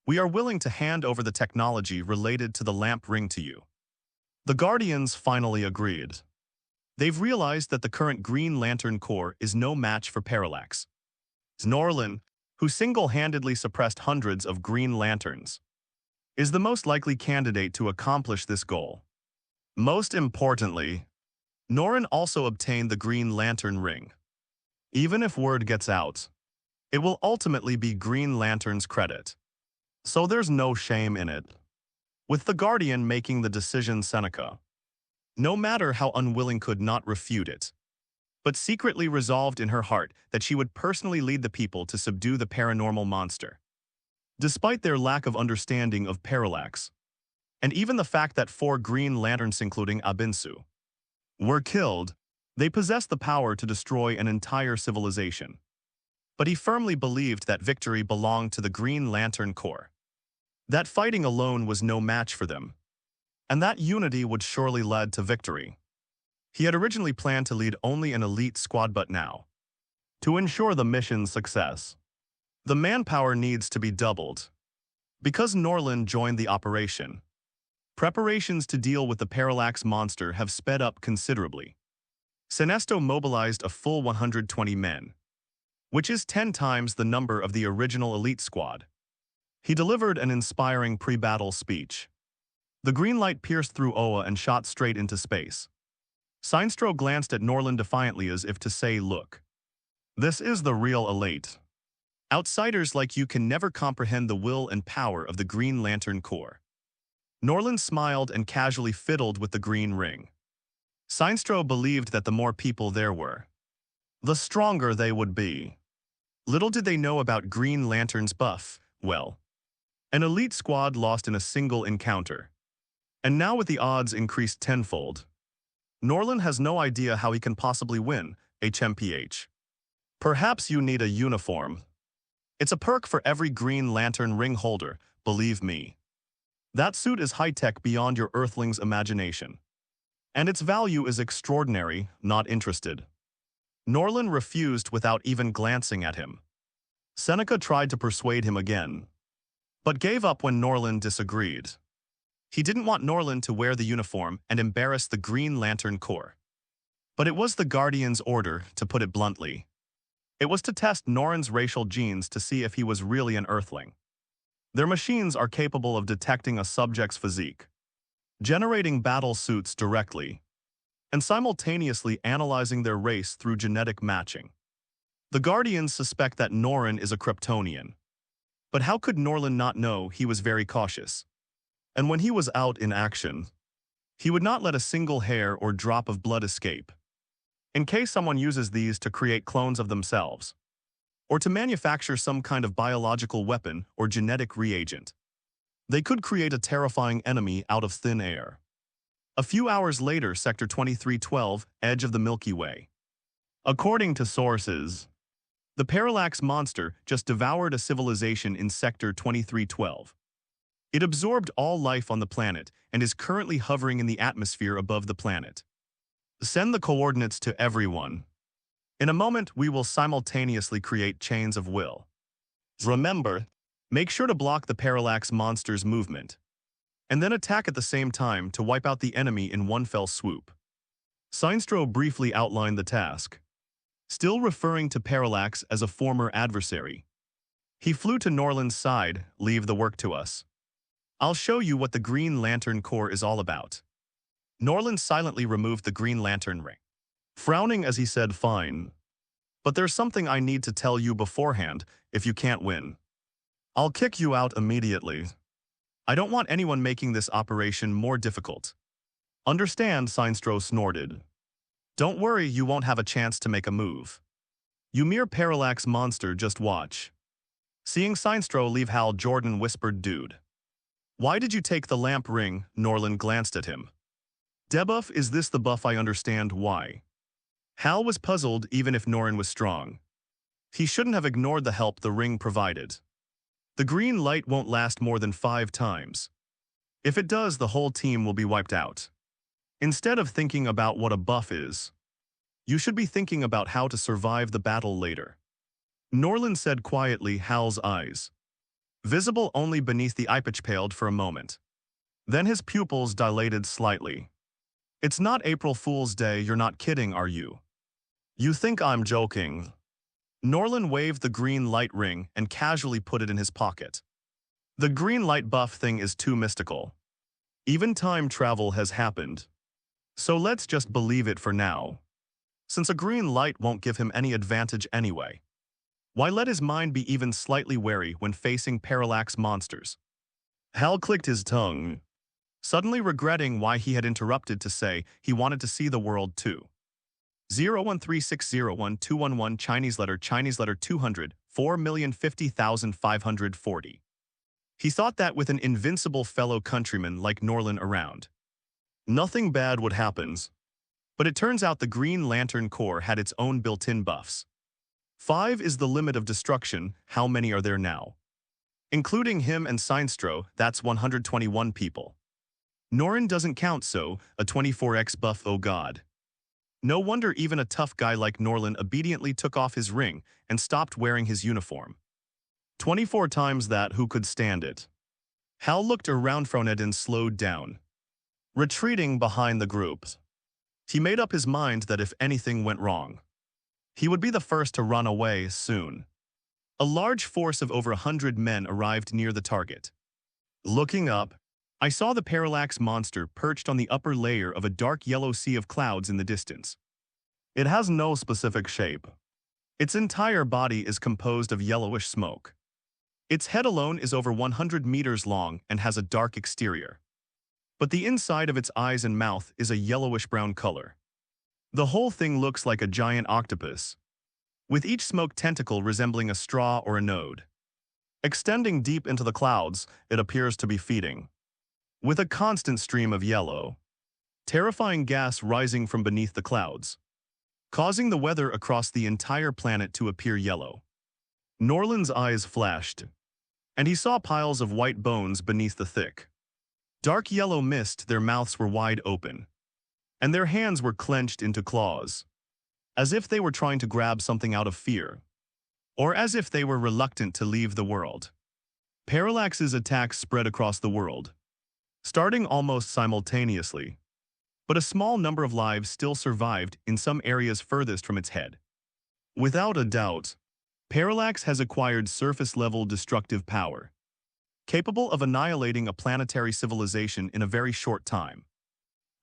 we are willing to hand over the technology related to the lamp ring to you. The Guardians finally agreed. They've realized that the current Green Lantern Corps is no match for Parallax. Norland, who single-handedly suppressed hundreds of Green Lanterns, is the most likely candidate to accomplish this goal. Most importantly, Norrin also obtained the Green Lantern ring. Even if word gets out, it will ultimately be Green Lantern's credit. So there's no shame in it. With the Guardian making the decision, Seneca, no matter how unwilling, could not refute it, but secretly resolved in her heart that she would personally lead the people to subdue the paranormal monster. Despite their lack of understanding of Parallax, and even the fact that 4 Green Lanterns, including Abinsu, were killed, they possessed the power to destroy an entire civilization. But he firmly believed that victory belonged to the Green Lantern Corps, that fighting alone was no match for them, and that unity would surely lead to victory. He had originally planned to lead only an elite squad, but now, to ensure the mission's success, The manpower needs to be doubled. Because Norland joined the operation, preparations to deal with the Parallax monster have sped up considerably. Sinestro mobilized a full 120 men, which is 10 times the number of the original elite squad. He delivered an inspiring pre-battle speech. The green light pierced through Oa and shot straight into space. Sinestro glanced at Norland defiantly as if to say, "Look, this is the real elite. Outsiders like you can never comprehend the will and power of the Green Lantern Corps." Norland smiled and casually fiddled with the green ring. Sinestro believed that the more people there were, the stronger they would be. Little did they know about Green Lantern's buff. Well, an elite squad lost in a single encounter. And now with the odds increased tenfold, Norland has no idea how he can possibly win, HMPH. Perhaps you need a uniform. It's a perk for every Green Lantern ring holder, believe me. That suit is high-tech beyond your Earthling's imagination. And its value is extraordinary, not interested. Norland refused without even glancing at him. Seneca tried to persuade him again, but gave up when Norland disagreed. He didn't want Norland to wear the uniform and embarrass the Green Lantern Corps. But it was the Guardian's order, to put it bluntly. It was to test Norland's racial genes to see if he was really an Earthling. Their machines are capable of detecting a subject's physique, generating battle suits directly, and simultaneously analyzing their race through genetic matching. The Guardians suspect that Norland is a Kryptonian. But how could Norland not know? He was very cautious. And when he was out in action, he would not let a single hair or drop of blood escape, in case someone uses these to create clones of themselves, or to manufacture some kind of biological weapon or genetic reagent. They could create a terrifying enemy out of thin air. A few hours later, Sector 2312, edge of the Milky Way. According to sources, the Parallax monster just devoured a civilization in Sector 2312. It absorbed all life on the planet and is currently hovering in the atmosphere above the planet. Send the coordinates to everyone. In a moment, we will simultaneously create chains of will. Remember, make sure to block the Parallax monster's movement, and then attack at the same time to wipe out the enemy in one fell swoop. Sinestro briefly outlined the task, still referring to Parallax as a former adversary. He flew to Norland's side. "Leave the work to us. I'll show you what the Green Lantern Corps is all about." Norland silently removed the Green Lantern ring, frowning as he said, "Fine. But there's something I need to tell you beforehand. If you can't win, I'll kick you out immediately. I don't want anyone making this operation more difficult." "Understand," Sinestro snorted. "Don't worry, you won't have a chance to make a move. You mere Parallax monster, just watch." Seeing Sinestro leave, Hal Jordan whispered, "Dude, why did you take the lamp ring?" Norland glanced at him. "Debuff, is this the buff? I understand why." Hal was puzzled. Even if Norland was strong, he shouldn't have ignored the help the ring provided. The green light won't last more than 5 times. If it does, the whole team will be wiped out. Instead of thinking about what a buff is, you should be thinking about how to survive the battle later." Norland said quietly, Hal's eyes, visible only beneath the eyepatch, paled for a moment. Then his pupils dilated slightly. "It's not April Fool's Day, you're not kidding, are you? You think I'm joking?" Norland waved the green light ring and casually put it in his pocket. "The green light buff thing is too mystical. Even time travel has happened. So let's just believe it for now. Since a green light won't give him any advantage anyway, why let his mind be even slightly wary when facing Parallax monsters?" Hal clicked his tongue, suddenly regretting why he had interrupted to say he wanted to see the world too. 013601211 Chinese letter 200, 4,050,540. He thought that with an invincible fellow countryman like Norland around, nothing bad would happen. But it turns out the Green Lantern Corps had its own built-in buffs. 5 is the limit of destruction. How many are there now? Including him and Sinestro, that's 121 people. Norland doesn't count, so a 24x buff, oh god. No wonder even a tough guy like Norland obediently took off his ring and stopped wearing his uniform. 24 times that. Who could stand it? Hal looked around Fronet and slowed down, retreating behind the group. He made up his mind that if anything went wrong, he would be the first to run away soon. A large force of over 100 men arrived near the target. Looking up, I saw the Parallax monster perched on the upper layer of a dark yellow sea of clouds in the distance. It has no specific shape. Its entire body is composed of yellowish smoke. Its head alone is over 100 meters long and has a dark exterior. But the inside of its eyes and mouth is a yellowish-brown color. The whole thing looks like a giant octopus, with each smoke tentacle resembling a straw or a node. Extending deep into the clouds, it appears to be feeding, with a constant stream of yellow, terrifying gas rising from beneath the clouds, causing the weather across the entire planet to appear yellow. Norland's eyes flashed, and he saw piles of white bones beneath the thick, dark yellow mist. Their mouths were wide open, and their hands were clenched into claws, as if they were trying to grab something out of fear, or as if they were reluctant to leave the world. Parallax's attacks spread across the world, starting almost simultaneously, but a small number of lives still survived in some areas furthest from its head. Without a doubt, Parallax has acquired surface-level destructive power, capable of annihilating a planetary civilization in a very short time.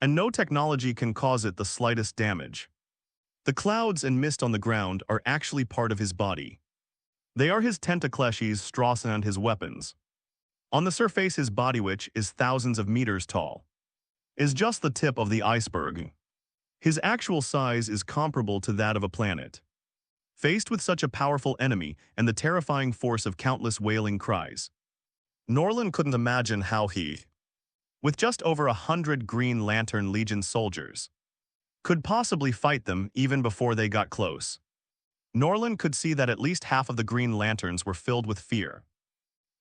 And no technology can cause it the slightest damage. The clouds and mist on the ground are actually part of his body. They are his tentacleshes, straws, and his weapons. On the surface, his body, which is thousands of meters tall, is just the tip of the iceberg. His actual size is comparable to that of a planet. Faced with such a powerful enemy and the terrifying force of countless wailing cries, Norland couldn't imagine how he, with just over 100 Green Lantern Legion soldiers, could possibly fight them even before they got close. Norland could see that at least half of the Green Lanterns were filled with fear,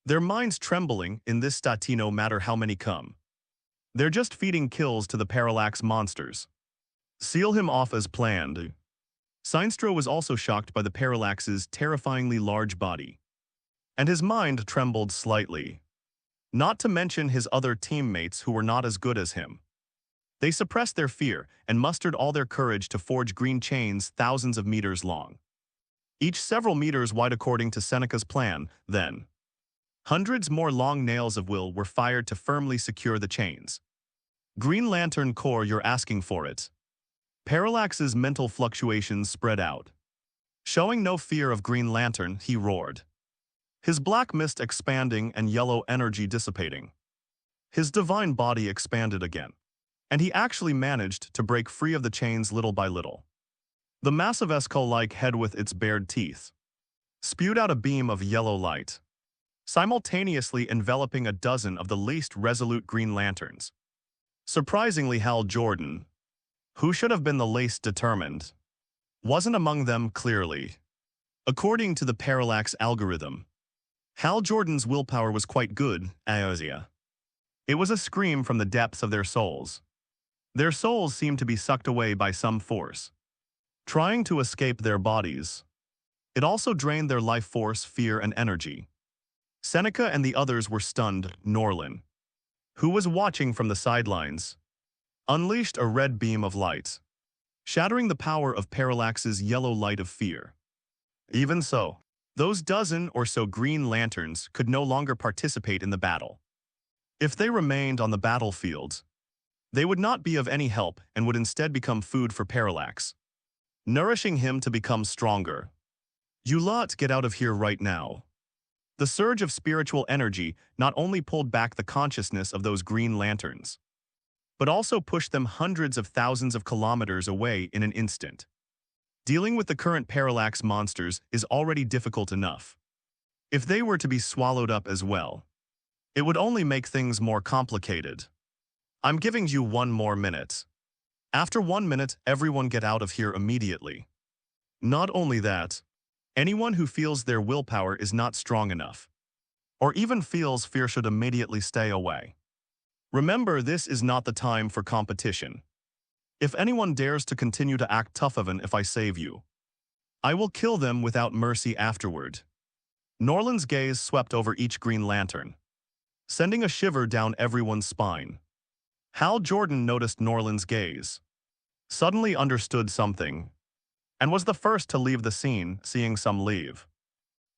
their minds trembling in this state no matter how many come. They're just feeding kills to the Parallax monsters. Seal him off as planned. Sinestro was also shocked by the Parallax's terrifyingly large body, and his mind trembled slightly. Not to mention his other teammates who were not as good as him. They suppressed their fear and mustered all their courage to forge green chains thousands of meters long, each several meters wide according to Seneca's plan. Then, hundreds more long nails of will were fired to firmly secure the chains. Green Lantern Corps, you're asking for it. Parallax's mental fluctuations spread out. Showing no fear of Green Lantern, he roared, his black mist expanding and yellow energy dissipating. His divine body expanded again, and he actually managed to break free of the chains little by little. The massive skull-like head with its bared teeth spewed out a beam of yellow light, simultaneously enveloping a dozen of the least resolute Green Lanterns. Surprisingly, Hal Jordan, who should have been the least determined, wasn't among them clearly. According to the Parallax algorithm, Hal Jordan's willpower was quite good. It was a scream from the depths of their souls. Their souls seemed to be sucked away by some force, trying to escape their bodies. It also drained their life force, fear, and energy. Seneca and the others were stunned. Norland, who was watching from the sidelines, unleashed a red beam of light, shattering the power of Parallax's yellow light of fear. Even so, those dozen or so Green Lanterns could no longer participate in the battle. If they remained on the battlefield, they would not be of any help and would instead become food for Parallax, nourishing him to become stronger. You lot, get out of here right now. The surge of spiritual energy not only pulled back the consciousness of those Green Lanterns, but also pushed them hundreds of thousands of kilometers away in an instant. Dealing with the current Parallax monsters is already difficult enough. If they were to be swallowed up as well, it would only make things more complicated. I'm giving you 1 more minute. After 1 minute, everyone get out of here immediately. Not only that, anyone who feels their willpower is not strong enough, or even feels fear, should immediately stay away. Remember, this is not the time for competition. If anyone dares to continue to act tough, even if I save you, I will kill them without mercy afterward. Norland's gaze swept over each Green Lantern, sending a shiver down everyone's spine. Hal Jordan noticed Norland's gaze, suddenly understood something, and was the first to leave the scene, seeing some leave.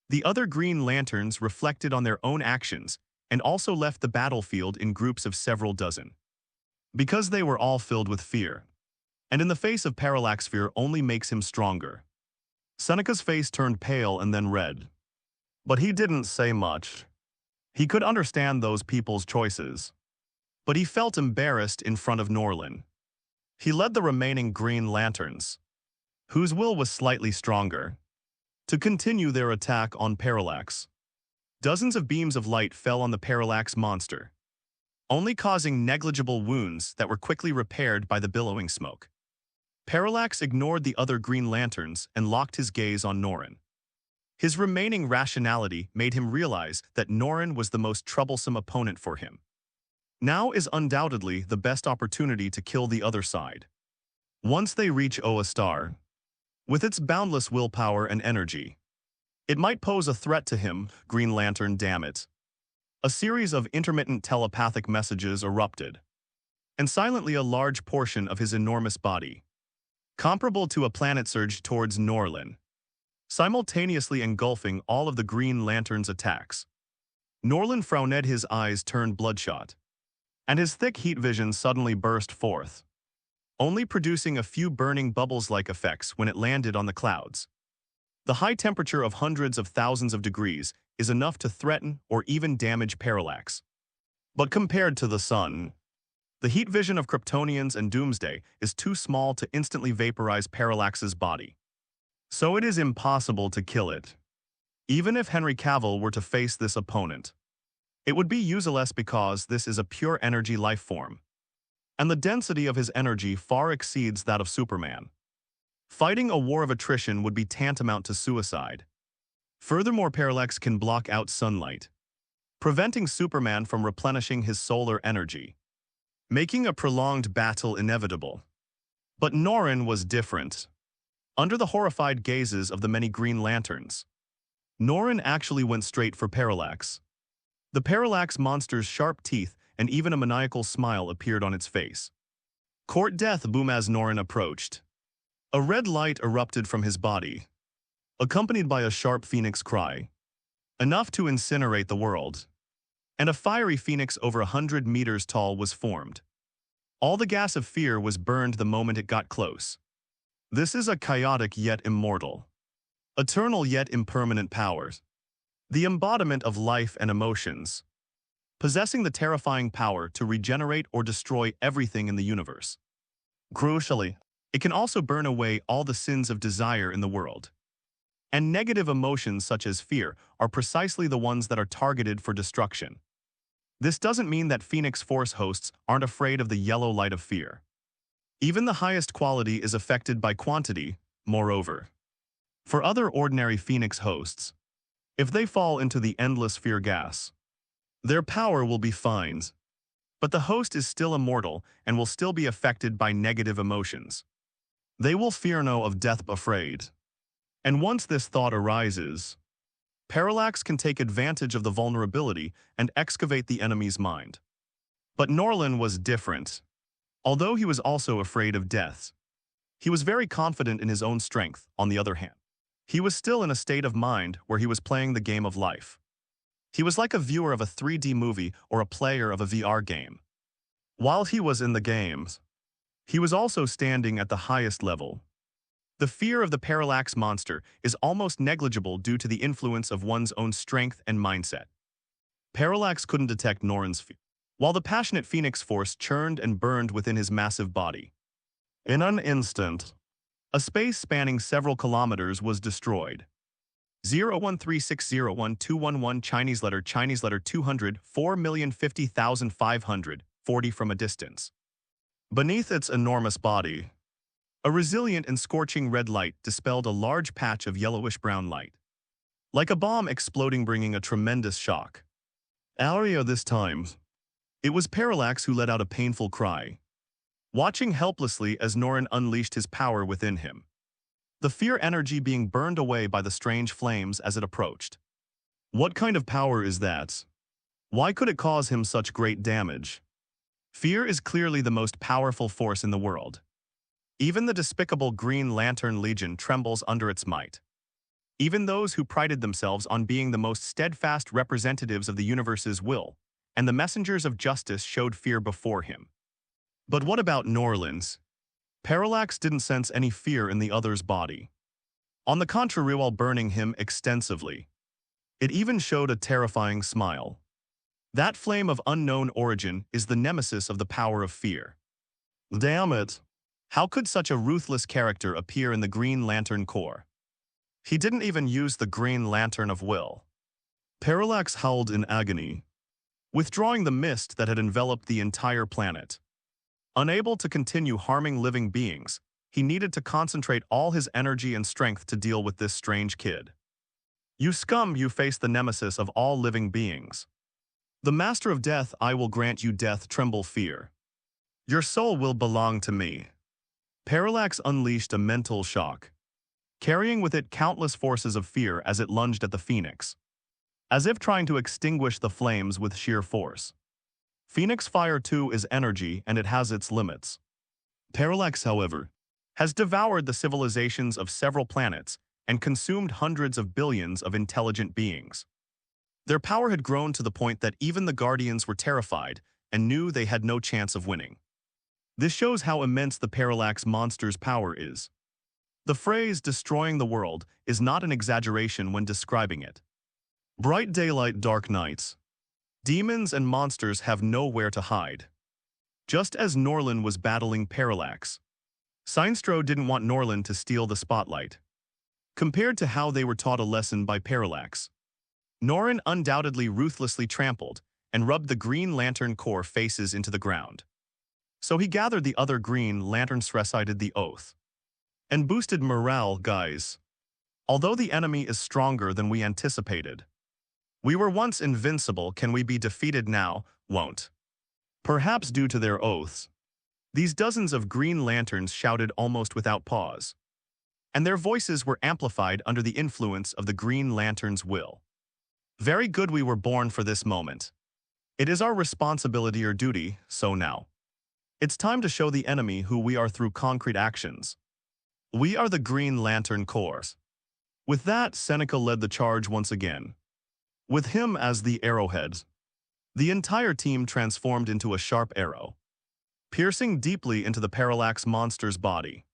The other Green Lanterns reflected on their own actions and also left the battlefield in groups of several dozen. Because they were all filled with fear, and in the face of Parallax, fear only makes him stronger. Seneca's face turned pale and then red. But he didn't say much. He could understand those people's choices. But he felt embarrassed in front of Norland. He led the remaining Green Lanterns, whose will was slightly stronger, to continue their attack on Parallax. Dozens of beams of light fell on the Parallax monster, only causing negligible wounds that were quickly repaired by the billowing smoke. Parallax ignored the other Green Lanterns and locked his gaze on Norland. His remaining rationality made him realize that Norland was the most troublesome opponent for him. Now is undoubtedly the best opportunity to kill the other side. Once they reach Oa Star, with its boundless willpower and energy, it might pose a threat to him. Green Lantern, damn it. A series of intermittent telepathic messages erupted, and silently a large portion of his enormous body, comparable to a planet, surged towards Norland, simultaneously engulfing all of the Green Lantern's attacks. Norland frowned, his eyes turned bloodshot, and his thick heat vision suddenly burst forth, only producing a few burning bubbles-like effects when it landed on the clouds. The high temperature of hundreds of thousands of degrees is enough to threaten or even damage Parallax. But compared to the sun, the heat vision of Kryptonians and Doomsday is too small to instantly vaporize Parallax's body. So it is impossible to kill it. Even if Henry Cavill were to face this opponent, it would be useless because this is a pure energy life form, and the density of his energy far exceeds that of Superman. Fighting a war of attrition would be tantamount to suicide. Furthermore, Parallax can block out sunlight, preventing Superman from replenishing his solar energy, making a prolonged battle inevitable. But Norland was different. Under the horrified gazes of the many Green Lanterns, Norland actually went straight for Parallax. The Parallax monster's sharp teeth and even a maniacal smile appeared on its face. Court death, boom, as Norland approached. A red light erupted from his body, accompanied by a sharp phoenix cry, enough to incinerate the world. And a fiery phoenix over 100 meters tall was formed. All the gas of fear was burned the moment it got close. This is a chaotic yet immortal, eternal yet impermanent power, the embodiment of life and emotions, possessing the terrifying power to regenerate or destroy everything in the universe. Crucially, it can also burn away all the sins of desire in the world. And negative emotions such as fear are precisely the ones that are targeted for destruction. This doesn't mean that Phoenix Force hosts aren't afraid of the yellow light of fear. Even the highest quality is affected by quantity, moreover. For other ordinary Phoenix hosts, if they fall into the endless fear gas, their power will be fines. But the host is still immortal and will still be affected by negative emotions. They will fear no of death afraid. And once this thought arises, Parallax can take advantage of the vulnerability and excavate the enemy's mind. But Norland was different. Although he was also afraid of death, he was very confident in his own strength. On the other hand, he was still in a state of mind where he was playing the game of life. He was like a viewer of a 3D movie or a player of a VR game. While he was in the games, he was also standing at the highest level. The fear of the Parallax monster is almost negligible due to the influence of one's own strength and mindset. Parallax couldn't detect Norland's fear, while the passionate Phoenix Force churned and burned within his massive body. In an instant, a space spanning several kilometers was destroyed. 013601211 Chinese letter 200 4,050,540 from a distance. Beneath its enormous body, a resilient and scorching red light dispelled a large patch of yellowish-brown light, like a bomb exploding, bringing a tremendous shock. Area this time, it was Parallax who let out a painful cry, watching helplessly as Norland unleashed his power within him, the fear energy being burned away by the strange flames as it approached. What kind of power is that? Why could it cause him such great damage? Fear is clearly the most powerful force in the world. Even the despicable Green Lantern Legion trembles under its might. Even those who prided themselves on being the most steadfast representatives of the universe's will, and the messengers of justice showed fear before him. But what about Norland's? Parallax didn't sense any fear in the other's body. On the contrary, while burning him extensively, it even showed a terrifying smile. That flame of unknown origin is the nemesis of the power of fear. Damn it! How could such a ruthless character appear in the Green Lantern Corps? He didn't even use the Green Lantern of Will. Parallax howled in agony, withdrawing the mist that had enveloped the entire planet. Unable to continue harming living beings, he needed to concentrate all his energy and strength to deal with this strange kid. You scum, you face the nemesis of all living beings. The master of death, I will grant you death, tremble fear. Your soul will belong to me. Parallax unleashed a mental shock, carrying with it countless forces of fear as it lunged at the Phoenix, as if trying to extinguish the flames with sheer force. Phoenix Fire 2 is energy and it has its limits. Parallax, however, has devoured the civilizations of several planets and consumed hundreds of billions of intelligent beings. Their power had grown to the point that even the Guardians were terrified and knew they had no chance of winning. This shows how immense the Parallax monster's power is. The phrase destroying the world is not an exaggeration when describing it. Bright daylight, dark nights. Demons and monsters have nowhere to hide. Just as Norland was battling Parallax, Sinestro didn't want Norland to steal the spotlight. Compared to how they were taught a lesson by Parallax, Norland undoubtedly ruthlessly trampled and rubbed the Green Lantern Corps faces into the ground. So he gathered the other Green Lanterns, recited the oath, and boosted morale, guys. Although the enemy is stronger than we anticipated. We were once invincible, can we be defeated now? Won't. Perhaps due to their oaths. These dozens of Green Lanterns shouted almost without pause, and their voices were amplified under the influence of the Green Lantern's will. Very good, we were born for this moment. It is our responsibility or duty, so now. It's time to show the enemy who we are through concrete actions. We are the Green Lantern Corps. With that, Seneca led the charge once again. With him as the arrowhead, the entire team transformed into a sharp arrow, piercing deeply into the Parallax monster's body.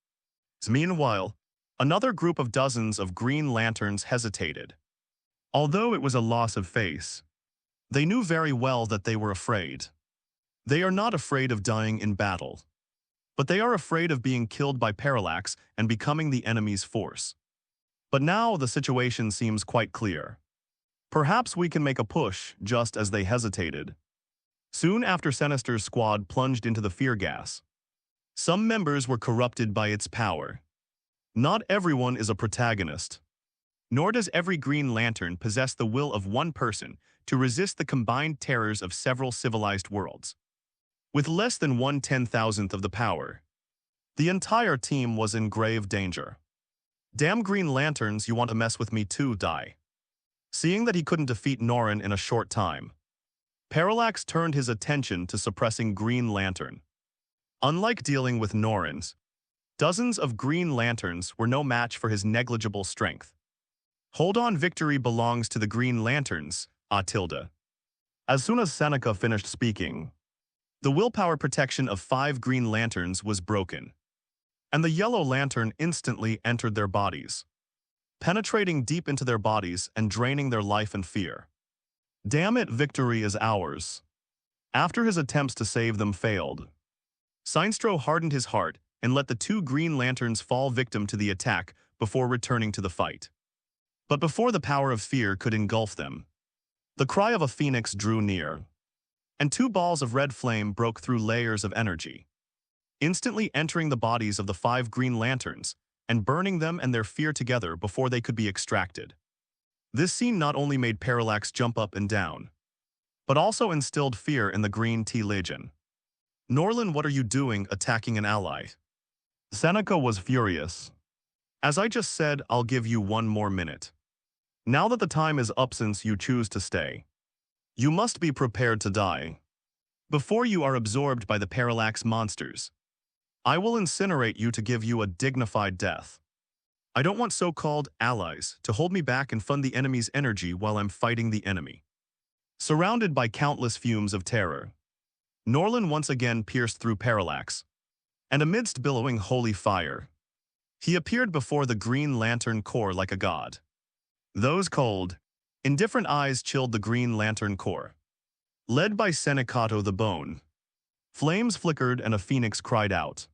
Meanwhile, another group of dozens of Green Lanterns hesitated. Although it was a loss of face, they knew very well that they were afraid. They are not afraid of dying in battle, but they are afraid of being killed by Parallax and becoming the enemy's force. But now the situation seems quite clear. Perhaps we can make a push, just as they hesitated. Soon after, Sinister's squad plunged into the fear gas. Some members were corrupted by its power. Not everyone is a protagonist. Nor does every Green Lantern possess the will of one person to resist the combined terrors of several civilized worlds. With less than 1/10,000th of the power, the entire team was in grave danger. Damn Green Lanterns, you want to mess with me too, die. Seeing that he couldn't defeat Norland in a short time, Parallax turned his attention to suppressing Green Lantern. Unlike dealing with Norland's, dozens of Green Lanterns were no match for his negligible strength. Hold on, victory belongs to the Green Lanterns, Tilda. As soon as Seneca finished speaking, the willpower protection of 5 Green Lanterns was broken, and the Yellow Lantern instantly entered their bodies, penetrating deep into their bodies and draining their life and fear. Damn it, victory is ours. After his attempts to save them failed, Sinestro hardened his heart and let the 2 Green Lanterns fall victim to the attack before returning to the fight. But before the power of fear could engulf them, the cry of a phoenix drew near, and 2 balls of red flame broke through layers of energy, instantly entering the bodies of the 5 Green Lanterns and burning them and their fear together before they could be extracted. This scene not only made Parallax jump up and down, but also instilled fear in the Green Tea Legion. Norland, what are you doing attacking an ally? Seneca was furious. As I just said, I'll give you 1 more minute. Now that the time is up since you choose to stay, you must be prepared to die. Before you are absorbed by the Parallax monsters, I will incinerate you to give you a dignified death. I don't want so-called allies to hold me back and fund the enemy's energy while I'm fighting the enemy. Surrounded by countless fumes of terror, Norland once again pierced through Parallax, and amidst billowing holy fire, he appeared before the Green Lantern Corps like a god. Those cold, indifferent eyes chilled the Green Lantern Corps. Led by Senecato the Bone, flames flickered and a phoenix cried out.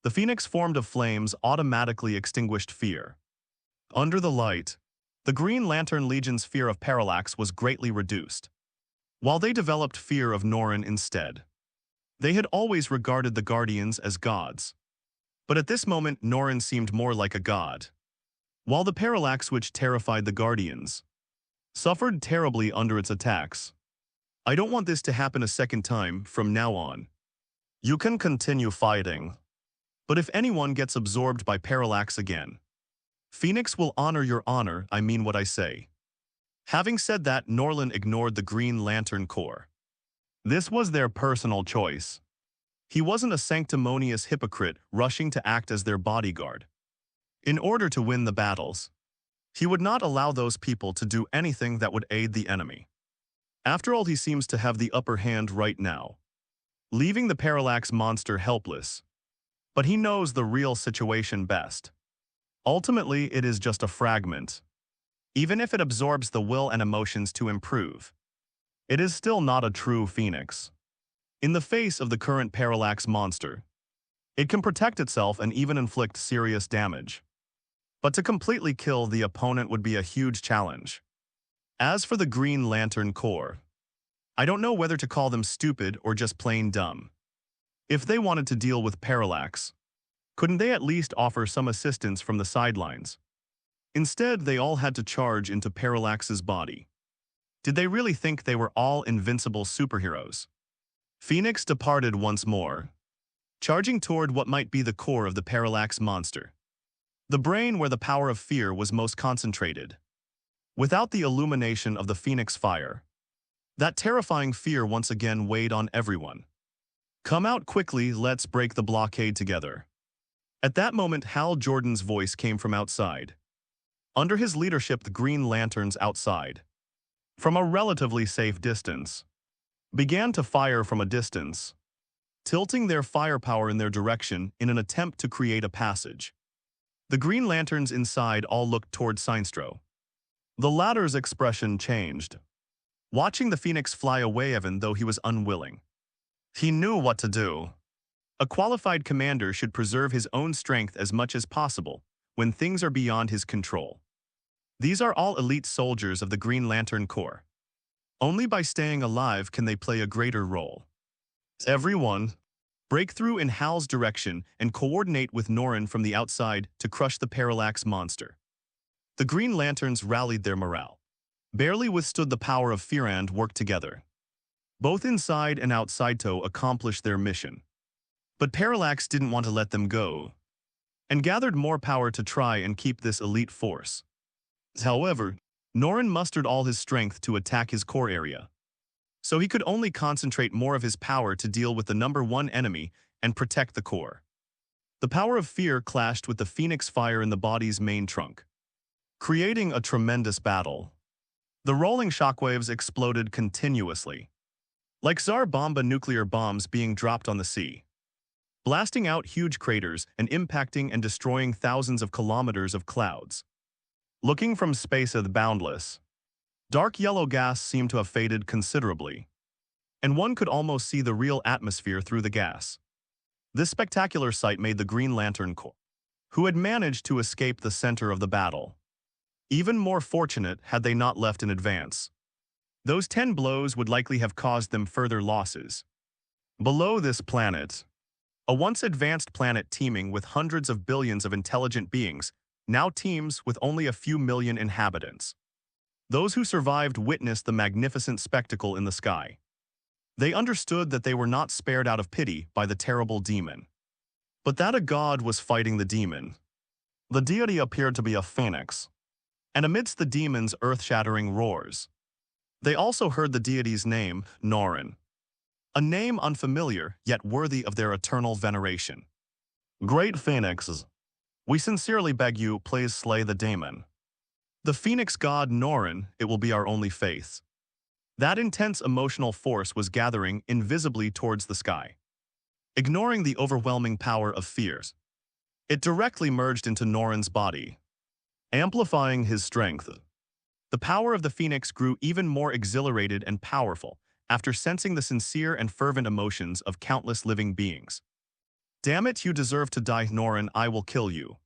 The phoenix formed of flames automatically extinguished fear. Under the light, the Green Lantern Legion's fear of Parallax was greatly reduced, while they developed fear of Norland instead. They had always regarded the Guardians as gods, but at this moment Norland seemed more like a god. While the Parallax, which terrified the Guardians, suffered terribly under its attacks. I don't want this to happen a second time from now on. You can continue fighting, but if anyone gets absorbed by Parallax again, Phoenix will honor your honor, I mean what I say. Having said that, Norland ignored the Green Lantern Corps. This was their personal choice. He wasn't a sanctimonious hypocrite rushing to act as their bodyguard. In order to win the battles, he would not allow those people to do anything that would aid the enemy. After all, he seems to have the upper hand right now, leaving the Parallax monster helpless. But he knows the real situation best. Ultimately, it is just a fragment. Even if it absorbs the will and emotions to improve, it is still not a true Phoenix. In the face of the current Parallax monster, it can protect itself and even inflict serious damage. But to completely kill the opponent would be a huge challenge. As for the Green Lantern Corps, I don't know whether to call them stupid or just plain dumb. If they wanted to deal with Parallax, couldn't they at least offer some assistance from the sidelines? Instead, they all had to charge into Parallax's body. Did they really think they were all invincible superheroes? Phoenix departed once more, charging toward what might be the core of the Parallax monster. The brain where the power of fear was most concentrated. Without the illumination of the Phoenix fire, that terrifying fear once again weighed on everyone. Come out quickly, let's break the blockade together. At that moment, Hal Jordan's voice came from outside. Under his leadership, the Green Lanterns outside, from a relatively safe distance, began to fire from a distance, tilting their firepower in their direction in an attempt to create a passage. The Green Lanterns inside all looked toward Sinestro. The latter's expression changed, watching the Phoenix fly away even though he was unwilling. He knew what to do. A qualified commander should preserve his own strength as much as possible when things are beyond his control. These are all elite soldiers of the Green Lantern Corps. Only by staying alive can they play a greater role. Everyone, break through in Hal's direction and coordinate with Norland from the outside to crush the Parallax monster. The Green Lanterns rallied their morale, barely withstood the power of fear and worked together. Both inside and outside to accomplish their mission. But Parallax didn't want to let them go, and gathered more power to try and keep this elite force. However, Norland mustered all his strength to attack his core area, so he could only concentrate more of his power to deal with the #1 enemy and protect the core. The power of fear clashed with the Phoenix fire in the body's main trunk, creating a tremendous battle. The rolling shockwaves exploded continuously, like Tsar Bomba nuclear bombs being dropped on the sea, blasting out huge craters and impacting and destroying thousands of kilometers of clouds. Looking from space at the boundless, dark yellow gas seemed to have faded considerably, and one could almost see the real atmosphere through the gas. This spectacular sight made the Green Lantern Corps, who had managed to escape the center of the battle, even more fortunate had they not left in advance. Those 10 blows would likely have caused them further losses. Below this planet, a once advanced planet teeming with hundreds of billions of intelligent beings, now teems with only a few million inhabitants. Those who survived witnessed the magnificent spectacle in the sky. They understood that they were not spared out of pity by the terrible demon, but that a god was fighting the demon. The deity appeared to be a phoenix, and amidst the demons' earth-shattering roars. They also heard the deity's name, Norland, a name unfamiliar yet worthy of their eternal veneration. Great Phoenixes, we sincerely beg you, please slay the daemon. The Phoenix god Norland, it will be our only faith. That intense emotional force was gathering invisibly towards the sky. Ignoring the overwhelming power of fears, it directly merged into Norland's body, amplifying his strength. The power of the Phoenix grew even more exhilarated and powerful after sensing the sincere and fervent emotions of countless living beings. Damn it, you deserve to die, Norland, I will kill you.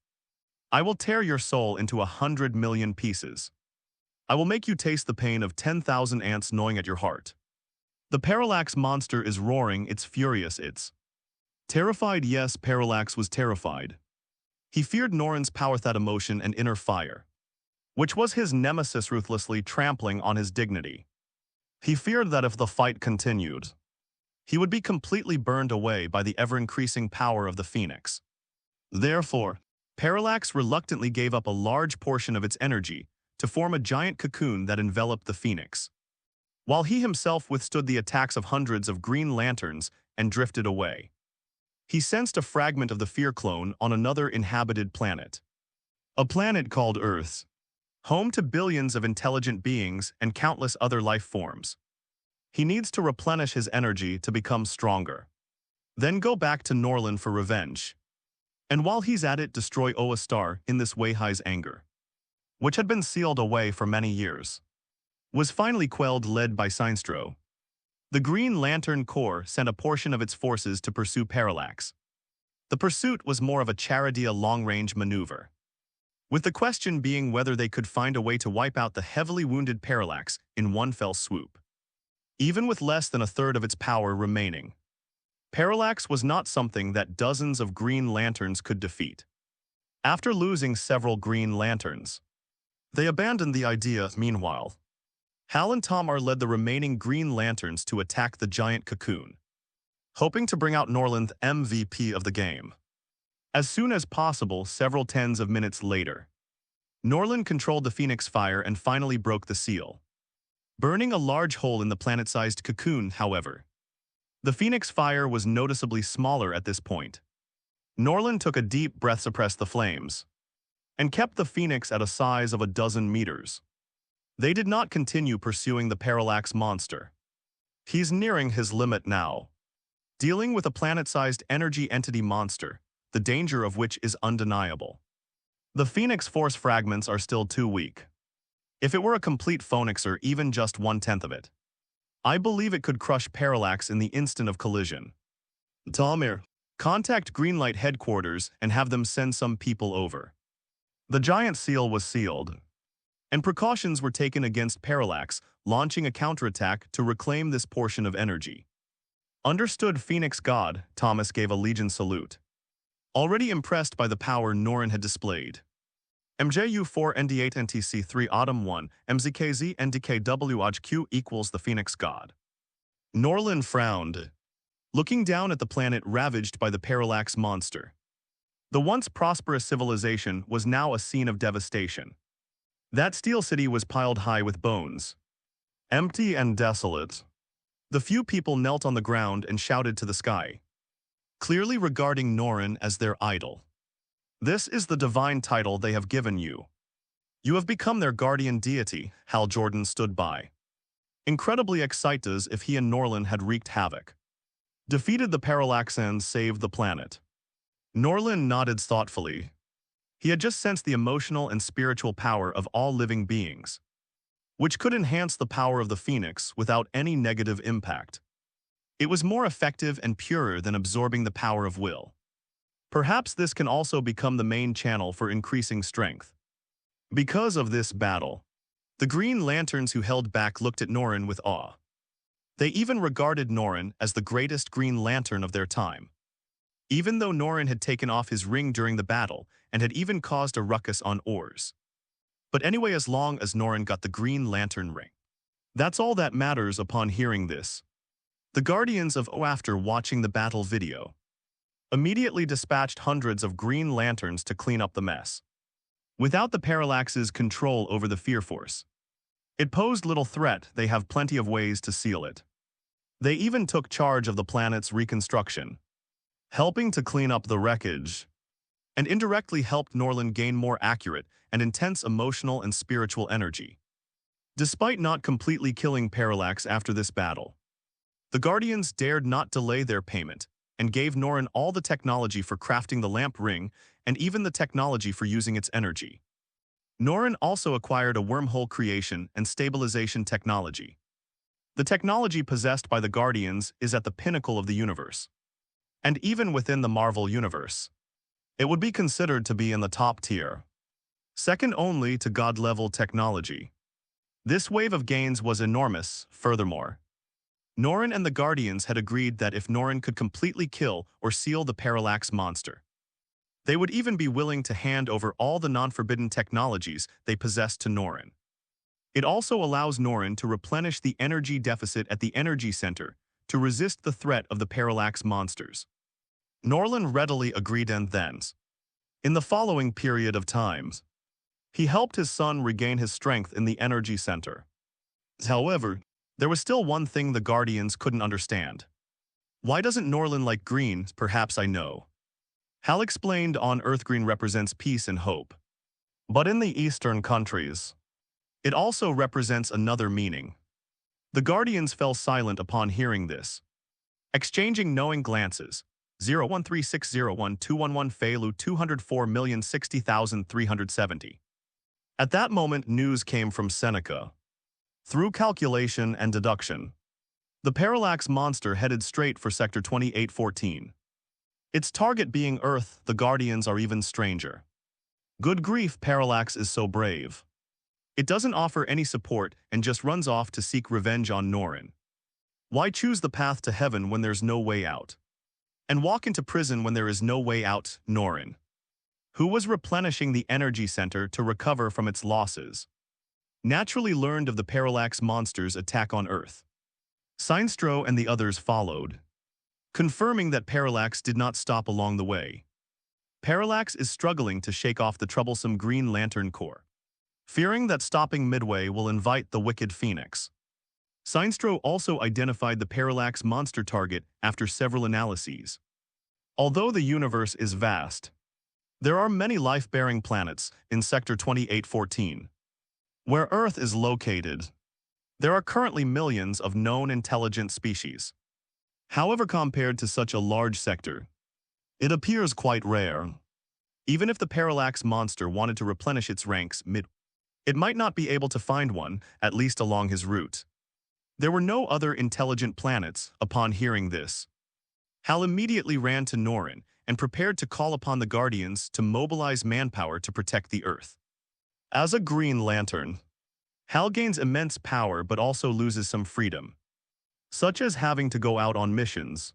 I will tear your soul into 100 million pieces. I will make you taste the pain of 10,000 ants gnawing at your heart. The Parallax monster is roaring, it's furious, it's terrified. Yes, Parallax was terrified. He feared Norland's power, that emotion and inner fire, which was his nemesis ruthlessly trampling on his dignity. He feared that if the fight continued, he would be completely burned away by the ever-increasing power of the Phoenix. Therefore, Parallax reluctantly gave up a large portion of its energy to form a giant cocoon that enveloped the Phoenix, while he himself withstood the attacks of hundreds of Green Lanterns and drifted away. He sensed a fragment of the Fear clone on another inhabited planet, a planet called Earth, home to billions of intelligent beings and countless other life forms. He needs to replenish his energy to become stronger, then go back to Norland for revenge. And while he's at it, destroy Oa Star. In this way, Hai's anger, which had been sealed away for many years, was finally quelled, led by Sinestro. The Green Lantern Corps sent a portion of its forces to pursue Parallax. The pursuit was more of a Charadia long-range maneuver, with the question being whether they could find a way to wipe out the heavily wounded Parallax in one fell swoop. Even with less than a third of its power remaining, Parallax was not something that dozens of Green Lanterns could defeat. After losing several Green Lanterns, they abandoned the idea. Meanwhile, Hal and Tom led the remaining Green Lanterns to attack the giant cocoon, hoping to bring out Norland, MVP of the game. As soon as possible, several tens of minutes later, Norland controlled the Phoenix fire and finally broke the seal, burning a large hole in the planet-sized cocoon. However, the Phoenix fire was noticeably smaller at this point. Norland took a deep breath, suppressed the flames, and kept the Phoenix at a size of 12 meters. They did not continue pursuing the Parallax monster. He's nearing his limit now, dealing with a planet-sized energy entity monster, the danger of which is undeniable. The Phoenix force fragments are still too weak. If it were a complete Phoenix or even just 1/10 of it, I believe it could crush Parallax in the instant of collision. Talmir, contact Greenlight headquarters and have them send some people over. The giant seal was sealed, and precautions were taken against Parallax, launching a counterattack to reclaim this portion of energy. Understood, Phoenix God. Thomas gave a Legion salute, already impressed by the power Norland had displayed. MJU4 ND8 NTC3 Autumn 1 MZKZ NDKWHQ equals the Phoenix God. Norland frowned, looking down at the planet ravaged by the Parallax monster. The once prosperous civilization was now a scene of devastation. That steel city was piled high with bones, empty and desolate. The few people knelt on the ground and shouted to the sky, clearly regarding Norland as their idol. This is the divine title they have given you. You have become their guardian deity. Hal Jordan stood by, incredibly excited, as if he and Norland had wreaked havoc, defeated the Parallax and saved the planet. Norland nodded thoughtfully. He had just sensed the emotional and spiritual power of all living beings, which could enhance the power of the Phoenix without any negative impact. It was more effective and purer than absorbing the power of will. Perhaps this can also become the main channel for increasing strength. Because of this battle, the Green Lanterns who held back looked at Norland with awe. They even regarded Norland as the greatest Green Lantern of their time, even though Norland had taken off his ring during the battle and had even caused a ruckus on Ors. But anyway, as long as Norland got the Green Lantern ring, that's all that matters. Upon hearing this, the Guardians of O, after watching the battle video, immediately dispatched hundreds of Green Lanterns to clean up the mess. Without the Parallax's control over the fear force, it posed little threat. They have plenty of ways to seal it. They even took charge of the planet's reconstruction, helping to clean up the wreckage, and indirectly helped Norland gain more accurate and intense emotional and spiritual energy. Despite not completely killing Parallax after this battle, the Guardians dared not delay their payment and gave Norland all the technology for crafting the lamp ring and even the technology for using its energy. Norland also acquired a wormhole creation and stabilization technology. The technology possessed by the Guardians is at the pinnacle of the universe. And even within the Marvel universe, it would be considered to be in the top tier, second only to God-level technology. This wave of gains was enormous. Furthermore, Norland and the Guardians had agreed that if Norland could completely kill or seal the Parallax monster, they would even be willing to hand over all the non-forbidden technologies they possessed to Norland. It also allows Norland to replenish the energy deficit at the energy center to resist the threat of the Parallax monsters. Norland readily agreed, and thence, in the following period of times, he helped his son regain his strength in the energy center. However, there was still one thing the Guardians couldn't understand. Why doesn't Norland like green? Perhaps I know. Hal explained on Earth green represents peace and hope. But in the Eastern countries, it also represents another meaning. The Guardians fell silent upon hearing this, exchanging knowing glances. 013601211 Feilu 204,060,370. At that moment, news came from Seneca. Through calculation and deduction, the Parallax monster headed straight for Sector 2814. Its target being Earth, the Guardians are even stranger. Good grief, Parallax is so brave. It doesn't offer any support and just runs off to seek revenge on Norland. Why choose the path to heaven when there's no way out? And walk into prison when there is no way out? Norland, who was replenishing the energy center to recover from its losses, naturally learned of the Parallax monster's attack on Earth. Sinestro and the others followed, confirming that Parallax did not stop along the way. Parallax is struggling to shake off the troublesome Green Lantern Corps, fearing that stopping midway will invite the wicked Phoenix. Sinestro also identified the Parallax monster target after several analyses. Although the universe is vast, there are many life-bearing planets in Sector 2814. Where Earth is located, there are currently millions of known intelligent species. However, compared to such a large sector, it appears quite rare. Even if the Parallax monster wanted to replenish its ranks it might not be able to find one, at least along his route. There were no other intelligent planets. Upon hearing this, Hal immediately ran to Norland and prepared to call upon the Guardians to mobilize manpower to protect the Earth. As a Green Lantern, Hal gains immense power but also loses some freedom, such as having to go out on missions.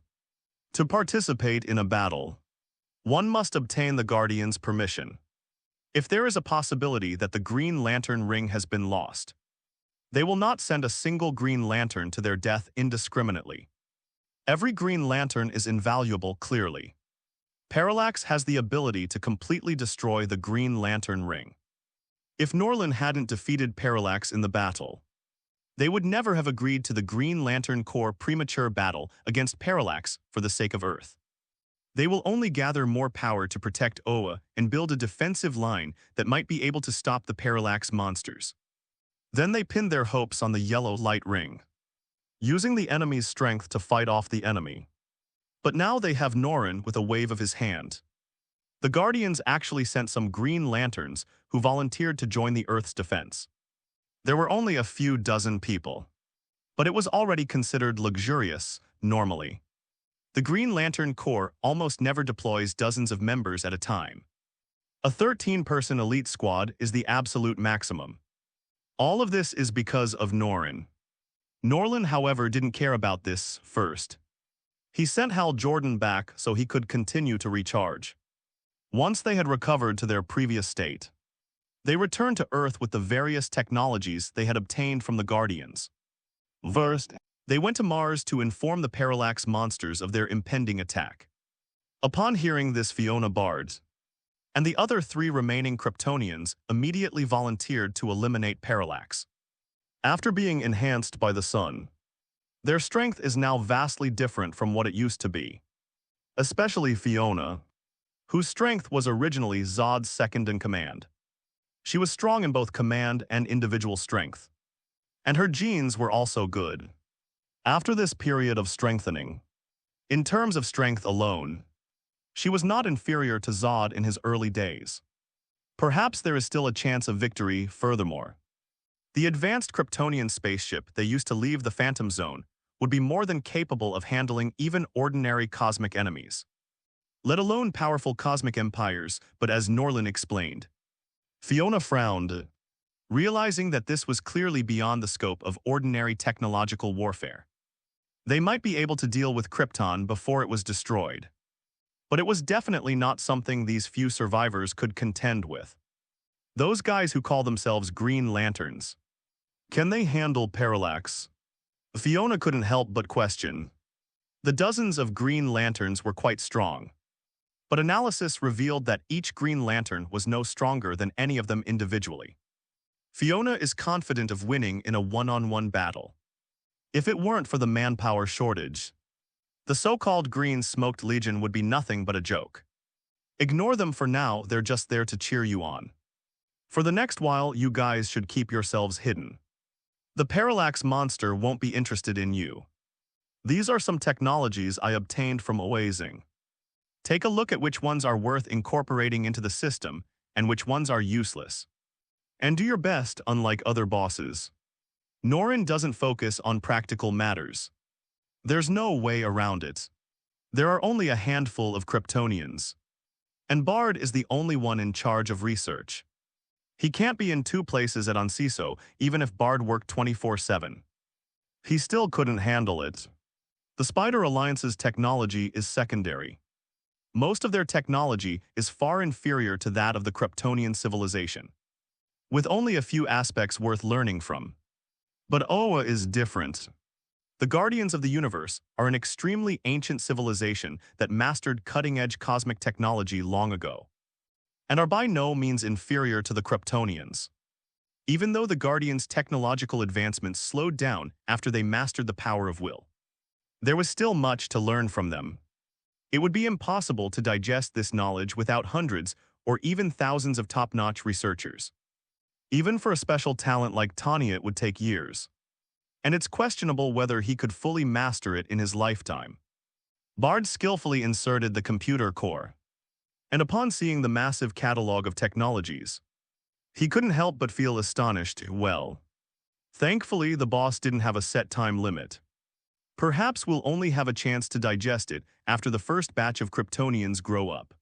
To participate in a battle, one must obtain the Guardians' permission. If there is a possibility that the Green Lantern ring has been lost, they will not send a single Green Lantern to their death indiscriminately. Every Green Lantern is invaluable, clearly. Parallax has the ability to completely destroy the Green Lantern ring. If Norland hadn't defeated Parallax in the battle, they would never have agreed to the Green Lantern Corps' premature battle against Parallax for the sake of Earth. They will only gather more power to protect Oa and build a defensive line that might be able to stop the Parallax monsters. Then they pinned their hopes on the yellow light ring, using the enemy's strength to fight off the enemy. But now they have Norland with a wave of his hand. The Guardians actually sent some Green Lanterns who volunteered to join the Earth's defense. There were only a few dozen people, but it was already considered luxurious, normally. The Green Lantern Corps almost never deploys dozens of members at a time. A 13-person elite squad is the absolute maximum. All of this is because of Norland. Norland, however, didn't care about this first. He sent Hal Jordan back so he could continue to recharge. Once they had recovered to their previous state, they returned to Earth with the various technologies they had obtained from the Guardians. First, they went to Mars to inform the Parallax monsters of their impending attack. Upon hearing this, Fiona Bard, and the other 3 remaining Kryptonians immediately volunteered to eliminate Parallax. After being enhanced by the sun, their strength is now vastly different from what it used to be. Especially Fiona, whose strength was originally Zod's second in command. She was strong in both command and individual strength. And her genes were also good. After this period of strengthening, in terms of strength alone, she was not inferior to Zod in his early days. Perhaps there is still a chance of victory furthermore. The advanced Kryptonian spaceship they used to leave the Phantom Zone would be more than capable of handling even ordinary cosmic enemies, let alone powerful cosmic empires, but as Norland explained. Fiona frowned, realizing that this was clearly beyond the scope of ordinary technological warfare. They might be able to deal with Krypton before it was destroyed, but it was definitely not something these few survivors could contend with. Those guys who call themselves Green Lanterns, can they handle Parallax? Fiona couldn't help but question. The dozens of Green Lanterns were quite strong, but analysis revealed that each Green Lantern was no stronger than any of them individually. Fiona is confident of winning in a one-on-one battle. If it weren't for the manpower shortage, the so-called Green Smoked Legion would be nothing but a joke. Ignore them for now, they're just there to cheer you on. For the next while, you guys should keep yourselves hidden. The Parallax monster won't be interested in you. These are some technologies I obtained from awakens. Take a look at which ones are worth incorporating into the system and which ones are useless. And do your best, unlike other bosses. Norland doesn't focus on practical matters. There's no way around it. There are only a handful of Kryptonians. And Bard is the only one in charge of research. He can't be in 2 places at Onciso, even if Bard worked 24/7. He still couldn't handle it. The Spider Alliance's technology is secondary. Most of their technology is far inferior to that of the Kryptonian civilization, with only a few aspects worth learning from. But Oa is different. The Guardians of the Universe are an extremely ancient civilization that mastered cutting-edge cosmic technology long ago, and are by no means inferior to the Kryptonians. Even though the Guardians' technological advancements slowed down after they mastered the power of will, there was still much to learn from them. It would be impossible to digest this knowledge without hundreds or even thousands of top-notch researchers. Even for a special talent like Tanya, it would take years. And it's questionable whether he could fully master it in his lifetime. Bard skillfully inserted the computer core, and upon seeing the massive catalog of technologies, he couldn't help but feel astonished. Well, thankfully the boss didn't have a set time limit. Perhaps we'll only have a chance to digest it after the first batch of Kryptonians grow up.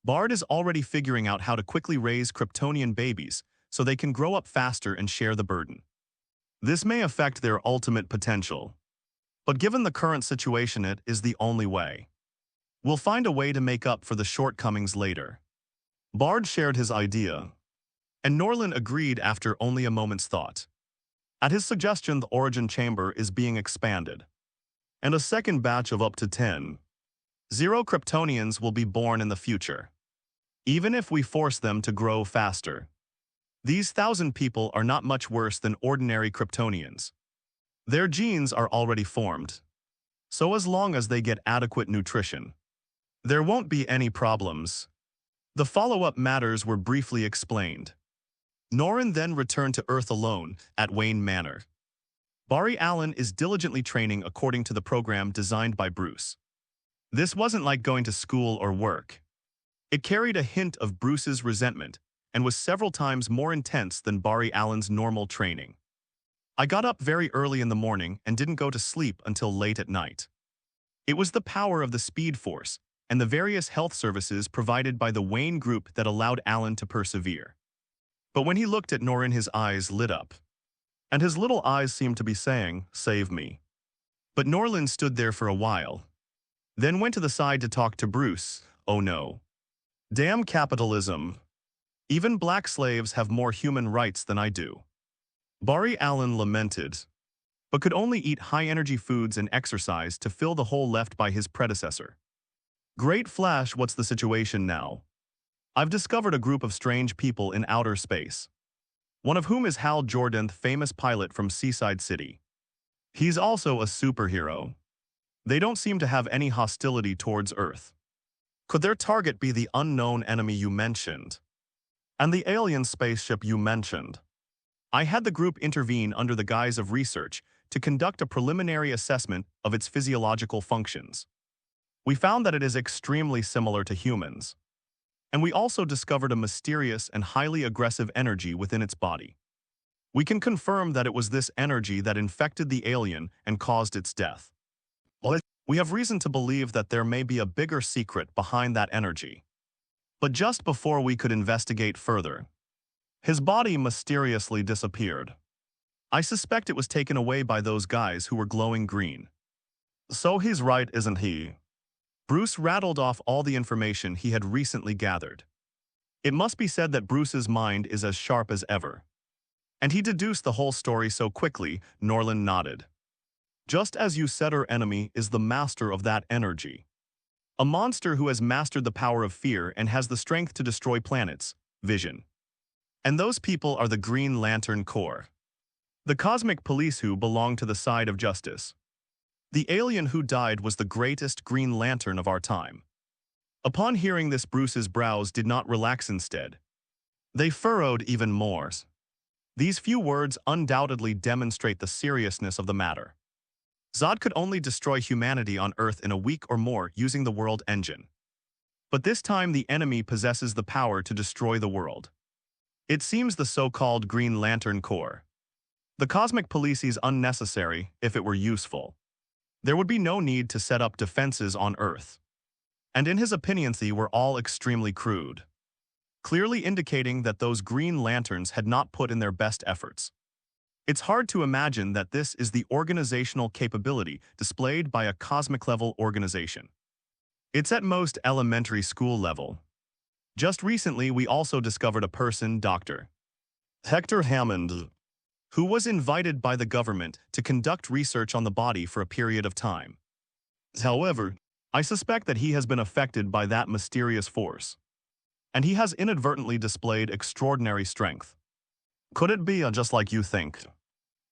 Bard is already figuring out how to quickly raise Kryptonian babies so they can grow up faster and share the burden. This may affect their ultimate potential, but given the current situation, it is the only way. We'll find a way to make up for the shortcomings later. Bard shared his idea, and Norland agreed after only a moment's thought. At his suggestion, the Origin Chamber is being expanded, and a second batch of up to 10 Kryptonians will be born in the future. Even if we force them to grow faster, these 1,000 people are not much worse than ordinary Kryptonians. Their genes are already formed, so as long as they get adequate nutrition, there won't be any problems. The follow-up matters were briefly explained. Norland then returned to Earth alone at Wayne Manor. Barry Allen is diligently training according to the program designed by Bruce. This wasn't like going to school or work. It carried a hint of Bruce's resentment and was several times more intense than Barry Allen's normal training. I got up very early in the morning and didn't go to sleep until late at night. It was the power of the Speed Force and the various health services provided by the Wayne Group that allowed Allen to persevere. But when he looked at Norland, his eyes lit up, and his little eyes seemed to be saying, "Save me." But Norland stood there for a while, then went to the side to talk to Bruce. "Oh no. Damn capitalism. Even black slaves have more human rights than I do." Barry Allen lamented, but could only eat high-energy foods and exercise to fill the hole left by his predecessor. "Great Flash, what's the situation now?" I've discovered a group of strange people in outer space, one of whom is Hal Jordan, the famous pilot from Seaside City. He's also a superhero. They don't seem to have any hostility towards Earth. Could their target be the unknown enemy you mentioned? And the alien spaceship you mentioned? I had the group intervene under the guise of research to conduct a preliminary assessment of its physiological functions. We found that it is extremely similar to humans. And we also discovered a mysterious and highly aggressive energy within its body. We can confirm that it was this energy that infected the alien and caused its death. We have reason to believe that there may be a bigger secret behind that energy. But just before we could investigate further, his body mysteriously disappeared. I suspect it was taken away by those guys who were glowing green. So he's right, isn't he? Bruce rattled off all the information he had recently gathered. It must be said that Bruce's mind is as sharp as ever. And he deduced the whole story so quickly, Norland nodded. Just as you said, our enemy is the master of that energy. A monster who has mastered the power of fear and has the strength to destroy planets, Vision. And those people are the Green Lantern Corps. The cosmic police who belong to the side of justice. The alien who died was the greatest Green Lantern of our time. Upon hearing this, Bruce's brows did not relax, instead. They furrowed even more. These few words undoubtedly demonstrate the seriousness of the matter. Zod could only destroy humanity on Earth in a week or more using the world engine. But this time the enemy possesses the power to destroy the world. It seems the so-called Green Lantern Corps. The cosmic police is unnecessary if it were useful. There would be no need to set up defenses on Earth. And in his opinion, they were all extremely crude, clearly indicating that those Green Lanterns had not put in their best efforts. It's hard to imagine that this is the organizational capability displayed by a cosmic-level organization. It's at most elementary school level. Just recently, we also discovered a person, Dr. Hector Hammond, who was invited by the government to conduct research on the body for a period of time. However, I suspect that he has been affected by that mysterious force, and he has inadvertently displayed extraordinary strength. Could it be just like you think?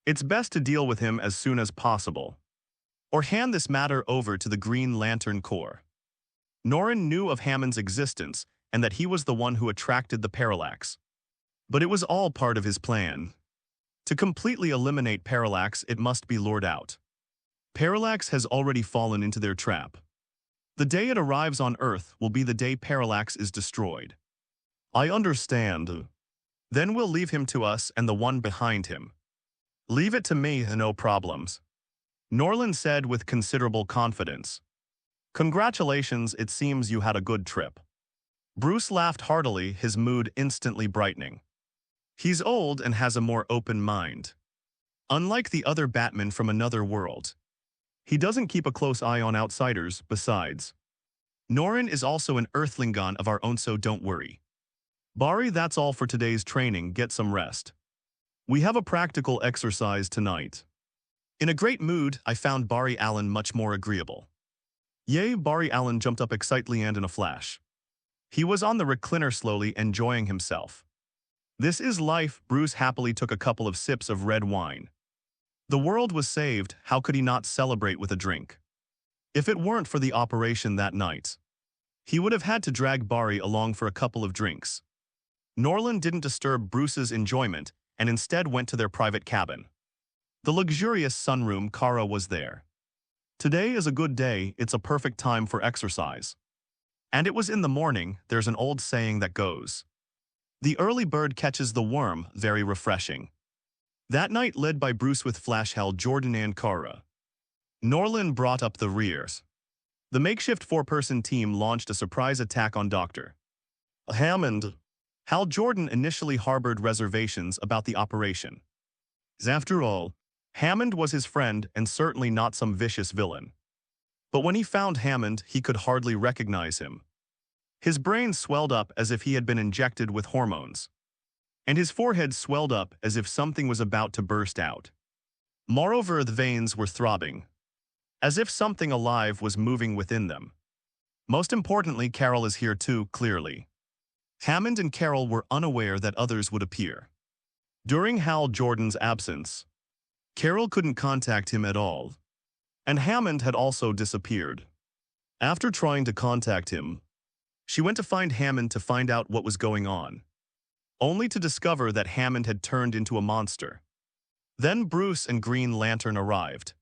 It's best to deal with him as soon as possible, or hand this matter over to the Green Lantern Corps. Norland knew of Hammond's existence and that he was the one who attracted the Parallax. But it was all part of his plan. To completely eliminate Parallax, it must be lured out. Parallax has already fallen into their trap. The day it arrives on Earth will be the day Parallax is destroyed. I understand. Then we'll leave him to us and the one behind him. Leave it to me, no problems. Norland said with considerable confidence. Congratulations, it seems you had a good trip. Bruce laughed heartily, his mood instantly brightening. He's old and has a more open mind. Unlike the other Batman from another world, he doesn't keep a close eye on outsiders. Besides, Norland is also an Earthlingon of our own, so don't worry. Barry, that's all for today's training. Get some rest. We have a practical exercise tonight. In a great mood, I found Barry Allen much more agreeable. Yay, Barry Allen jumped up excitedly and in a flash. He was on the recliner slowly enjoying himself. This is life. Bruce happily took a couple of sips of red wine. The world was saved. How could he not celebrate with a drink? If it weren't for the operation that night, he would have had to drag Barry along for a couple of drinks. Norland didn't disturb Bruce's enjoyment and instead went to their private cabin. The luxurious sunroom. Kara was there. Today is a good day. It's a perfect time for exercise. And it was in the morning. There's an old saying that goes, the early bird catches the worm. Very refreshing. That night, led by Bruce with Flash, Hal Jordan and Kara, Norland brought up the rears. The makeshift four-person team launched a surprise attack on Dr. Hammond. Hal Jordan initially harbored reservations about the operation. After all, Hammond was his friend and certainly not some vicious villain. But when he found Hammond, he could hardly recognize him. His brain swelled up as if he had been injected with hormones, and his forehead swelled up as if something was about to burst out. Moreover, the veins were throbbing, as if something alive was moving within them. Most importantly, Carol is here too, clearly. Hammond and Carol were unaware that others would appear. During Hal Jordan's absence, Carol couldn't contact him at all, and Hammond had also disappeared. After trying to contact him, she went to find Hammond to find out what was going on, only to discover that Hammond had turned into a monster. Then Bruce and Green Lantern arrived.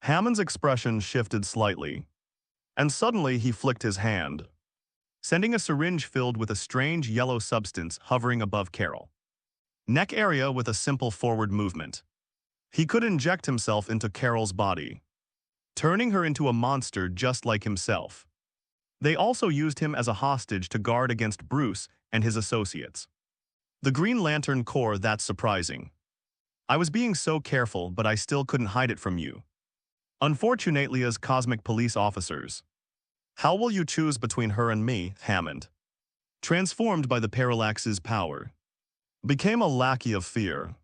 Hammond's expression shifted slightly, and suddenly he flicked his hand, sending a syringe filled with a strange yellow substance hovering above Carol. Neck area with a simple forward movement. He could inject himself into Carol's body, turning her into a monster just like himself. They also used him as a hostage to guard against Bruce and his associates. The Green Lantern Corps, that's surprising. I was being so careful, but I still couldn't hide it from you. Unfortunately, as cosmic police officers, how will you choose between her and me, Hammond? Transformed by the Parallax's power, became a lackey of fear.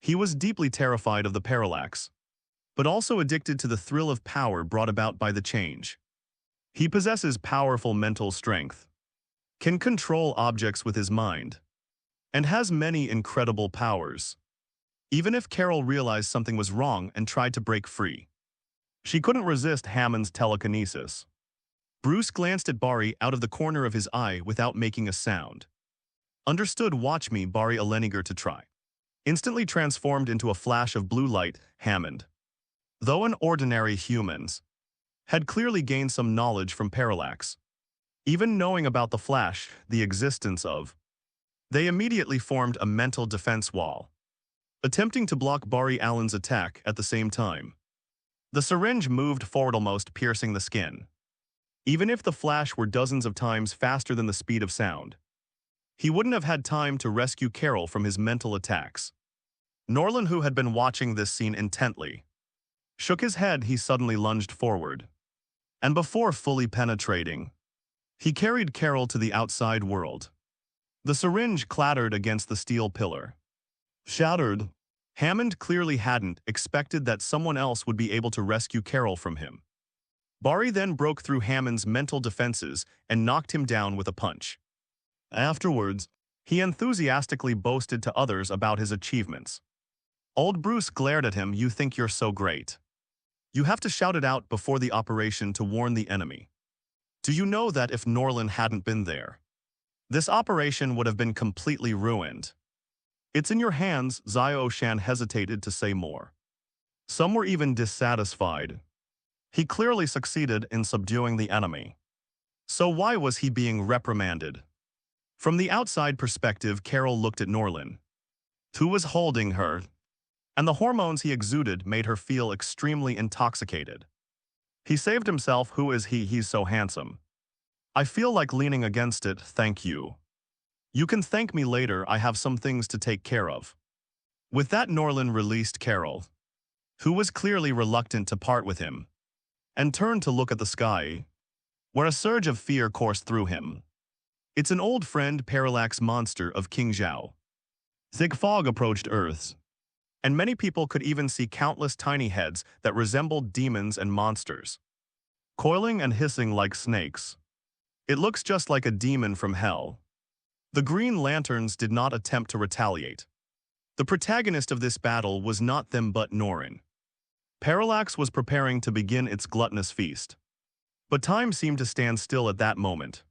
He was deeply terrified of the Parallax, but also addicted to the thrill of power brought about by the change. He possesses powerful mental strength, can control objects with his mind, and has many incredible powers. Even if Carol realized something was wrong and tried to break free, she couldn't resist Hammond's telekinesis. Bruce glanced at Barry out of the corner of his eye without making a sound. Understood. Watch me, Barry Aleniger to try. Instantly transformed into a flash of blue light, Hammond, though an ordinary humans, had clearly gained some knowledge from Parallax. Even knowing about the Flash, the existence of, they immediately formed a mental defense wall, attempting to block Barry Allen's attack at the same time. The syringe moved forward, almost piercing the skin. Even if the Flash were dozens of times faster than the speed of sound, he wouldn't have had time to rescue Carol from his mental attacks. Norland, who had been watching this scene intently, shook his head. He suddenly lunged forward, and before fully penetrating, he carried Carol to the outside world. The syringe clattered against the steel pillar, shattered. Hammond clearly hadn't expected that someone else would be able to rescue Carol from him. Barry then broke through Hammond's mental defenses and knocked him down with a punch. Afterwards, he enthusiastically boasted to others about his achievements. Old Bruce glared at him. You think you're so great? You have to shout it out before the operation to warn the enemy. Do you know that if Norland hadn't been there, this operation would have been completely ruined? It's in your hands. Zio Shan hesitated to say more. Some were even dissatisfied. He clearly succeeded in subduing the enemy. So why was he being reprimanded? From the outside perspective, Carol looked at Norland, who was holding her, and the hormones he exuded made her feel extremely intoxicated. He saved himself. Who is he? He's so handsome. I feel like leaning against it. Thank you. You can thank me later. I have some things to take care of. With that, Norland released Carol, who was clearly reluctant to part with him, and turned to look at the sky, where a surge of fear coursed through him. It's an old friend, Parallax monster of King Zhao. Thick fog approached Earth, and many people could even see countless tiny heads that resembled demons and monsters, coiling and hissing like snakes. It looks just like a demon from hell. The Green Lanterns did not attempt to retaliate. The protagonist of this battle was not them but Norrin. Parallax was preparing to begin its gluttonous feast, but time seemed to stand still at that moment.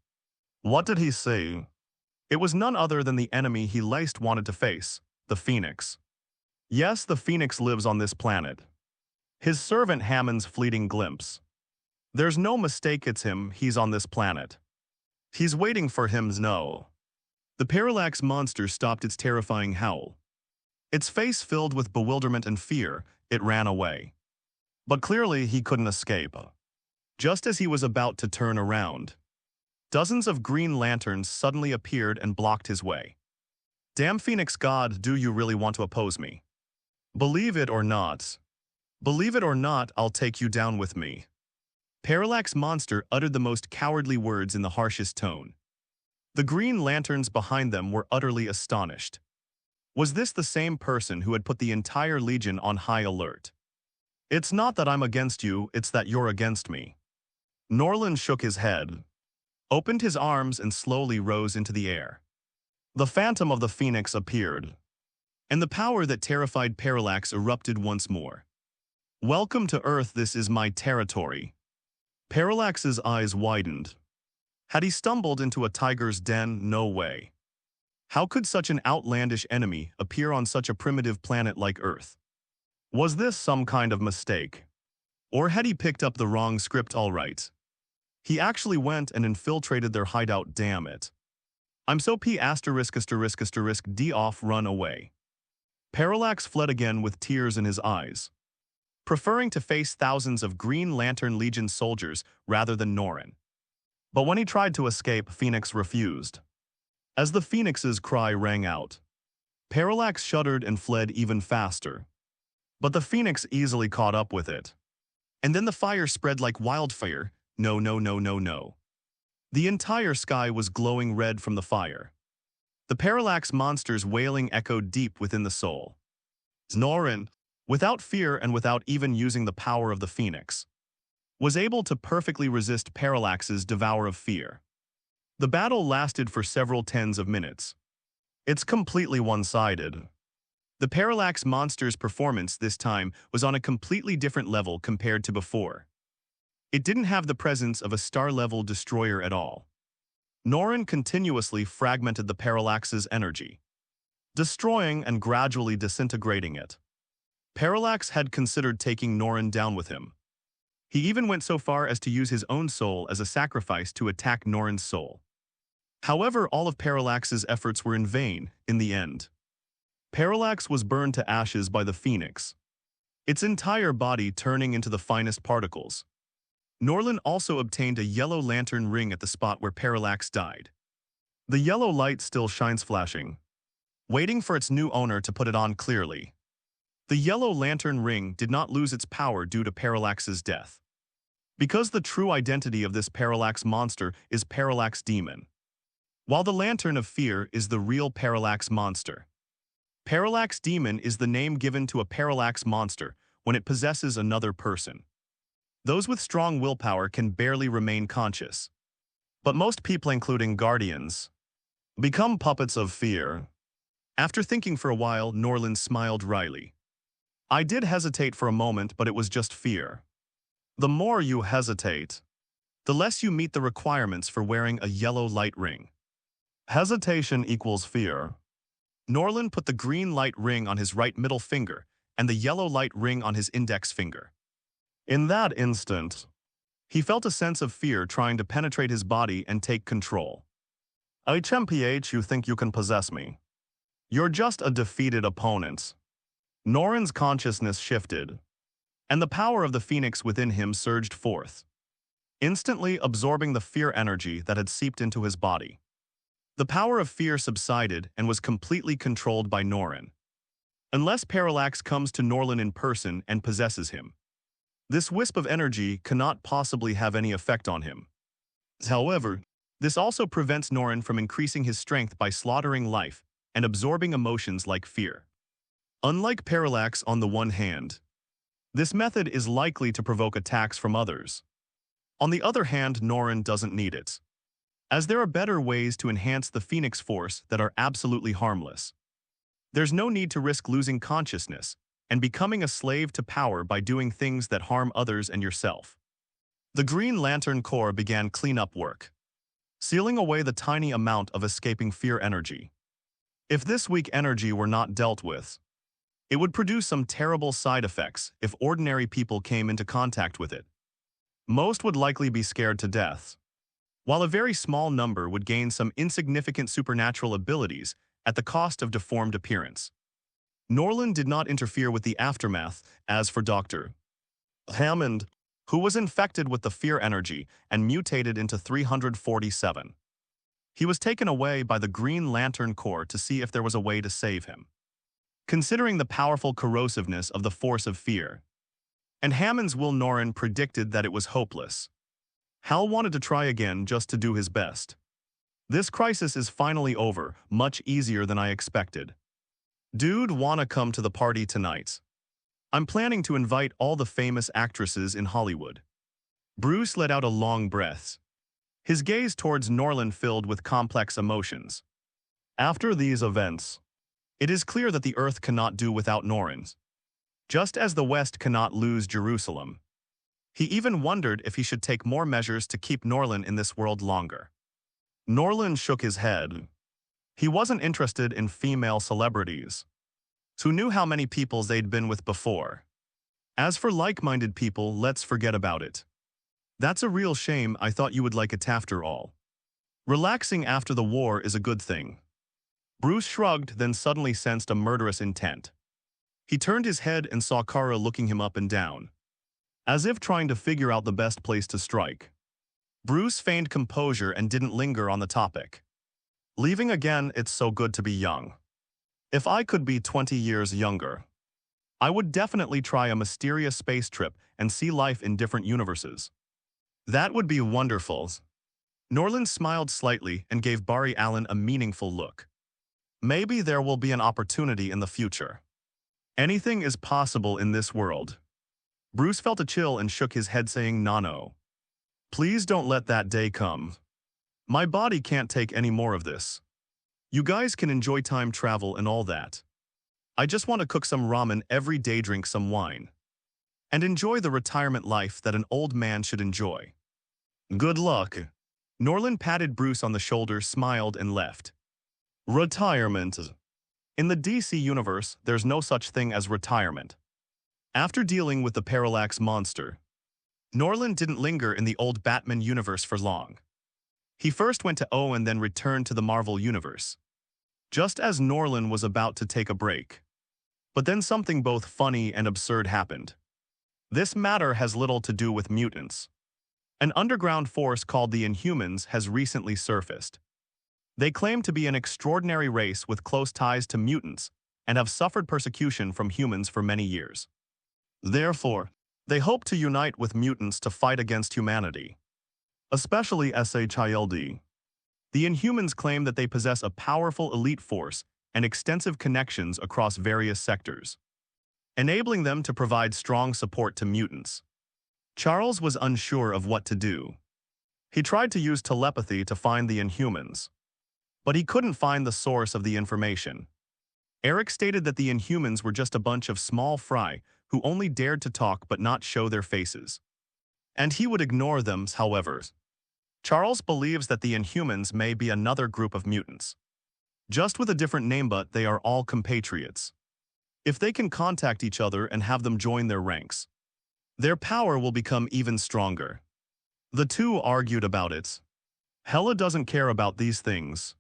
What did he say? It was none other than the enemy he least wanted to face, the Phoenix. Yes, the Phoenix lives on this planet. His servant Hammond's fleeting glimpse. There's no mistake, it's him. He's on this planet. He's waiting for him. No. The Parallax monster stopped its terrifying howl. Its face filled with bewilderment and fear. It ran away. But clearly he couldn't escape. Just as he was about to turn around, dozens of Green Lanterns suddenly appeared and blocked his way. Damn Phoenix God, do you really want to oppose me? Believe it or not. Believe it or not, I'll take you down with me. Parallax monster uttered the most cowardly words in the harshest tone. The Green Lanterns behind them were utterly astonished. Was this the same person who had put the entire Legion on high alert? It's not that I'm against you, it's that you're against me. Norland shook his head. opened his arms and slowly rose into the air. The phantom of the Phoenix appeared, and the power that terrified Parallax erupted once more. "Welcome to Earth, this is my territory." Parallax's eyes widened. Had he stumbled into a tiger's den? No way. How could such an outlandish enemy appear on such a primitive planet like Earth? Was this some kind of mistake? Or had he picked up the wrong script all right? He actually went and infiltrated their hideout, damn it. I'm so p***d off, run away. Parallax fled again with tears in his eyes, preferring to face thousands of Green Lantern Legion soldiers rather than Norland. But when he tried to escape, Phoenix refused. As the Phoenix's cry rang out, Parallax shuddered and fled even faster. But the Phoenix easily caught up with it. And then the fire spread like wildfire. No, no, no, no, no. The entire sky was glowing red from the fire. The Parallax monster's wailing echoed deep within the soul. Norland, without fear and without even using the power of the Phoenix, was able to perfectly resist Parallax's devour of fear. The battle lasted for several tens of minutes. It's completely one-sided. The Parallax monster's performance this time was on a completely different level compared to before. It didn't have the presence of a star-level destroyer at all. Norland continuously fragmented the Parallax's energy, destroying and gradually disintegrating it. Parallax had considered taking Norland down with him. He even went so far as to use his own soul as a sacrifice to attack Norland's soul. However, all of Parallax's efforts were in vain in the end. Parallax was burned to ashes by the Phoenix, its entire body turning into the finest particles. Norland also obtained a yellow lantern ring at the spot where Parallax died. The yellow light still shines flashing, waiting for its new owner to put it on clearly. The yellow lantern ring did not lose its power due to Parallax's death, because the true identity of this Parallax monster is Parallax Demon, while the Lantern of Fear is the real Parallax monster. Parallax Demon is the name given to a Parallax monster when it possesses another person. Those with strong willpower can barely remain conscious. But most people, including Guardians, become puppets of fear. After thinking for a while, Norland smiled wryly. I did hesitate for a moment, but it was just fear. The more you hesitate, the less you meet the requirements for wearing a yellow light ring. Hesitation equals fear. Norland put the green light ring on his right middle finger and the yellow light ring on his index finger. In that instant, he felt a sense of fear trying to penetrate his body and take control. HMPH, you think you can possess me? You're just a defeated opponent. Norland's consciousness shifted, and the power of the Phoenix within him surged forth, instantly absorbing the fear energy that had seeped into his body. The power of fear subsided and was completely controlled by Norland. Unless Parallax comes to Norland in person and possesses him, this wisp of energy cannot possibly have any effect on him. However, this also prevents Norland from increasing his strength by slaughtering life and absorbing emotions like fear. Unlike Parallax on the one hand, this method is likely to provoke attacks from others. On the other hand, Norland doesn't need it, as there are better ways to enhance the Phoenix Force that are absolutely harmless. There's no need to risk losing consciousness and becoming a slave to power by doing things that harm others and yourself. The Green Lantern Corps began cleanup work, sealing away the tiny amount of escaping fear energy. If this weak energy were not dealt with, it would produce some terrible side effects if ordinary people came into contact with it. Most would likely be scared to death, while a very small number would gain some insignificant supernatural abilities at the cost of deformed appearance. Norland did not interfere with the aftermath. As for Dr. Hammond, who was infected with the fear energy and mutated into 347, he was taken away by the Green Lantern Corps to see if there was a way to save him. Considering the powerful corrosiveness of the force of fear, and Hammond's will, Norland predicted that it was hopeless. Hal wanted to try again just to do his best. This crisis is finally over, much easier than I expected. Dude, wanna come to the party tonight? I'm planning to invite all the famous actresses in Hollywood. Bruce let out a long breath. his gaze towards Norland filled with complex emotions. After these events, it is clear that the Earth cannot do without Norlands, just as the West cannot lose Jerusalem. He even wondered if he should take more measures to keep Norland in this world longer. Norland shook his head. He wasn't interested in female celebrities. Who knew how many people they'd been with before? As for like-minded people, let's forget about it. That's a real shame. I thought you would like it after all. Relaxing after the war is a good thing. Bruce shrugged, then suddenly sensed a murderous intent. He turned his head and saw Kara looking him up and down, as if trying to figure out the best place to strike. Bruce feigned composure and didn't linger on the topic. Leaving again, it's so good to be young. If I could be 20 years younger, I would definitely try a mysterious space trip and see life in different universes. That would be wonderful. Norland smiled slightly and gave Barry Allen a meaningful look. Maybe there will be an opportunity in the future. Anything is possible in this world. Bruce felt a chill and shook his head saying, "No. Please don't let that day come. My body can't take any more of this. You guys can enjoy time travel and all that. I just want to cook some ramen every day, drink some wine, and enjoy the retirement life that an old man should enjoy." Good luck. Norland patted Bruce on the shoulder, smiled, and left. Retirement. In the DC universe, there's no such thing as retirement. After dealing with the Parallax monster, Norland didn't linger in the old Batman universe for long. He first went to O and then returned to the Marvel universe, just as Norland was about to take a break. But then something both funny and absurd happened. This matter has little to do with mutants. An underground force called the Inhumans has recently surfaced. They claim to be an extraordinary race with close ties to mutants and have suffered persecution from humans for many years. Therefore, they hope to unite with mutants to fight against humanity, especially SHILD. The Inhumans claim that they possess a powerful elite force and extensive connections across various sectors, enabling them to provide strong support to mutants. Charles was unsure of what to do. He tried to use telepathy to find the Inhumans, but he couldn't find the source of the information. Eric stated that the Inhumans were just a bunch of small fry who only dared to talk but not show their faces, and he would ignore them. However, Charles believes that the Inhumans may be another group of mutants, just with a different name, but they are all compatriots. If they can contact each other and have them join their ranks, their power will become even stronger. The two argued about it. Hela doesn't care about these things.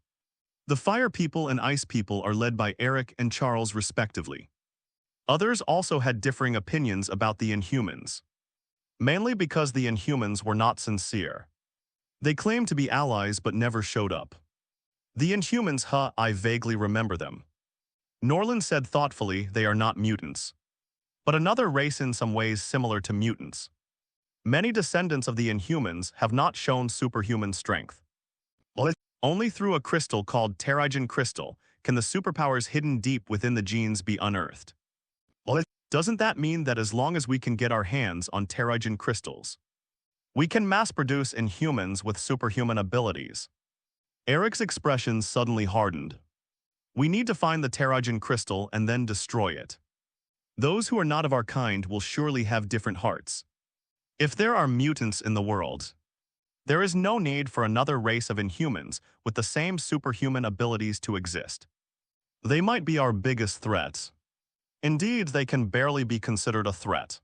The Fire People and Ice People are led by Eric and Charles respectively. Others also had differing opinions about the Inhumans, mainly because the Inhumans were not sincere. They claimed to be allies but never showed up. The Inhumans, I vaguely remember them. Norland said thoughtfully, they are not mutants, but another race in some ways similar to mutants. Many descendants of the Inhumans have not shown superhuman strength. Only through a crystal called Terrigen Crystal can the superpowers hidden deep within the genes be unearthed. Doesn't that mean that as long as we can get our hands on Terrigen Crystals, we can mass-produce Inhumans with superhuman abilities? Eric's expression suddenly hardened. We need to find the Terrigen Crystal and then destroy it. Those who are not of our kind will surely have different hearts. If there are mutants in the world, there is no need for another race of Inhumans with the same superhuman abilities to exist. They might be our biggest threat. Indeed, they can barely be considered a threat.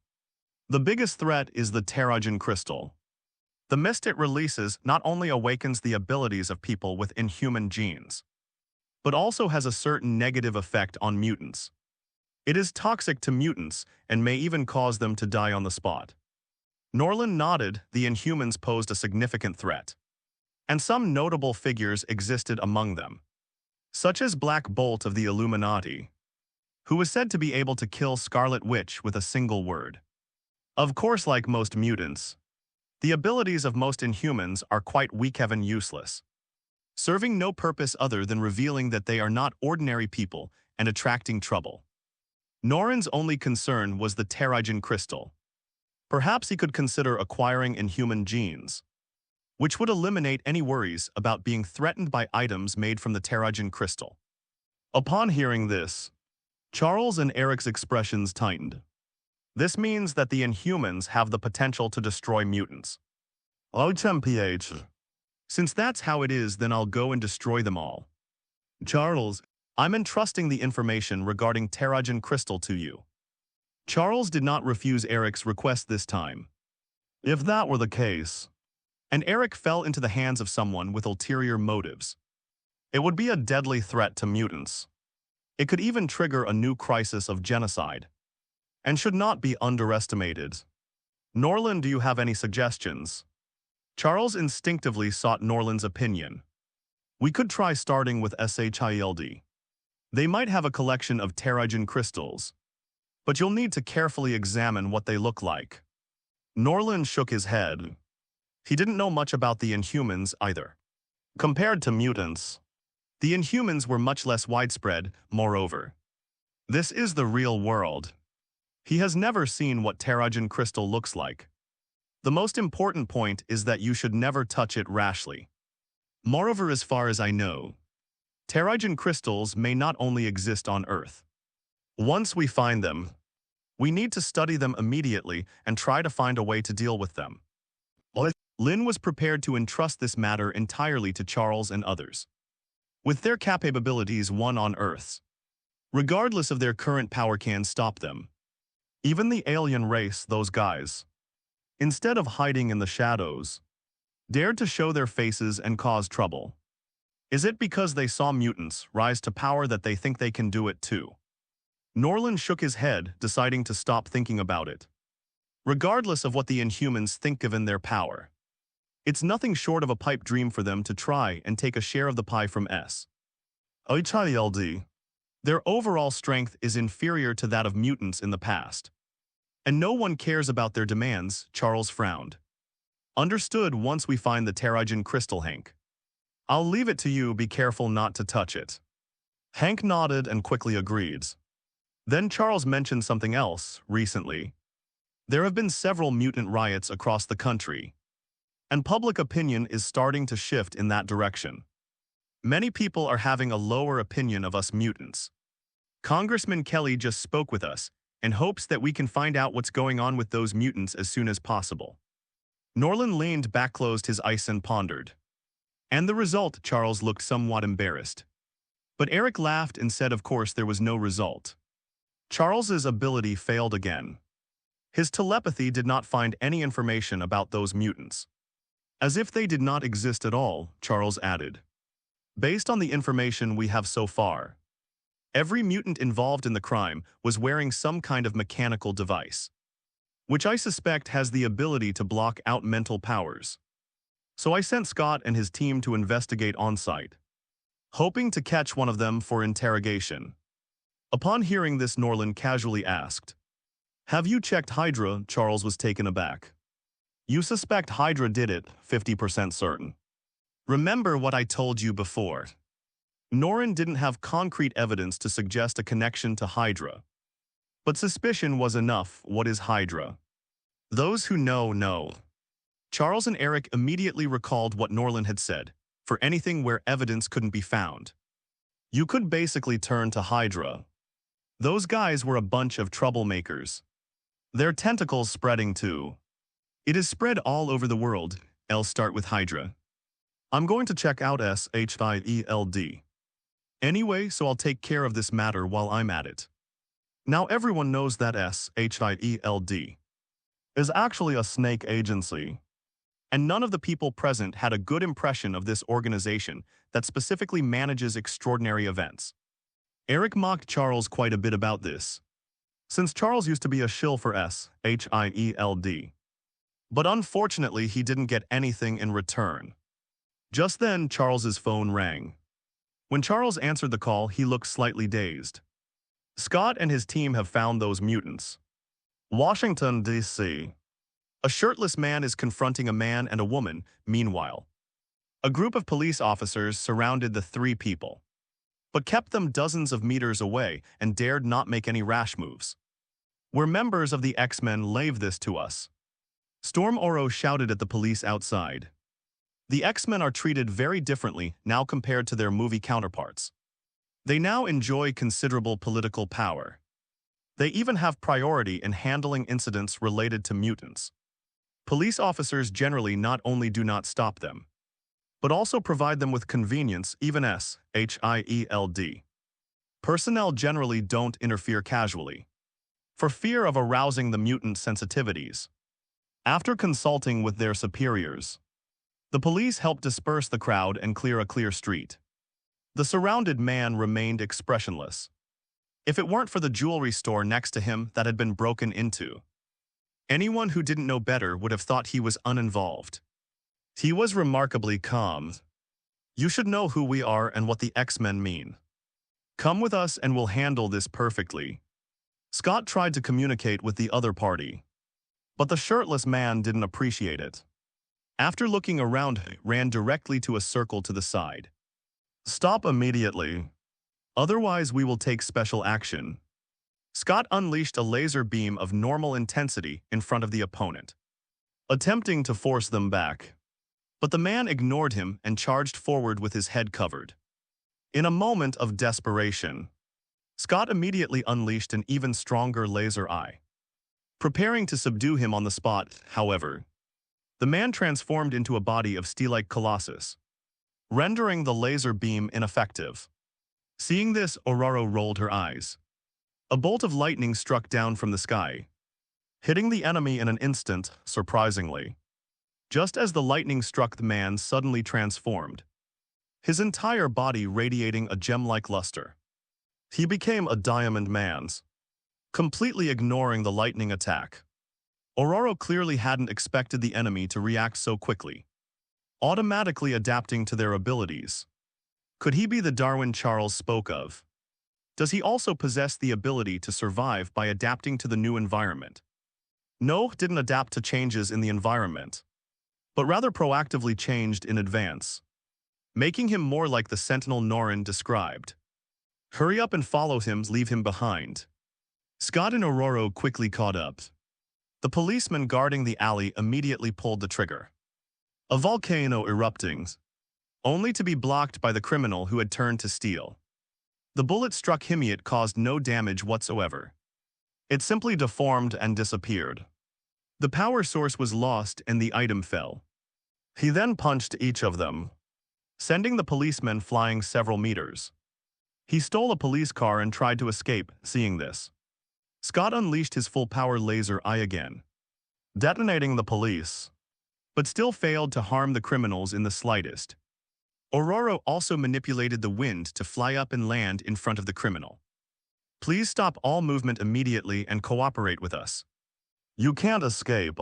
The biggest threat is the Terrigen Crystal. The mist it releases not only awakens the abilities of people with Inhuman genes, but also has a certain negative effect on mutants. It is toxic to mutants and may even cause them to die on the spot. Norland nodded. The Inhumans posed a significant threat, and some notable figures existed among them, such as Black Bolt of the Illuminati, who was said to be able to kill Scarlet Witch with a single word. Of course, like most mutants, the abilities of most Inhumans are quite weak and useless, serving no purpose other than revealing that they are not ordinary people and attracting trouble. Norland's only concern was the Terrigen Crystal. Perhaps he could consider acquiring Inhuman genes. which would eliminate any worries about being threatened by items made from the Terrigen crystal. Upon hearing this, Charles and Eric's expressions tightened. This means that the Inhumans have the potential to destroy mutants. OTMPH. Since that's how it is, then I'll go and destroy them all. Charles, I'm entrusting the information regarding Terrigen crystal to you. Charles did not refuse Eric's request this time. If that were the case, and Eric fell into the hands of someone with ulterior motives, it would be a deadly threat to mutants. It could even trigger a new crisis of genocide, and should not be underestimated. Norland, do you have any suggestions? Charles instinctively sought Norland's opinion. We could try starting with SHILD. They might have a collection of Terrigen crystals, but you'll need to carefully examine what they look like. Norland shook his head. He didn't know much about the Inhumans either. Compared to mutants, the Inhumans were much less widespread. Moreover, this is the real world. He has never seen what Terrigen crystal looks like. The most important point is that you should never touch it rashly. Moreover, as far as I know, Terrigen crystals may not only exist on Earth. Once we find them, we need to study them immediately and try to find a way to deal with them. Lin was prepared to entrust this matter entirely to Charles and others. With their capabilities, one on Earth, regardless of their current power, can stop them. Even the alien race, those guys, instead of hiding in the shadows, dared to show their faces and cause trouble. Is it because they saw mutants rise to power that they think they can do it too? Norland shook his head, deciding to stop thinking about it. Regardless of what the Inhumans think given their power, it's nothing short of a pipe dream for them to try and take a share of the pie from SHILD. Their overall strength is inferior to that of mutants in the past. And no one cares about their demands. Charles frowned. Understood. Once we find the Terrigen crystal, Hank, I'll leave it to you. Be careful not to touch it. Hank nodded and quickly agreed. Then Charles mentioned something else. Recently, there have been several mutant riots across the country, and public opinion is starting to shift in that direction. Many people are having a lower opinion of us mutants. Congressman Kelly just spoke with us and hopes that we can find out what's going on with those mutants as soon as possible. Norland leaned back, closed his eyes and pondered. And the result? Charles looked somewhat embarrassed. But Eric laughed and said, of course there was no result. Charles's ability failed again. His telepathy did not find any information about those mutants. As if they did not exist at all, Charles added. Based on the information we have so far, every mutant involved in the crime was wearing some kind of mechanical device, which I suspect has the ability to block out mental powers. So I sent Scott and his team to investigate on-site, hoping to catch one of them for interrogation. Upon hearing this, Norland casually asked, "Have you checked Hydra?" Charles was taken aback. "You suspect Hydra did it, 50% certain. Remember what I told you before." Norland didn't have concrete evidence to suggest a connection to Hydra, but suspicion was enough. What is Hydra? Those who know. Charles and Eric immediately recalled what Norland had said, for anything where evidence couldn't be found. You could basically turn to Hydra. Those guys were a bunch of troublemakers. Their tentacles spreading too. It is spread all over the world. I'll start with Hydra. I'm going to check out SHIELD. Anyway, so I'll take care of this matter while I'm at it. Now everyone knows that SHIELD is actually a snake agency. And none of the people present had a good impression of this organization that specifically manages extraordinary events. Eric mocked Charles quite a bit about this, since Charles used to be a shill for SHIELD. But unfortunately, he didn't get anything in return. Just then, Charles's phone rang. When Charles answered the call, he looked slightly dazed. Scott and his team have found those mutants. Washington, D.C. A shirtless man is confronting a man and a woman. Meanwhile, a group of police officers surrounded the three people, but kept them dozens of meters away and dared not make any rash moves. We're members of the X-Men, leave this to us. Storm Oro shouted at the police outside. The X-Men are treated very differently now compared to their movie counterparts. They now enjoy considerable political power. They even have priority in handling incidents related to mutants. Police officers generally not only do not stop them, but also provide them with convenience, even SHIELD. Personnel generally don't interfere casually, for fear of arousing the mutant sensitivities. After consulting with their superiors, the police helped disperse the crowd and clear a clear street. The surrounded man remained expressionless. If it weren't for the jewelry store next to him that had been broken into, anyone who didn't know better would have thought he was uninvolved. He was remarkably calm. You should know who we are and what the X-Men mean. Come with us and we'll handle this perfectly. Scott tried to communicate with the other party, but the shirtless man didn't appreciate it. After looking around, he ran directly to a circle to the side. Stop immediately. Otherwise, we will take special action. Scott unleashed a laser beam of normal intensity in front of the opponent, attempting to force them back. But the man ignored him and charged forward with his head covered. In a moment of desperation, Scott immediately unleashed an even stronger laser eye. Preparing to subdue him on the spot, however, the man transformed into a body of steel-like colossus, rendering the laser beam ineffective. Seeing this, Aurora rolled her eyes. A bolt of lightning struck down from the sky, hitting the enemy in an instant, surprisingly. Just as the lightning struck, the man suddenly transformed, his entire body radiating a gem-like luster. He became a diamond man's, completely ignoring the lightning attack. Aurora clearly hadn't expected the enemy to react so quickly, automatically adapting to their abilities. Could he be the Darwin Charles spoke of? Does he also possess the ability to survive by adapting to the new environment? No, didn't adapt to changes in the environment, but rather proactively changed in advance, making him more like the Sentinel Norland described. Hurry up and follow him, leave him behind. Scott and Aurora quickly caught up. The policeman guarding the alley immediately pulled the trigger. A volcano erupting, only to be blocked by the criminal who had turned to steel. The bullet struck him, yet caused no damage whatsoever. It simply deformed and disappeared. The power source was lost and the item fell. He then punched each of them, sending the policemen flying several meters. He stole a police car and tried to escape. Seeing this, Scott unleashed his full-power laser eye again, detonating the police, but still failed to harm the criminals in the slightest. Aurora also manipulated the wind to fly up and land in front of the criminal. Please stop all movement immediately and cooperate with us. You can't escape.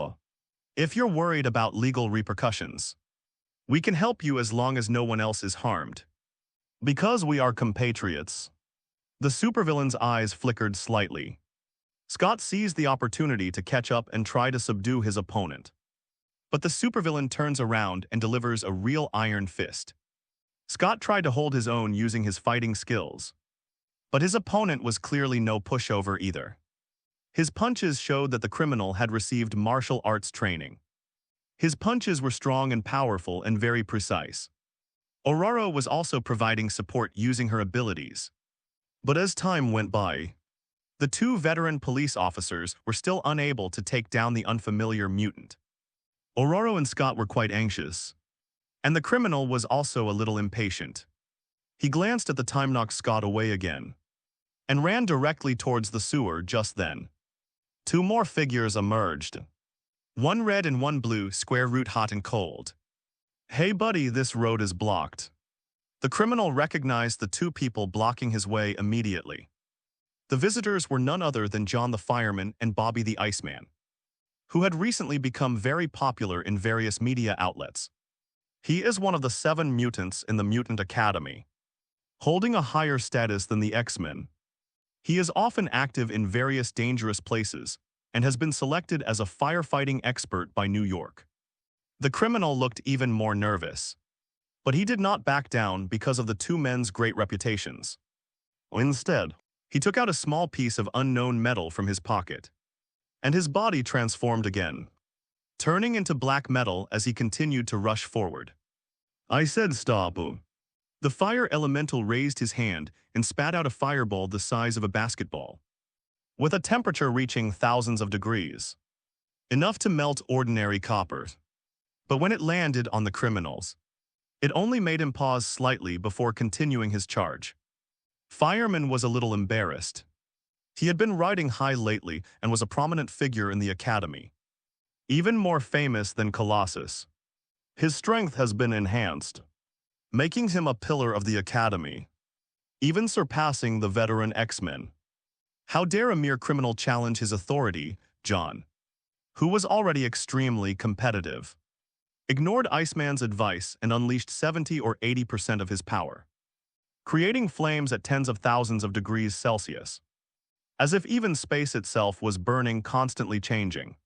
If you're worried about legal repercussions, we can help you as long as no one else is harmed. Because we are compatriots. The supervillain's eyes flickered slightly. Scott seized the opportunity to catch up and try to subdue his opponent. But the supervillain turns around and delivers a real iron fist. Scott tried to hold his own using his fighting skills, but his opponent was clearly no pushover either. His punches showed that the criminal had received martial arts training. His punches were strong and powerful and very precise. Aurora was also providing support using her abilities. But as time went by, the two veteran police officers were still unable to take down the unfamiliar mutant. Aurora and Scott were quite anxious, and the criminal was also a little impatient. He glanced at the time, knocked Scott away again, and ran directly towards the sewer. Just then, two more figures emerged. One red and one blue, square root, hot and cold. Hey buddy, this road is blocked. The criminal recognized the two people blocking his way immediately. The visitors were none other than John the Fireman and Bobby the Iceman, who had recently become very popular in various media outlets. He is one of the 7 mutants in the Mutant Academy, holding a higher status than the X-Men. He is often active in various dangerous places and has been selected as a firefighting expert by New York. The criminal looked even more nervous, but he did not back down because of the two men's great reputations. Instead, he took out a small piece of unknown metal from his pocket, and his body transformed again, turning into black metal as he continued to rush forward. I said stop. The fire elemental raised his hand and spat out a fireball the size of a basketball, with a temperature reaching thousands of degrees, enough to melt ordinary copper. But when it landed on the criminals, it only made him pause slightly before continuing his charge. Fireman was a little embarrassed. He had been riding high lately and was a prominent figure in the Academy, even more famous than Colossus. His strength has been enhanced, making him a pillar of the Academy, even surpassing the veteran X-Men. How dare a mere criminal challenge his authority? John, who was already extremely competitive, ignored Iceman's advice and unleashed 70 or 80% of his power, creating flames at tens of thousands of degrees Celsius, as if even space itself was burning, constantly changing.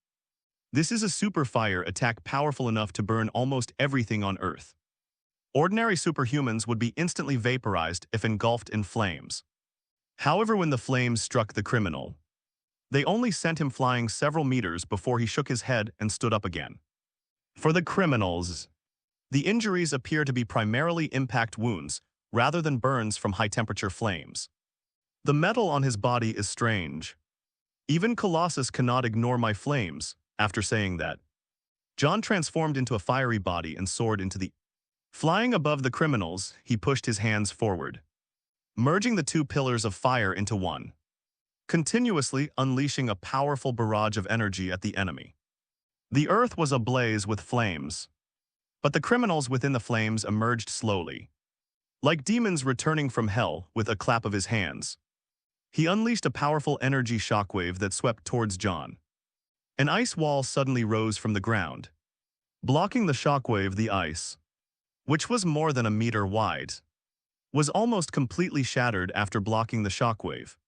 This is a super fire attack powerful enough to burn almost everything on Earth. Ordinary superhumans would be instantly vaporized if engulfed in flames. However, when the flames struck the criminal, they only sent him flying several meters before he shook his head and stood up again. For the criminals, the injuries appear to be primarily impact wounds rather than burns from high-temperature flames. The metal on his body is strange. Even Colossus cannot ignore my flames. After saying that, John transformed into a fiery body and soared into the Flying above the criminals, he pushed his hands forward, merging the two pillars of fire into one, continuously unleashing a powerful barrage of energy at the enemy. The earth was ablaze with flames, but the criminals within the flames emerged slowly, like demons returning from hell. With a clap of his hands, he unleashed a powerful energy shockwave that swept towards John. An ice wall suddenly rose from the ground, blocking the shockwave. The ice, which was more than a meter wide, was almost completely shattered after blocking the shockwave.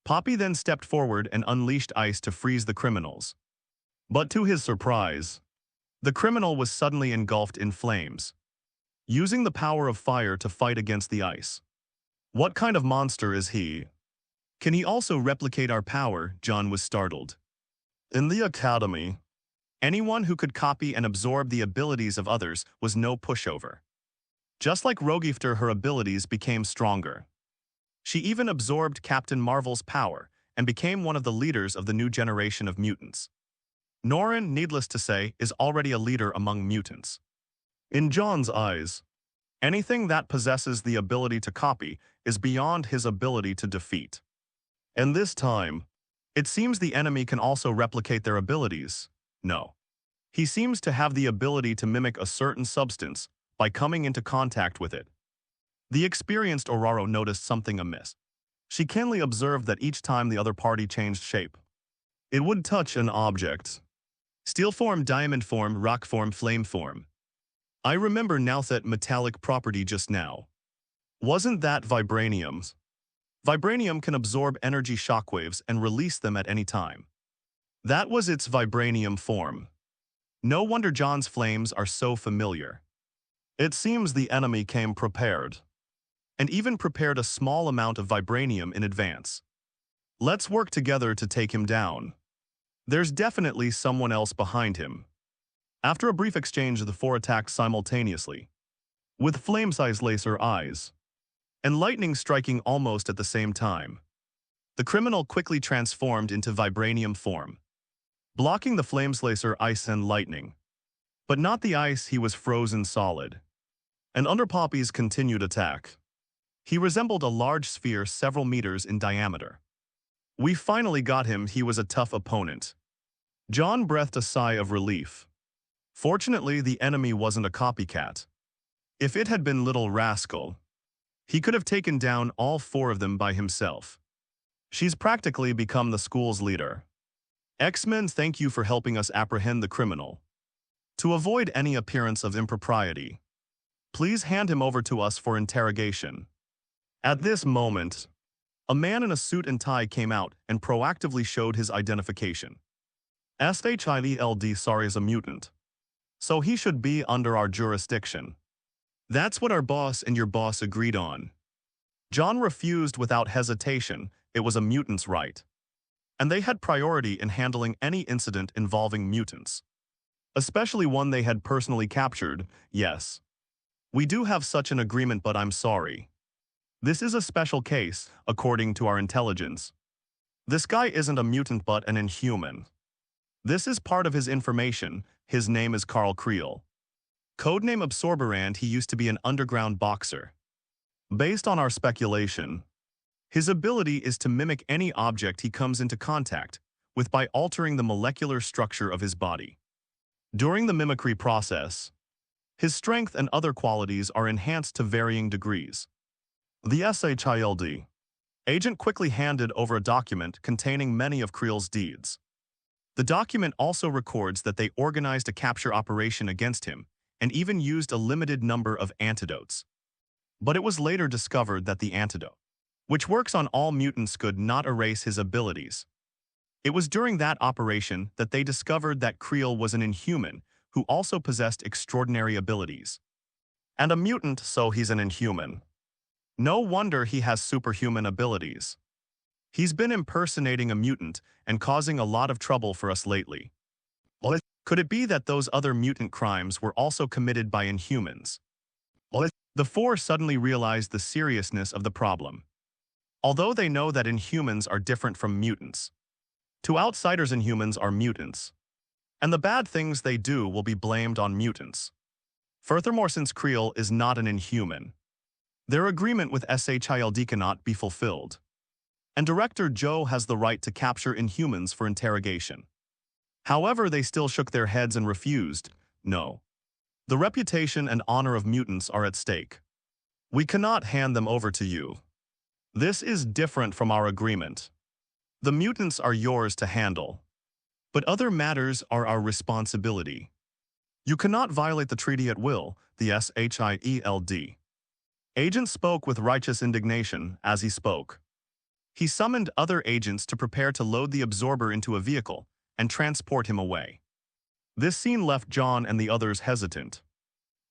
Poppy then stepped forward and unleashed ice to freeze the criminals. But to his surprise, the criminal was suddenly engulfed in flames, using the power of fire to fight against the ice. What kind of monster is he? Can he also replicate our power? John was startled. In the Academy, anyone who could copy and absorb the abilities of others was no pushover. Just like Roguefter, her abilities became stronger. She even absorbed Captain Marvel's power and became one of the leaders of the new generation of mutants. Norland, needless to say, is already a leader among mutants. In John's eyes, anything that possesses the ability to copy is beyond his ability to defeat. And this time, it seems the enemy can also replicate their abilities. No. He seems to have the ability to mimic a certain substance by coming into contact with it. The experienced Aurora noticed something amiss. She keenly observed that each time the other party changed shape, it would touch an object. Steel form, diamond form, rock form, flame form. I remember now that metallic property just now. Wasn't that vibranium's? Vibranium can absorb energy shockwaves and release them at any time. That was its vibranium form. No wonder John's flames are so familiar. It seems the enemy came prepared, and even prepared a small amount of vibranium in advance. Let's work together to take him down. There's definitely someone else behind him. After a brief exchange, the four attacked simultaneously, with flame-sized laser eyes and lightning striking almost at the same time. The criminal quickly transformed into vibranium form, blocking the flames, laser, ice, and lightning. But not the ice, he was frozen solid. And under Poppy's continued attack, he resembled a large sphere several meters in diameter. We finally got him. He was a tough opponent. John breathed a sigh of relief. Fortunately, the enemy wasn't a copycat. If it had been Little Rascal, he could have taken down all four of them by himself. She's practically become the school's leader. X-Men, thank you for helping us apprehend the criminal. To avoid any appearance of impropriety, please hand him over to us for interrogation. At this moment, a man in a suit and tie came out and proactively showed his identification. SHIELD, sorry, is a mutant, so he should be under our jurisdiction. That's what our boss and your boss agreed on. John refused without hesitation. It was a mutant's right, and they had priority in handling any incident involving mutants, especially one they had personally captured. Yes. We do have such an agreement, but I'm sorry. This is a special case, according to our intelligence. This guy isn't a mutant but an Inhuman. This is part of his information. His name is Carl Creel. Codename Absorberand, he used to be an underground boxer. Based on our speculation, his ability is to mimic any object he comes into contact with by altering the molecular structure of his body. During the mimicry process, his strength and other qualities are enhanced to varying degrees. The SHILD agent quickly handed over a document containing many of Creel's deeds. The document also records that they organized a capture operation against him and even used a limited number of antidotes. But it was later discovered that the antidote, which works on all mutants, could not erase his abilities. It was during that operation that they discovered that Creel was an Inhuman who also possessed extraordinary abilities. And a mutant, so he's an Inhuman. No wonder he has superhuman abilities. He's been impersonating a mutant and causing a lot of trouble for us lately. Could it be that those other mutant crimes were also committed by Inhumans? The four suddenly realized the seriousness of the problem. Although they know that Inhumans are different from mutants, to outsiders Inhumans are mutants, and the bad things they do will be blamed on mutants. Furthermore, since Creel is not an Inhuman, their agreement with SHILD cannot be fulfilled, and Director Joe has the right to capture Inhumans for interrogation. However, they still shook their heads and refused. No. The reputation and honor of mutants are at stake. We cannot hand them over to you. This is different from our agreement. The mutants are yours to handle, but other matters are our responsibility. You cannot violate the treaty at will, the SHIELD. Agent spoke with righteous indignation as he spoke. He summoned other agents to prepare to load the absorber into a vehicle and transport him away. This scene left John and the others hesitant.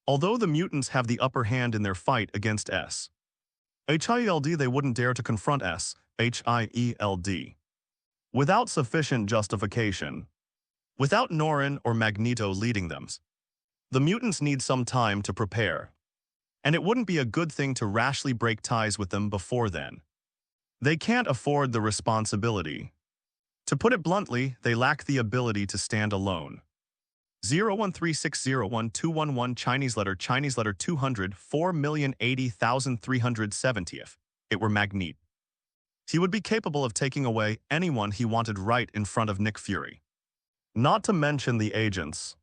Although the mutants have the upper hand in their fight against SHIELD, they wouldn't dare to confront SHIELD without sufficient justification, without Norland or Magneto leading them. The mutants need some time to prepare, and it wouldn't be a good thing to rashly break ties with them before then. They can't afford the responsibility. To put it bluntly, they lack the ability to stand alone. 0136012211 Chinese letter 200 4,080,370 if it were Magneto. He would be capable of taking away anyone he wanted right in front of Nick Fury. Not to mention the agents.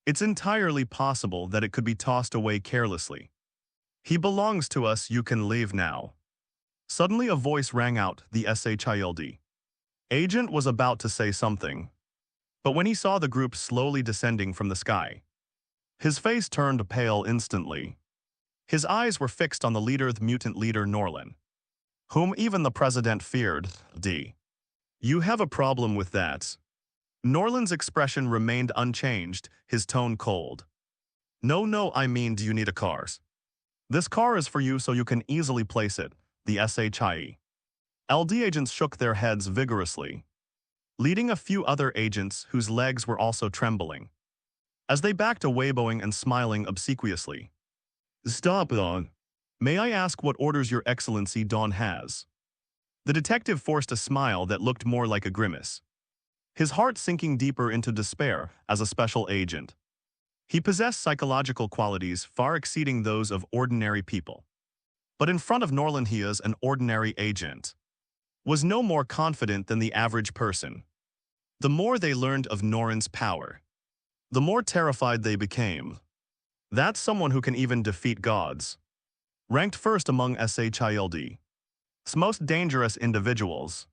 It's entirely possible that it could be tossed away carelessly. He belongs to us, you can leave now. Suddenly a voice rang out, the SHIELD. Agent was about to say something, but when he saw the group slowly descending from the sky, his face turned pale instantly. His eyes were fixed on the leader, the mutant leader Norland, whom even the president feared. You have a problem with that. Norland's expression remained unchanged, his tone cold. No, I mean, do you need a car? This car is for you so you can easily place it, the SHIELD agents shook their heads vigorously, leading a few other agents whose legs were also trembling, as they backed away, bowing and smiling obsequiously. Stop, Dawn. May I ask what orders Your Excellency Dawn has? The detective forced a smile that looked more like a grimace, his heart sinking deeper into despair as a special agent. He possessed psychological qualities far exceeding those of ordinary people. But in front of Norland, he is an ordinary agent. Was no more confident than the average person. The more they learned of Norland's power, the more terrified they became. That's someone who can even defeat gods. Ranked first among SHIELD's most dangerous individuals,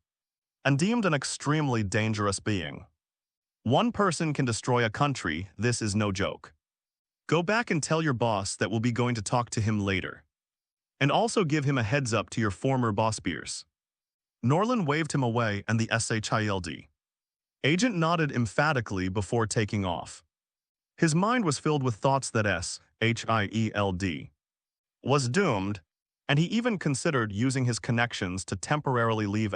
and deemed an extremely dangerous being. One person can destroy a country, this is no joke. Go back and tell your boss that we'll be going to talk to him later. And also give him a heads up to your former boss Pierce. Norland waved him away and the SHIELD agent nodded emphatically before taking off. His mind was filled with thoughts that SHIELD was doomed, and he even considered using his connections to temporarily leave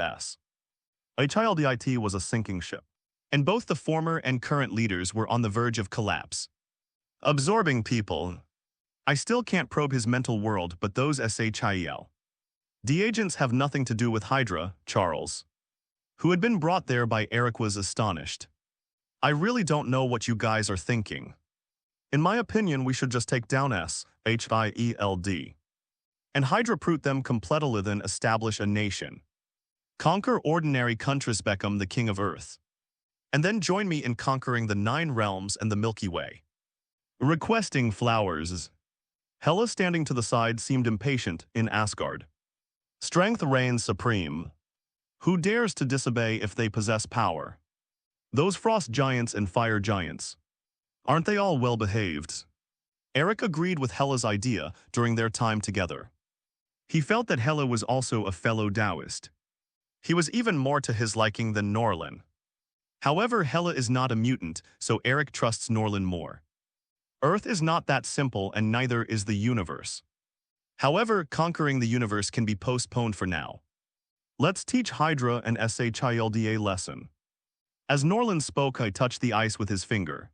SHIELD. It was a sinking ship, and both the former and current leaders were on the verge of collapse. Absorbing people. I still can't probe his mental world, but those SHIEL. D agents have nothing to do with Hydra, Charles, who had been brought there by Eric, was astonished. I really don't know what you guys are thinking. In my opinion, we should just take down SHIELD. And Hydra prut them completely, then establish a nation. Conquer ordinary countries, become the king of Earth. And then join me in conquering the 9 realms and the Milky Way. Requesting flowers. Hela, standing to the side, seemed impatient in Asgard. Strength reigns supreme. Who dares to disobey if they possess power? Those frost giants and fire giants. Aren't they all well-behaved? Eric agreed with Hela's idea during their time together. He felt that Hela was also a fellow Taoist. He was even more to his liking than Norland. However, Hela is not a mutant, so Eric trusts Norland more. Earth is not that simple, and neither is the universe. However, conquering the universe can be postponed for now. Let's teach Hydra and SHIELD a lesson. As Norland spoke, I touched the ice with his finger.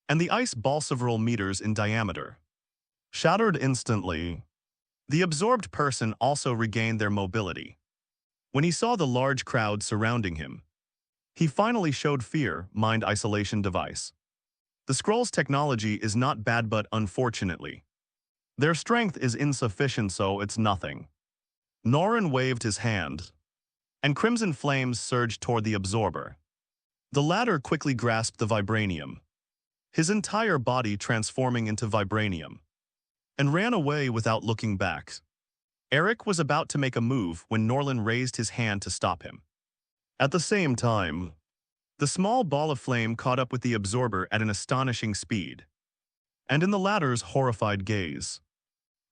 And the ice ball, several meters in diameter, shattered instantly. The absorbed person also regained their mobility. When he saw the large crowd surrounding him, he finally showed fear. Mind isolation device. The Skrulls' technology is not bad, but unfortunately, their strength is insufficient, so it's nothing. Norland waved his hand, and crimson flames surged toward the absorber. The latter quickly grasped the vibranium, his entire body transforming into vibranium, and ran away without looking back. Eric was about to make a move when Norland raised his hand to stop him. At the same time, the small ball of flame caught up with the absorber at an astonishing speed, and in the latter's horrified gaze,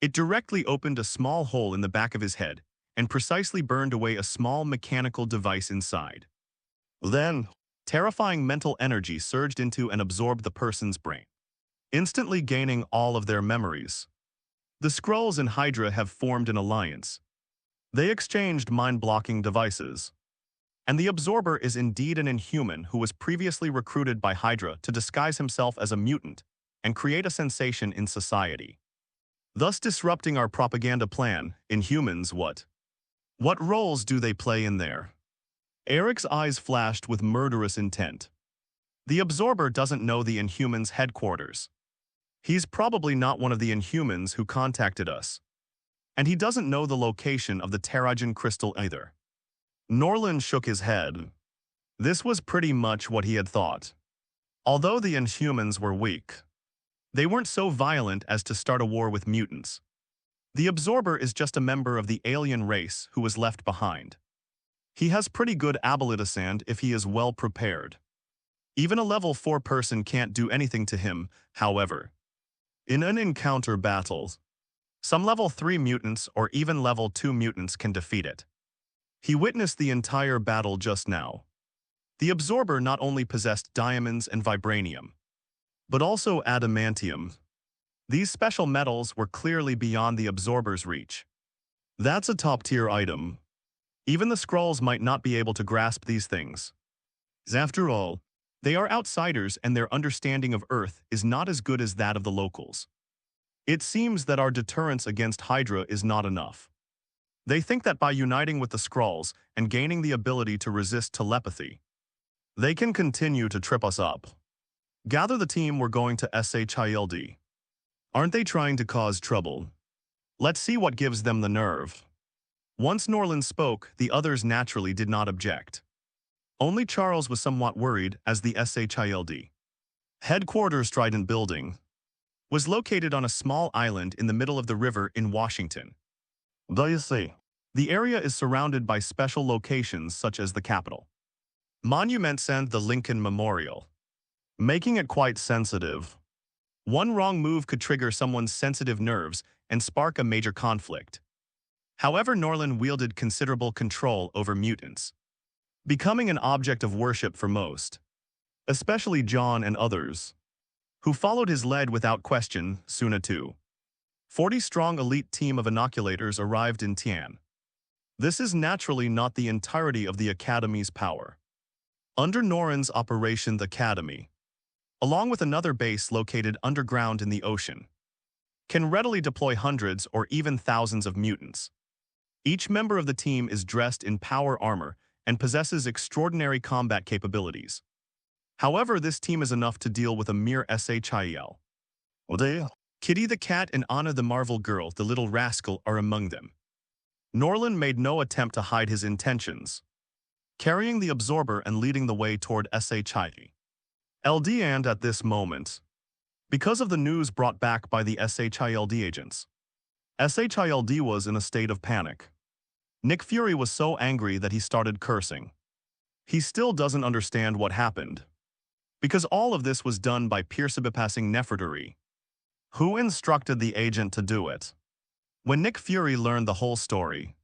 it directly opened a small hole in the back of his head and precisely burned away a small mechanical device inside. Then, terrifying mental energy surged into and absorbed the person's brain, instantly gaining all of their memories. The Skrulls and Hydra have formed an alliance. They exchanged mind-blocking devices. And the absorber is indeed an Inhuman who was previously recruited by Hydra to disguise himself as a mutant and create a sensation in society, thus disrupting our propaganda plan. Inhumans, what roles do they play in there? Eric's eyes flashed with murderous intent. The absorber doesn't know the Inhumans' headquarters. He's probably not one of the Inhumans who contacted us. And he doesn't know the location of the Terrigen crystal either. Norland shook his head. This was pretty much what he had thought. Although the Inhumans were weak, they weren't so violent as to start a war with mutants. The absorber is just a member of the alien race who was left behind. He has pretty good abilities, and if he is well prepared, even a level 4 person can't do anything to him. However, in an encounter battle, some level 3 mutants or even level 2 mutants can defeat it. He witnessed the entire battle just now. The absorber not only possessed diamonds and vibranium, but also adamantium. These special metals were clearly beyond the absorber's reach. That's a top-tier item. Even the Skrulls might not be able to grasp these things. After all, they are outsiders and their understanding of Earth is not as good as that of the locals. It seems that our deterrence against Hydra is not enough. They think that by uniting with the Skrulls and gaining the ability to resist telepathy, they can continue to trip us up. Gather the team, we're going to SHIELD. Aren't they trying to cause trouble? Let's see what gives them the nerve. Once Norland spoke, the others naturally did not object. Only Charles was somewhat worried, as the SHIELD headquarters Trident building was located on a small island in the middle of the river in Washington. You see, the area is surrounded by special locations such as the Capitol, monuments, and the Lincoln Memorial, making it quite sensitive. One wrong move could trigger someone's sensitive nerves and spark a major conflict. However, Norland wielded considerable control over mutants, becoming an object of worship for most, especially John and others, who followed his lead without question. Soon a 40-strong elite team of inoculators arrived in Tian. This is naturally not the entirety of the Academy's power. Under Norland's Operation the Academy, along with another base located underground in the ocean, can readily deploy hundreds or even thousands of mutants. Each member of the team is dressed in power armor and possesses extraordinary combat capabilities. However, this team is enough to deal with a mere SHIEL. Kitty the cat and Anna the Marvel girl, the little rascal, are among them. Norland made no attempt to hide his intentions, carrying the absorber and leading the way toward SHIE. LD and at this moment, because of the news brought back by the SHILD agents, SHILD was in a state of panic. Nick Fury was so angry that he started cursing. He still doesn't understand what happened, because all of this was done by bypassing Nefertari. Who instructed the agent to do it? When Nick Fury learned the whole story,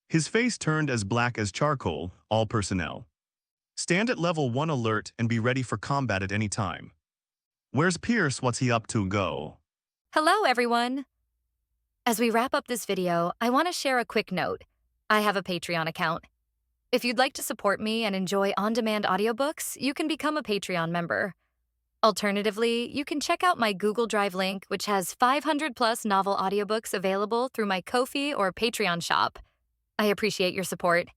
his face turned as black as charcoal. All personnel, stand at level 1 alert and be ready for combat at any time. Where's Pierce? What's he up to? Go. Hello, everyone. As we wrap up this video, I want to share a quick note. I have a Patreon account. If you'd like to support me and enjoy on-demand audiobooks, you can become a Patreon member. Alternatively, you can check out my Google Drive link, which has 500+ novel audiobooks available through my Ko-fi or Patreon shop. I appreciate your support.